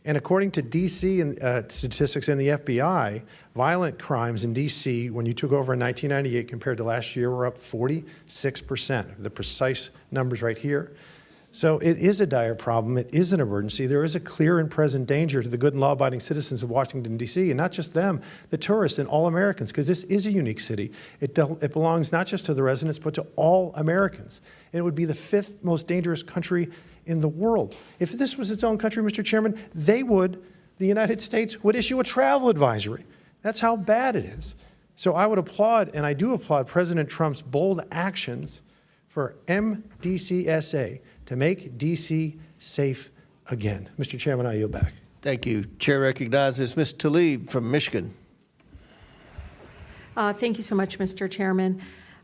and according to D.C. and statistics in the FBI, violent crimes in D.C. when you took over in 1998 compared to last year were up 46%. The precise numbers right here. So it is a dire problem. It is an emergency. There is a clear and present danger to the good and law-abiding citizens of Washington, D.C., and not just them, the tourists and all Americans, because this is a unique city. It belongs not just to the residents, but to all Americans. And it would be the 5th most dangerous country in the world. If this was its own country, Mr. Chairman, the United States would issue a travel advisory. That's how bad it is. So I would applaud, and I do applaud, President Trump's bold actions for MDCSA to make D.C. safe again. Mr. Chairman, I yield back. Thank you. Chair recognizes Ms. Tlaib from Michigan. Thank you so much, Mr. Chairman.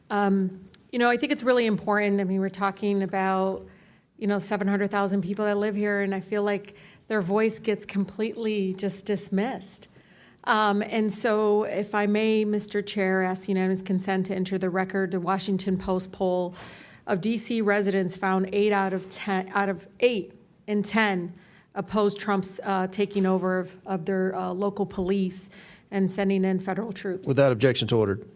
I think it's really important. I mean, we're talking about 700,000 people that live here, and I feel like their voice gets completely just dismissed. And so, if I may, Mr. Chair, ask unanimous consent to enter the record the Washington Post poll of D.C. residents found 8 out of 8 in 10 opposed Trump's taking over of their local police and sending in federal troops. Without objections ordered.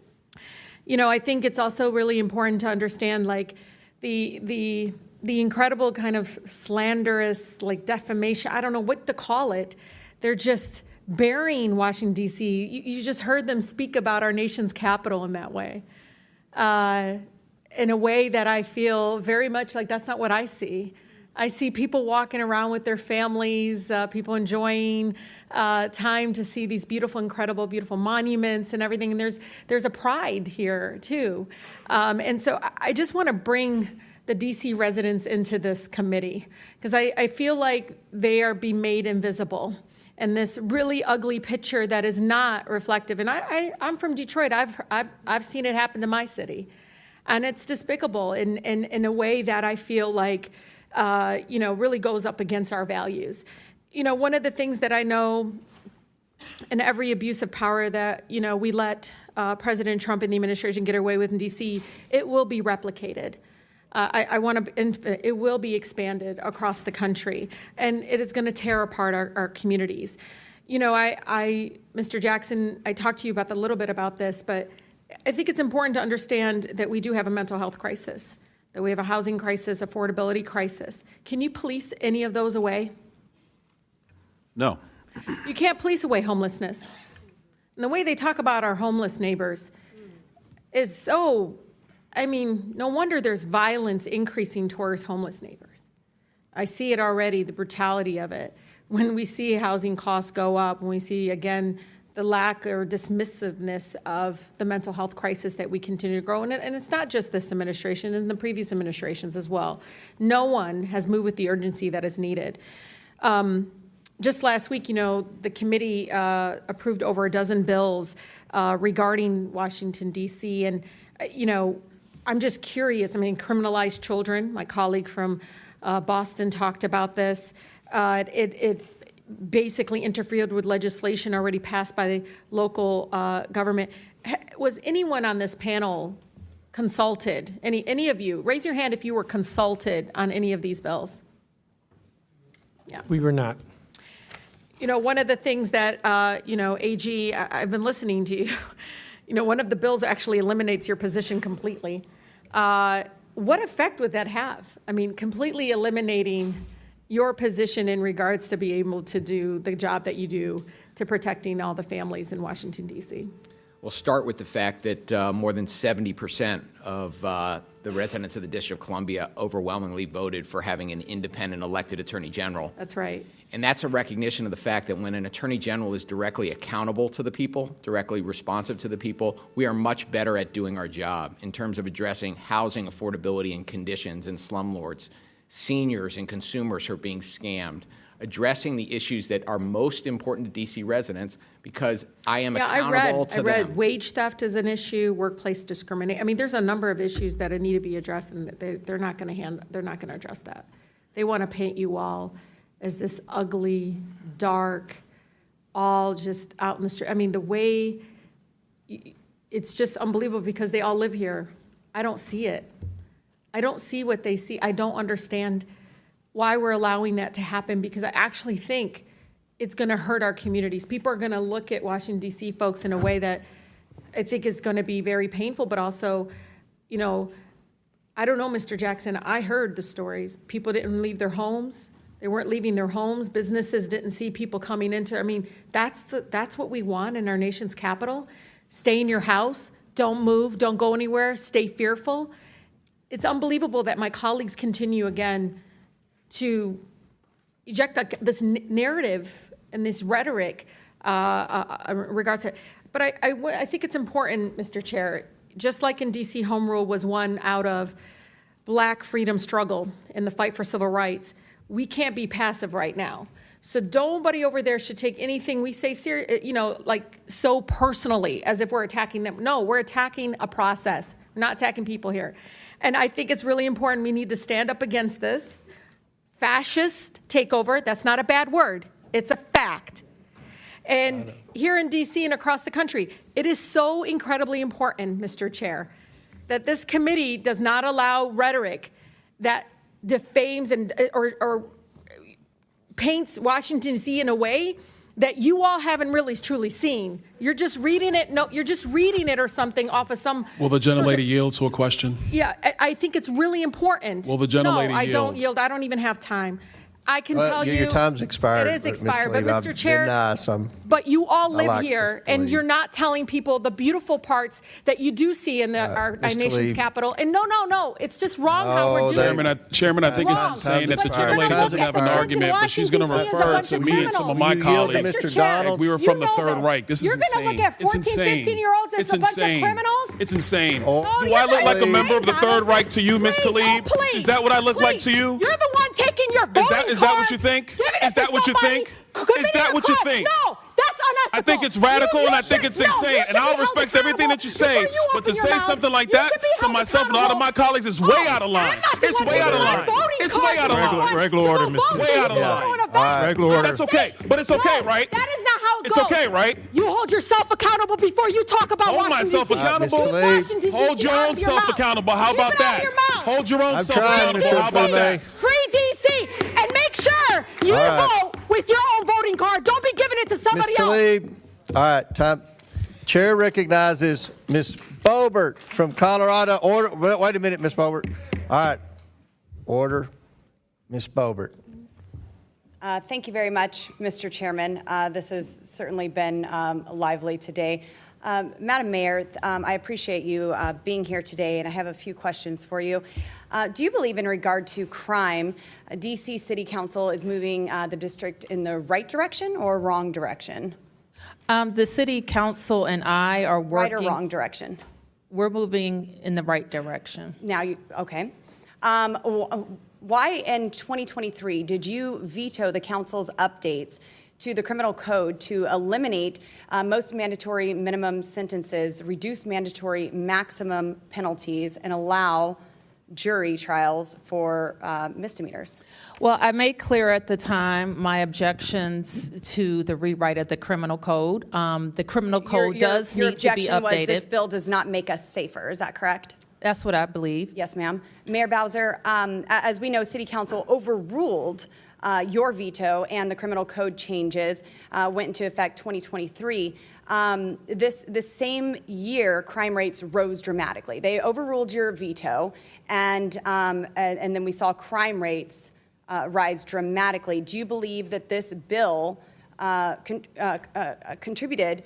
I think it's also really important to understand, like, the incredible kind of slanderous, like, defamation. I don't know what to call it. They're just burying Washington, D.C. You just heard them speak about our nation's capital in that way, in a way that I feel very much like that's not what I see. I see people walking around with their families, people enjoying time to see these beautiful, incredible, beautiful monuments and everything. And there's a pride here, too. And so I just want to bring the D.C. residents into this committee because I feel like they are being made invisible. And this really ugly picture that is not reflective. And I'm from Detroit. I've seen it happen to my city. And it's despicable in a way that I feel like really goes up against our values. One of the things that I know in every abuse of power that, we let President Trump and the administration get away with in D.C., it will be replicated. It will be expanded across the country, and it is going to tear apart our communities. Mr. Jackson, I talked to you about a little bit about this, but I think it's important to understand that we do have a mental health crisis, that we have a housing crisis, affordability crisis. Can you police any of those away? No. You can't police away homelessness. And the way they talk about our homeless neighbors is so, no wonder there's violence increasing towards homeless neighbors. I see it already, the brutality of it. When we see housing costs go up, when we see, again, the lack or dismissiveness of the mental health crisis that we continue to grow. And it's not just this administration, and the previous administrations as well. No one has moved with the urgency that is needed. Just last week, the committee approved over a dozen bills regarding Washington, D.C. And, I'm just curious. Criminalized children. My colleague from Boston talked about this. It basically interfered with legislation already passed by the local government. Was anyone on this panel consulted? Any of you? Raise your hand if you were consulted on any of these bills. Yeah. We were not. One of the things that, AG, I've been listening to you. One of the bills actually eliminates your position completely. What effect would that have? Completely eliminating your position in regards to be able to do the job that you do to protecting all the families in Washington, D.C. We'll start with the fact that more than 70% of the residents of the District of Columbia overwhelmingly voted for having an independent elected attorney general. That's right. And that's a recognition of the fact that when an attorney general is directly accountable to the people, directly responsive to the people, we are much better at doing our job in terms of addressing housing affordability and conditions in slumlords, seniors and consumers who are being scammed, addressing the issues that are most important to D.C. residents because I am accountable to them. I read wage theft is an issue, workplace discrimination. There's a number of issues that need to be addressed, and they're not going to address that. They want to paint you all as this ugly, dark, all just out in the street. The way, it's just unbelievable because they all live here. I don't see it. I don't see what they see. I don't understand why we're allowing that to happen because I actually think it's going to hurt our communities. People are going to look at Washington, D.C. folks in a way that I think is going to be very painful, but also, I don't know, Mr. Jackson, I heard the stories. People didn't leave their homes. They weren't leaving their homes. Businesses didn't see people coming into, that's what we want in our nation's capital. Stay in your house. Don't move. Don't go anywhere. Stay fearful. It's unbelievable that my colleagues continue again to eject this narrative and this rhetoric in regards to it. But I think it's important, Mr. Chair, just like in D.C., home rule was won out of Black freedom struggle in the fight for civil rights, we can't be passive right now. So nobody over there should take anything we say so personally as if we're attacking them. No, we're attacking a process. We're not attacking people here. And I think it's really important we need to stand up against this fascist takeover. That's not a bad word. It's a fact. And here in D.C. and across the country, it is so incredibly important, Mr. Chair, that this committee does not allow rhetoric that defames or paints Washington, D.C. in a way that you all haven't really truly seen. You're just reading it. No, you're just reading it or something off of some. Will the gentlelady yield to a question? Yeah, I think it's really important. Will the gentlelady yield? No, I don't yield. I don't even have time. I can tell you. Your time's expired. It is expired, but Tlaib, Mr. Chair. I'm But you all I live like here, Mr. and Tlaib. you're not telling people the beautiful parts that you do see in our Mr. nation's Tlaib. capital. And no, it's just wrong how we're doing it. Chairman, I think it's Wrong. insane if the But you're gonna lady look doesn't at have an the ones in argument, but she's going to Washington, D.C. as a refer bunch to of me and some of my criminals. You yield to colleagues. Mr. Chair. Like we were You from the know Third this. Reich. This is You're insane. gonna look at It's 14, insane. 15-year-olds as It's a bunch of insane. criminals? It's insane. Oh, Do you're I look like a insane, member of the Third Donald. Reich to you, Ms. Please, Tlaib? oh, please, Is that what I look like to please. you? You're the one taking your voting Is that what card, you think? giving it Is that to what you somebody, think? giving Is that your what you card. think? No, that's unethical. I think it's radical You and I think should- it's no, you insane. should And I'll be held respect everything that you say. accountable. Before you But to open your say mouth, something like you that should be to held myself and a lot of my colleagues is way out of line. I'm not the It's one way out of giving line. my voting It's card way out of to line. someone Regular to order, go Mr. vote. Way out of You line. don't vote. Regular order. That's okay. But it's okay, right? That is not how it It's goes. okay, right? You hold yourself accountable before you talk about Hold Washington, myself D.C. accountable. Mr. Tlaib. Washington, Hold D.C. your out own of your self mouth. accountable. How Keep about it out of that? your mouth. Hold your own I'm self trying, accountable. Mr. How about that? Free D.C. and make sure you All right. vote with your own voting card. Don't be giving it to somebody Ms. else. Tlaib. All right, time. Chair recognizes Ms. Bobert from Colorado. Order. Wait a minute, Ms. Bobert. All right. Order. Ms. Bobert. Thank you very much, Mr. Chairman. This has certainly been lively today. Madam Mayor, I appreciate you being here today, and I have a few questions for you. Do you believe in regard to crime, D.C. City Council is moving the district in the right direction or wrong direction? The city council and I are working. Right or wrong direction? We're moving in the right direction. Now, okay. Why in 2023 did you veto the council's updates to the criminal code to eliminate most mandatory minimum sentences, reduce mandatory maximum penalties, and allow jury trials for misdemeanors? Well, I made clear at the time my objections to the rewrite of the criminal code. The criminal code does your need to be objection was this updated. bill does not make us safer. Is that correct? That's what I believe. Yes, ma'am. Mayor Bowser, as we know, City Council overruled your veto, and the criminal code changes went into effect 2023. This same year, crime rates rose dramatically. They overruled your veto, and then we saw crime rates rise dramatically. Do you believe that this bill contributed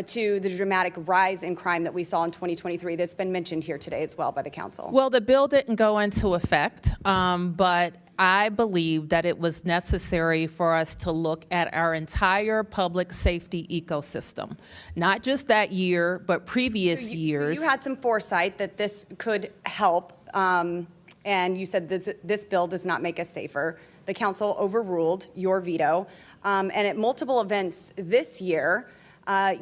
to the dramatic rise in crime that we saw in 2023 that's been mentioned here today as well by the council? Well, the bill didn't go into effect, but I believe that it was necessary for us to look at our entire public safety ecosystem, not just that year, but previous years. So you had some foresight that this could help, and you said this bill does not make us safer. The council overruled your veto, and at multiple events this year,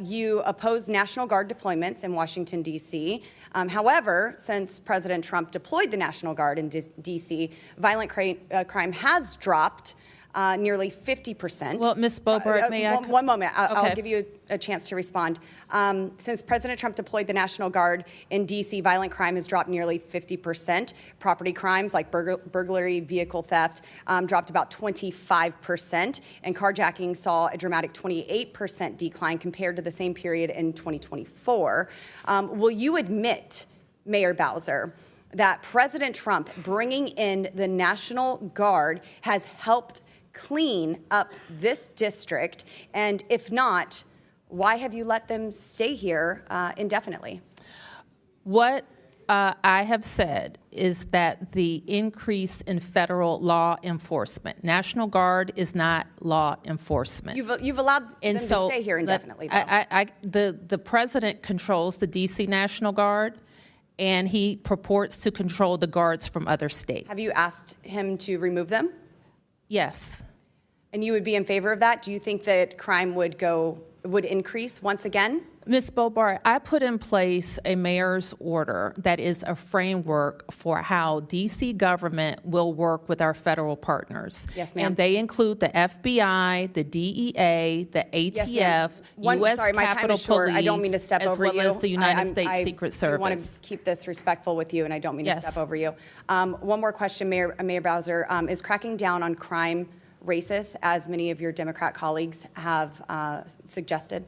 you opposed National Guard deployments in Washington, D.C. However, since President Trump deployed the National Guard in D.C., violent crime has dropped nearly 50%. Well, Ms. Bobert, may I? One moment. I'll Okay. give you a chance to respond. Since President Trump deployed the National Guard in D.C., violent crime has dropped nearly 50%. Property crimes like burglary, vehicle theft dropped about 25%. And carjacking saw a dramatic 28% decline compared to the same period in 2024. Will you admit, Mayor Bowser, that President Trump bringing in the National Guard has helped clean up this district? And if not, why have you let them stay here indefinitely? What I have said is that the increase in federal law enforcement, National Guard is not law enforcement. You've allowed them to stay here indefinitely, though. The president controls the D.C. National Guard, and he purports to control the guards from other states. Have you asked him to remove them? Yes. And you would be in favor of that? Do you think that crime would increase once again? Ms. Bobart, I put in place a mayor's order that is a framework for how D.C. government will work with our federal partners. Yes, ma'am. And they include the FBI, the DEA, the ATF, Yes, ma'am. U.S. Sorry, my time Capitol is short. Police, I don't mean to step over you. as well as the United States Secret Service. I want to keep this respectful with you, and I don't mean to step over you. One more question, Mayor Bowser. Is cracking down on crime racist, as many of your Democrat colleagues have suggested?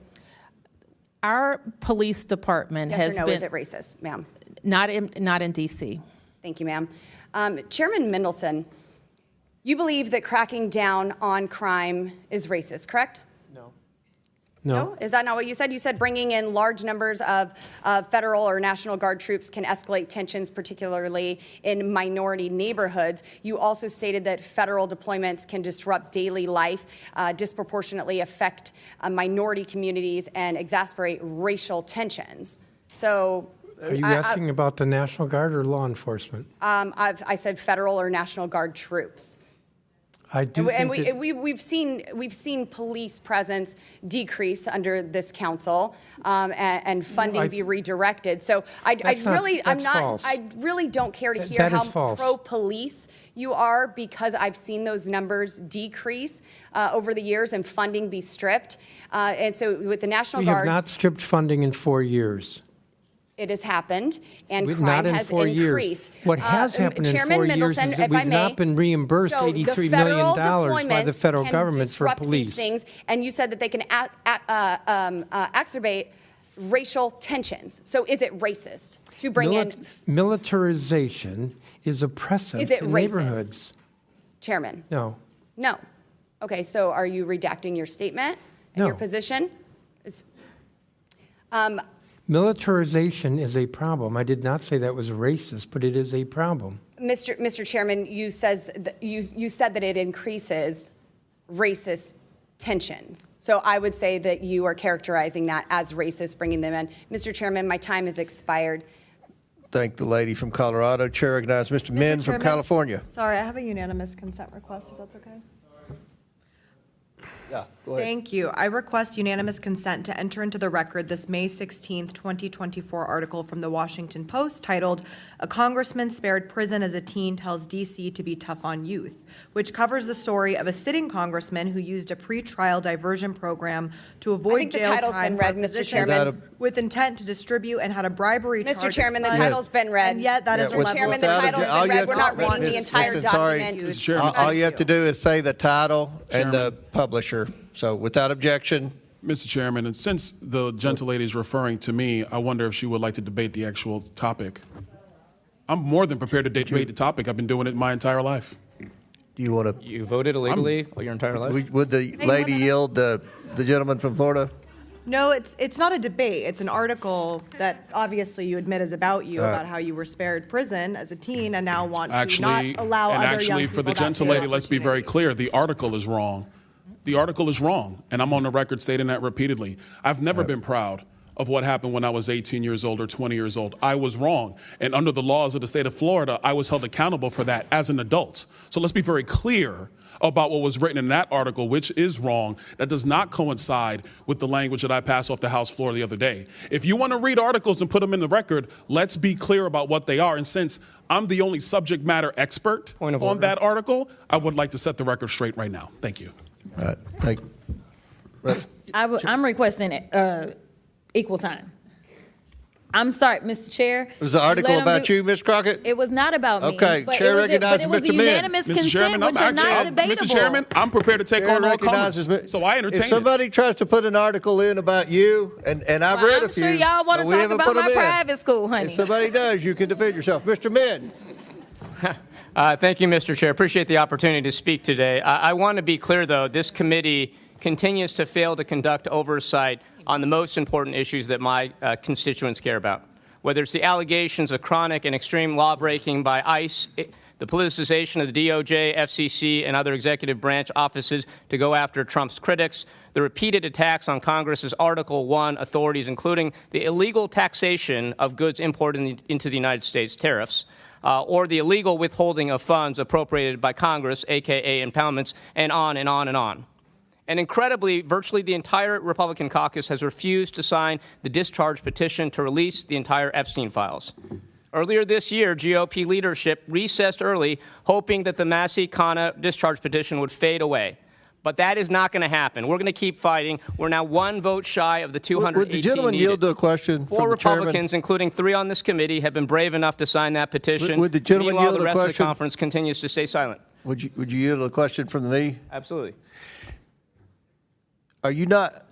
Our police department Yes has or no, been... is it racist, ma'am? Not in D.C. Thank you, ma'am. Chairman Mendelson, You believe that cracking down on crime is racist, correct? No? Is that not what you said? You said bringing in large numbers of federal or National Guard troops can escalate tensions, particularly in minority neighborhoods. You also stated that federal deployments can disrupt daily life, disproportionately affect minority communities, and exacerbate racial tensions. So, Are you asking about the National Guard or law enforcement? I said federal or National Guard troops. I do think that We've seen police presence decrease under this council, and funding be redirected. So I really don't care to hear how pro-police you are, because I've seen those numbers decrease over the years and funding be stripped. And so with the National Guard, we have not stripped funding in 4 years. it has happened, and Not crime in has 4 increased. years. What has happened in Chairman 4 years Mendelson, is that if I we've may, not been reimbursed so the $83 federal million by the deployments federal can government for disrupt police. these things, and you said that they can exacerbate racial tensions. So is it racist to bring in? Militarization is oppressive Is it to racist? neighborhoods. Chairman? No. No. Okay, so are you redacting your statement and your position? It's, Militarization is a problem. I did not say that was racist, but it is a problem. Mr. Chairman, you said that it increases racist tensions. So I would say that you are characterizing that as racist, bringing them in. Mr. Chairman, my time has expired. Thank the lady from Colorado. Chair recognizes Mr. Min from Chairman, California. Sorry, I have a unanimous consent request, if that's okay. Yeah, go ahead. Thank you. I request unanimous consent to enter into the record this May 16th, 2024 article from the Washington Post titled, "A Congressman Spared Prison as a Teen Tells D.C. to Be Tough on Youth," which covers the story of a sitting congressman who used a pretrial diversion program to avoid jail title's time been read, for Mr. physicians Chairman. with intent to distribute and had a bribery charge. Mr. Chairman, the expunge. title's been read. And yet that is a Mr. level Chairman, the of- title's been read. We're not reading the entire document. All you have to do is say the title and the publisher. So without objection. Mr. Chairman, and since the gentle lady is referring to me, I wonder if she would like to debate the actual topic. I'm more than prepared to debate the topic. I've been doing it my entire life. Do you want to? You voted illegally your entire life? Would the lady yield the gentleman from Florida? No, it's not a debate. It's an article that obviously you admit is about you, about how you were spared prison as a teen and now want to not allow other young Actually, people for the that gentle same lady, let's be very clear. The article is wrong. The article is wrong, and I'm on the record stating that repeatedly. I've never been proud of what happened when I was 18 years old or 20 years old. I was wrong, and under the laws of the state of Florida, I was held accountable for that as an adult. So let's be very clear about what was written in that article, which is wrong. That does not coincide with the language that I passed off the House floor the other day. If you want to read articles and put them in the record, let's be clear about what they are. And since I'm the only subject matter expert on that article, I would like to set the record straight right now. Thank you. All right. Thank you. I'm requesting equal time. I'm sorry, Mr. Chair. Was the article about you, Ms. Crockett? It was not about me. Okay, but Chair it was recognizes but it was Mr. a Min. unanimous Mr. consent, Chairman, which is not debatable. Mr. Chairman, I'm prepared to take on all comments. So I entertain If somebody tries to put an article in about you, and I've read a few. I'm sure y'all want to but we talk haven't about put my them in. private school, honey. If somebody does, you can defend yourself. Mr. Min. Thank you, Mr. Chair. Appreciate the opportunity to speak today. I want to be clear, though, this committee continues to fail to conduct oversight on the most important issues that my constituents care about, whether it's the allegations of chronic and extreme lawbreaking by ICE, the politicization of the DOJ, FCC, and other executive branch offices to go after Trump's critics, the repeated attacks on Congress's Article I authorities, including the illegal taxation of goods imported into the United States, tariffs, or the illegal withholding of funds appropriated by Congress, a.k.a. impoundments, and on and on and on. And incredibly, virtually the entire Republican caucus has refused to sign the discharge petition to release the entire Epstein files. Earlier this year, GOP leadership recessed early, hoping that the Massey-Khanna discharge petition would fade away. But that is not going to happen. We're going to keep fighting. We're now one vote shy of the 218 Would the gentleman needed. yield to a question from the Four chairman? Republicans, including 3 on this committee, have been brave enough to sign that petition. Would the gentleman Meanwhile, yield the a rest of the question? conference continues to stay silent. Would you yield to a question from me? Absolutely. Are you not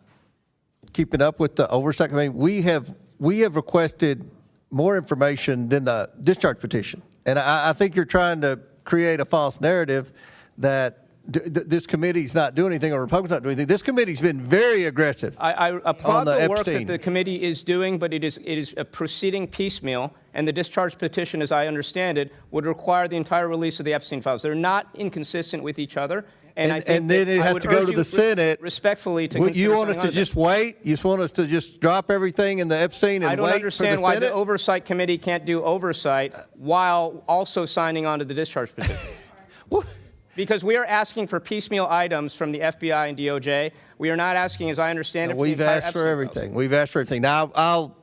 keeping up with the oversight? I mean, we have requested more information than the discharge petition, and I think you're trying to create a false narrative that this committee's not doing anything or Republicans not doing anything. This committee's been very aggressive. I applaud on the the work Epstein. that the committee is doing, but it is proceeding piecemeal, and the discharge petition, as I understand it, would require the entire release of the Epstein files. They're not inconsistent with each other. And I think then it I has would to go urge to you the Senate. Respectfully, to You want us consider to just wait? You just want us to just drop everything in the Epstein and I don't wait for understand the why Senate? the Oversight Committee can't do oversight while also signing on to the discharge petition. Because we are asking for piecemeal items from the FBI and DOJ. We are not asking, as I understand it, for the We've entire asked for Epstein everything. We've asked for everything. Now, I'll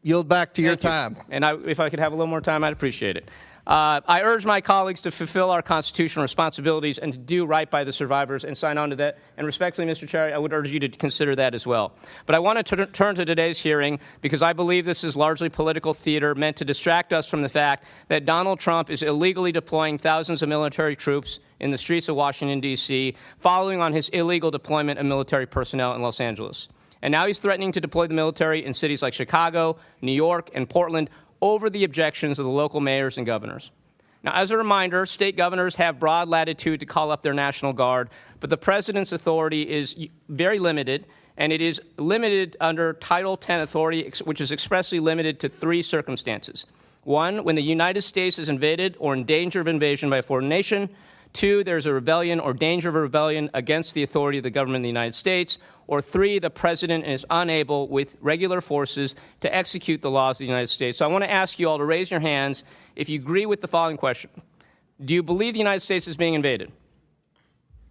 yield back to your time. And if I could have a little more time, I'd appreciate it. I urge my colleagues to fulfill our constitutional responsibilities and to do right by the survivors and sign on to that. And respectfully, Mr. Chair, I would urge you to consider that as well. But I want to turn to today's hearing because I believe this is largely political theater meant to distract us from the fact that Donald Trump is illegally deploying thousands of military troops in the streets of Washington, D.C., following on his illegal deployment of military personnel in Los Angeles. And now he's threatening to deploy the military in cities like Chicago, New York, and Portland over the objections of the local mayors and governors. Now, as a reminder, state governors have broad latitude to call up their National Guard, but the president's authority is very limited, and it is limited under Title X authority, which is expressly limited to 3 circumstances. 1, when the United States is invaded or in danger of invasion by a foreign nation. 2, there's a rebellion or danger of a rebellion against the authority of the government of the United States. Or 3, the president is unable with regular forces to execute the laws of the United States. So I want to ask you all to raise your hands if you agree with the following question. Do you believe the United States is being invaded?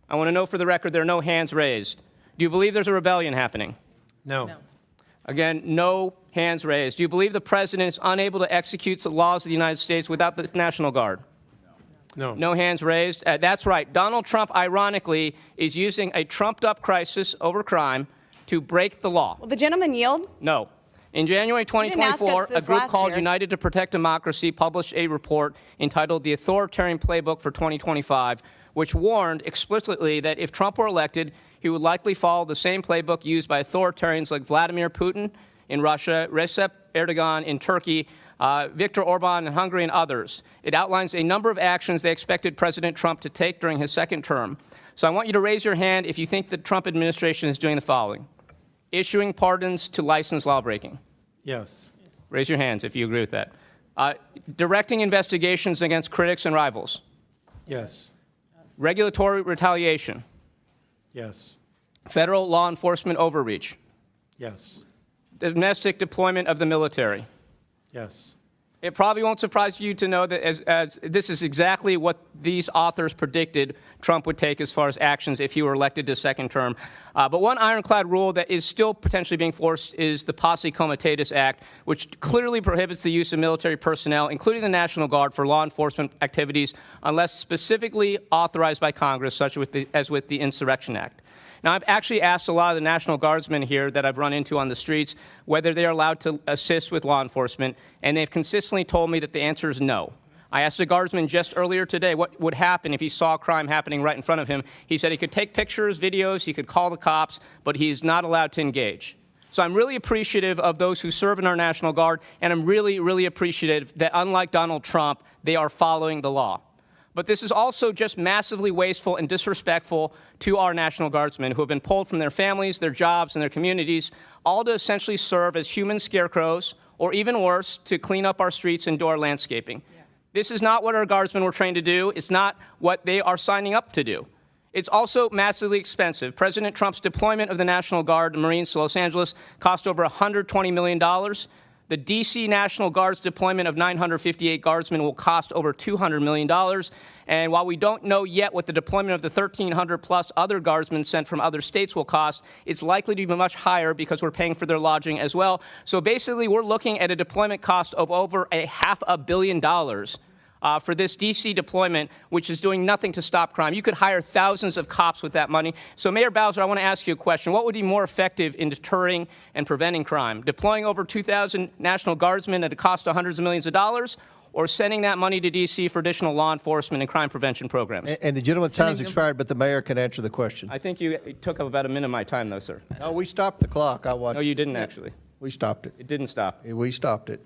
I want to know for the record there are no hands raised. Do you believe there's a rebellion happening? No. Again, no hands raised. Do you believe the president is unable to execute the laws of the United States without the National Guard? No. No hands raised. That's right. Donald Trump, ironically, is using a trumped-up crisis over crime to break the law. Will the gentleman yield? No. In January didn't ask 2024, us a this group last called year. United to Protect Democracy published a report entitled The Authoritarian Playbook for 2025, which warned explicitly that if Trump were elected, he would likely follow the same playbook used by authoritarians like Vladimir Putin in Russia, Recep Erdogan in Turkey, Viktor Orban in Hungary, and others. It outlines a number of actions they expected President Trump to take during his second term. So I want you to raise your hand if you think the Trump administration is doing the following. Issuing pardons to licensed lawbreaking. Yes. Raise your hands if you agree with that. Directing investigations against critics and rivals. Yes. Regulatory retaliation. Yes. Federal law enforcement overreach. Yes. Domestic deployment of the military. Yes. It probably won't surprise you to know that as this is exactly what these authors predicted Trump would take as far as actions if he were elected to second term. But one ironclad rule that is still potentially being forced is the Posse Comitatus Act, which clearly prohibits the use of military personnel, including the National Guard, for law enforcement activities unless specifically authorized by Congress, such as with the Insurrection Act. Now, I've actually asked a lot of the National Guardsmen here that I've run into on the streets whether they are allowed to assist with law enforcement, and they've consistently told me that the answer is no. I asked a Guardsman just earlier today what would happen if he saw crime happening right in front of him. He said he could take pictures, videos, he could call the cops, but he is not allowed to engage. So I'm really appreciative of those who serve in our National Guard, and I'm really, really appreciative that, unlike Donald Trump, they are following the law. But this is also just massively wasteful and disrespectful to our National Guardsmen who have been pulled from their families, their jobs, and their communities, all to essentially serve as human scarecrows, or even worse, to clean up our streets and do our landscaping. Yeah. This is not what our Guardsmen were trained to do. It's not what they are signing up to do. It's also massively expensive. President Trump's deployment of the National Guard and Marines to Los Angeles cost over $120 million. The D.C. National Guard's deployment of 958 Guardsmen will cost over $200 million. And while we don't know yet what the deployment of the 1,300-plus other Guardsmen sent from other states will cost, it's likely to be much higher because we're paying for their lodging as well. So basically, we're looking at a deployment cost of over $500 million for this D.C. deployment, which is doing nothing to stop crime. You could hire thousands of cops with that money. So, Mayor Bowser, I want to ask you a question. What would be more effective in deterring and preventing crime? Deploying over 2,000 National Guardsmen at a cost of hundreds of millions of dollars, or sending that money to D.C. for additional law enforcement and crime prevention programs? And the gentleman's time's expired, but the mayor can answer the question. I think you took up about a minute of my time, though, sir. No, we stopped the clock. I watched. No, you didn't, actually. We stopped it. It didn't stop. We stopped it.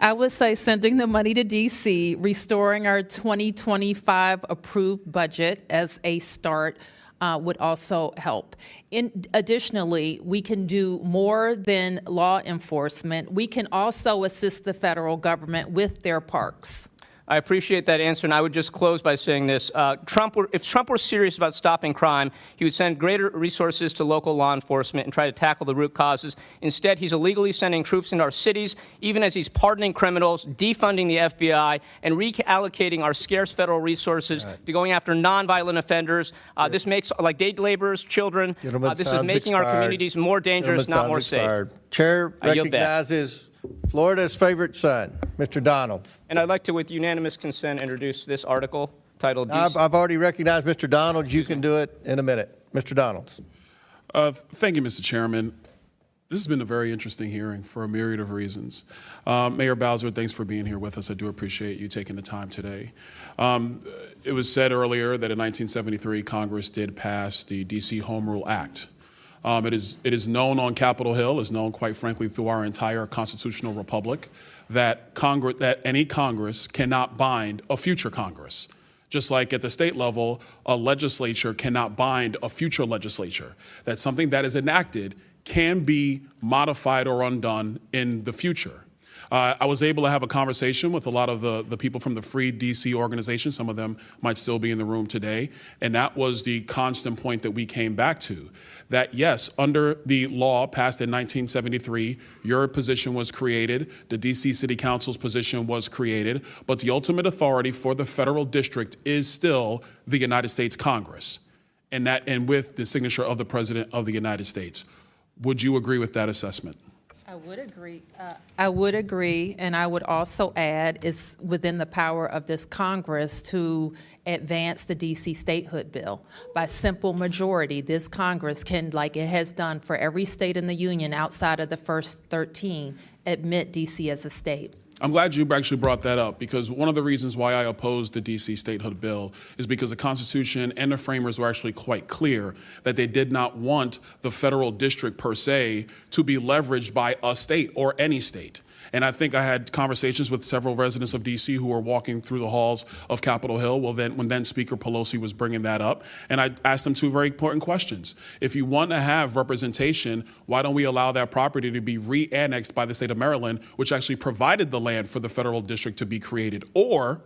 I would say sending the money to DC, restoring our 2025 approved budget as a start would also help. Additionally, we can do more than law enforcement. We can also assist the federal government with their parks. I appreciate that answer, and I would just close by saying this. If Trump were serious about stopping crime, he would send greater resources to local law enforcement and try to tackle the root causes. Instead, he's illegally sending troops into our cities, even as he's pardoning criminals, defunding the FBI, and reallocating our scarce federal resources to going after nonviolent offenders. This makes, like day laborers, children, this is making our communities more dangerous, not more safe. Chair recognizes Florida's favorite son, Mr. Donalds. And I'd like to, with unanimous consent, introduce this article titled... I've already recognized Mr. Donalds. You can do it in a minute. Mr. Donalds. Thank you, Mr. Chairman. This has been a very interesting hearing for a myriad of reasons. Mayor Bowser, thanks for being here with us. I do appreciate you taking the time today. It was said earlier that in 1973, Congress did pass the D.C. Home Rule Act. It is known on Capitol Hill, is known, quite frankly, through our entire constitutional republic, that any Congress cannot bind a future Congress. Just like at the state level, a legislature cannot bind a future legislature. That something that is enacted can be modified or undone in the future. I was able to have a conversation with a lot of the people from the Free DC organization. Some of them might still be in the room today. And that was the constant point that we came back to. That yes, under the law passed in 1973, your position was created, the DC City Council's position was created, but the ultimate authority for the federal district is still the United States Congress, and with the signature of the President of the United States. Would you agree with that assessment? I would agree. I would agree, and I would also add it's within the power of this Congress to advance the D.C. statehood bill. By simple majority, this Congress can, like it has done for every state in the union outside of the first 13, admit D.C. as a state. I'm glad you actually brought that up, because one of the reasons why I opposed the D.C. statehood bill is because the Constitution and the framers were actually quite clear that they did not want the federal district per se to be leveraged by a state or any state. And I think I had conversations with several residents of D.C. who were walking through the halls of Capitol Hill when then Speaker Pelosi was bringing that up. And I asked them two very important questions. If you want to have representation, why don't we allow that property to be re-annexed by the state of Maryland, which actually provided the land for the federal district to be created? Or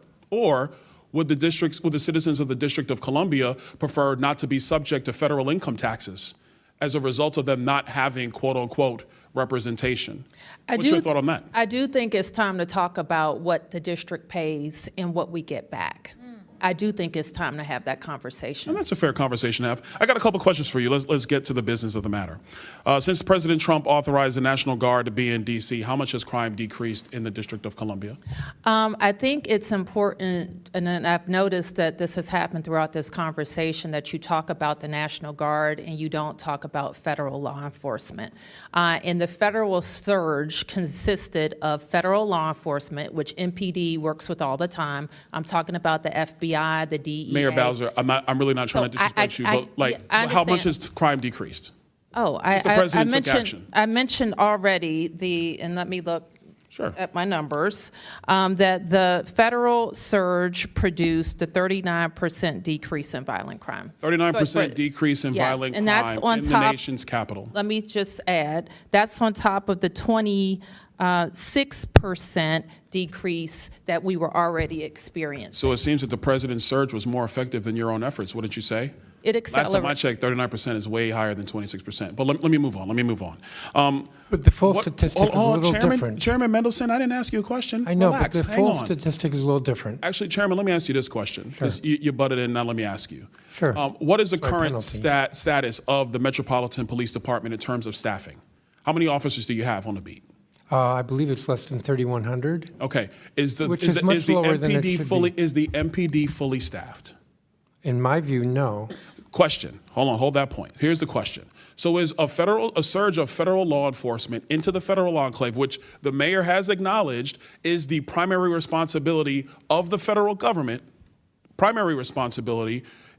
would the citizens of the District of Columbia prefer not to be subject to federal income taxes as a result of them not having, quote unquote, representation? What's your thought on that? I do think it's time to talk about what the district pays and what we get back. I do think it's time to have that conversation. And that's a fair conversation to have. I got a couple questions for you. Let's get to the business of the matter. Since President Trump authorized the National Guard to be in D.C., how much has crime decreased in the District of Columbia? I think it's important, and I've noticed that this has happened throughout this conversation, that you talk about the National Guard and you don't talk about federal law enforcement. And the federal surge consisted of federal law enforcement, which MPD works with all the time. I'm talking about the FBI, the DEA. Mayor Bowser, I'm really not trying to disrespect you, but how much has crime decreased? Oh, I mentioned already and let me look at my numbers, that the federal surge produced a 39% decrease in violent crime. 39% decrease in violent crime that's on in top, the nation's capital. Let me just add, that's on top of the 6% decrease that we were already experiencing. So it seems that the president's surge was more effective than your own efforts, wouldn't you say? It accelerated. Last time I checked, 39% is way higher than 26%. But let me move on. But the full statistic is a little different. Chairman Mendelson, I didn't ask you a question. I know, Relax, but the full statistic is a little different. Actually, Chairman, let me ask you this question, because you butted in, now let me ask you. Sure. What is the current status of the Metropolitan Police Department in terms of staffing? How many officers do you have on the beat? I believe it's less than 3,100. Okay. Which is much lower than it should be. Is the MPD fully staffed? In my view, no. Question. Hold that point. Here's the question. So is a surge of federal law enforcement into the federal enclave, which the mayor has acknowledged is the primary responsibility of the federal government,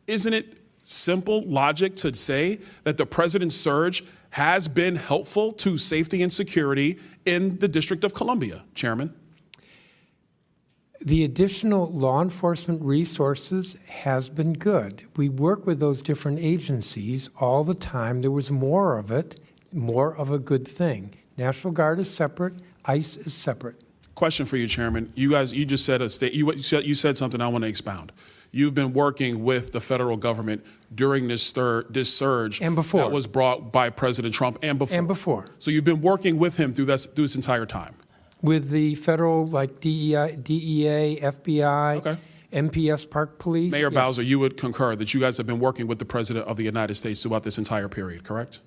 isn't it simple logic to say that the president's surge has been helpful to safety and security in the District of Columbia, Chairman? The additional law enforcement resources has been good. We work with those different agencies all the time. There was more of it, more of a good thing. National Guard is separate, ICE is separate. Question for you, Chairman. You just said you said something I want to expound. You've been working with the federal government during this surge and before that was brought by President Trump and before. And before. So you've been working with him through this entire time. With the federal, like DEA, FBI, Okay. MPS Park Police. Mayor yes. Bowser, you would concur that you guys have been working with the President of the United States throughout this entire period, correct?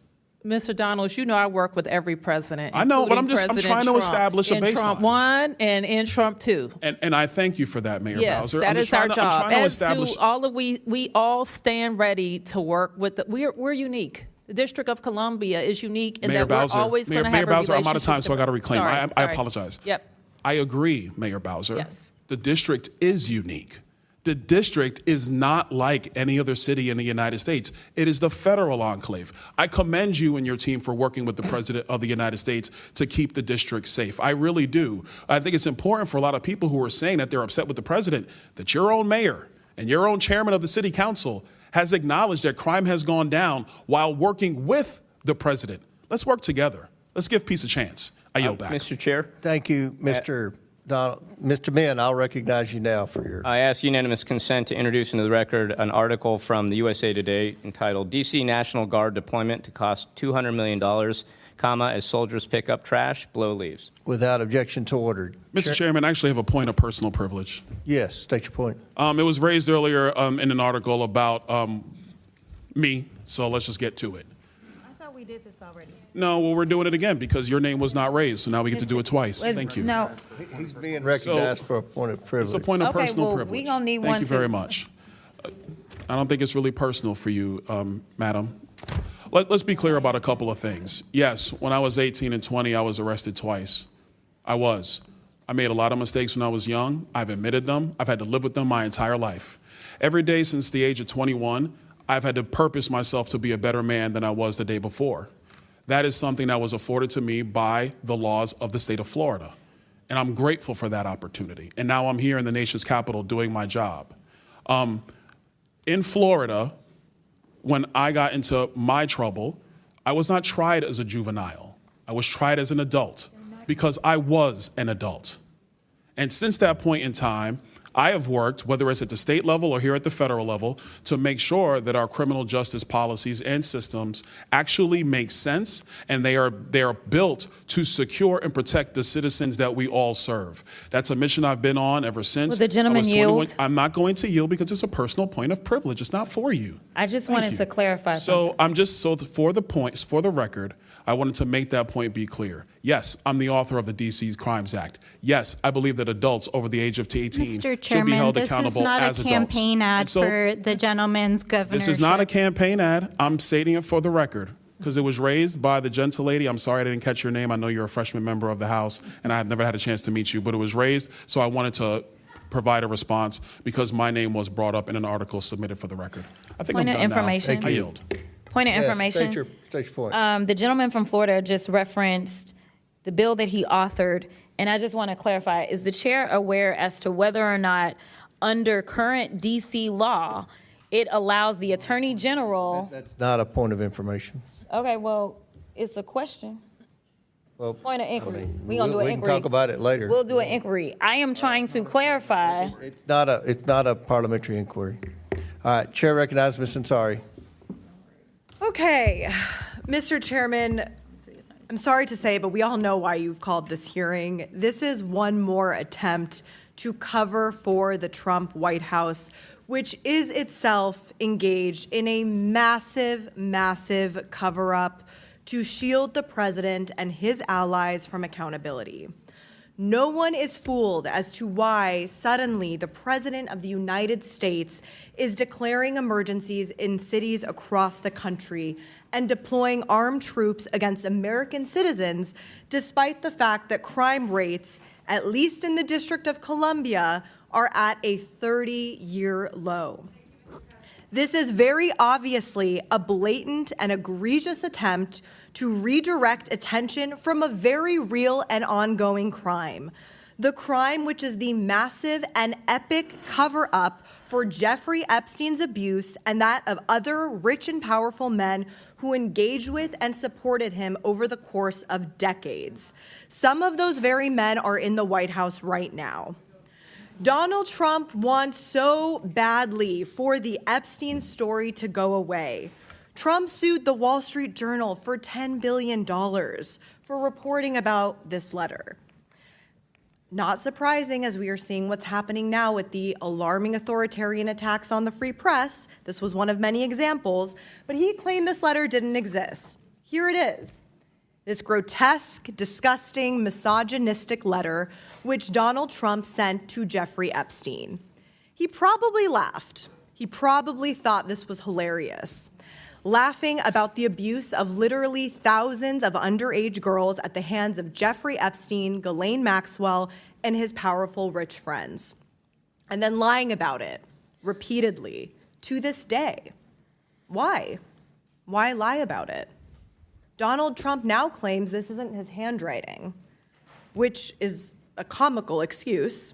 Mr. Donalds, you know I work with every president. I know, but I'm including trying to President establish a Trump. In Trump baseline. 1 and in Trump 2. And I thank you for that, Mayor Yes, Bowser. that I'm is our I'm job. trying to As establish. do all of we all stand ready to work with. We're unique. The District of Columbia is unique in Mayor that Bowser, we're always going to Mayor have Bowser, a I'm out of time, so I got to reclaim. Sorry, I sorry. apologize. Yep. I agree, Mayor Bowser. Yes. The district is unique. The district is not like any other city in the United States. It is the federal enclave. I commend you and your team for working with the President of the United States to keep the district safe. I really do. I think it's important for a lot of people who are saying that they're upset with the president, that your own mayor and your own chairman of the city council has acknowledged that crime has gone down while working with the president. Let's work together. Let's give peace a chance. I yield back. Mr. Chair. Thank you, Mr. Donald. Mr. Mann, I'll recognize you now for your. I ask unanimous consent to introduce into the record an article from the USA Today entitled D.C. National Guard Deployment to Cost $200 million, as soldiers pick up trash, blow leaves. Without objection to ordered. Mr. Chairman, I actually have a point of personal privilege. Yes, state your point. It was raised earlier in an article about me, so let's just get to it. I thought we did this already. No, well, we're doing it again because your name was not raised, so now we get to do it twice. Thank you. No. He's being recognized for a point of privilege. It's a point of Okay, personal well, privilege. we gonna need Thank one you very too. much. I don't think it's really personal for you, madam. Let's be clear about a couple of things. Yes, when I was 18 and 20, I was arrested twice. I made a lot of mistakes when I was young. I've admitted them. I've had to live with them my entire life. Every day since the age of 21, I've had to purpose myself to be a better man than I was the day before. That is something that was afforded to me by the laws of the state of Florida. And I'm grateful for that opportunity. And now I'm here in the nation's capital doing my job. In Florida, when I got into my trouble, I was not tried as a juvenile. I was tried as an adult because I was an adult. And since that point in time, I have worked, whether it's at the state level or here at the federal level, to make sure that our criminal justice policies and systems actually make sense and they are built to secure and protect the citizens that we all serve. That's a mission I've been on ever since. Will the gentleman I was 21. yield? I'm not going to yield because it's a personal point of privilege. It's not for you. I just Thank wanted you. to clarify something. So I'm just, for the record, I wanted to make that point be clear. Yes, I'm the author of the D.C. Crimes Act. Yes, I believe that adults over the age of 18 Mr. should be Chairman, held this is accountable not as a adults. campaign ad And so for the gentleman's governorship. this is not a campaign ad. I'm stating it for the record because it was raised by the gentle lady. I'm sorry I didn't catch your name. I know you're a freshman member of the House, and I have never had a chance to meet you, but it was raised, so I wanted to provide a response because my name was brought up in an article submitted for the record. I think Point I'm of done now. information. I yield. Point of information. State your point. The gentleman from Florida just referenced the bill that he authored, and I just want to clarify, is the chair aware as to whether or not under current DC law, it allows the Attorney General? That's not a point of information. Okay, well, it's a question. Well, Point of inquiry. I mean, We gonna do an we inquiry. can talk about it later. We'll do an inquiry. I am trying to clarify. It's not a parliamentary inquiry. All right, Chair recognizes Ms. Ansari. Okay, Mr. Chairman, I'm sorry to say, but we all know why you've called this hearing. This is one more attempt to cover for the Trump White House, which is itself engaged in a massive, massive cover-up to shield the president and his allies from accountability. No one is fooled as to why suddenly the President of the United States is declaring emergencies in cities across the country and deploying armed troops against American citizens, despite the fact that crime rates, at least in the District of Columbia, are at a 30-year low. This is very obviously a blatant and egregious attempt to redirect attention from a very real and ongoing crime. The crime, which is the massive and epic cover-up for Jeffrey Epstein's abuse and that of other rich and powerful men who engaged with and supported him over the course of decades. Some of those very men are in the White House right now. Donald Trump wants so badly for the Epstein story to go away. Trump sued the Wall Street Journal for $10 billion for reporting about this letter. Not surprising, as we are seeing what's happening now with the alarming authoritarian attacks on the free press. This was one of many examples, but he claimed this letter didn't exist. Here it is. This grotesque, disgusting, misogynistic letter which Donald Trump sent to Jeffrey Epstein. He probably laughed. He probably thought this was hilarious, laughing about the abuse of literally thousands of underage girls at the hands of Jeffrey Epstein, Ghislaine Maxwell, and his powerful rich friends, and then lying about it repeatedly to this day. Why? Why lie about it? Donald Trump now claims this isn't his handwriting, which is a comical excuse,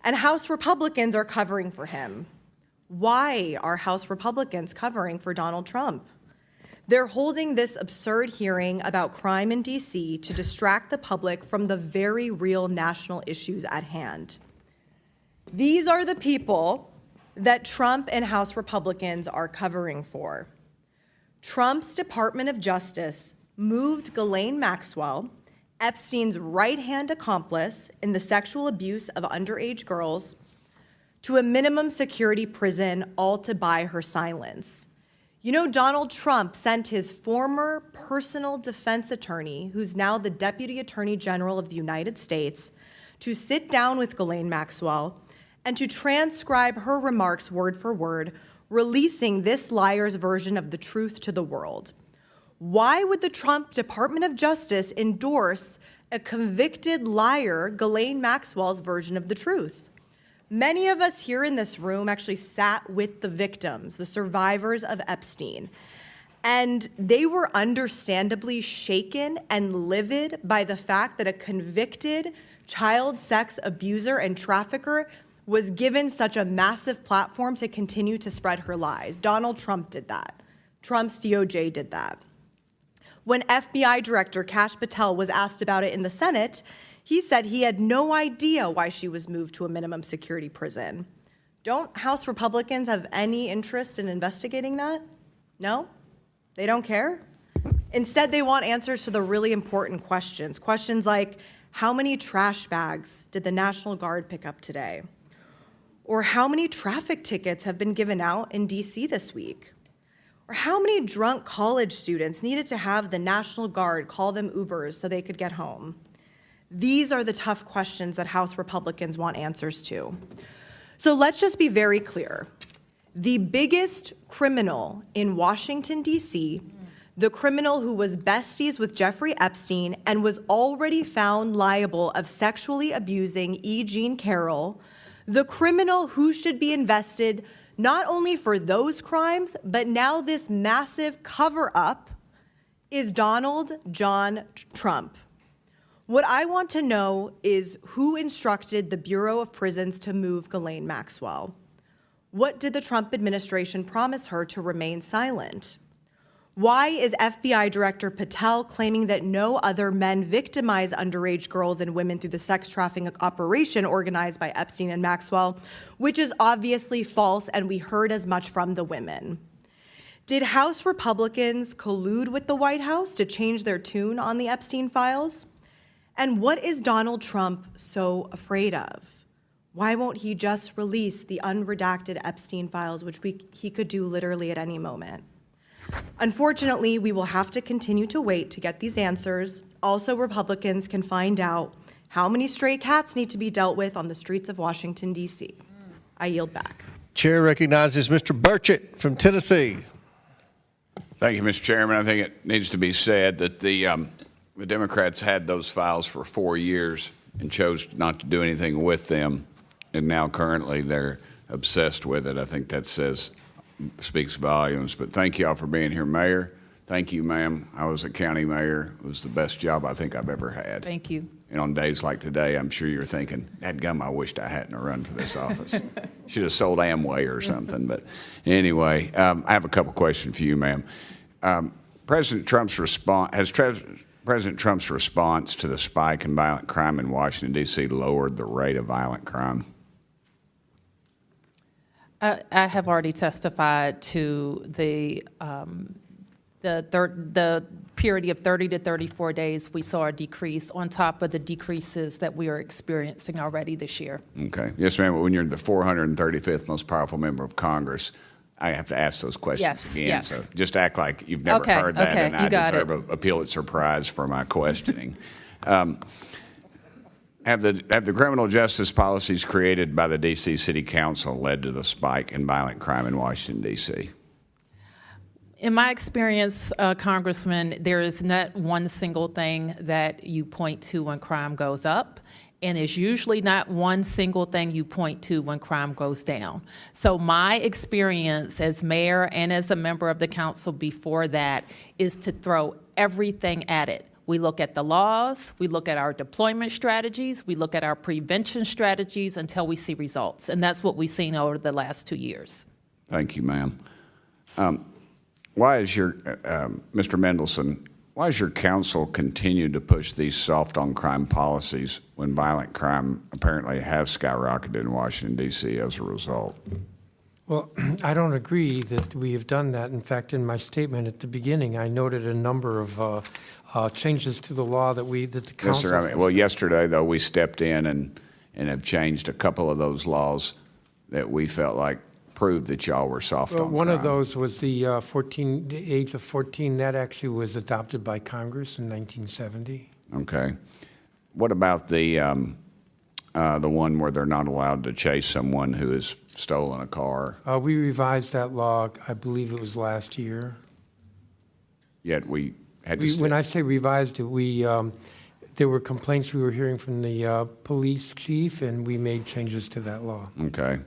and House Republicans are covering for him. Why are House Republicans covering for Donald Trump? They're holding this absurd hearing about crime in D.C. to distract the public from the very real national issues at hand. These are the people that Trump and House Republicans are covering for. Trump's Department of Justice moved Ghislaine Maxwell, Epstein's right-hand accomplice in the sexual abuse of underage girls, to a minimum security prison, all to buy her silence. You know, Donald Trump sent his former personal defense attorney, who's now the Deputy Attorney General of the United States, to sit down with Ghislaine Maxwell and to transcribe her remarks word for word, releasing this liar's version of the truth to the world. Why would the Trump Department of Justice endorse a convicted liar, Ghislaine Maxwell's version of the truth? Many of us here in this room actually sat with the victims, the survivors of Epstein, and they were understandably shaken and livid by the fact that a convicted child sex abuser and trafficker was given such a massive platform to continue to spread her lies. Donald Trump did that. Trump's DOJ did that. When FBI Director Kash Patel was asked about it in the Senate, he said he had no idea why she was moved to a minimum security prison. Don't House Republicans have any interest in investigating that? No? They don't care? Instead, they want answers to the really important questions. Questions like, how many trash bags did the National Guard pick up today? Or how many traffic tickets have been given out in DC this week? Or how many drunk college students needed to have the National Guard call them Ubers so they could get home? These are the tough questions that House Republicans want answers to. So let's just be very clear. The biggest criminal in Washington, D.C., the criminal who was besties with Jeffrey Epstein and was already found liable of sexually abusing E. Jean Carroll, the criminal who should be invested not only for those crimes, but now this massive cover-up, is Donald John Trump. What I want to know is who instructed the Bureau of Prisons to move Ghislaine Maxwell? What did the Trump administration promise her to remain silent? Why is FBI Director Patel claiming that no other men victimize underage girls and women through the sex trafficking operation organized by Epstein and Maxwell, which is obviously false, and we heard as much from the women? Did House Republicans collude with the White House to change their tune on the Epstein files? And what is Donald Trump so afraid of? Why won't he just release the unredacted Epstein files, which he could do literally at any moment? Unfortunately, we will have to continue to wait to get these answers. Also, Republicans can find out how many stray cats need to be dealt with on the streets of Washington, D.C. I yield back. Chair recognizes Mr. Burchett from Tennessee. Thank you, Mr. Chairman. I think it needs to be said that the Democrats had those files for 4 years and chose not to do anything with them, and now currently they're obsessed with it. I think that speaks volumes. But thank you all for being here, Mayor. Thank you, ma'am. I was a county mayor. It was the best job I think I've ever had. Thank you. And on days like today, I'm sure you're thinking, dadgum, I wished I hadn't run for this office. Should have sold Amway or something. But anyway, I have a couple questions for you, ma'am. President Trump's response to the spike in violent crime in Washington, D.C. lowered the rate of violent crime? I have already testified to the period of 30 to 34 days. We saw a decrease on top of the decreases that we are experiencing already this year. Okay. Yes, ma'am. When you're the 435th most powerful member of Congress, I have to ask those questions again. Yes. So just act like you've never heard that, and I deserve a Pulitzer Prize for my questioning. Have the criminal justice policies created by the D.C. City Council led to the spike in violent crime in Washington, D.C.? In my experience, Congressman, there is not one single thing that you point to when crime goes up, and it's usually not one single thing you point to when crime goes down. So my experience as mayor and as a member of the council before that is to throw everything at it. We look at the laws, we look at our deployment strategies, we look at our prevention strategies until we see results. And that's what we've seen over the last 2 years. Thank you, ma'am. Why is your, Mr. Mendelson, why has your council continued to push these soft on crime policies when violent crime apparently has skyrocketed in Washington, D.C. as a result? Well, I don't agree that we have done that. In fact, in my statement at the beginning, I noted a number of changes to the law that the council. Yes, sir. I mean, well, yesterday, though, we stepped in and have changed a couple of those laws that we felt like proved that y'all were soft on one crime. of those was the age of 14. That actually was adopted by Congress in 1970. Okay. What about the one where they're not allowed to chase someone who has stolen a car? We revised that law, I believe it was last year. Yet we had to. When I say revised it, there were complaints we were hearing from the police chief, and we made changes to that law. Okay.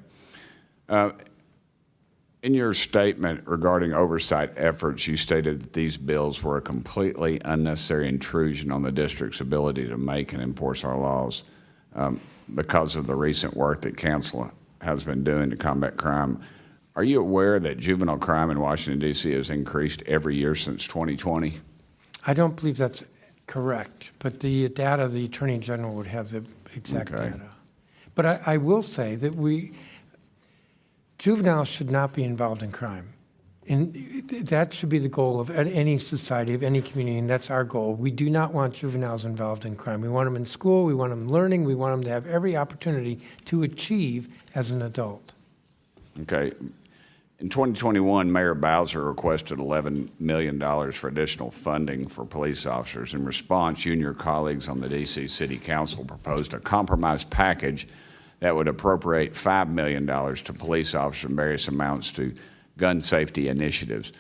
In your statement regarding oversight efforts, you stated that these bills were a completely unnecessary intrusion on the district's ability to make and enforce our laws because of the recent work that council has been doing to combat crime. Are you aware that juvenile crime in Washington, D.C. has increased every year since 2020? I don't believe that's correct, but the data, the Attorney General would have the exact data. But I will say that juveniles should not be involved in crime. And that should be the goal of any society, of any community, and that's our goal. We do not want juveniles involved in crime. We want them in school, we want them learning, we want them to have every opportunity to achieve as an adult. Okay. In 2021, Mayor Bowser requested $11 million for additional funding for police officers. In response, you and your colleagues on the D.C. City Council proposed a compromise package that would appropriate $5 million to police officers and various amounts to gun safety initiatives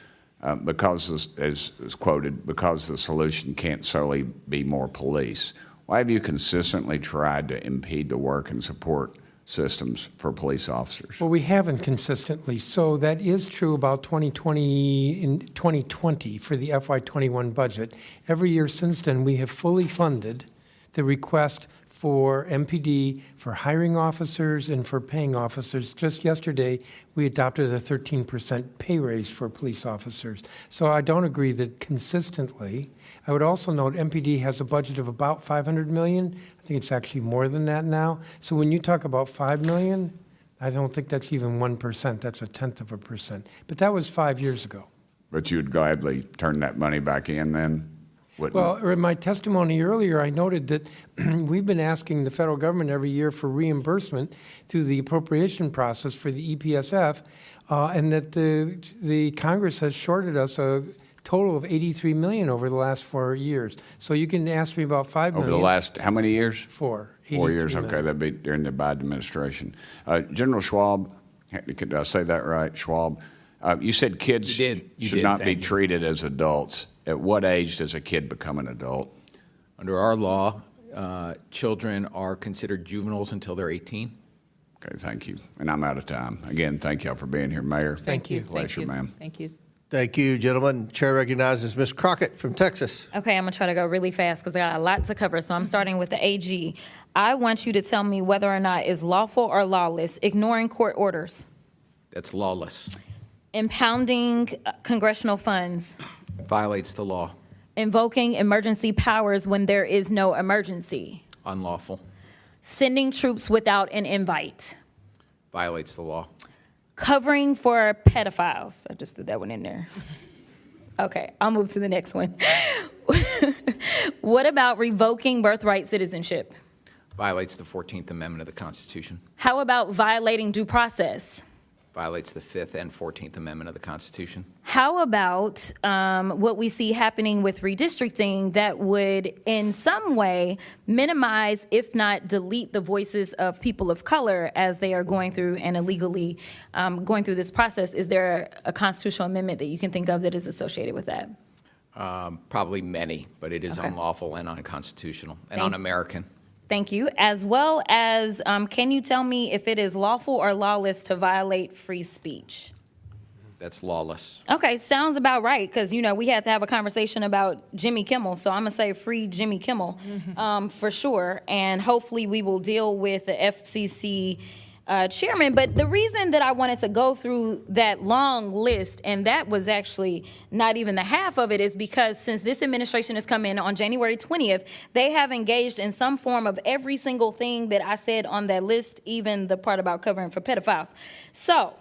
because, as quoted, because the solution can't solely be more police. Why have you consistently tried to impede the work and support systems for police officers? Well, we haven't consistently. So that is true about 2020 for the FY21 budget. Every year since then, we have fully funded the request for MPD, for hiring officers and for paying officers. Just yesterday, we adopted a 13% pay raise for police officers. So I don't agree that consistently. I would also note MPD has a budget of about $500 million. I think it's actually more than that now. So when you talk about $5 million, I don't think that's even 1%. That's 0.1%. But that was 5 years ago. But you'd gladly turn that money back in then? Well, in my testimony earlier, I noted that we've been asking the federal government every year for reimbursement through the appropriation process for the EPSF, and that the Congress has shorted us a total of $83 million over the last 4 years. So you can ask me about $5 million. Over the last, how many years? 4. 4 years, million. okay, that'd be during the Biden administration. General Schwab, did I say that right, Schwab? You said kids should not be treated as adults. At what age does a kid become an adult? Under our law, children are considered juveniles until they're 18. Okay, thank you. And I'm out of time. Again, thank y'all for being here, Mayor. Thank you. Pleasure, ma'am. Thank you. Thank you, gentlemen. Chair recognizes Ms. Crockett from Texas. Okay, I'm gonna try to go really fast because I got a lot to cover. So I'm starting with the AG. I want you to tell me whether or not it's lawful or lawless ignoring court orders, That's lawless. impounding congressional funds, Violates the law. invoking emergency powers when there is no emergency, Unlawful. sending troops without an invite, Violates the law. covering for pedophiles. I just threw that one in there. Okay, I'll move to the next one. What about revoking birthright citizenship? Violates the 14th Amendment of the Constitution. How about violating due process? Violates the 5th and 14th Amendment of the Constitution. How about what we see happening with redistricting that would in some way minimize, if not delete, the voices of people of color as they are going through and illegally going through this process? Is there a constitutional amendment that you can think of that is associated with that? Probably many, but it is Okay. unlawful and unconstitutional and Thank- un-American. Thank you. As well as, can you tell me if it is lawful or lawless to violate free speech? That's lawless. Okay, sounds about right, because, you know, we had to have a conversation about Jimmy Kimmel, so I'm going to say free Jimmy Kimmel for sure, and hopefully we will deal with the FCC chairman. But the reason that I wanted to go through that long list, and that was actually not even the half of it, is because since this administration has come in on January 20th, they have engaged in some form of every single thing that I said on that list, even the part about covering for pedophiles. So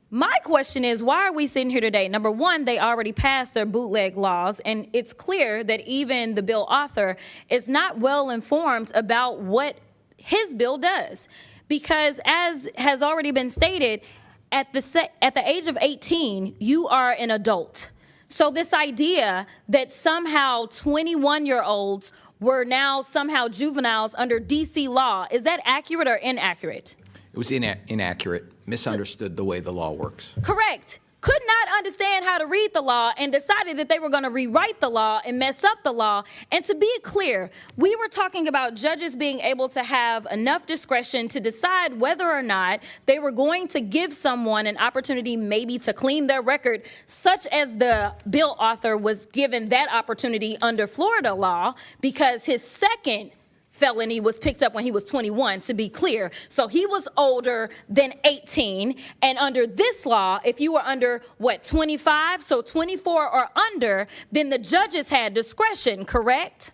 my question is, why are we sitting here today? Number one, they already passed their bootleg laws, and it's clear that even the bill author is not well informed about what his bill does. Because as has already been stated, at the age of 18, you are an adult. So this idea that somehow 21-year-olds were now somehow juveniles under DC law, is that accurate or inaccurate? It was inaccurate, misunderstood the way the law works. Correct. Could not understand how to read the law and decided that they were going to rewrite the law and mess up the law. And to be clear, we were talking about judges being able to have enough discretion to decide whether or not they were going to give someone an opportunity maybe to clean their record, such as the bill author was given that opportunity under Florida law because his second felony was picked up when he was 21, to be clear. So he was older than 18. And under this law, if you were under, 25, so 24 or under, then the judges had discretion, correct?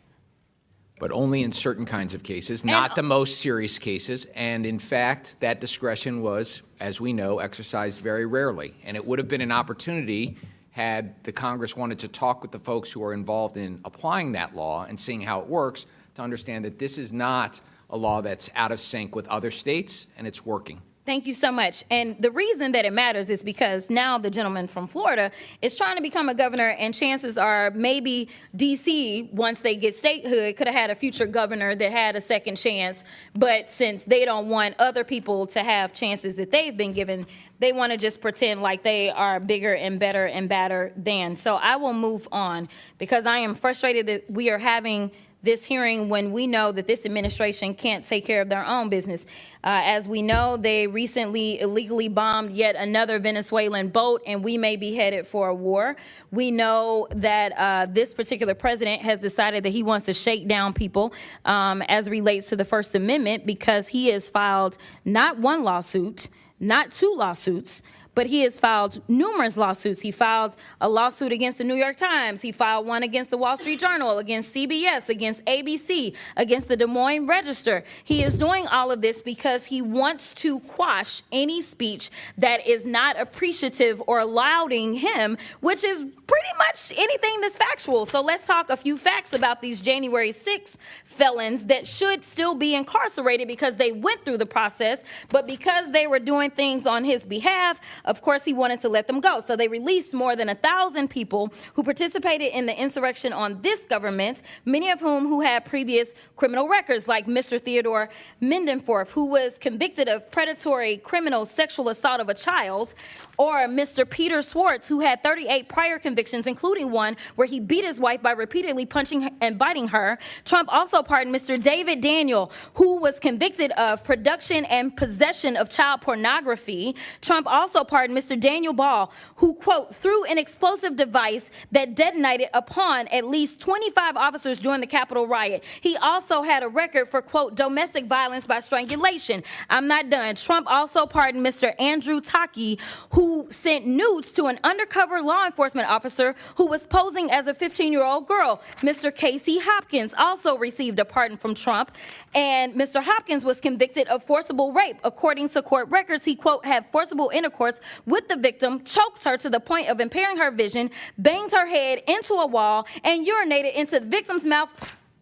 But only in certain kinds of cases, not the most serious cases. And in fact, that discretion was, as we know, exercised very rarely. And it would have been an opportunity had the Congress wanted to talk with the folks who are involved in applying that law and seeing how it works, to understand that this is not a law that's out of sync with other states, and it's working. Thank you so much. And the reason that it matters is because now the gentleman from Florida is trying to become a governor, and chances are maybe D.C., once they get statehood, could have had a future governor that had a second chance. But since they don't want other people to have chances that they've been given, they want to just pretend like they are bigger and better and badder than. So I will move on because I am frustrated that we are having this hearing when we know that this administration can't take care of their own business. As we know, they recently illegally bombed yet another Venezuelan boat, and we may be headed for a war. We know that this particular president has decided that he wants to shake down people as it relates to the First Amendment because he has filed not one lawsuit, not two lawsuits, but he has filed numerous lawsuits. He filed a lawsuit against the New York Times. He filed one against the Wall Street Journal, against CBS, against ABC, against the Des Moines Register. He is doing all of this because he wants to quash any speech that is not appreciative or lauding him, which is pretty much anything that's factual. So let's talk a few facts about these January 6th felons that should still be incarcerated because they went through the process, but because they were doing things on his behalf, of course, he wanted to let them go. So they released more than 1,000 people who participated in the insurrection on this government, many of whom who had previous criminal records, like Mr. Theodore Mendenforth, who was convicted of predatory criminal sexual assault of a child, or Mr. Peter Schwartz, who had 38 prior convictions, including one where he beat his wife by repeatedly punching and biting her. Trump also pardoned Mr. David Daniel, who was convicted of production and possession of child pornography. Trump also pardoned Mr. Daniel Ball, who, quote, threw an explosive device that detonated upon at least 25 officers during the Capitol riot. He also had a record for, quote, domestic violence by strangulation. I'm not done. Trump also pardoned Mr. Andrew Taki, who sent nudes to an undercover law enforcement officer who was posing as a 15-year-old girl. Mr. Casey Hopkins also received a pardon from Trump, and Mr. Hopkins was convicted of forcible rape. According to court records, he, quote, had forcible intercourse with the victim, choked her to the point of impairing her vision, banged her head into a wall, and urinated into the victim's mouth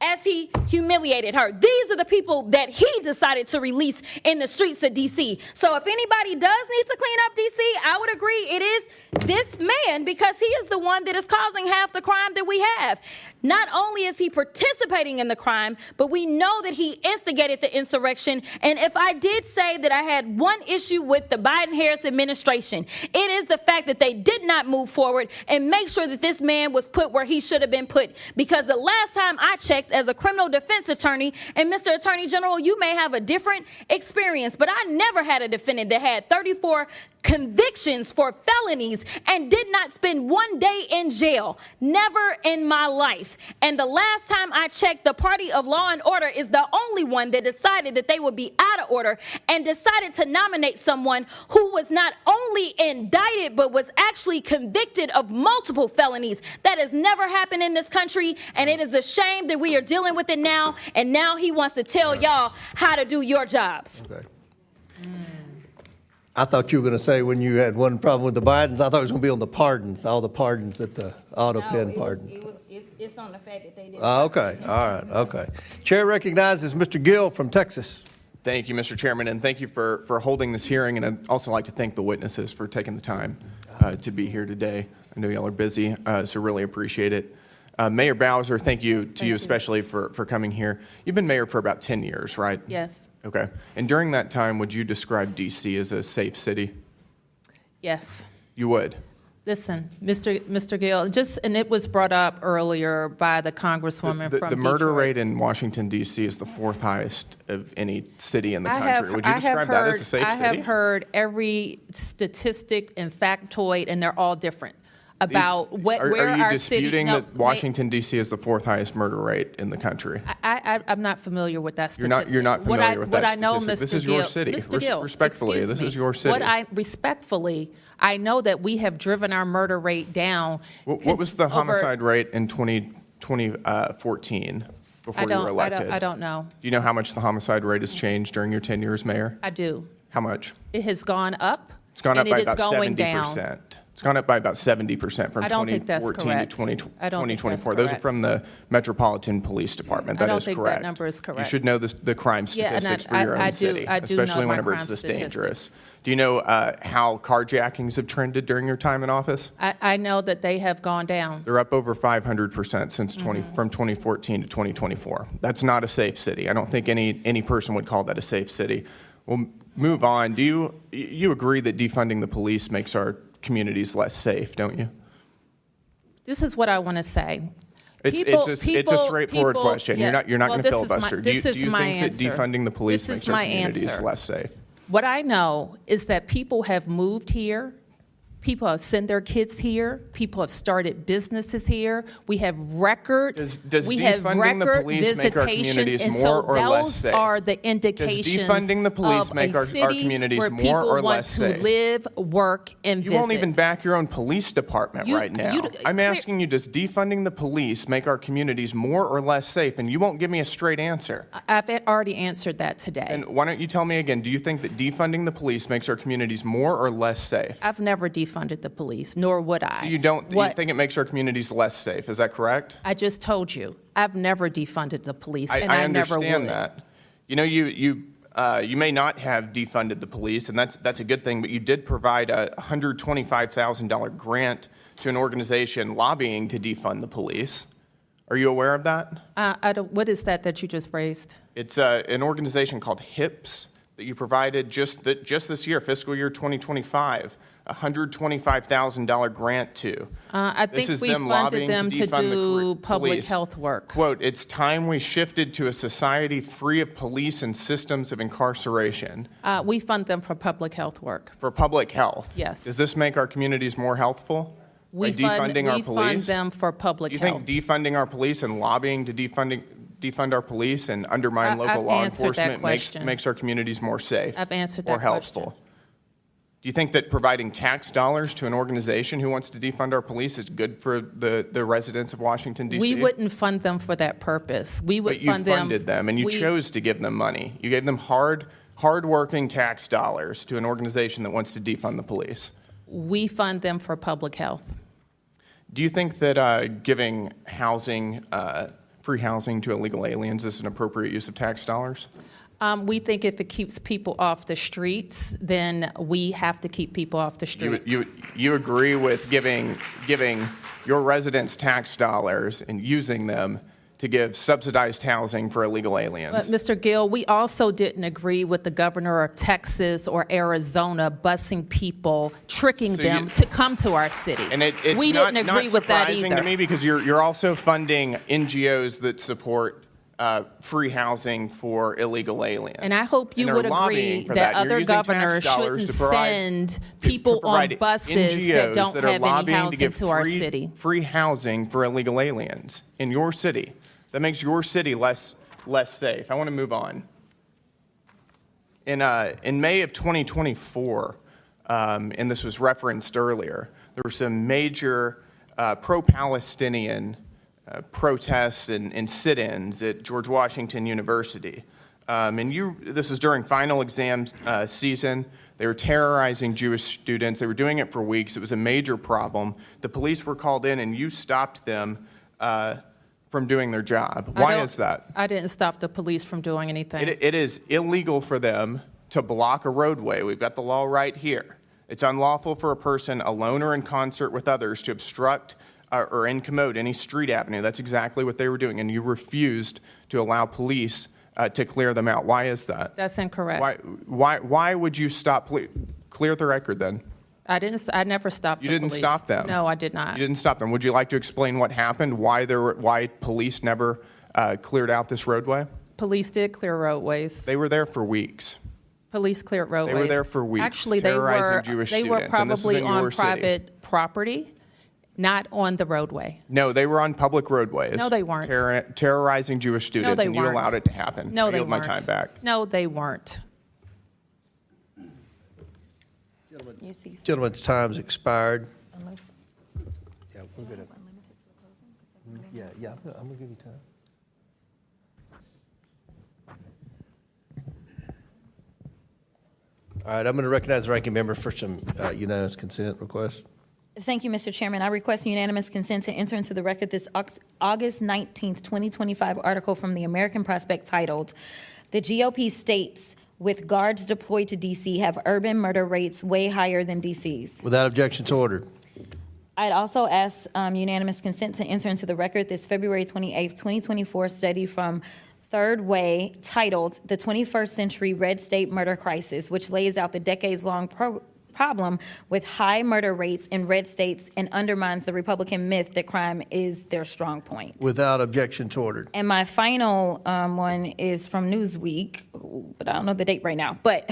as he humiliated her. These are the people that he decided to release in the streets of D.C. So if anybody does need to clean up D.C., I would agree it is this man, because he is the one that is causing half the crime that we have. Not only is he participating in the crime, but we know that he instigated the insurrection. And if I did say that I had one issue with the Biden-Harris administration, it is the fact that they did not move forward and make sure that this man was put where he should have been put. Because the last time I checked as a criminal defense attorney, and Mr. Attorney General, you may have a different experience, but I never had a defendant that had 34 convictions for felonies and did not spend one day in jail. Never in my life. And the last time I checked, the party of law and order is the only one that decided that they would be out of order and decided to nominate someone who was not only indicted but was actually convicted of multiple felonies. That has never happened in this country, and it is a shame that we are dealing with it now, and now he wants to tell y'all how to do your jobs. Okay. I thought you were going to say when you had one problem with the Bidens, I thought it was going to be on the pardons, all the pardons at the auto pen pardon. It's on the fact that they didn't. Okay, all right, okay. Chair recognizes Mr. Gill from Texas. Thank you, Mr. Chairman, and thank you for holding this hearing, and I'd also like to thank the witnesses for taking the time to be here today. I know y'all are busy, so really appreciate it. Mayor Bowser, thank you to you especially for coming here. You've been mayor for about 10 years, right? Yes. Okay. And during that time, would you describe D.C. as a safe city? Yes. You would? Listen, Mr. Gill, and it was brought up earlier by the Congresswoman from The murder Detroit. rate in Washington, D.C. is the 4th highest of any city in the country. Would you describe that as a safe city? I have heard every statistic and factoid, and they're all different. About where our city. Are you disputing that Washington, D.C. is the 4th highest murder rate in the country? I'm not familiar with that statistic. You're not familiar with that statistic. What I know, Mr. This is Gill, your city. Mr. Gill, Respectfully, this is your city. Respectfully, I know that we have driven our murder rate down. What was the homicide rate in 2014 before you were elected? I don't know. Do you know how much the homicide rate has changed during your tenure as mayor? I do. How much? It has gone up. It's gone up by about going 70%. down. It's gone up by about 70% from 2014 to 2024. Those are from the Metropolitan Police Department. That is correct. I don't think that number is correct. You should know the crime statistics for your own city, especially whenever it's this dangerous. Do you know how carjackings have trended during your time in office? I know that they have gone down. They're up over 500% since from 2014 to 2024. That's not a safe city. I don't think any person would call that a safe city. We'll move on. Do you agree that defunding the police makes our communities less safe, don't you? This is what I want to say. It's a straightforward question. You're not going to filibuster. Do you think that defunding the police makes our communities less safe? What I know is that people have moved here. People have sent their kids here. People have started businesses here. We have record. Does defunding the police make our communities more or less safe? Those are the indications. Does defunding the police make our communities more or less safe? People want to live, work, and visit. You won't even back your own police department right now. I'm asking you, does defunding the police make our communities more or less safe? And you won't give me a straight answer. I've already answered that today. And why don't you tell me again? Do you think that defunding the police makes our communities more or less safe? I've never defunded the police, nor would I. So you think it makes our communities less safe? Is that correct? I just told you. I've never defunded the police, and I never would. understand that. You know, you may not have defunded the police, and that's a good thing, but you did provide a $125,000 grant to an organization lobbying to defund the police. Are you aware of that? What is that you just raised? It's an organization called HIPS that you provided just this year, fiscal year 2025. $125,000 grant to. I This think is we them funded lobbying them to defund the do public police. health work. Quote, "It's time we shifted to a society free of police and systems of incarceration." We fund them for public health work. For public health? Yes. Does this make our communities more healthful? We By defunding our we police? fund them for public Do you health. think defunding our police and lobbying to defund our police and undermine local I've law answered that enforcement question. makes our communities more safe? I've answered or that healthful? question. Do you think that providing tax dollars to an organization who wants to defund our police is good for the residents of Washington, D.C.? We wouldn't fund them for that purpose. We would But you fund them. funded them, and you we- chose to give them money. You gave them hard-working tax dollars to an organization that wants to defund the police. We fund them for public health. Do you think that giving housing, free housing to illegal aliens is an appropriate use of tax dollars? We think if it keeps people off the streets, then we have to keep people off the streets. You agree with giving your residents tax dollars and using them to give subsidized housing for illegal aliens? But Mr. Gill, we also didn't agree with the governor of Texas or Arizona busing people, tricking So them you- to come to our city. And it's we not, didn't not agree with that surprising either. to me because you're also funding NGOs that support free housing for illegal aliens. And I hope you And would they're lobbying agree for that You're other using tax governors dollars shouldn't to provide- send people on provide buses NGOs that don't that are have any lobbying to housing give to our free- city. Free housing for illegal aliens in your city. That makes your city less safe. I want to move on. In May of 2024, and this was referenced earlier, there were some major pro-Palestinian protests and sit-ins at George Washington University. This was during final exam season. They were terrorizing Jewish students. They were doing it for weeks. It was a major problem. The police were called in, and you stopped them from doing their job. Why is that? I didn't stop the police from doing anything. It is illegal for them to block a roadway. We've got the law right here. It's unlawful for a person, alone or in concert with others, to obstruct or incommode any street avenue. That's exactly what they were doing, and you refused to allow police to clear them out. Why is that? That's incorrect. Why would you stop? Clear the record then. I never stopped You the didn't police. stop them. No, I did not. You didn't stop them. Would you like to explain what happened? Why police never cleared out this roadway? Police did clear roadways. They were there for weeks. Police cleared roadways. They were there for weeks, Actually, terrorizing Jewish they were students, and this was probably in your on city. private property, not on the roadway. No, they were on public roadways. No, they weren't. Terrorizing Jewish students, they and you weren't. allowed it to happen. No, I they yield weren't. my time back. No, they weren't. Gentleman's time's expired. Yeah, we're gonna. Yeah, I'm gonna give you time. All right, I'm going to recognize the ranking member for some unanimous consent requests. Thank you, Mr. Chairman. I request unanimous consent to enter into the record this August 19th, 2025 article from the American Prospect titled, "The GOP states with guards deployed to D.C. have urban murder rates way higher than D.C.'s." Without objection, so ordered. I'd also ask unanimous consent to enter into the record this February 28th, 2024 study from Third Way titled "The 21st Century Red State Murder Crisis," which lays out the decades-long problem with high murder rates in red states and undermines the Republican myth that crime is their strong point. Without objection, so ordered. And my final one is from Newsweek, but I don't know the date right now. But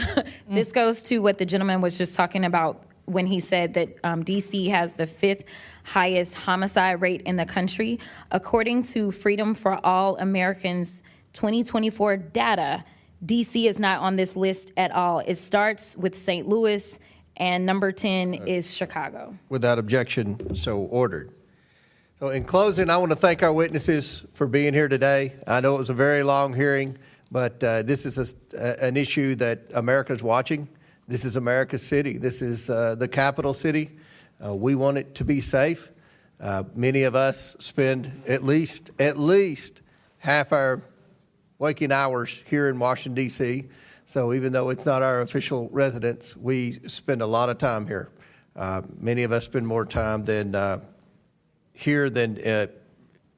this goes to what the gentleman was just talking about when he said that D.C. has the 5th highest homicide rate in the country. According to Freedom for All Americans 2024 data, D.C. is not on this list at all. It starts with St. Louis, and number 10 is Chicago. Without objection, so ordered. So in closing, I want to thank our witnesses for being here today. I know it was a very long hearing, but this is an issue that America's watching. This is America's city. This is the capital city. We want it to be safe. Many of us spend at least half our waking hours here in Washington, D.C., so even though it's not our official residence, we spend a lot of time here. Many of us spend more time here than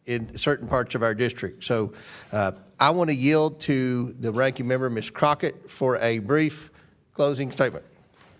in certain parts of our district. So I want to yield to the ranking member, Ms. Crockett, for a brief closing statement.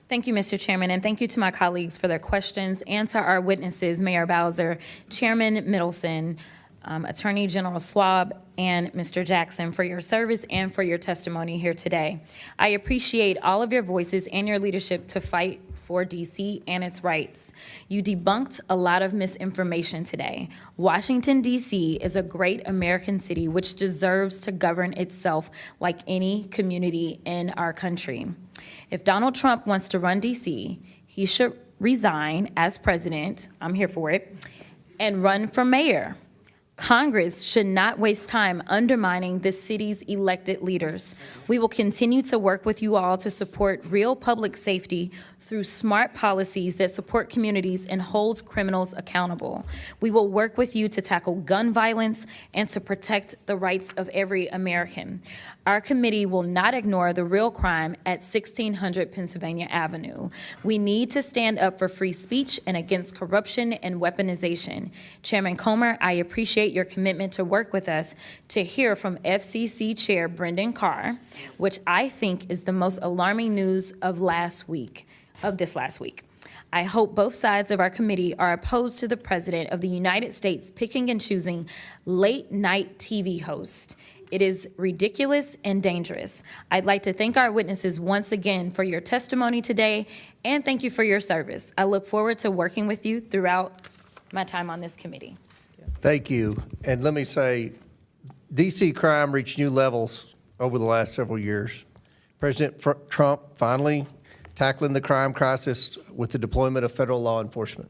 Thank you, Mr. Chairman, and thank you to my colleagues for their questions and to our witnesses, Mayor Bowser, Chairman Mendelson, Attorney General Schwab, and Mr. Jackson for your service and for your testimony here today. I appreciate all of your voices and your leadership to fight for D.C. and its rights. You debunked a lot of misinformation today. Washington, D.C. is a great American city which deserves to govern itself like any community in our country. If Donald Trump wants to run D.C., he should resign as president, I'm here for it, and run for mayor. Congress should not waste time undermining this city's elected leaders. We will continue to work with you all to support real public safety through smart policies that support communities and hold criminals accountable. We will work with you to tackle gun violence and to protect the rights of every American. Our committee will not ignore the real crime at 1600 Pennsylvania Avenue. We need to stand up for free speech and against corruption and weaponization. Chairman Comer, I appreciate your commitment to work with us to hear from FCC Chair Brendan Carr, which I think is the most alarming news of this last week. I hope both sides of our committee are opposed to the President of the United States picking and choosing late-night TV hosts. It is ridiculous and dangerous. I'd like to thank our witnesses once again for your testimony today, and thank you for your service. I look forward to working with you throughout my time on this committee. Thank you. And let me say, D.C. crime reached new levels over the last several years. President Trump finally tackling the crime crisis with the deployment of federal law enforcement.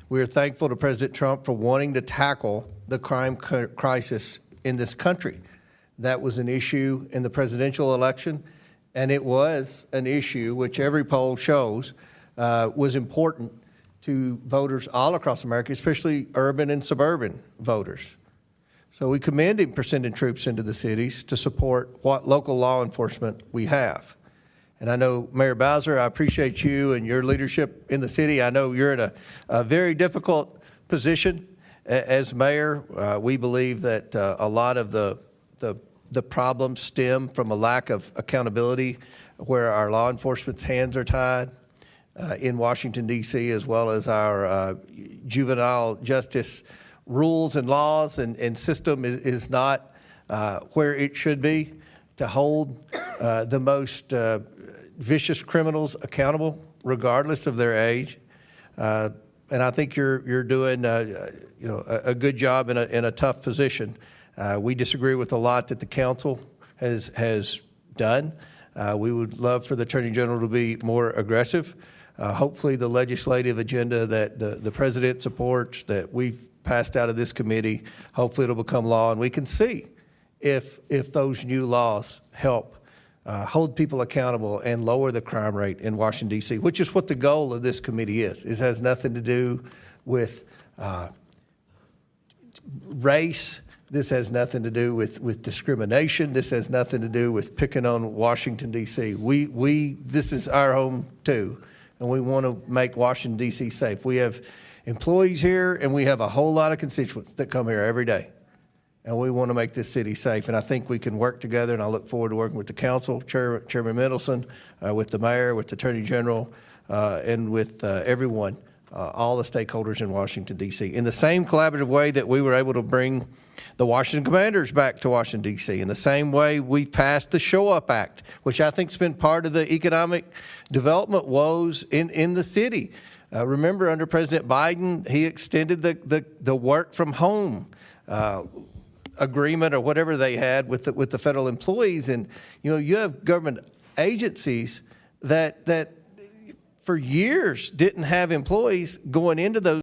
We are thankful to President Trump for wanting to tackle the crime crisis in this country. That was an issue in the presidential election, and it was an issue which every poll shows was important to voters all across America, especially urban and suburban voters. So we commend him for sending troops into the cities to support what local law enforcement we have. And I know, Mayor Bowser, I appreciate you and your leadership in the city. I know you're in a very difficult position as mayor. We believe that a lot of the problems stem from a lack of accountability where our law enforcement's hands are tied in Washington, D.C., as well as our juvenile justice rules and laws and system is not where it should be to hold the most vicious criminals accountable, regardless of their age. And I think you're doing a good job in a tough position. We disagree with a lot that the council has done. We would love for the Attorney General to be more aggressive. Hopefully the legislative agenda that the President supports, that we've passed out of this committee, hopefully it'll become law, and we can see if those new laws help hold people accountable and lower the crime rate in Washington, D.C., which is what the goal of this committee is. It has nothing to do with race. This has nothing to do with discrimination. This has nothing to do with picking on Washington, D.C. This is our home, too, and we want to make Washington, D.C. safe. We have employees here, and we have a whole lot of constituents that come here every day. And we want to make this city safe, and I think we can work together, and I look forward to working with the council, Chairman Mendelson, with the mayor, with the Attorney General, and with everyone, all the stakeholders in Washington, D.C. In the same collaborative way that we were able to bring the Washington Commanders back to Washington, D.C., in the same way we passed the Show Up Act, which I think has been part of the economic development woes in the city. Remember, under President Biden, he extended the work from home agreement or whatever they had with the federal employees, and you have government agencies that for years didn't have employees going into those